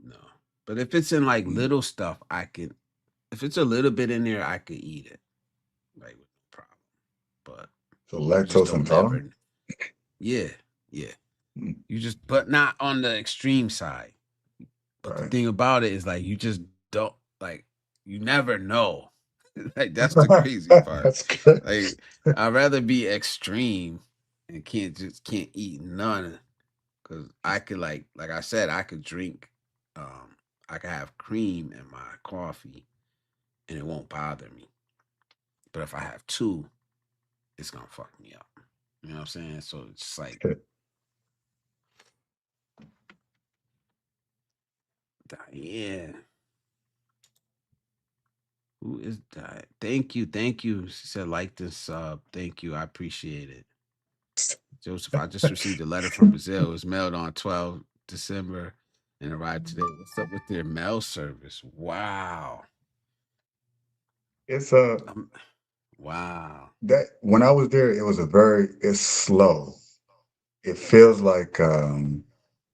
Speaker 2: No. But if it's in like
Speaker 3: Mm.
Speaker 2: little stuff, I can. If it's a little bit in there, I could eat it, like with no problem. But
Speaker 3: So
Speaker 2: you just
Speaker 3: lactose
Speaker 2: don't
Speaker 3: intolerant?
Speaker 2: never. Yeah, yeah.
Speaker 3: Mm,
Speaker 2: You just, but not on the extreme side. But the
Speaker 3: right.
Speaker 2: thing about it is, like, you just don't like. You never know. Like that's the crazy part.
Speaker 3: That's good.
Speaker 2: Like I'd rather be extreme and can't eat none because I could like I said I could drink I could have cream in my coffee and it won't bother me. But if I have two, it's gonna fuck me up. You know what I'm saying? So it's like yeah. Who is that? Thank you. She said like this sub. Thank you. I appreciate it. Joseph, I just received a letter from Brazil. It was mailed on 12 December and arrived today. What's up with their mail service? Wow.
Speaker 3: It's
Speaker 2: Um, wow.
Speaker 3: that when I was there, it was it's slow. It feels like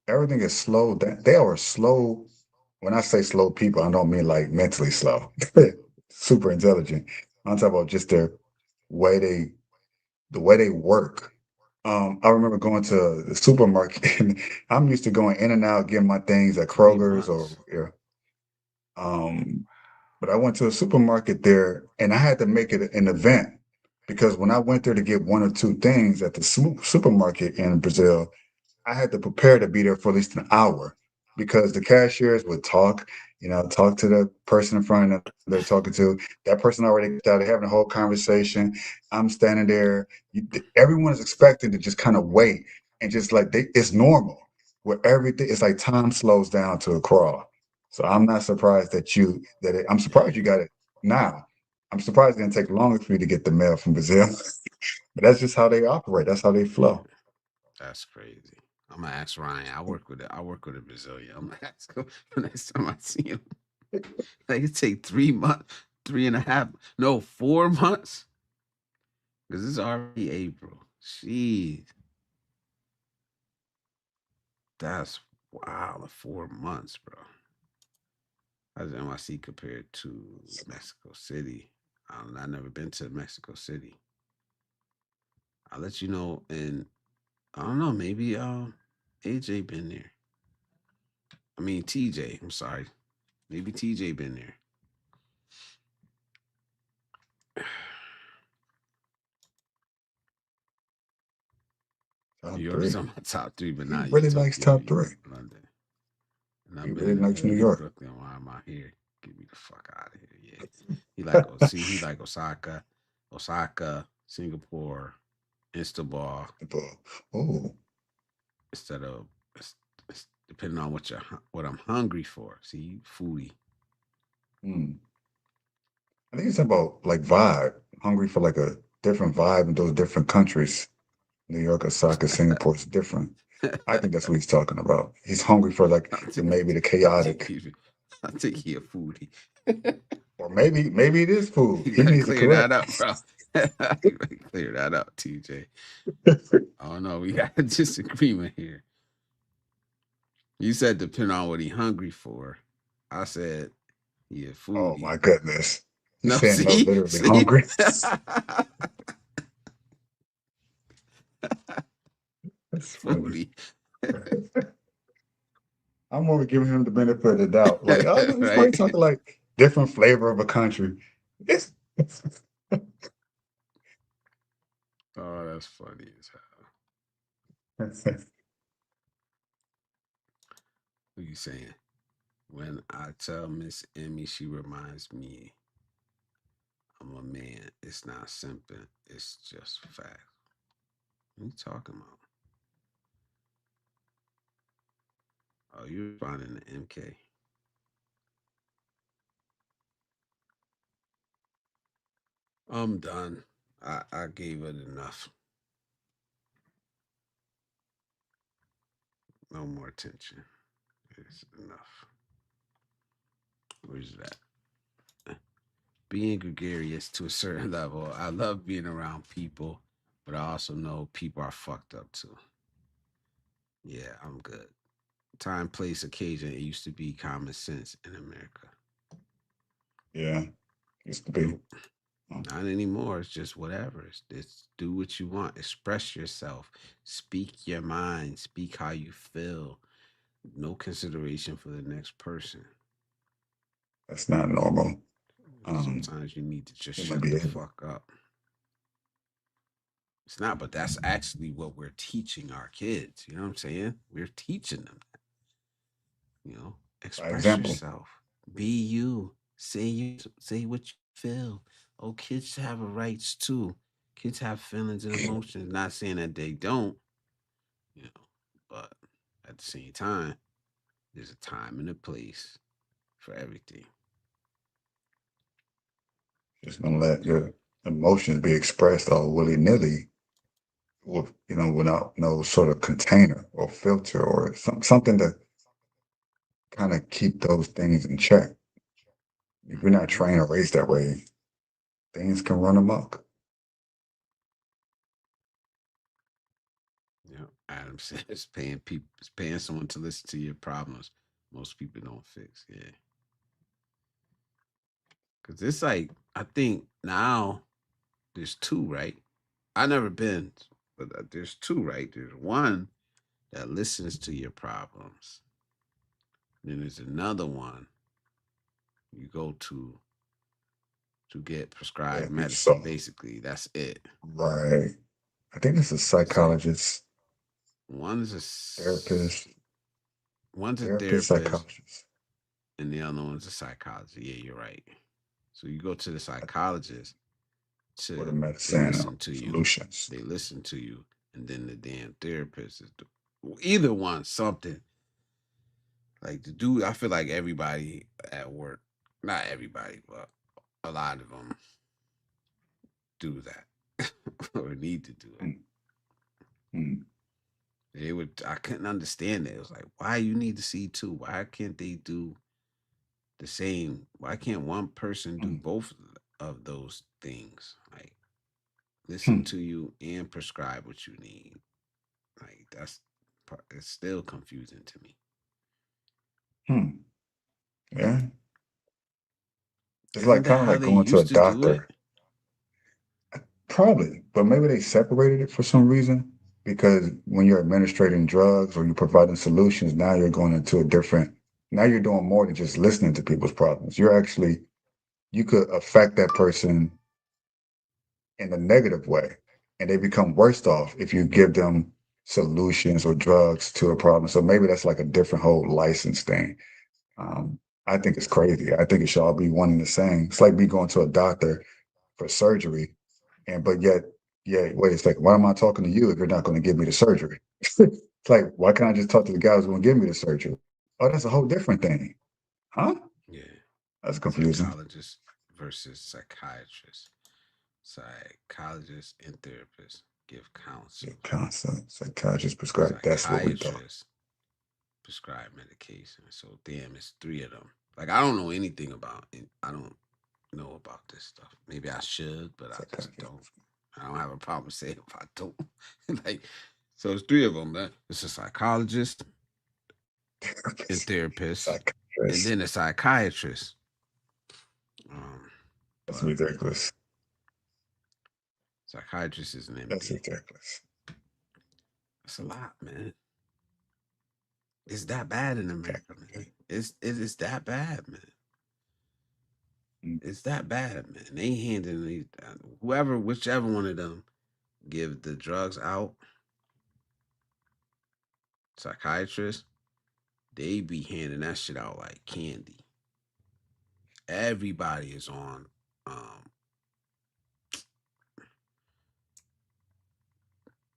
Speaker 3: everything is slow. They are slow. When I say slow people, I don't mean like mentally slow. Super intelligent. I'm talking about just their way they the way they work. I remember going to the supermarket and I'm used to going in and out, getting my things at
Speaker 2: Three
Speaker 3: Kroger's or
Speaker 2: months.
Speaker 3: yeah. Um, but I went to a supermarket there and I had to make it an event because when I went there to get one or two things at the supermarket in Brazil, I had to prepare to be there for at least an hour because the cashiers would talk, talk to the person in front of them they're talking to. That person already started having a whole conversation. I'm standing there. Everyone is expecting to just kind of wait and just like it's normal where everything it's like time slows down to a crawl. So I'm not surprised I'm surprised you got it now. I'm surprised it's gonna take longer for you to get the mail from Brazil. But that's just how they operate. That's how they flow.
Speaker 2: That's crazy. I'm gonna ask Ryan. I work with it. I work with a Brazilian. I'm gonna ask him the next time I see him. Like it take 3 months, three and a half, no, 4 months. Because it's already April. Jeez, that's wow. 4 months, bro. How's NYC compared to Mexico City? I never been to Mexico City. I'll let you know. And I don't know. Maybe AJ been there. I mean TJ. I'm sorry. Maybe TJ been there. New
Speaker 3: Top
Speaker 2: York is
Speaker 3: three.
Speaker 2: on my top three, but
Speaker 3: He
Speaker 2: not
Speaker 3: really likes
Speaker 2: Utopia,
Speaker 3: top three.
Speaker 2: London. And
Speaker 3: He
Speaker 2: I've been
Speaker 3: really likes New
Speaker 2: in
Speaker 3: York.
Speaker 2: Brooklyn. Why am I here? Get me the fuck out of here. Yeah. He like see, he like Osaka, Singapore, Istanbul,
Speaker 3: Oh,
Speaker 2: instead of depending on what I'm hungry for. See, foodie.
Speaker 3: hmm. I think it's about like vibe. Hungry for like a different vibe in those different countries. New York, Osaka, Singapore is different. I think that's what he's talking about. He's hungry for like
Speaker 2: I think,
Speaker 3: maybe the
Speaker 2: I think
Speaker 3: chaotic,
Speaker 2: he's I think he a foodie.
Speaker 3: or maybe it is food.
Speaker 2: You
Speaker 3: He
Speaker 2: gotta
Speaker 3: needs to
Speaker 2: clear that
Speaker 3: correct.
Speaker 2: up, bro. You gotta clear that up, TJ. I don't know. We got a disagreement here. You said depend on what he hungry for. I said he a
Speaker 3: Oh
Speaker 2: foodie.
Speaker 3: my goodness. He's
Speaker 2: No,
Speaker 3: saying no,
Speaker 2: see,
Speaker 3: literally
Speaker 2: see,
Speaker 3: hungry. That's funny.
Speaker 2: foodie,
Speaker 3: I'm only giving him the benefit of the doubt. Like, oh no, he's probably
Speaker 2: right?
Speaker 3: talking like different flavor of a country. It's
Speaker 2: Oh, that's funny as hell. What you saying? When I tell Miss Emmy, she reminds me I'm a man. It's not simping. It's just fact. What you talking about? Oh, you responding to MK. I'm done. I gave it enough. No more attention. It's enough. Where's that? Being gregarious to a certain level. I love being around people, but I also know people are fucked up too. Yeah, I'm good. Time, place, occasion. It used to be common sense in America.
Speaker 3: yeah, used to be.
Speaker 2: Nope, not anymore. It's just whatever. It's do what you want. Express yourself. Speak your mind. Speak how you feel. No consideration for the next person.
Speaker 3: That's not normal.
Speaker 2: Sometimes you need to just
Speaker 3: Human
Speaker 2: shut the
Speaker 3: behavior.
Speaker 2: fuck up. It's not, but that's actually what we're teaching our kids. You know what I'm saying? We're teaching them,
Speaker 3: By
Speaker 2: express
Speaker 3: example.
Speaker 2: yourself. Be you. Say what you feel. Oh, kids have rights too. Kids have feelings and emotions. Not saying that they don't, you know, but at the same time, there's a time and a place for everything.
Speaker 3: Just gonna let your emotions be expressed all willy nilly with without no sort of container or filter or something to kind of keep those things in check. If you're not
Speaker 2: Hmm.
Speaker 3: trained or raised that way, things can run amok.
Speaker 2: Adam says paying someone to listen to your problems. Most people don't fix. Yeah, because it's like I think now. there's two, right? I never been, but there's two, right? There's one that listens to your problems. Then there's another one you go to get prescribed
Speaker 3: Therapy.
Speaker 2: medicine.
Speaker 3: So,
Speaker 2: Basically, that's it.
Speaker 3: right. I think this is
Speaker 2: So
Speaker 3: psychologist,
Speaker 2: one's
Speaker 3: therapist,
Speaker 2: one's a
Speaker 3: therapist,
Speaker 2: therapist,
Speaker 3: psychologist.
Speaker 2: and the other one's a psychologist. Yeah, you're right. So you go to the psychologist
Speaker 3: For the
Speaker 2: to they
Speaker 3: medicine
Speaker 2: listen to you,
Speaker 3: solutions.
Speaker 2: they listen to you, and then the damn therapist is either one something like the dude. I feel like everybody at work, not everybody, but a lot of them do that or need to do it.
Speaker 3: Mm, mm,
Speaker 2: They would. I couldn't understand it. It was like, why you need to see two? Why can't they do the same? Why can't one person do
Speaker 3: mm,
Speaker 2: both of those things? Like listen
Speaker 3: mm,
Speaker 2: to you and prescribe what you need. Like it's still confusing to me.
Speaker 3: mm. Yeah. It's
Speaker 2: Isn't
Speaker 3: like
Speaker 2: that
Speaker 3: kind of
Speaker 2: how
Speaker 3: like
Speaker 2: they
Speaker 3: going to a
Speaker 2: used to do it?
Speaker 3: doctor. Probably, but maybe they separated it for some reason because when you're administrating drugs or you're providing solutions, now you're going into a different, now you're doing more than just listening to people's problems. You're actually, you could affect that person in a negative way and they become worse off if you give them solutions or drugs to a problem. So maybe that's like a different whole license thing. Um, I think it's crazy. I think it should all be one and the same. It's like me going to a doctor for surgery. And but yet, yeah, wait a second. Why am I talking to you if you're not going to give me the surgery? It's like, why can't I just talk to the guy who's going to give me the surgery? Oh, that's a whole different thing. Huh?
Speaker 2: Yeah,
Speaker 3: That's confusing.
Speaker 2: psychologist versus psychiatrist. Psychologist and therapist give
Speaker 3: Yeah,
Speaker 2: counsel.
Speaker 3: constant psychiatrist prescribed. That's what we thought.
Speaker 2: Psychiatrist prescribe medication. So damn, it's three of them. Like I don't know anything about it. I don't know about this stuff. Maybe I should, but I just
Speaker 3: Psychiatrist
Speaker 2: don't. I don't have a problem saying if I don't. like, so it's three of them. Man. It's a psychologist and
Speaker 3: therapist,
Speaker 2: therapist, and
Speaker 3: psychiatrist.
Speaker 2: then a psychiatrist. Um,
Speaker 3: That's
Speaker 2: but
Speaker 3: ridiculous.
Speaker 2: psychiatrist is an
Speaker 3: That's
Speaker 2: MD.
Speaker 3: ridiculous.
Speaker 2: That's a lot, man. It's that bad in America, man. It's that bad, man.
Speaker 3: Mm,
Speaker 2: It's that bad, man. They handing whoever, whichever one of them give the drugs out, psychiatrists, they be handing that shit out like candy. Everybody is on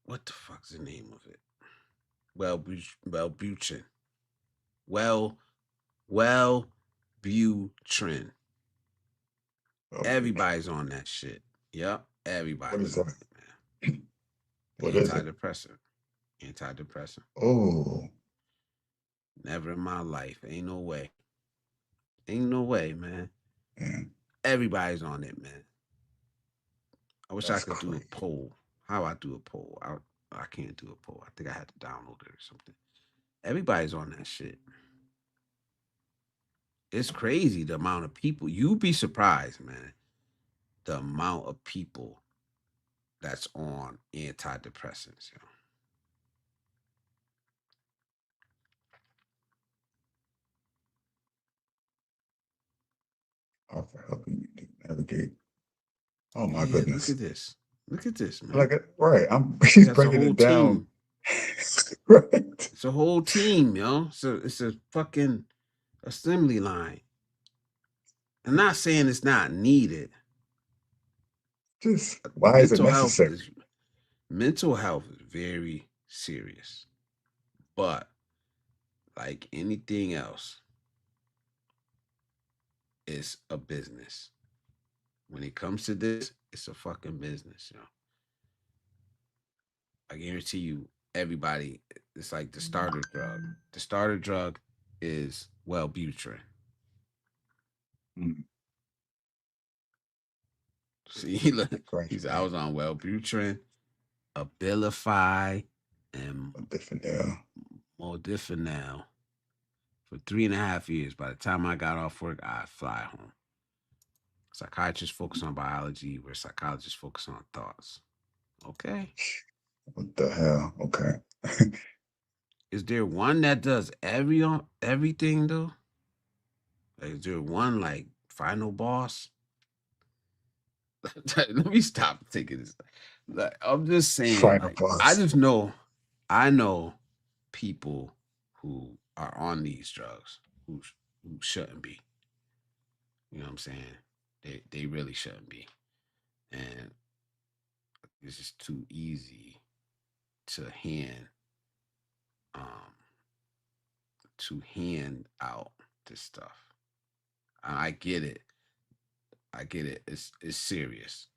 Speaker 2: what the fuck's the name of it? Wellbutrin. Well Wellbutrin.
Speaker 3: oh,
Speaker 2: Everybody's on that shit. Yep.
Speaker 3: what
Speaker 2: Everybody's
Speaker 3: is
Speaker 2: on
Speaker 3: that?
Speaker 2: it, man.
Speaker 3: What is it?
Speaker 2: Antidepressant. Antidepressant.
Speaker 3: Oh,
Speaker 2: Never in my life. Ain't no way. Ain't no way, man.
Speaker 3: man,
Speaker 2: Everybody's on it, man. I wish I
Speaker 3: that's
Speaker 2: could do a
Speaker 3: crazy.
Speaker 2: poll. How I do a poll? I can't do a poll. I think I had to download it or something. Everybody's on that shit. It's crazy the amount of people. You'd be surprised, man. The amount of people that's on antidepressants. You know?
Speaker 3: For helping you to navigate. Oh my
Speaker 2: Yeah, look
Speaker 3: goodness.
Speaker 2: at this. Look at this, man.
Speaker 3: Like, right, I'm
Speaker 2: He
Speaker 3: he's
Speaker 2: has a
Speaker 3: breaking
Speaker 2: whole
Speaker 3: it down.
Speaker 2: team.
Speaker 3: Right.
Speaker 2: It's a whole team, yo. So it's a fucking assembly line. I'm not saying it's not needed.
Speaker 3: Just why is it
Speaker 2: Mental health
Speaker 3: necessary?
Speaker 2: is mental health is very serious. But like anything else, it's a business. When it comes to this, it's a fucking business, yo. I guarantee you, everybody, it's like the starter drug. The starter drug is Wellbutrin.
Speaker 3: Mm,
Speaker 2: See, look,
Speaker 3: like crazy,
Speaker 2: he's I
Speaker 3: man.
Speaker 2: was on Wellbutrin, Abilify, and
Speaker 3: A different, yeah.
Speaker 2: Modafinil for 3.5 years. By the time I got off work, I'd fly home. Psychiatrists focus on biology, where psychologists focus on thoughts. Okay.
Speaker 3: What the hell? Okay.
Speaker 2: Is there one that does everything though? Like, is there one like final boss? Let me stop taking this. Like, I'm just saying,
Speaker 3: Final
Speaker 2: like, I
Speaker 3: boss.
Speaker 2: just know, I know people who are on these drugs who shouldn't be. You know what I'm saying? They really shouldn't be, and it's just too easy to um hand out this stuff. I get it. I get it. It's serious.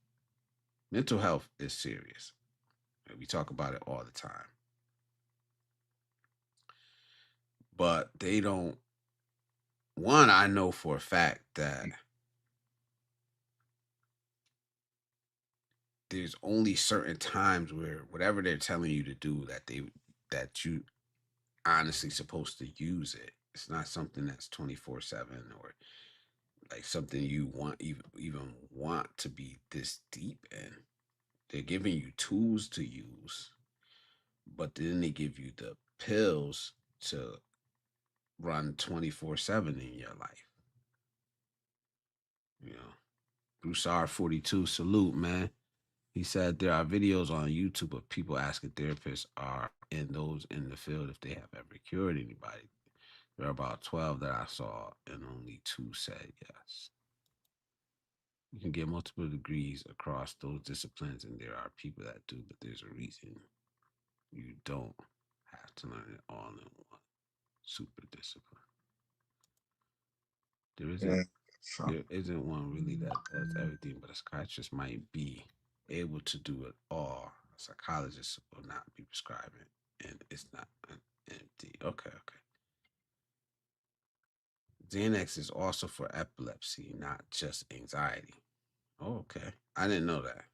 Speaker 2: Mental health is serious. We talk about it all the time, but they don't. One, I know for a fact that there's only certain times where whatever they're telling you to do that you honestly supposed to use it. It's not something that's 24/7 or like something you want even want to be this deep in. They're giving you tools to use, but then they give you the pills to run 24/7 in your life. You know, Broussard 42, salute, man. He said there are videos on YouTube of people asking therapists are in those in the field if they have ever cured anybody. There are about 12 that I saw, and only two said yes. You can get multiple degrees across those disciplines, and there are people that do, but there's a reason you don't have to learn it all in one super discipline. There isn't
Speaker 3: Yeah. So,
Speaker 2: there isn't one really that does everything, but a psychiatrist might be able to do it all. A psychologist will not be prescribing, and it's not an empty. Okay, okay. Xanax is also for epilepsy, not just anxiety. Oh, okay. I didn't know that.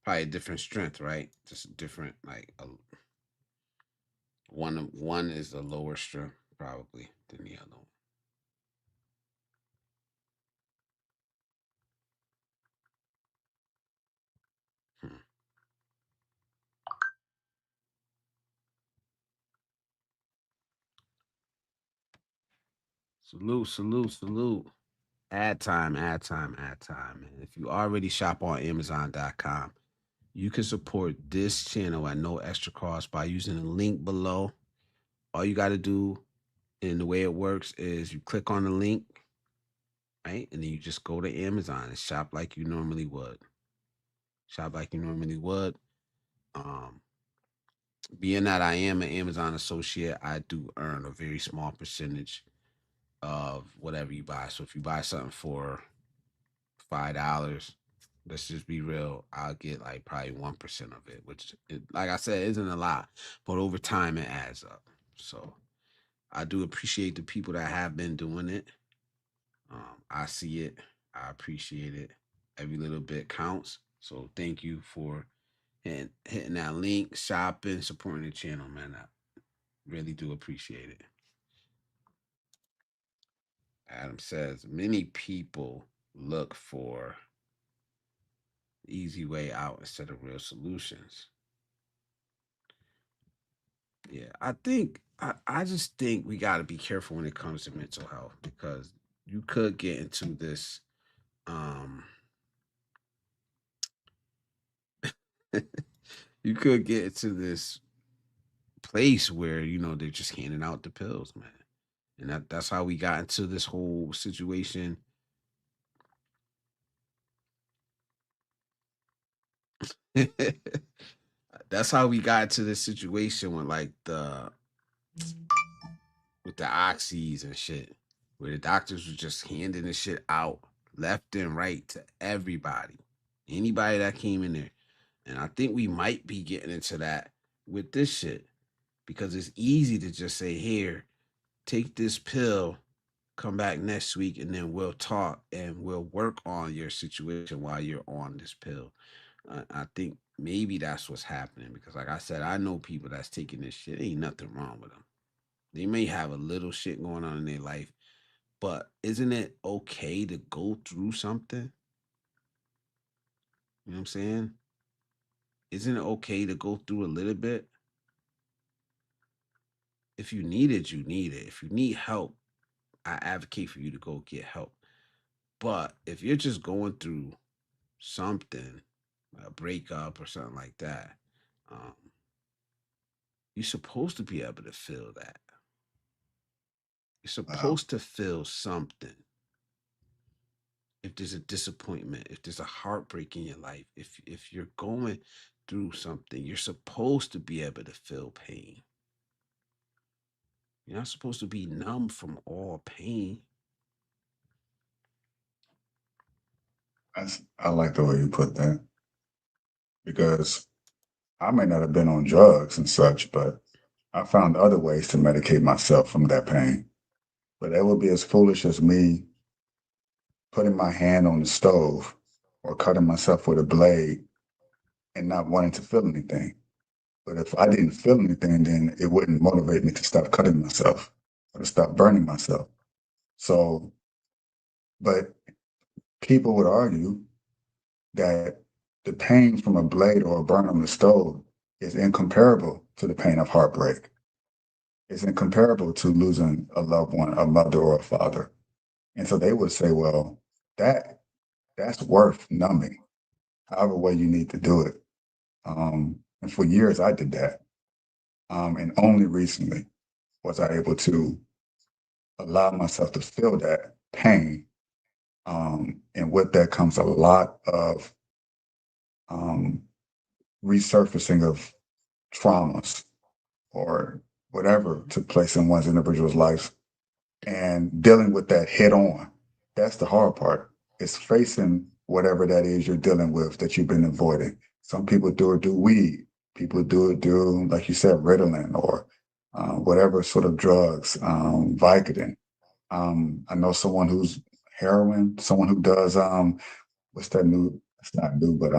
Speaker 2: Probably a different strength, right? Just a different, like one is a lower strength probably than the other one. Hmm. Salute, salute, salute. Ad time, ad time, ad time. And if you already shop on Amazon.com, you can support this channel at no extra cost by using the link below. All you got to do, and the way it works, is you click on the link, right? And then you just go to Amazon and shop like you normally would. Shop like you normally would. Um, Being that I am an Amazon associate, I do earn a very small percentage of whatever you buy. So if you buy something for $5, let's just be real, I'll get like probably 1% of it, which, like I said, isn't a lot, but over time it adds up. So I do appreciate the people that have been doing it. I see it, I appreciate it. Every little bit counts. So thank you for hitting that link, shopping, supporting the channel, man. I really do appreciate it. Adam says many people look for easy way out instead of real solutions. Yeah, I just think we got to be careful when it comes to mental health because you could get into this um you could get into this place where they're just handing out the pills, man. And that's how we got into this whole situation. That's how we got into this situation with like the with the oxys and shit, where the doctors were just handing the shit out left and right to everybody, anybody that came in there. And I think we might be getting into that with this shit because it's easy to just say, here, take this pill, come back next week, and then we'll talk and we'll work on your situation while you're on this pill. I think maybe that's what's happening because, like I said, I know people that's taking this shit. Ain't nothing wrong with them. They may have a little shit going on in their life, But isn't it okay to go through something? You know what I'm saying? Isn't it okay to go through a little bit? If you need it, you need it. If you need help, I advocate for you to go get help. But if you're just going through something, a breakup or something like that, um, you're supposed to be able to feel that. You're
Speaker 3: Wow.
Speaker 2: supposed to feel something. If there's a disappointment, if there's a heartbreak in your life, if you're going through something, you're supposed to be able to feel pain. You're not supposed to be numb from all pain.
Speaker 3: I like the way you put that because I may not have been on drugs and such, but I found other ways to medicate myself from that pain. But it would be as foolish as me putting my hand on the stove or cutting myself with a blade and not wanting to feel anything. But if I didn't feel anything, then it wouldn't motivate me to stop cutting myself or to stop burning myself. So, but people would argue that the pain from a blade or a burn on the stove is incomparable to the pain of heartbreak. It's incomparable to losing a loved one, a mother or a father. And so they would say, well, that that's worth numbing, however way you need to do it. And for years I did that. And only recently was I able to allow myself to feel that pain. And with that comes a lot of um, resurfacing of traumas or whatever took place in one's individual's life and dealing with that head on. That's the hard part. It's facing whatever that is you're dealing with that you've been avoiding. Some people do weed. People do, like you said, Ritalin or whatever sort of drugs, Vicodin. I know someone who's heroin, someone who does, what's that new? It's not new, but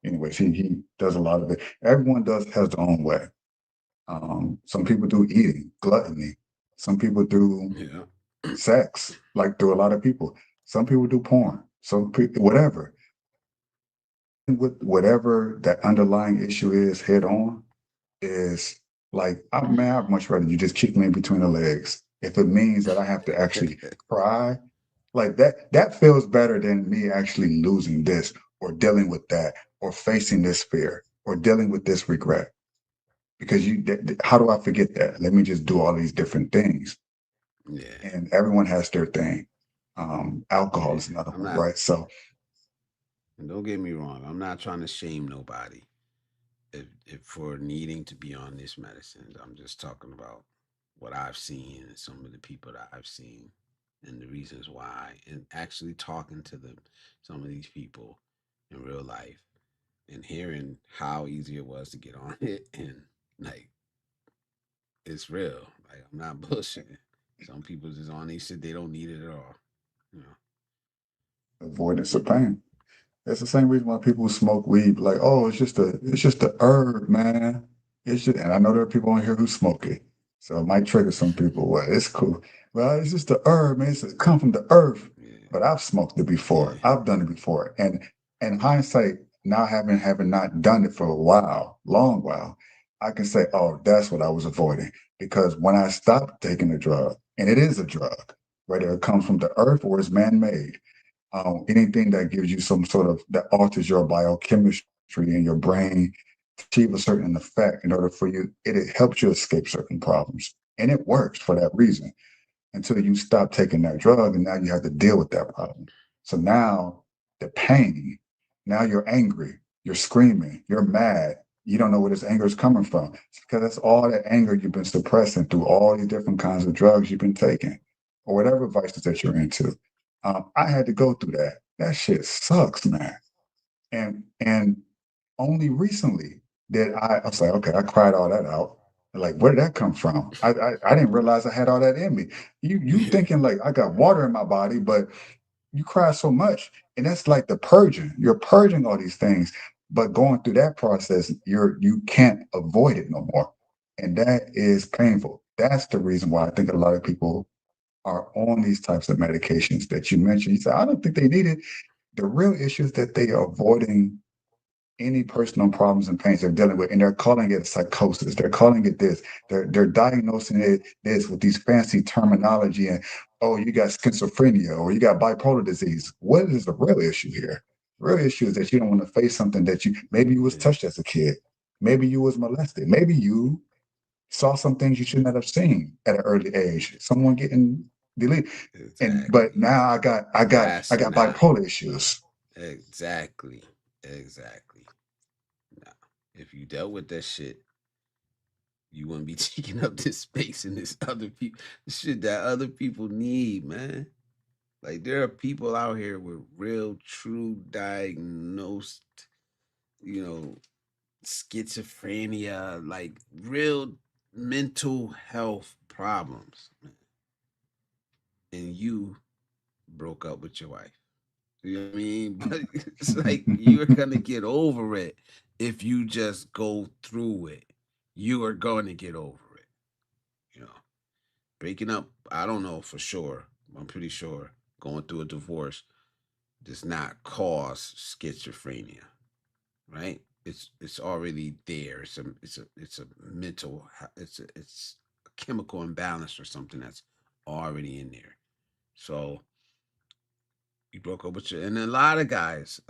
Speaker 3: anyway, he does a lot of it. Everyone has their own way. Some people do eating, gluttony. Some people do
Speaker 2: Yeah.
Speaker 3: sex, like through a lot of people. Some people do porn. Some people, whatever. With whatever that underlying issue is head on is like, man, I'd much rather you just kick me in between the legs. If it means that I have to actually cry, like that feels better than me actually losing this or dealing with that or facing this fear or dealing with this regret. Because how do I forget that? Let me just do all these different things.
Speaker 2: Yeah.
Speaker 3: And everyone has their thing. Alcohol
Speaker 2: Yeah.
Speaker 3: is another
Speaker 2: I'm
Speaker 3: one,
Speaker 2: not,
Speaker 3: right? So
Speaker 2: and don't get me wrong, I'm not trying to shame nobody if for needing to be on this medicine. I'm just talking about what I've seen and some of the people that I've seen and the reasons why, and actually talking to them, some of these people in real life and hearing how easy it was to get on it. And like, it's real. Like, I'm not bullshitting. Some people just on these shit, they don't need it at all. You know?
Speaker 3: avoidance of pain. It's the same reason why people smoke weed, like, oh, it's just a herb, man. It's just, and I know there are people on here who smoke it. So it might trigger some people. Well, it's cool. Well, it's just a herb, man. It come from the earth.
Speaker 2: Yeah.
Speaker 3: But I've smoked it before.
Speaker 2: Yeah.
Speaker 3: I've done it before. And hindsight, now having not done it for a while, long while, I can say, oh, that's what I was avoiding. Because when I stopped taking the drug, and it is a drug, whether it comes from the earth or it's man-made, anything that gives you some sort of that alters your biochemistry in your brain to achieve a certain effect in order for you, it helps you escape certain problems. And it works for that reason until you stop taking that drug and now you have to deal with that problem. So now the pain, now you're angry, you're screaming, you're mad. You don't know where this anger is coming from. It's because that's all that anger you've been suppressing through all these different kinds of drugs you've been taking or whatever vices that you're into. I had to go through that. That shit sucks, man. And only recently did I was like, okay, I cried all that out. Like, where did that come from? I didn't realize I had all that in me. You
Speaker 2: Yeah.
Speaker 3: thinking like I got water in my body, but you cry so much, and that's like the purging. You're purging all these things, but going through that process, you can't avoid it no more, and that is painful. That's the reason why I think a lot of people are on these types of medications that you mentioned. You said, I don't think they need it. The real issue is that they are avoiding any personal problems and pains they're dealing with, and they're calling it psychosis. They're calling it this. They're diagnosing it this with these fancy terminology and oh, you got schizophrenia or you got bipolar disease. What is the real issue here? The real issue is that you don't want to face something that you maybe you was
Speaker 2: Yeah,
Speaker 3: touched as a kid, maybe you was molested, maybe you saw some things you should not have seen at an early age. Someone getting deleted, and but
Speaker 2: exactly.
Speaker 3: now I
Speaker 2: That's
Speaker 3: got
Speaker 2: not
Speaker 3: bipolar issues.
Speaker 2: exactly, exactly. Nah. If you dealt with that shit, you wouldn't be taking up this space in this other people shit that other people need, man. Like there are people out here with real, true diagnosed, you know, schizophrenia, like real mental health problems, and you broke up with your wife. You know what I mean? But it's like you're gonna get over it if you just go through it. You are going to get over it. You know, breaking up. I don't know for sure. I'm pretty sure going through a divorce does not cause schizophrenia, right? It's already there. It's a mental. It's a chemical imbalance or something that's already in there. So you broke up with your, and a lot of guys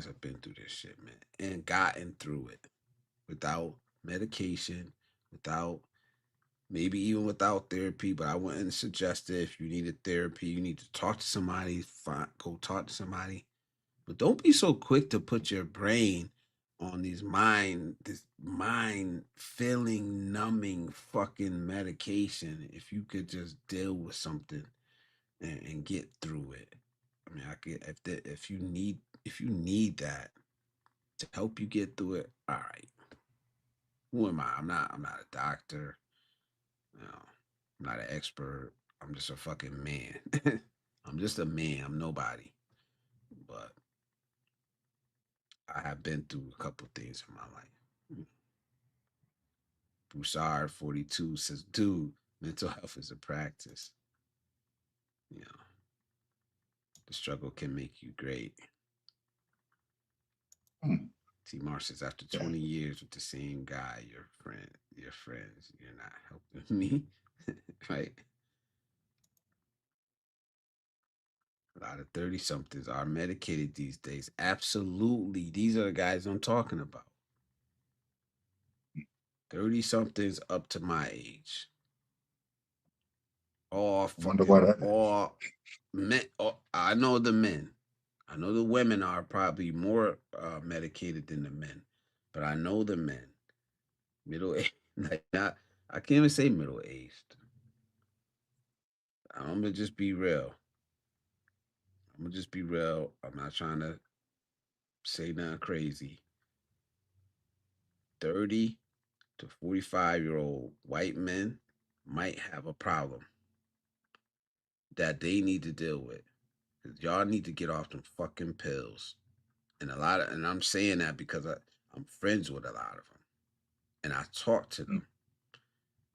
Speaker 2: have been through this shit, man, and gotten through it without medication, without maybe even without therapy. But I wouldn't suggest it. If you needed therapy, you need to talk to somebody. Fine, go talk to somebody. But don't be so quick to put your brain on this mind filling, numbing fucking medication. If you could just deal with something and get through it. I mean, I could if you need that to help you get through it. All right, who am I? I'm not a doctor. You know, I'm not an expert. I'm just a fucking man. I'm just a man. I'm nobody. But I have been through a couple things in my life. Broussard 42 says, dude, mental health is a practice. You know, the struggle can make you great.
Speaker 3: Hmm,
Speaker 2: T Mar says, after
Speaker 3: yeah.
Speaker 2: 20 years with the same guy, your friends, you're not helping me. Right? A lot of 30 somethings are medicated these days. Absolutely. These are the guys I'm talking about. 30 somethings up to my age. All
Speaker 3: I wonder why
Speaker 2: fucking,
Speaker 3: that is.
Speaker 2: all men. All, I know the men. I know the women are probably more medicated than the men, but I know the men. Middle age, like not, I can't even say middle aged. I'm gonna just be real. I'm gonna just be real. I'm not trying to say nothing crazy. 30 to 45-year-old white men might have a problem that they need to deal with. 'Cause y'all need to get off them fucking pills. And I'm saying that because I'm friends with a lot of them. And I talk to
Speaker 3: Mm,
Speaker 2: them.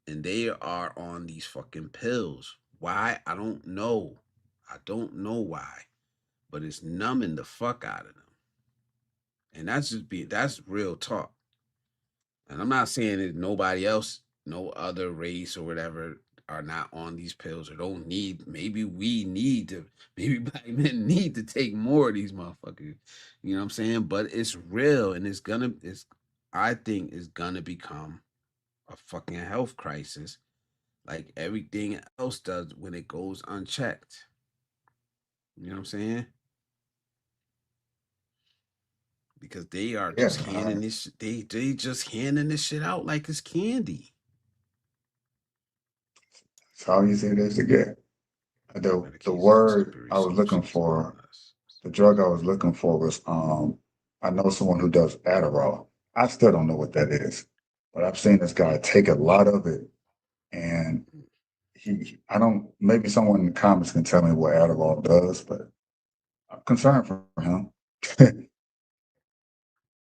Speaker 2: And they are on these fucking pills. Why? I don't know. I don't know why. But it's numbing the fuck out of them. And that's real talk. And I'm not saying that nobody else, no other race or whatever, are not on these pills or don't need. Maybe we need to. Maybe black men need to take more of these motherfuckers. You know what I'm saying? But it's real, and it's. I think it's gonna become a fucking health crisis, like everything else does when it goes unchecked. You know what I'm saying? Because they are
Speaker 3: yeah,
Speaker 2: just handing this. They just handing this shit out like it's candy.
Speaker 3: it's how easy it is to get. The
Speaker 2: Medications are
Speaker 3: word
Speaker 2: slippery
Speaker 3: I was looking
Speaker 2: solutions
Speaker 3: for,
Speaker 2: among us.
Speaker 3: the drug I was looking for was I know someone who does Adderall. I still don't know what that is, but I've seen this guy take a lot of it, and I don't. Maybe someone in the comments can tell me what Adderall does, but I'm concerned for him.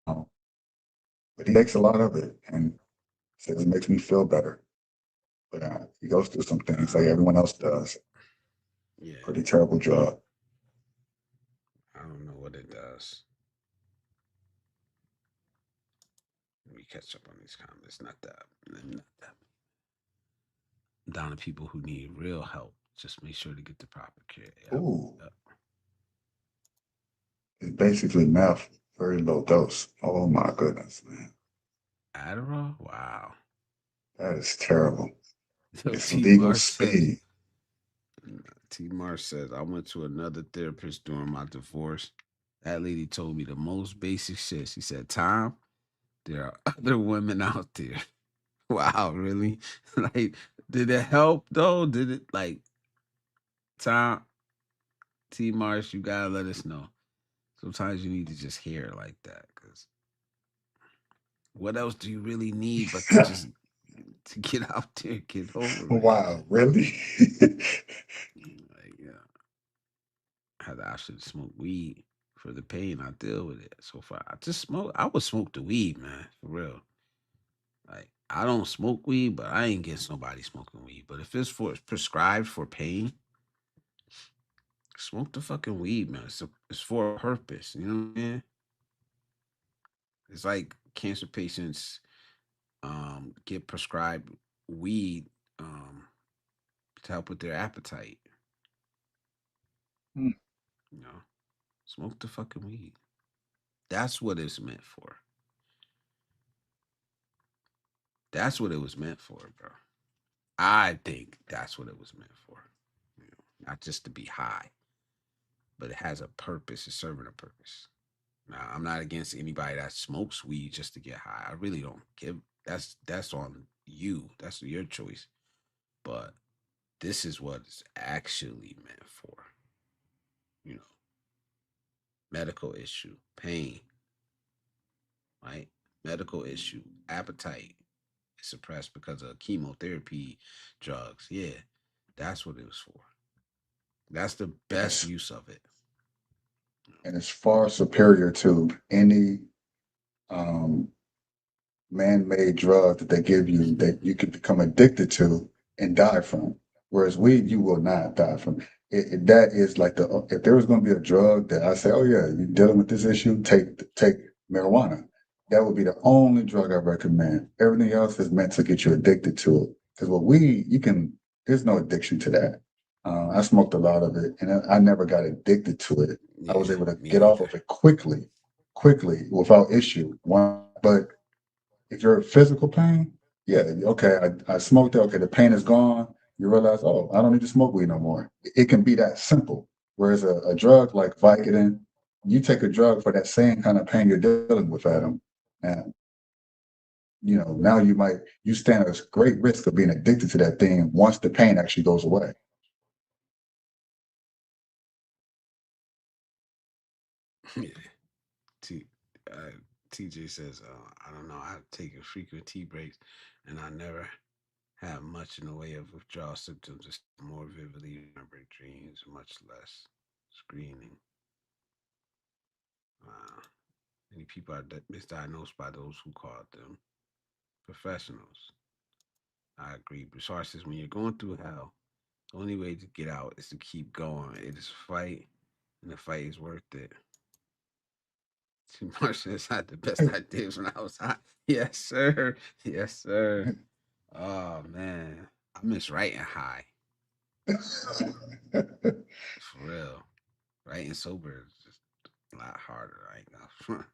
Speaker 3: Um, but he takes a lot of it and says it makes me feel better. But he goes through some things like
Speaker 2: Uh,
Speaker 3: everyone else does.
Speaker 2: Yeah,
Speaker 3: Pretty terrible drug.
Speaker 2: I don't know what it does. Let me catch up on these comments. Not that. Down to people who need real help. Just make sure to get the proper care. Yep.
Speaker 3: Ooh,
Speaker 2: Yep.
Speaker 3: it's basically meth, very low dose. Oh my goodness, man.
Speaker 2: Adderall? Wow.
Speaker 3: That is terrible.
Speaker 2: Yo,
Speaker 3: It's
Speaker 2: T
Speaker 3: legal
Speaker 2: Mars says,
Speaker 3: speed.
Speaker 2: T Mars says, I went to another therapist during my divorce. That lady told me the most basic shit. She said, Tom, there are other women out there. Wow, really? Like, did it help though? Did it like Tom T Mars, you gotta let us know. Sometimes you need to just hear it like that. Cause what else do you really need but to just to get out there, get over it?
Speaker 3: Wow, really?
Speaker 2: Like, yeah. I had the option to smoke weed for the pain. I deal with it. So far, I just smoke. I would smoke the weed, man, for real. Like I don't smoke weed, but I ain't against nobody smoking weed. But if it's for prescribed for pain, smoke the fucking weed, man. It's for a purpose. You know what I mean? It's like cancer patients get prescribed weed to help with their appetite.
Speaker 3: Hmm.
Speaker 2: You know, smoke the fucking weed. That's what it's meant for. That's what it was meant for, bro. I think that's what it was meant for. You know, not just to be high, but it has a purpose. It's serving a purpose. Now, I'm not against anybody that smokes weed just to get high. I really don't give. That's on you. That's your choice. But this is what it's actually meant for. You know, medical issue, pain, right? Medical issue, appetite is suppressed because of chemotherapy, drugs. Yeah, that's what it was for. That's the
Speaker 3: And
Speaker 2: best use of it.
Speaker 3: it's far superior to any um, man-made drug that they give you that you can become addicted to and die from. Whereas weed, you will not die from. That is like if there was going to be a drug that I say, oh yeah, you're dealing with this issue, take marijuana. That would be the only drug I recommend. Everything else is meant to get you addicted to it. Because with weed, there's no addiction to that. I smoked a lot of it, and I never got addicted to it. I was
Speaker 2: Yeah,
Speaker 3: able to
Speaker 2: me
Speaker 3: get off
Speaker 2: neither.
Speaker 3: of it quickly, without issue. But if you're in physical pain, yeah, okay, I smoked it. Okay, the pain is gone. You realize, oh, I don't need to smoke weed no more. It can be that simple. Whereas a drug like Vicodin, you take a drug for that same kind of pain you're dealing with, Adam, and now you stand a great risk of being addicted to that thing once the pain actually goes away.
Speaker 2: Yeah. T, uh, TJ says, I don't know. I've taken frequent tea breaks and I never had much in the way of withdrawal symptoms. Just more vividly remember dreams, much less screening. Uh, Many people are misdiagnosed by those who called them professionals. I agree. Broussard says, when you're going through hell, the only way to get out is to keep going. It is a fight, and the fight is worth it. Martians had the best ideas when I was high. Yes, sir. Yes, sir. Oh man, I miss writing high for real. Writing sober is just a lot harder. I ain't gonna.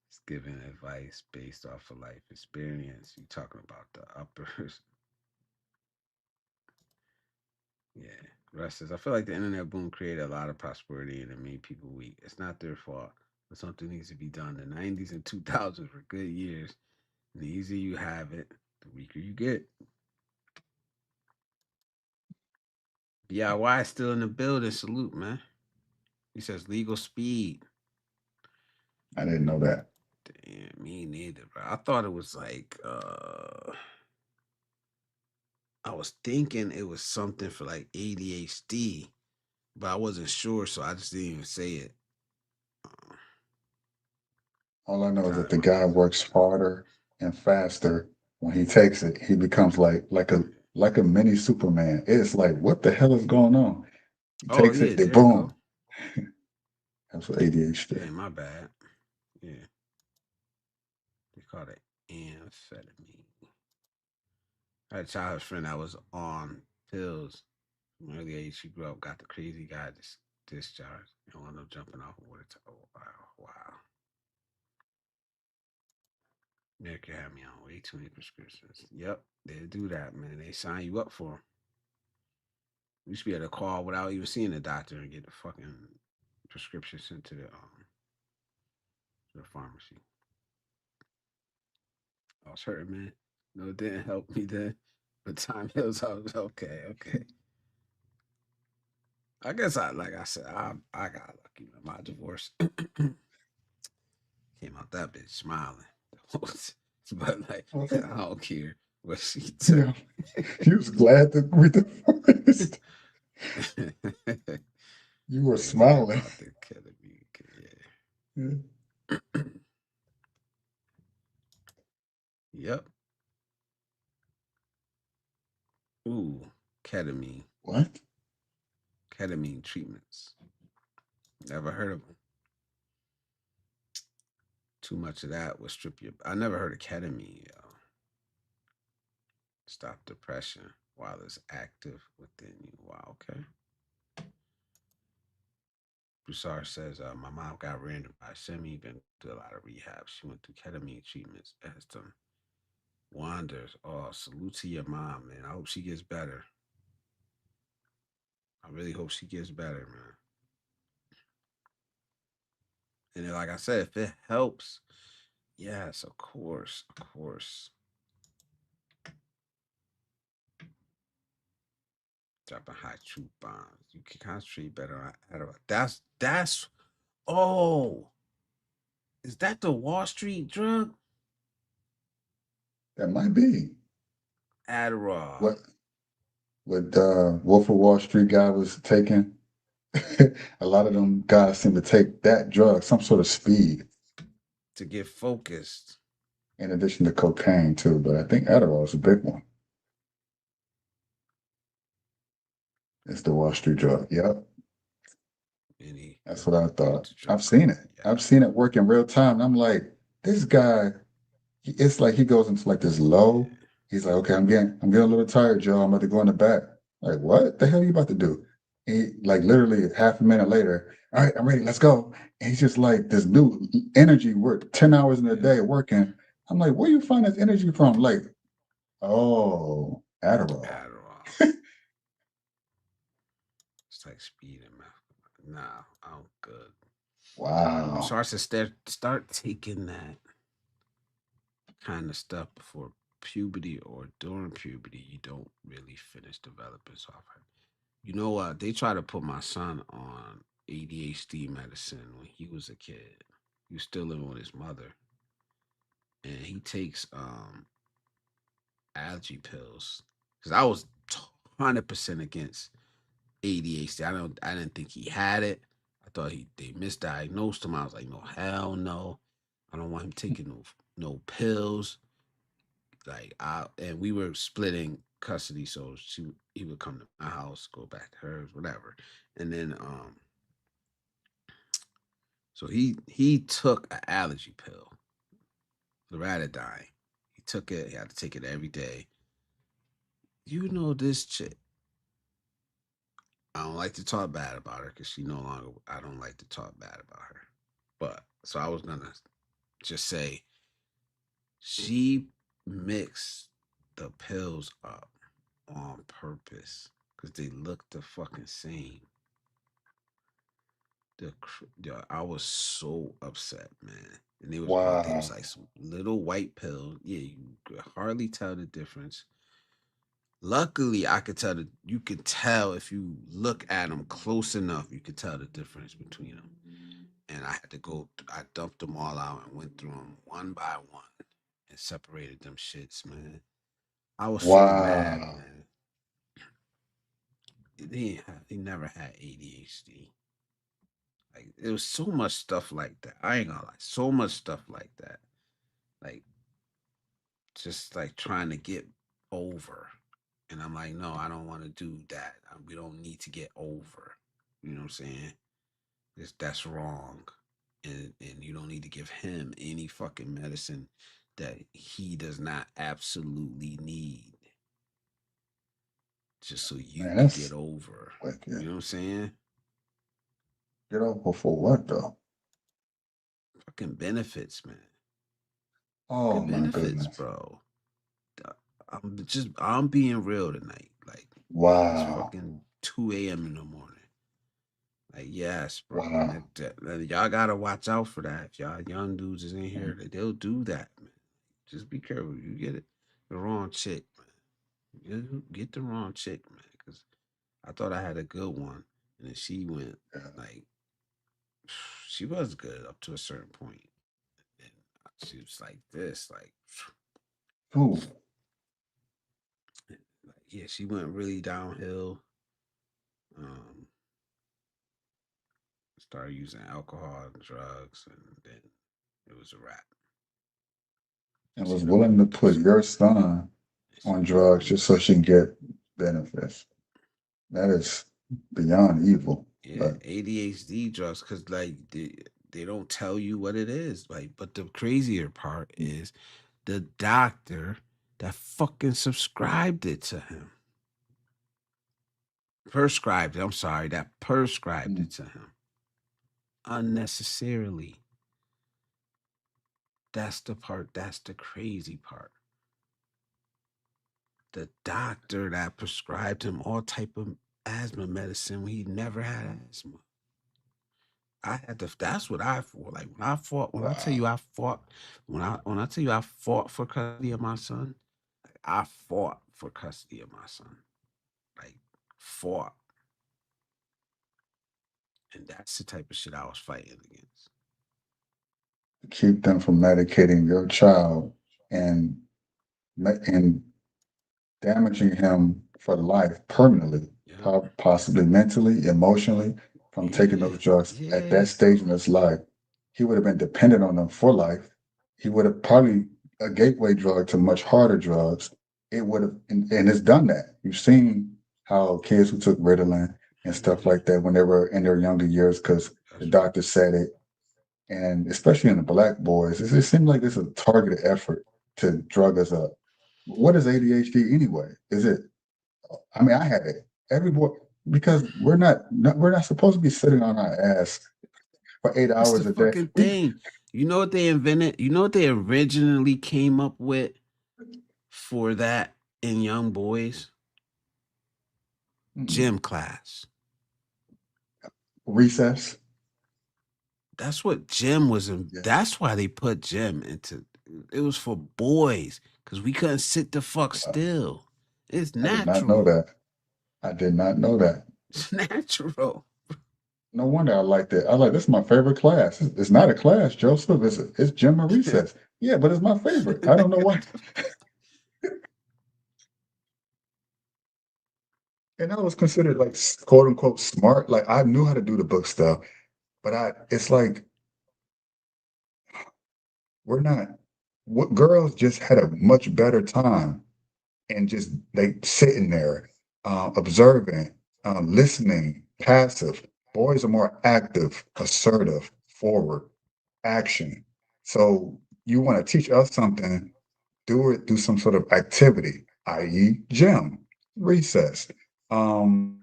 Speaker 2: It's giving advice based off of life experience. You talking about the uppers? Yeah. Russ says, I feel like the internet boom created a lot of prosperity and it made people weak. It's not their fault, but something needs to be done. The 90s and 2000s were good years. The easier you have it, the weaker you get. DIY is still in the building. Salute, man. He says legal speed.
Speaker 3: I didn't know that.
Speaker 2: Damn, me neither, bro. I thought it was like I was thinking it was something for like ADHD, but I wasn't sure, so I just didn't even say it.
Speaker 3: All I know is
Speaker 2: Kind
Speaker 3: that
Speaker 2: of.
Speaker 3: the guy works harder and faster when he takes it, he becomes like a mini Superman. It's like, what the hell is going on? He
Speaker 2: Oh
Speaker 3: takes
Speaker 2: yeah,
Speaker 3: it, they
Speaker 2: there you go.
Speaker 3: boom. That's what ADHD.
Speaker 2: Yeah, my bad. Yeah, they call it amphetamine. I had a childhood friend that was on pills from an early age. She grew up, got the crazy guy discharged, and wound up jumping off a water tower. Oh, wow, wow. Medicare had me on way too many prescriptions. Yep, they do that, man. They sign you up for 'em. You used to be able to call without even seeing the doctor and get the fucking prescription sent to the pharmacy. I was hurting, man. No, it didn't help me then. But time heals. I was okay, okay. I guess like I said, I got lucky with my divorce. Came out that bitch smiling. But like, I don't care what she took.
Speaker 3: Yeah, he was glad that we divorced. You were
Speaker 2: Crazy
Speaker 3: smiling.
Speaker 2: about the killing me.
Speaker 3: Yeah.
Speaker 2: Yeah. Yep. Ooh, ketamine.
Speaker 3: What?
Speaker 2: Ketamine treatments. Never heard of them. Too much of that will strip you. I never heard of ketamine, yo. Stop depression while it's active within you. Wow, okay. Broussard says, my mom got random by Semi, been through a lot of rehab. She went through ketamine treatments as some wonders. Oh, salute to your mom, man. I hope she gets better. I really hope she gets better, man. And then, like I said, if it helps, yes, of course, of course. Dropping high truth bombs. You can concentrate better on Adderall. That's oh, is that the Wall Street drug?
Speaker 3: That might be
Speaker 2: Adderall.
Speaker 3: what Wolf of Wall Street guy was taking. A lot of them guys seem to take that drug, some sort of speed,
Speaker 2: To get focused.
Speaker 3: in addition to cocaine too. But I think Adderall is a big one. It's the Wall Street drug. Yep,
Speaker 2: Any
Speaker 3: that's what I
Speaker 2: went
Speaker 3: thought.
Speaker 2: to
Speaker 3: I've
Speaker 2: drug.
Speaker 3: seen it.
Speaker 2: Yeah.
Speaker 3: I've seen it work in real time. And I'm like, this guy. It's like he goes into like this low.
Speaker 2: Yeah.
Speaker 3: He's like, okay, I'm getting a little tired, Joe. I'm about to go in the back. Like, what the hell are you about to do? He like literally half a minute later, all right, I'm ready, let's go. And he's just like this new energy work, 10 hours in a
Speaker 2: Yeah.
Speaker 3: day working. I'm like, where you find this energy from? Like, oh, Adderall.
Speaker 2: Adderall. It's like speed and meth. Nah, I'm good.
Speaker 3: Wow.
Speaker 2: Starts to start taking that kind of stuff before puberty or during puberty. You don't really finish developing software. You know what? They tried to put my son on ADHD medicine when he was a kid. He was still living with his mother, and he takes allergy pills. Because I was 100% against ADHD. I didn't think he had it. I thought they misdiagnosed him. I was like, no, hell no. I don't want him taking no pills. Like I and we were splitting custody, so he would come to my house, go back to hers, whatever. And then so he took an allergy pill, loratadine. He took it. He had to take it every day. You know this chick. I don't like to talk bad about her because she no longer. I don't like to talk bad about her. But so I was gonna just say she mixed the pills up on purpose because they look the fucking same. I was so upset, man. And they was
Speaker 3: Wow.
Speaker 2: like some little white pill. Yeah, you could hardly tell the difference. Luckily, I could tell that you could tell if you look at them close enough, you could tell the difference between them. And I had to go. I dumped them all out and went through them one by one and separated them shits, man. I was so mad,
Speaker 3: Wow.
Speaker 2: man. He never had ADHD. Like it was so much stuff like that. I ain't gonna lie, so much stuff like that. Like just like trying to get over. And I'm like, no, I don't want to do that. We don't need to get over. You know what I'm saying? That's wrong. And you don't need to give him any fucking medicine that he does not absolutely need just so you
Speaker 3: Man,
Speaker 2: could get
Speaker 3: that's
Speaker 2: over. You
Speaker 3: wicked.
Speaker 2: know what I'm saying?
Speaker 3: Get over for what though?
Speaker 2: Fucking benefits, man.
Speaker 3: Oh
Speaker 2: Good
Speaker 3: my
Speaker 2: benefits,
Speaker 3: goodness.
Speaker 2: bro. I'm being real tonight. Like it's
Speaker 3: Wow.
Speaker 2: fucking 2 a.m. in the morning. Like, yes, bro.
Speaker 3: Wow.
Speaker 2: Y'all gotta watch out for that. If y'all young dudes is in here, they'll do that, man. Just be careful. You get it the wrong chick, man. You get the wrong chick, man. Because I thought I had a good one, and then she went
Speaker 3: Yeah.
Speaker 2: like she was good up to a certain point, and she was like this,
Speaker 3: Ooh.
Speaker 2: yeah, she went really downhill. Um, Started using alcohol and drugs, and then it was a wrap.
Speaker 3: And
Speaker 2: She
Speaker 3: was
Speaker 2: done
Speaker 3: willing
Speaker 2: went
Speaker 3: to
Speaker 2: into
Speaker 3: put
Speaker 2: some.
Speaker 3: your son
Speaker 2: She
Speaker 3: on
Speaker 2: was
Speaker 3: drugs
Speaker 2: willing
Speaker 3: just so
Speaker 2: to.
Speaker 3: she can get benefits. That is beyond evil.
Speaker 2: Yeah,
Speaker 3: But
Speaker 2: ADHD drugs, because like they don't tell you what it is. Like, but the crazier part is the doctor that fucking subscribed it to him. Prescribed it. I'm sorry, that prescribed
Speaker 3: mm,
Speaker 2: it to him unnecessarily. That's the part. That's the crazy part. The doctor that prescribed him all type of asthma medicine when he never had asthma. I had to. That's what I fought. Like when I fought. When I tell
Speaker 3: wow.
Speaker 2: you I fought. When I tell you I fought for custody of my son. I fought for custody of my son. Like fought, and that's the type of shit I was fighting against.
Speaker 3: Keep them from medicating your child and and damaging him for life permanently,
Speaker 2: Yeah,
Speaker 3: possibly mentally, emotionally, from taking
Speaker 2: yeah,
Speaker 3: those drugs at
Speaker 2: yeah,
Speaker 3: that stage in his life. He would have been dependent on them for life. He would have probably a gateway drug to much harder drugs. It would have, and it's done that. You've seen how kids who took Ritalin and stuff
Speaker 2: yeah.
Speaker 3: like that when they were in their younger years because the
Speaker 2: That's right.
Speaker 3: doctor said it, and especially in the black boys, it seems like it's a targeted effort to drug us up. What is ADHD anyway? Is it I mean, I had it. Every boy, because we're not supposed to be sitting on our ass for eight
Speaker 2: That's the
Speaker 3: hours a day.
Speaker 2: fucking thing. You know what they invented? You know what they originally came up with for that in young boys?
Speaker 3: Mm-mm.
Speaker 2: Gym class.
Speaker 3: Recess.
Speaker 2: That's what gym was in.
Speaker 3: Yeah,
Speaker 2: That's why they put gym into. It was for boys because we couldn't sit the fuck
Speaker 3: wow.
Speaker 2: still. It's
Speaker 3: I did not know
Speaker 2: natural.
Speaker 3: that. I did not know that.
Speaker 2: It's natural.
Speaker 3: No wonder I liked it. I like this is my favorite class. It's not a class, Joseph. It's gym or recess. Yeah, but it's my favorite. I don't know why. And I was considered like quote unquote smart. Like I knew how to do the book stuff, but it's like we're not. What girls just had a much better time and just they sitting there, observing, listening, passive. Boys are more active, assertive, forward, action. So you want to teach us something, do it through some sort of activity, i.e., gym, recess, um,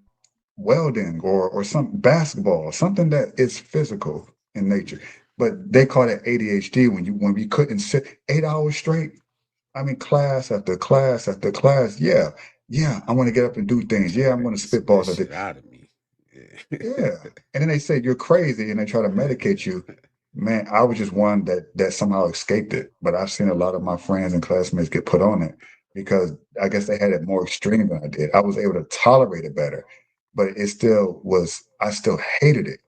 Speaker 3: welding, or some basketball, something that is physical in nature. But they call it ADHD when we couldn't sit 8 hours straight. I mean, class after class after class. Yeah, yeah. I want to get up and do things. Yeah, I'm going to
Speaker 2: Spit
Speaker 3: spitball something.
Speaker 2: shit out of me. Yeah.
Speaker 3: Yeah. And then they say you're crazy and they try to medicate you. Man, I was just one that somehow escaped it. But I've seen a lot of my friends and classmates get put on it because I guess they had it more extreme than I did. I was able to tolerate it better, but it still was, I still hated it.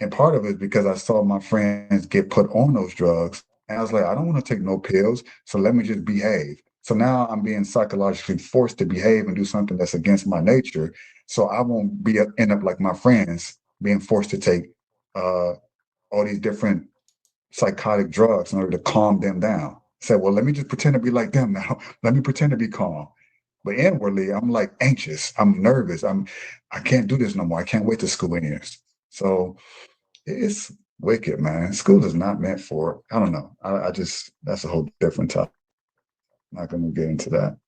Speaker 3: And part of it is because I saw my friends get put on those drugs. And I was like, I don't want to take no pills. So let me just behave. So now I'm being psychologically forced to behave and do something that's against my nature so I won't end up like my friends being forced to take all these different psychotic drugs in order to calm them down. Said, well, let me just pretend to be like them now. Let me pretend to be calm. But inwardly, I'm like anxious. I'm nervous. I can't do this no more. I can't wait till school ends. So it's wicked, man. School is not meant for it. I don't know. I just that's a whole different topic. Not gonna get into that.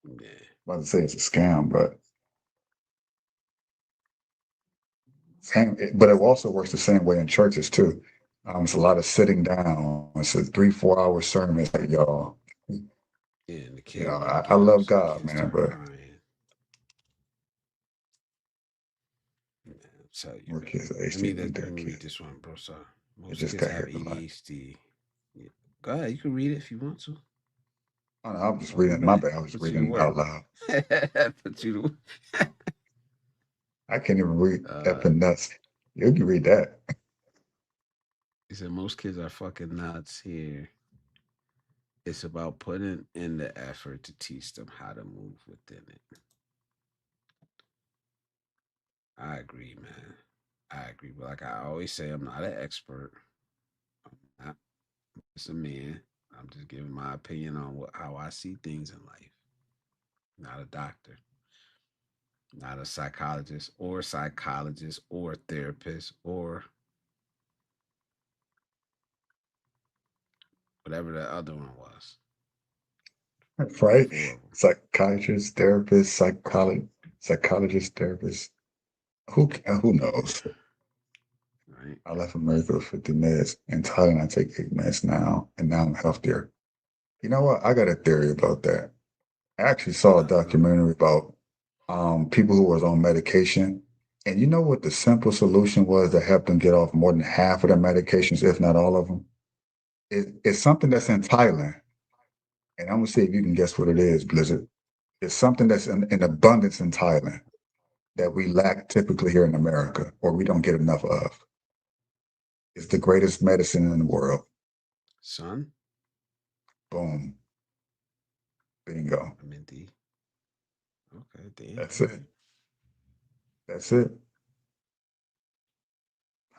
Speaker 2: Yeah.
Speaker 3: About to say it's a scam, but but it also works the same way in churches too. It's a lot of sitting down. It's a 3, 4 hour sermon. It's like, y'all,
Speaker 2: Yeah, and the
Speaker 3: you know,
Speaker 2: kids want to
Speaker 3: I
Speaker 2: get up,
Speaker 3: love
Speaker 2: so the
Speaker 3: God,
Speaker 2: kids
Speaker 3: man,
Speaker 2: start
Speaker 3: but
Speaker 2: crying. Yeah, I'll tell you,
Speaker 3: more
Speaker 2: man.
Speaker 3: kids are
Speaker 2: Let me
Speaker 3: ADHD
Speaker 2: let
Speaker 3: than
Speaker 2: me read
Speaker 3: kids.
Speaker 2: this one, bro. Sorry.
Speaker 3: It
Speaker 2: Most
Speaker 3: just
Speaker 2: kids
Speaker 3: got
Speaker 2: have
Speaker 3: here a lot.
Speaker 2: ADHD. Yeah. Go ahead, you can read it if you want to.
Speaker 3: Oh, no, I was just
Speaker 2: Don't
Speaker 3: reading.
Speaker 2: hold
Speaker 3: My
Speaker 2: back.
Speaker 3: bad. I was
Speaker 2: Put you to
Speaker 3: reading
Speaker 2: work.
Speaker 3: out loud.
Speaker 2: Put you to
Speaker 3: I can't even read
Speaker 2: uh
Speaker 3: effing nuts. You can read that.
Speaker 2: he said most kids are fucking nuts here. It's about putting in the effort to teach them how to move within it. I agree, man. I agree. But like I always say, I'm not an expert. I'm not just a man. I'm just giving my opinion on how I see things in life. Not a doctor, not a psychologist or therapist or whatever the other one was
Speaker 3: Right?
Speaker 2: before them,
Speaker 3: Psychiatrist, therapist, psychologist, therapist. Who knows?
Speaker 2: right?
Speaker 3: I left America with 50 meds. In Thailand, I take 8 meds now, and now I'm healthier. You know what? I got a theory about that. I actually saw a
Speaker 2: Uh-huh.
Speaker 3: documentary about people who was on medication. And you know what the simple solution was that helped them get off more than half of their medications, if not all of them? It's something that's in Thailand. And I'm gonna see if you can guess what it is, Blizzard. It's something that's in abundance in Thailand that we lack typically here in America, or we don't get enough of. It's the greatest medicine in the world.
Speaker 2: Son,
Speaker 3: Boom. Bingo.
Speaker 2: vitamin D. Okay, damn.
Speaker 3: That's
Speaker 2: All
Speaker 3: it.
Speaker 2: right.
Speaker 3: That's it.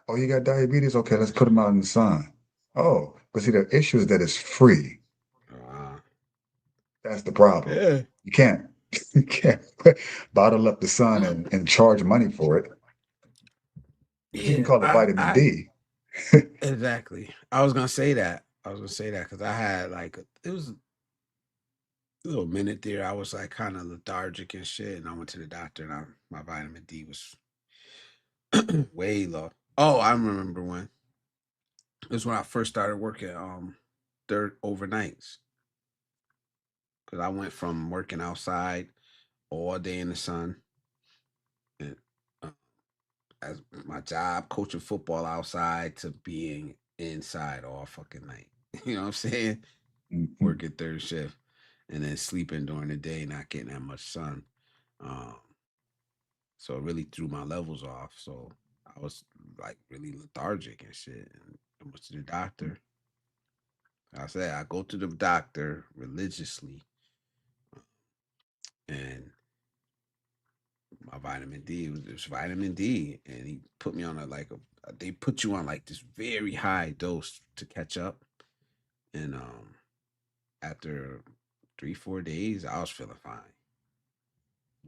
Speaker 3: Oh, you got diabetes? Okay, let's put them out in the sun. Oh, but see, the issue is that it's free.
Speaker 2: Uh,
Speaker 3: That's the problem.
Speaker 2: yeah.
Speaker 3: You can't, you can't bottle up the sun and charge money for it, but you can
Speaker 2: Yeah.
Speaker 3: call it
Speaker 2: I
Speaker 3: vitamin
Speaker 2: I
Speaker 3: D.
Speaker 2: exactly. I was gonna say that. I was gonna say that because I had like it was a little minute there. I was like kind of lethargic and shit, and I went to the doctor, and my vitamin D was way low. Oh, I remember when. It was when I first started working third overnights because I went from working outside all day in the sun and uh, as my job coaching football outside to being inside all fucking night. You know what I'm saying?
Speaker 3: Mhm.
Speaker 2: Working third shift and then sleeping during the day, not getting that much sun. Um, so it really threw my levels off. So I was like really lethargic and shit. And I went to the doctor. I said I go to the doctor religiously, and my vitamin D it was vitamin D, and he put me on they put you on like this very high dose to catch up, and after 3 4 days I was feeling fine.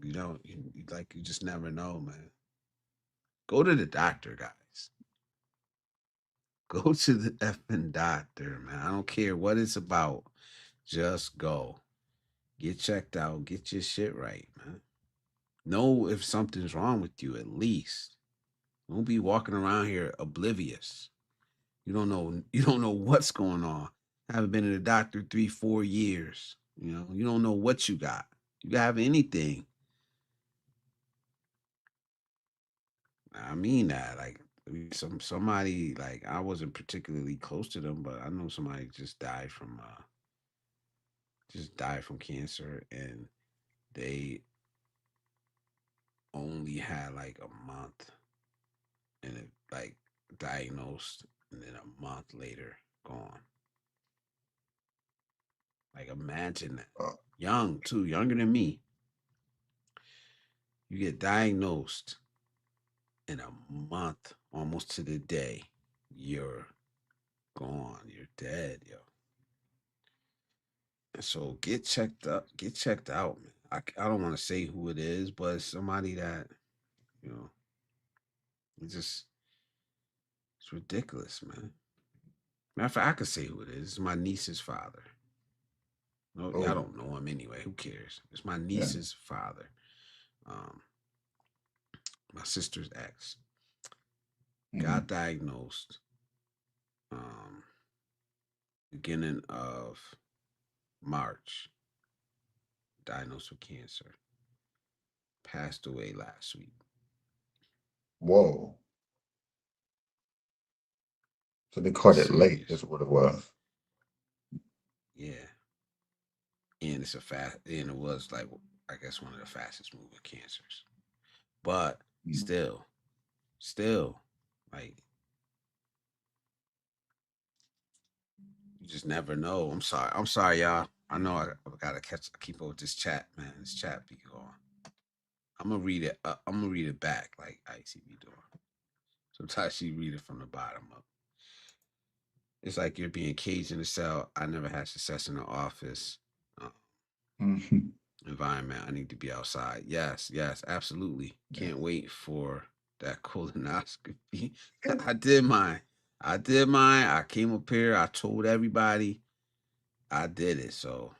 Speaker 2: You just never know, man. Go to the doctor, guys. Go to the effing doctor, man. I don't care what it's about. Just go. Get checked out. Get your shit right, man. Know if something's wrong with you at least. Don't be walking around here oblivious. You don't know what's going on. I haven't been to the doctor 3 4 years. You don't know what you got. You can have anything. I mean that. Like somebody like I wasn't particularly close to them, but I know somebody just died from cancer, and they only had like a month, and it like diagnosed, and then a month later gone. Like imagine that.
Speaker 3: Uh,
Speaker 2: Young too, younger than me. You get diagnosed in a month, almost to the day, you're gone. You're dead, yo. And so get checked up. Get checked out, man. I don't want to say who it is, but it's somebody that you know. It just it's ridiculous, man. Matter of fact, I could say who it is. It's my niece's father. No, y'all
Speaker 3: Oh,
Speaker 2: don't know him anyway. Who cares? It's my
Speaker 3: yeah.
Speaker 2: niece's father. Um, my sister's ex got
Speaker 3: Hmm.
Speaker 2: diagnosed um beginning of March, diagnosed with cancer. Passed away last week.
Speaker 3: Whoa. So they
Speaker 2: It's
Speaker 3: caught it late,
Speaker 2: serious.
Speaker 3: is what it was.
Speaker 2: Yeah. And it's a fast and it was like I guess one of the fastest moving cancers. But
Speaker 3: Mm.
Speaker 2: still, like you just never know. I'm sorry, y'all. I know I gotta keep up with this chat, man. This chat be going. I'm gonna read it. I'm gonna read it back like Icy be doing. Sometimes she read it from the bottom up. It's like you're being caged in a cell. I never had success in the office
Speaker 3: Mhm.
Speaker 2: environment. I need to be outside. Yes, yes, absolutely.
Speaker 3: Yeah.
Speaker 2: Can't wait for that colonoscopy. I did mine. I did mine. I came up here. I told everybody I did it. So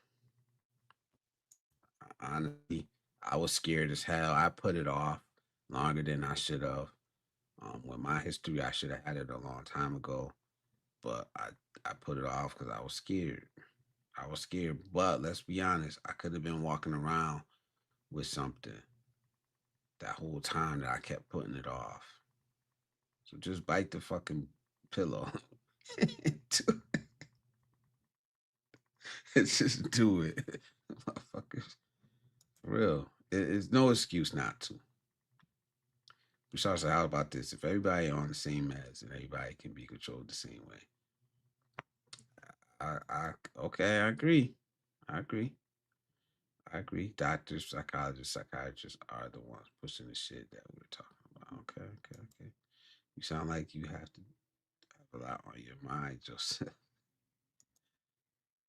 Speaker 2: honestly, I was scared as hell. I put it off longer than I should have. With my history, I should have had it a long time ago, but I put it off because I was scared. I was scared, but let's be honest, I could have been walking around with something that whole time that I kept putting it off. So just bite the fucking pillow. Just do it, motherfuckers. For real, it's no excuse not to. Besides, how about this? If everybody on the same meds and everybody can be controlled the same way, I okay, I agree. I agree. I agree. Doctors, psychiatrists are the ones pushing the shit that we're talking about. Okay, okay, okay. You sound like you have to have a lot on your mind, Joseph.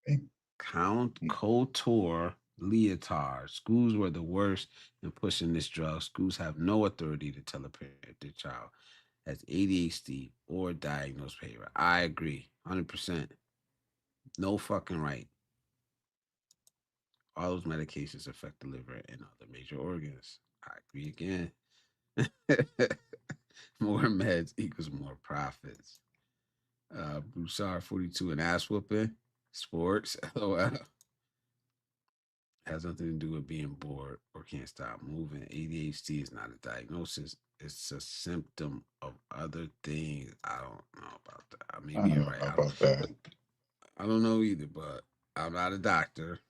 Speaker 3: Hey,
Speaker 2: Count Couture Leotard. Schools were the worst in pushing this drug. Schools have no authority to tell a parent their child has ADHD or diagnosed behavior. I agree. 100%. No fucking right. All those medications affect the liver and other major organs. I agree again. More meds equals more profits. Broussard 42 and ass whooping. Sports. LOL. Has nothing to do with being bored or can't stop moving. ADHD is not a diagnosis. It's a symptom of other things. I don't know about that.
Speaker 3: I
Speaker 2: Maybe
Speaker 3: don't
Speaker 2: you're
Speaker 3: know
Speaker 2: right.
Speaker 3: about that.
Speaker 2: I don't know either, but I'm not a doctor.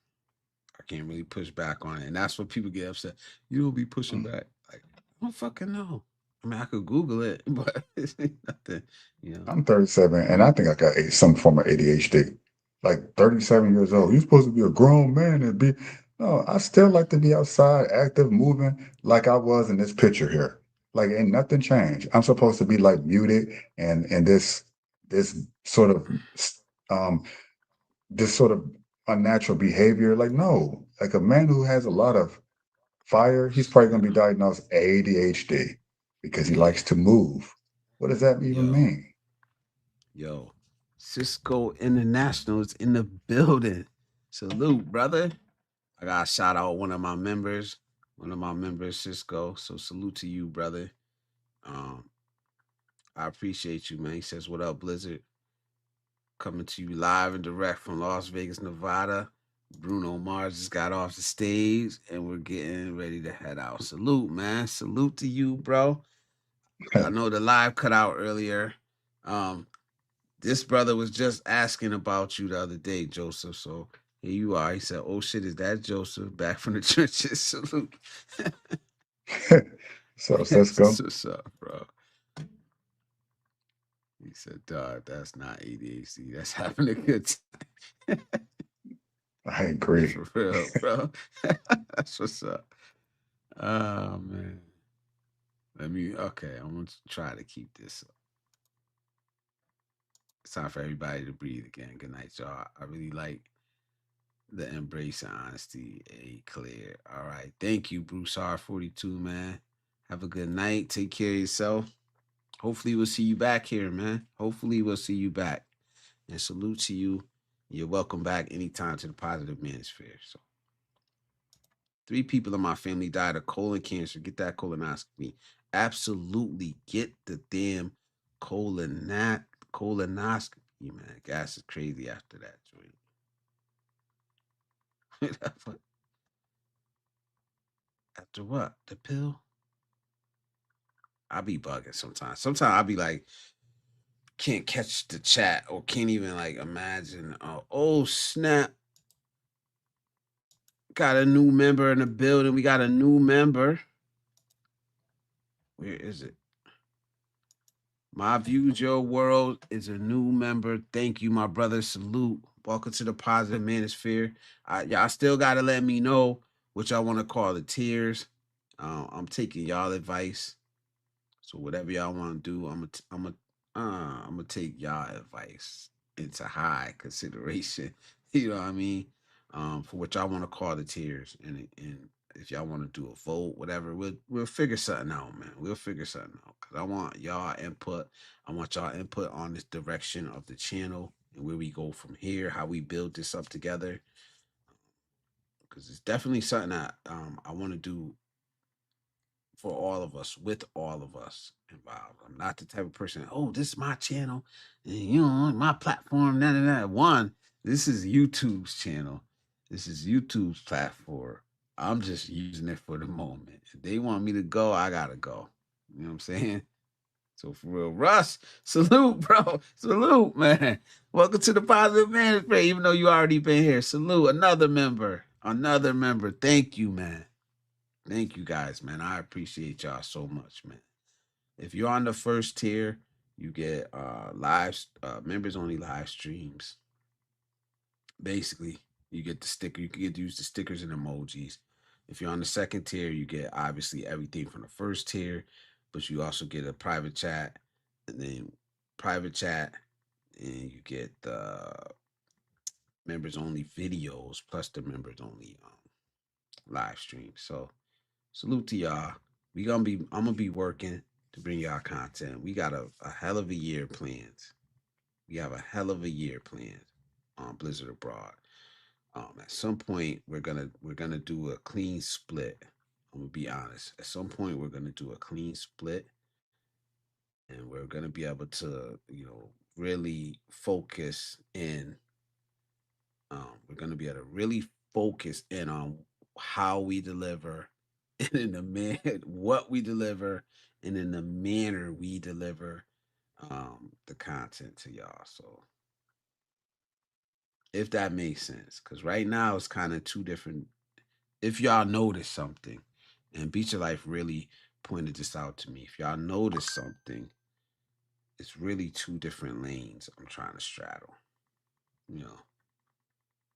Speaker 2: I can't really push back on it. And that's what people get upset. You don't be pushing
Speaker 3: Mm.
Speaker 2: back. Like, I don't fucking know. I mean, I could Google it, but it's nothing, you know.
Speaker 3: I'm 37 and I think I got some form of ADHD. Like 37 years old. You're supposed to be a grown man and be, no, I still like to be outside, active, moving like I was in this picture here. Like ain't nothing changed. I'm supposed to be like muted and this sort of um this sort of unnatural behavior. Like, no, like a man who has a lot of fire, he's probably going to be diagnosed ADHD because he likes
Speaker 2: Yeah.
Speaker 3: to move. What does that even
Speaker 2: Yo,
Speaker 3: mean?
Speaker 2: yo. Cisco International is in the building. Salute, brother. I gotta shout out one of my members, Cisco. So salute to you, brother. Um, I appreciate you, man. He says, "What up, Blizzard? Coming to you live and direct from Las Vegas, Nevada. Bruno Mars just got off the stage, and we're getting ready to head out. Salute, man. Salute to you, bro. I know the live cut out earlier. Um, this brother was just asking about you the other day, Joseph. So here you are. He said, "Oh shit, is that Joseph back from the trenches?" Salute.
Speaker 3: So
Speaker 2: That's
Speaker 3: Cisco,
Speaker 2: what's up, bro. He said, "Dog, that's not ADHD. That's having a good time."
Speaker 3: I agree.
Speaker 2: For real, bro. That's what's up. Oh man. Okay, I'm gonna try to keep this up. It's time for everybody to breathe again. Good night, y'all. I really like the embrace and honesty. A clear. All right. Thank you, Bruce R42, man. Have a good night. Take care of yourself. Hopefully we'll see you back here, man. Hopefully we'll see you back. And salute to you. You're welcome back anytime to the Positive Manosphere. So 3 people in my family died of colon cancer. Get that colonoscopy. Absolutely get the damn colonoscopy, man. Gas is crazy after that joint. After what? The pill? I be bugging sometimes. Sometimes I be like, can't catch the chat or can't even like imagine. Oh snap! Got a new member in the building. We got a new member. Where is it? My Views Your World is a new member. Thank you, my brother. Salute. Welcome to the Positive Manosphere. Y'all still got to let me know what y'all want to call the tiers. I'm taking y'all advice. So whatever y'all want to do, I'm gonna take y'all advice into high consideration. You know what I mean? For what y'all want to call the tiers, and if y'all want to do a vote, whatever, we'll figure something out, man. We'll figure something out because I want y'all input. I want y'all input on this direction of the channel and where we go from here, how we build this up together. Because it's definitely something that I want to do for all of us, with all of us involved. I'm not the type of person, oh, this is my channel, and you know, my platform, that. One, this is YouTube's channel. This is YouTube's platform. I'm just using it for the moment. If they want me to go, I gotta go. You know what I'm saying? So for real, Russ, salute, bro. Salute, man. Welcome to the Positive Management. Even though you already been here, salute another member. Another member. Thank you, man. Thank you guys, man. I appreciate y'all so much, man. If you're on the first tier, you get members only live streams. Basically, you get the sticker. You can get to use the stickers and emojis. If you're on the second tier, you get obviously everything from the first tier, but you also get a private chat, and then private chat, and you get the members only videos plus the members only live streams. So salute to y'all. I'm gonna be working to bring y'all content. We got a hell of a year planned. We have a hell of a year planned on Blizzard Abroad. At some point we're gonna do a clean split. I'm gonna be honest. At some point we're gonna do a clean split, and we're gonna be able to, really focus in. We're gonna be able to really focus in on how we deliver, and in the what we deliver, and in the manner we deliver the content to y'all. So if that makes sense, because right now it's kind of two different. If y'all notice something, and Beach of Life really pointed this out to me. If y'all notice something, it's really two different lanes I'm trying to straddle. You know.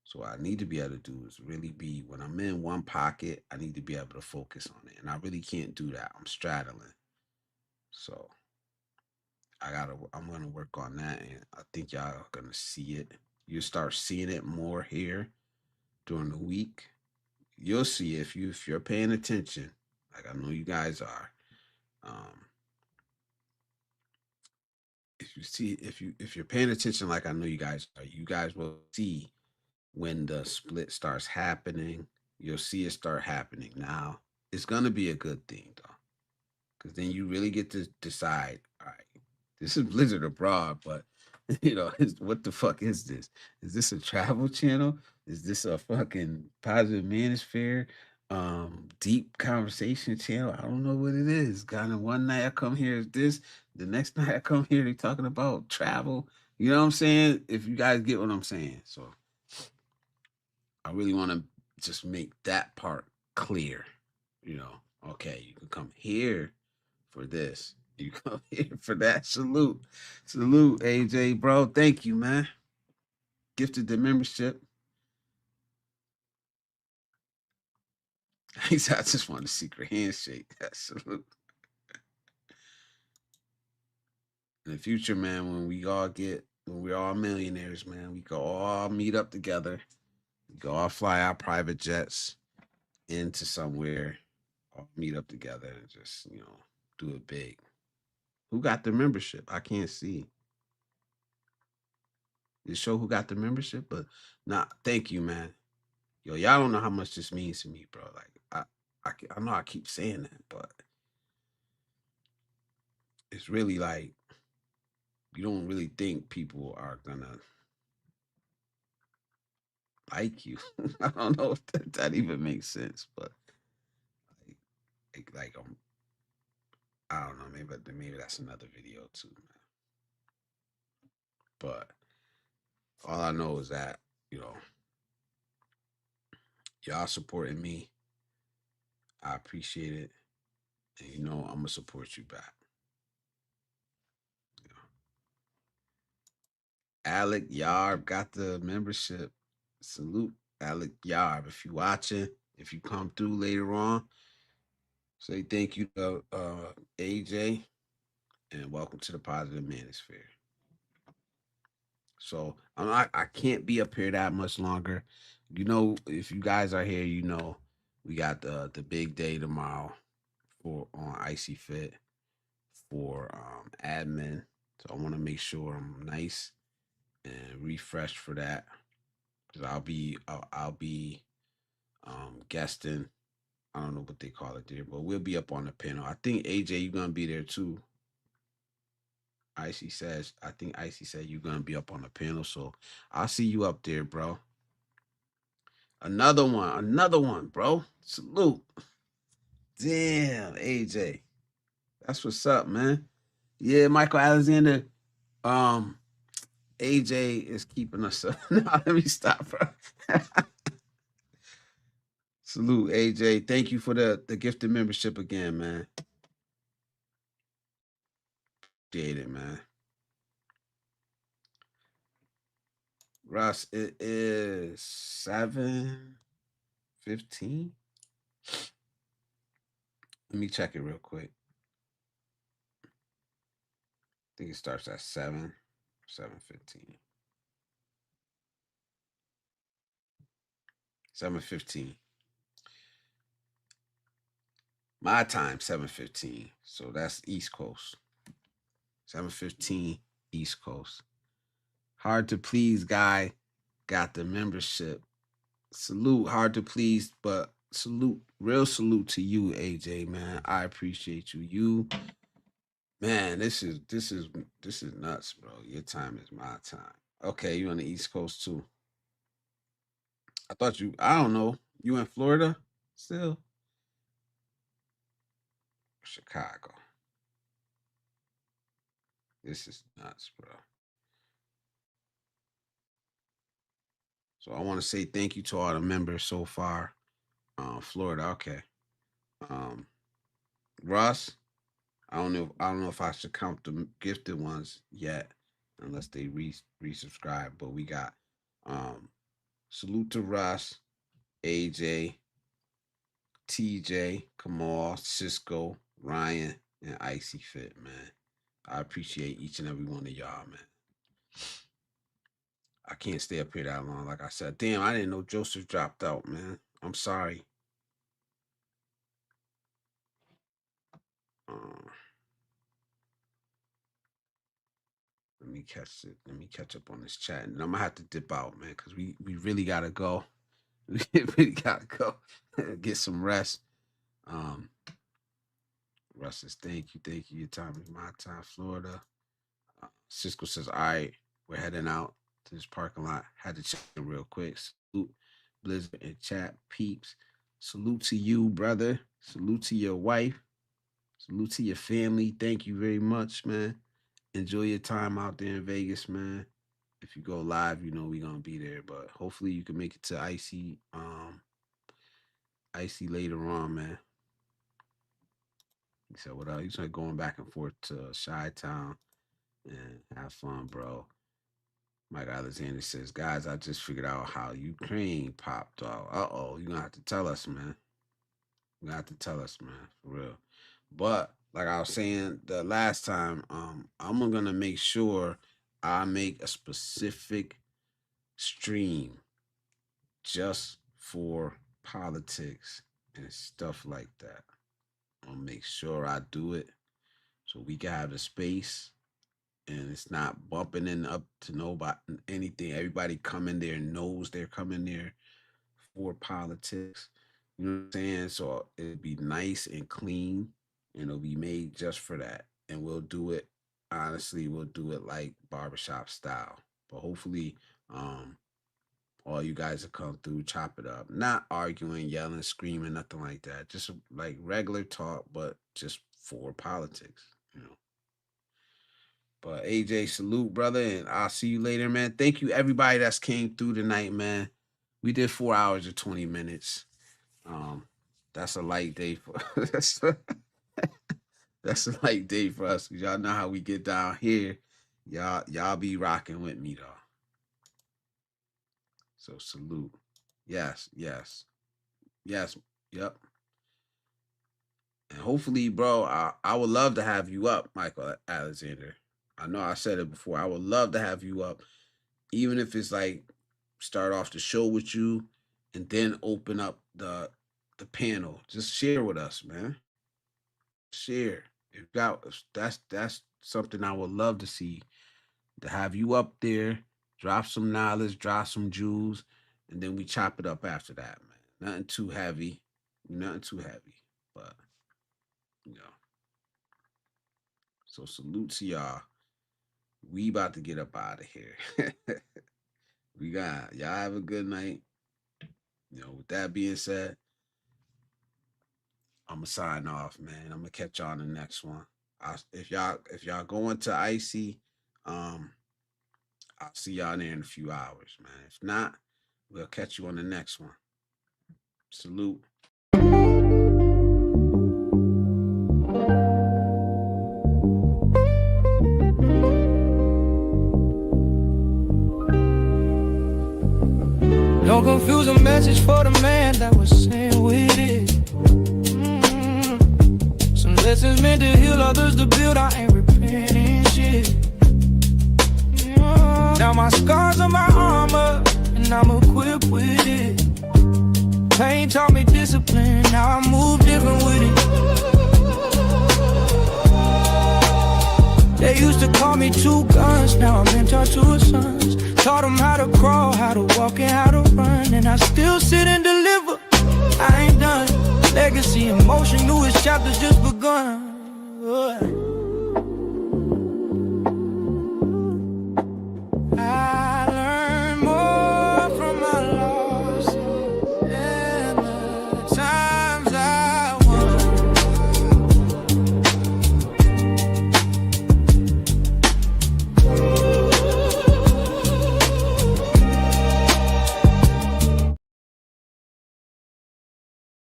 Speaker 2: So what I need to be able to do is really be, when I'm in one pocket, I need to be able to focus on it. And I really can't do that. I'm straddling. So I'm gonna work on that, and I think y'all are gonna see it. You start seeing it more here during the week. You'll see if you're paying attention, like I know you guys are. Um, if you're paying attention, like I know you guys are, you guys will see when the split starts happening. You'll see it start happening now. It's gonna be a good thing though, because then you really get to decide. All right, this is Blizzard Abroad, but what the fuck is this? Is this a travel channel? Is this a fucking Positive Manosphere? Deep conversation channel? I don't know what it is. Kind of one night I come here is this, the next night I come here they talking about travel. You know what I'm saying? If you guys get what I'm saying, so I really want to just make that part clear. Okay, you can come here for this. You come here for that. Salute. Salute, AJ, bro. Thank you, man. Gifted the membership. He said, I just want a secret handshake. Salute. In the future, man, when we all get, when we're all millionaires, man, we go all meet up together. We go all fly our private jets into somewhere, all meet up together and just, do it big. Who got the membership? I can't see. It show who got the membership, but nah, thank you, man. Yo, y'all don't know how much this means to me, bro. Like, I know I keep saying that, but it's really like you don't really think people are gonna like you. I don't know if that even makes sense, but like, like I don't know. Maybe that's another video too, man. But all I know is that you know y'all supporting me. I appreciate it, and I'm gonna support you back. You know. Alec Yarb got the membership. Salute, Alec Yarb. If you watching, if you come through later on, say thank you to AJ and welcome to the Positive Manosphere. So I can't be up here that much longer. If you guys are here, we got the big day tomorrow for on Icy Fit for admin. So I want to make sure I'm nice and refreshed for that because I'll be guesting. I don't know what they call it there, but we'll be up on the panel. I think AJ, you're gonna be there too. I think Icy said you're gonna be up on the panel, so I'll see you up there, bro. Another one, bro. Salute. Damn, AJ. That's what's up, man. Yeah, Michael Alexander. Um, AJ is keeping us up. No, let me stop, bro. Salute, AJ. Thank you for the gifted membership again, man. Appreciate it, man. Russ, it is 7:15. Let me check it real quick. I think it starts at 7:15. 7:15. My time, 7:15. So that's East Coast. 7:15 East Coast. Hard to please guy got the membership. Salute, hard to please, but real salute to you, AJ, man. I appreciate you. Man, this is nuts, bro. Your time is my time. Okay, you on the East Coast too. I don't know. You in Florida still? Chicago. This is nuts, bro. So I want to say thank you to all the members so far. Florida, okay. Um, Russ, I don't know if I should count the gifted ones yet, unless they resubscribe. But we got salute to Russ, AJ, TJ, Kamal, Cisco, Ryan, and Icy Fit, man. I appreciate each and every one of y'all, man. I can't stay up here that long. Like I said, damn, I didn't know Joseph dropped out, man. I'm sorry. Uh, let me catch it. Let me catch up on this chat, and I'm gonna have to dip out, man, because we really gotta go. We really gotta go get some rest. Um, Russ says, thank you. Your time is my time, Florida. Cisco says, all right, we're heading out to this parking lot. Had to check it real quick. Salute, Blizzard and chat peeps. Salute to you, brother. Salute to your wife. Salute to your family. Thank you very much, man. Enjoy your time out there in Vegas, man. If you go live, we're gonna be there. But hopefully you can make it to Icy later on, man. He said, what else? He's like going back and forth to Chi Town and have fun, bro. Mike Alexander says, guys, I just figured out how Ukraine popped off. You're gonna have to tell us, man. You're gonna have to tell us, man, for real. But like I was saying the last time, I'm gonna make sure I make a specific stream just for politics and stuff like that. I'll make sure I do it so we can have the space and it's not bumping in up to nobody anything. Everybody come in there knows they're coming there for politics. You know what I'm saying? So it'll be nice and clean and it'll be made just for that. And we'll do it, honestly, we'll do it like barbershop style. But hopefully, all you guys will come through, chop it up. Not arguing, yelling, screaming, nothing like that. Just like regular talk, but just for politics, you know. But AJ, salute, brother, and I'll see you later, man. Thank you, everybody that's came through tonight, man. We did 4 hours and 20 minutes. That's a light day for that's a light day for us. Y'all know how we get down here. Y'all be rocking with me though. So salute. Yes. Yep. And hopefully, bro, I would love to have you up, Michael Alexander. I know I said it before. I would love to have you up, even if it's like start off the show with you and then open up the panel. Just share with us, man. Share. That's something I would love to see. To have you up there, drop some knowledge, drop some jewels, and then we chop it up after that, man. Nothing too heavy. But you know. So salute to y'all. We about to get up out of here. Y'all have a good night. You know, with that being said, I'm gonna sign off, man. I'm gonna catch y'all on the next one. If y'all going to Icy, I'll see y'all there in a few hours, man. If not, we'll catch you on the next one. Salute.
Speaker 1: Don't confuse a message for the man that was saying with it. Some lessons meant to heal, others to build. I ain't repenting shit. Now my scars are my armor, and I'm equipped with it. Pain taught me discipline, now I move different with it. They used to call me two guns, now I'm mentor to a sons. Taught them how to crawl, how to walk, and how to run, and I still sit and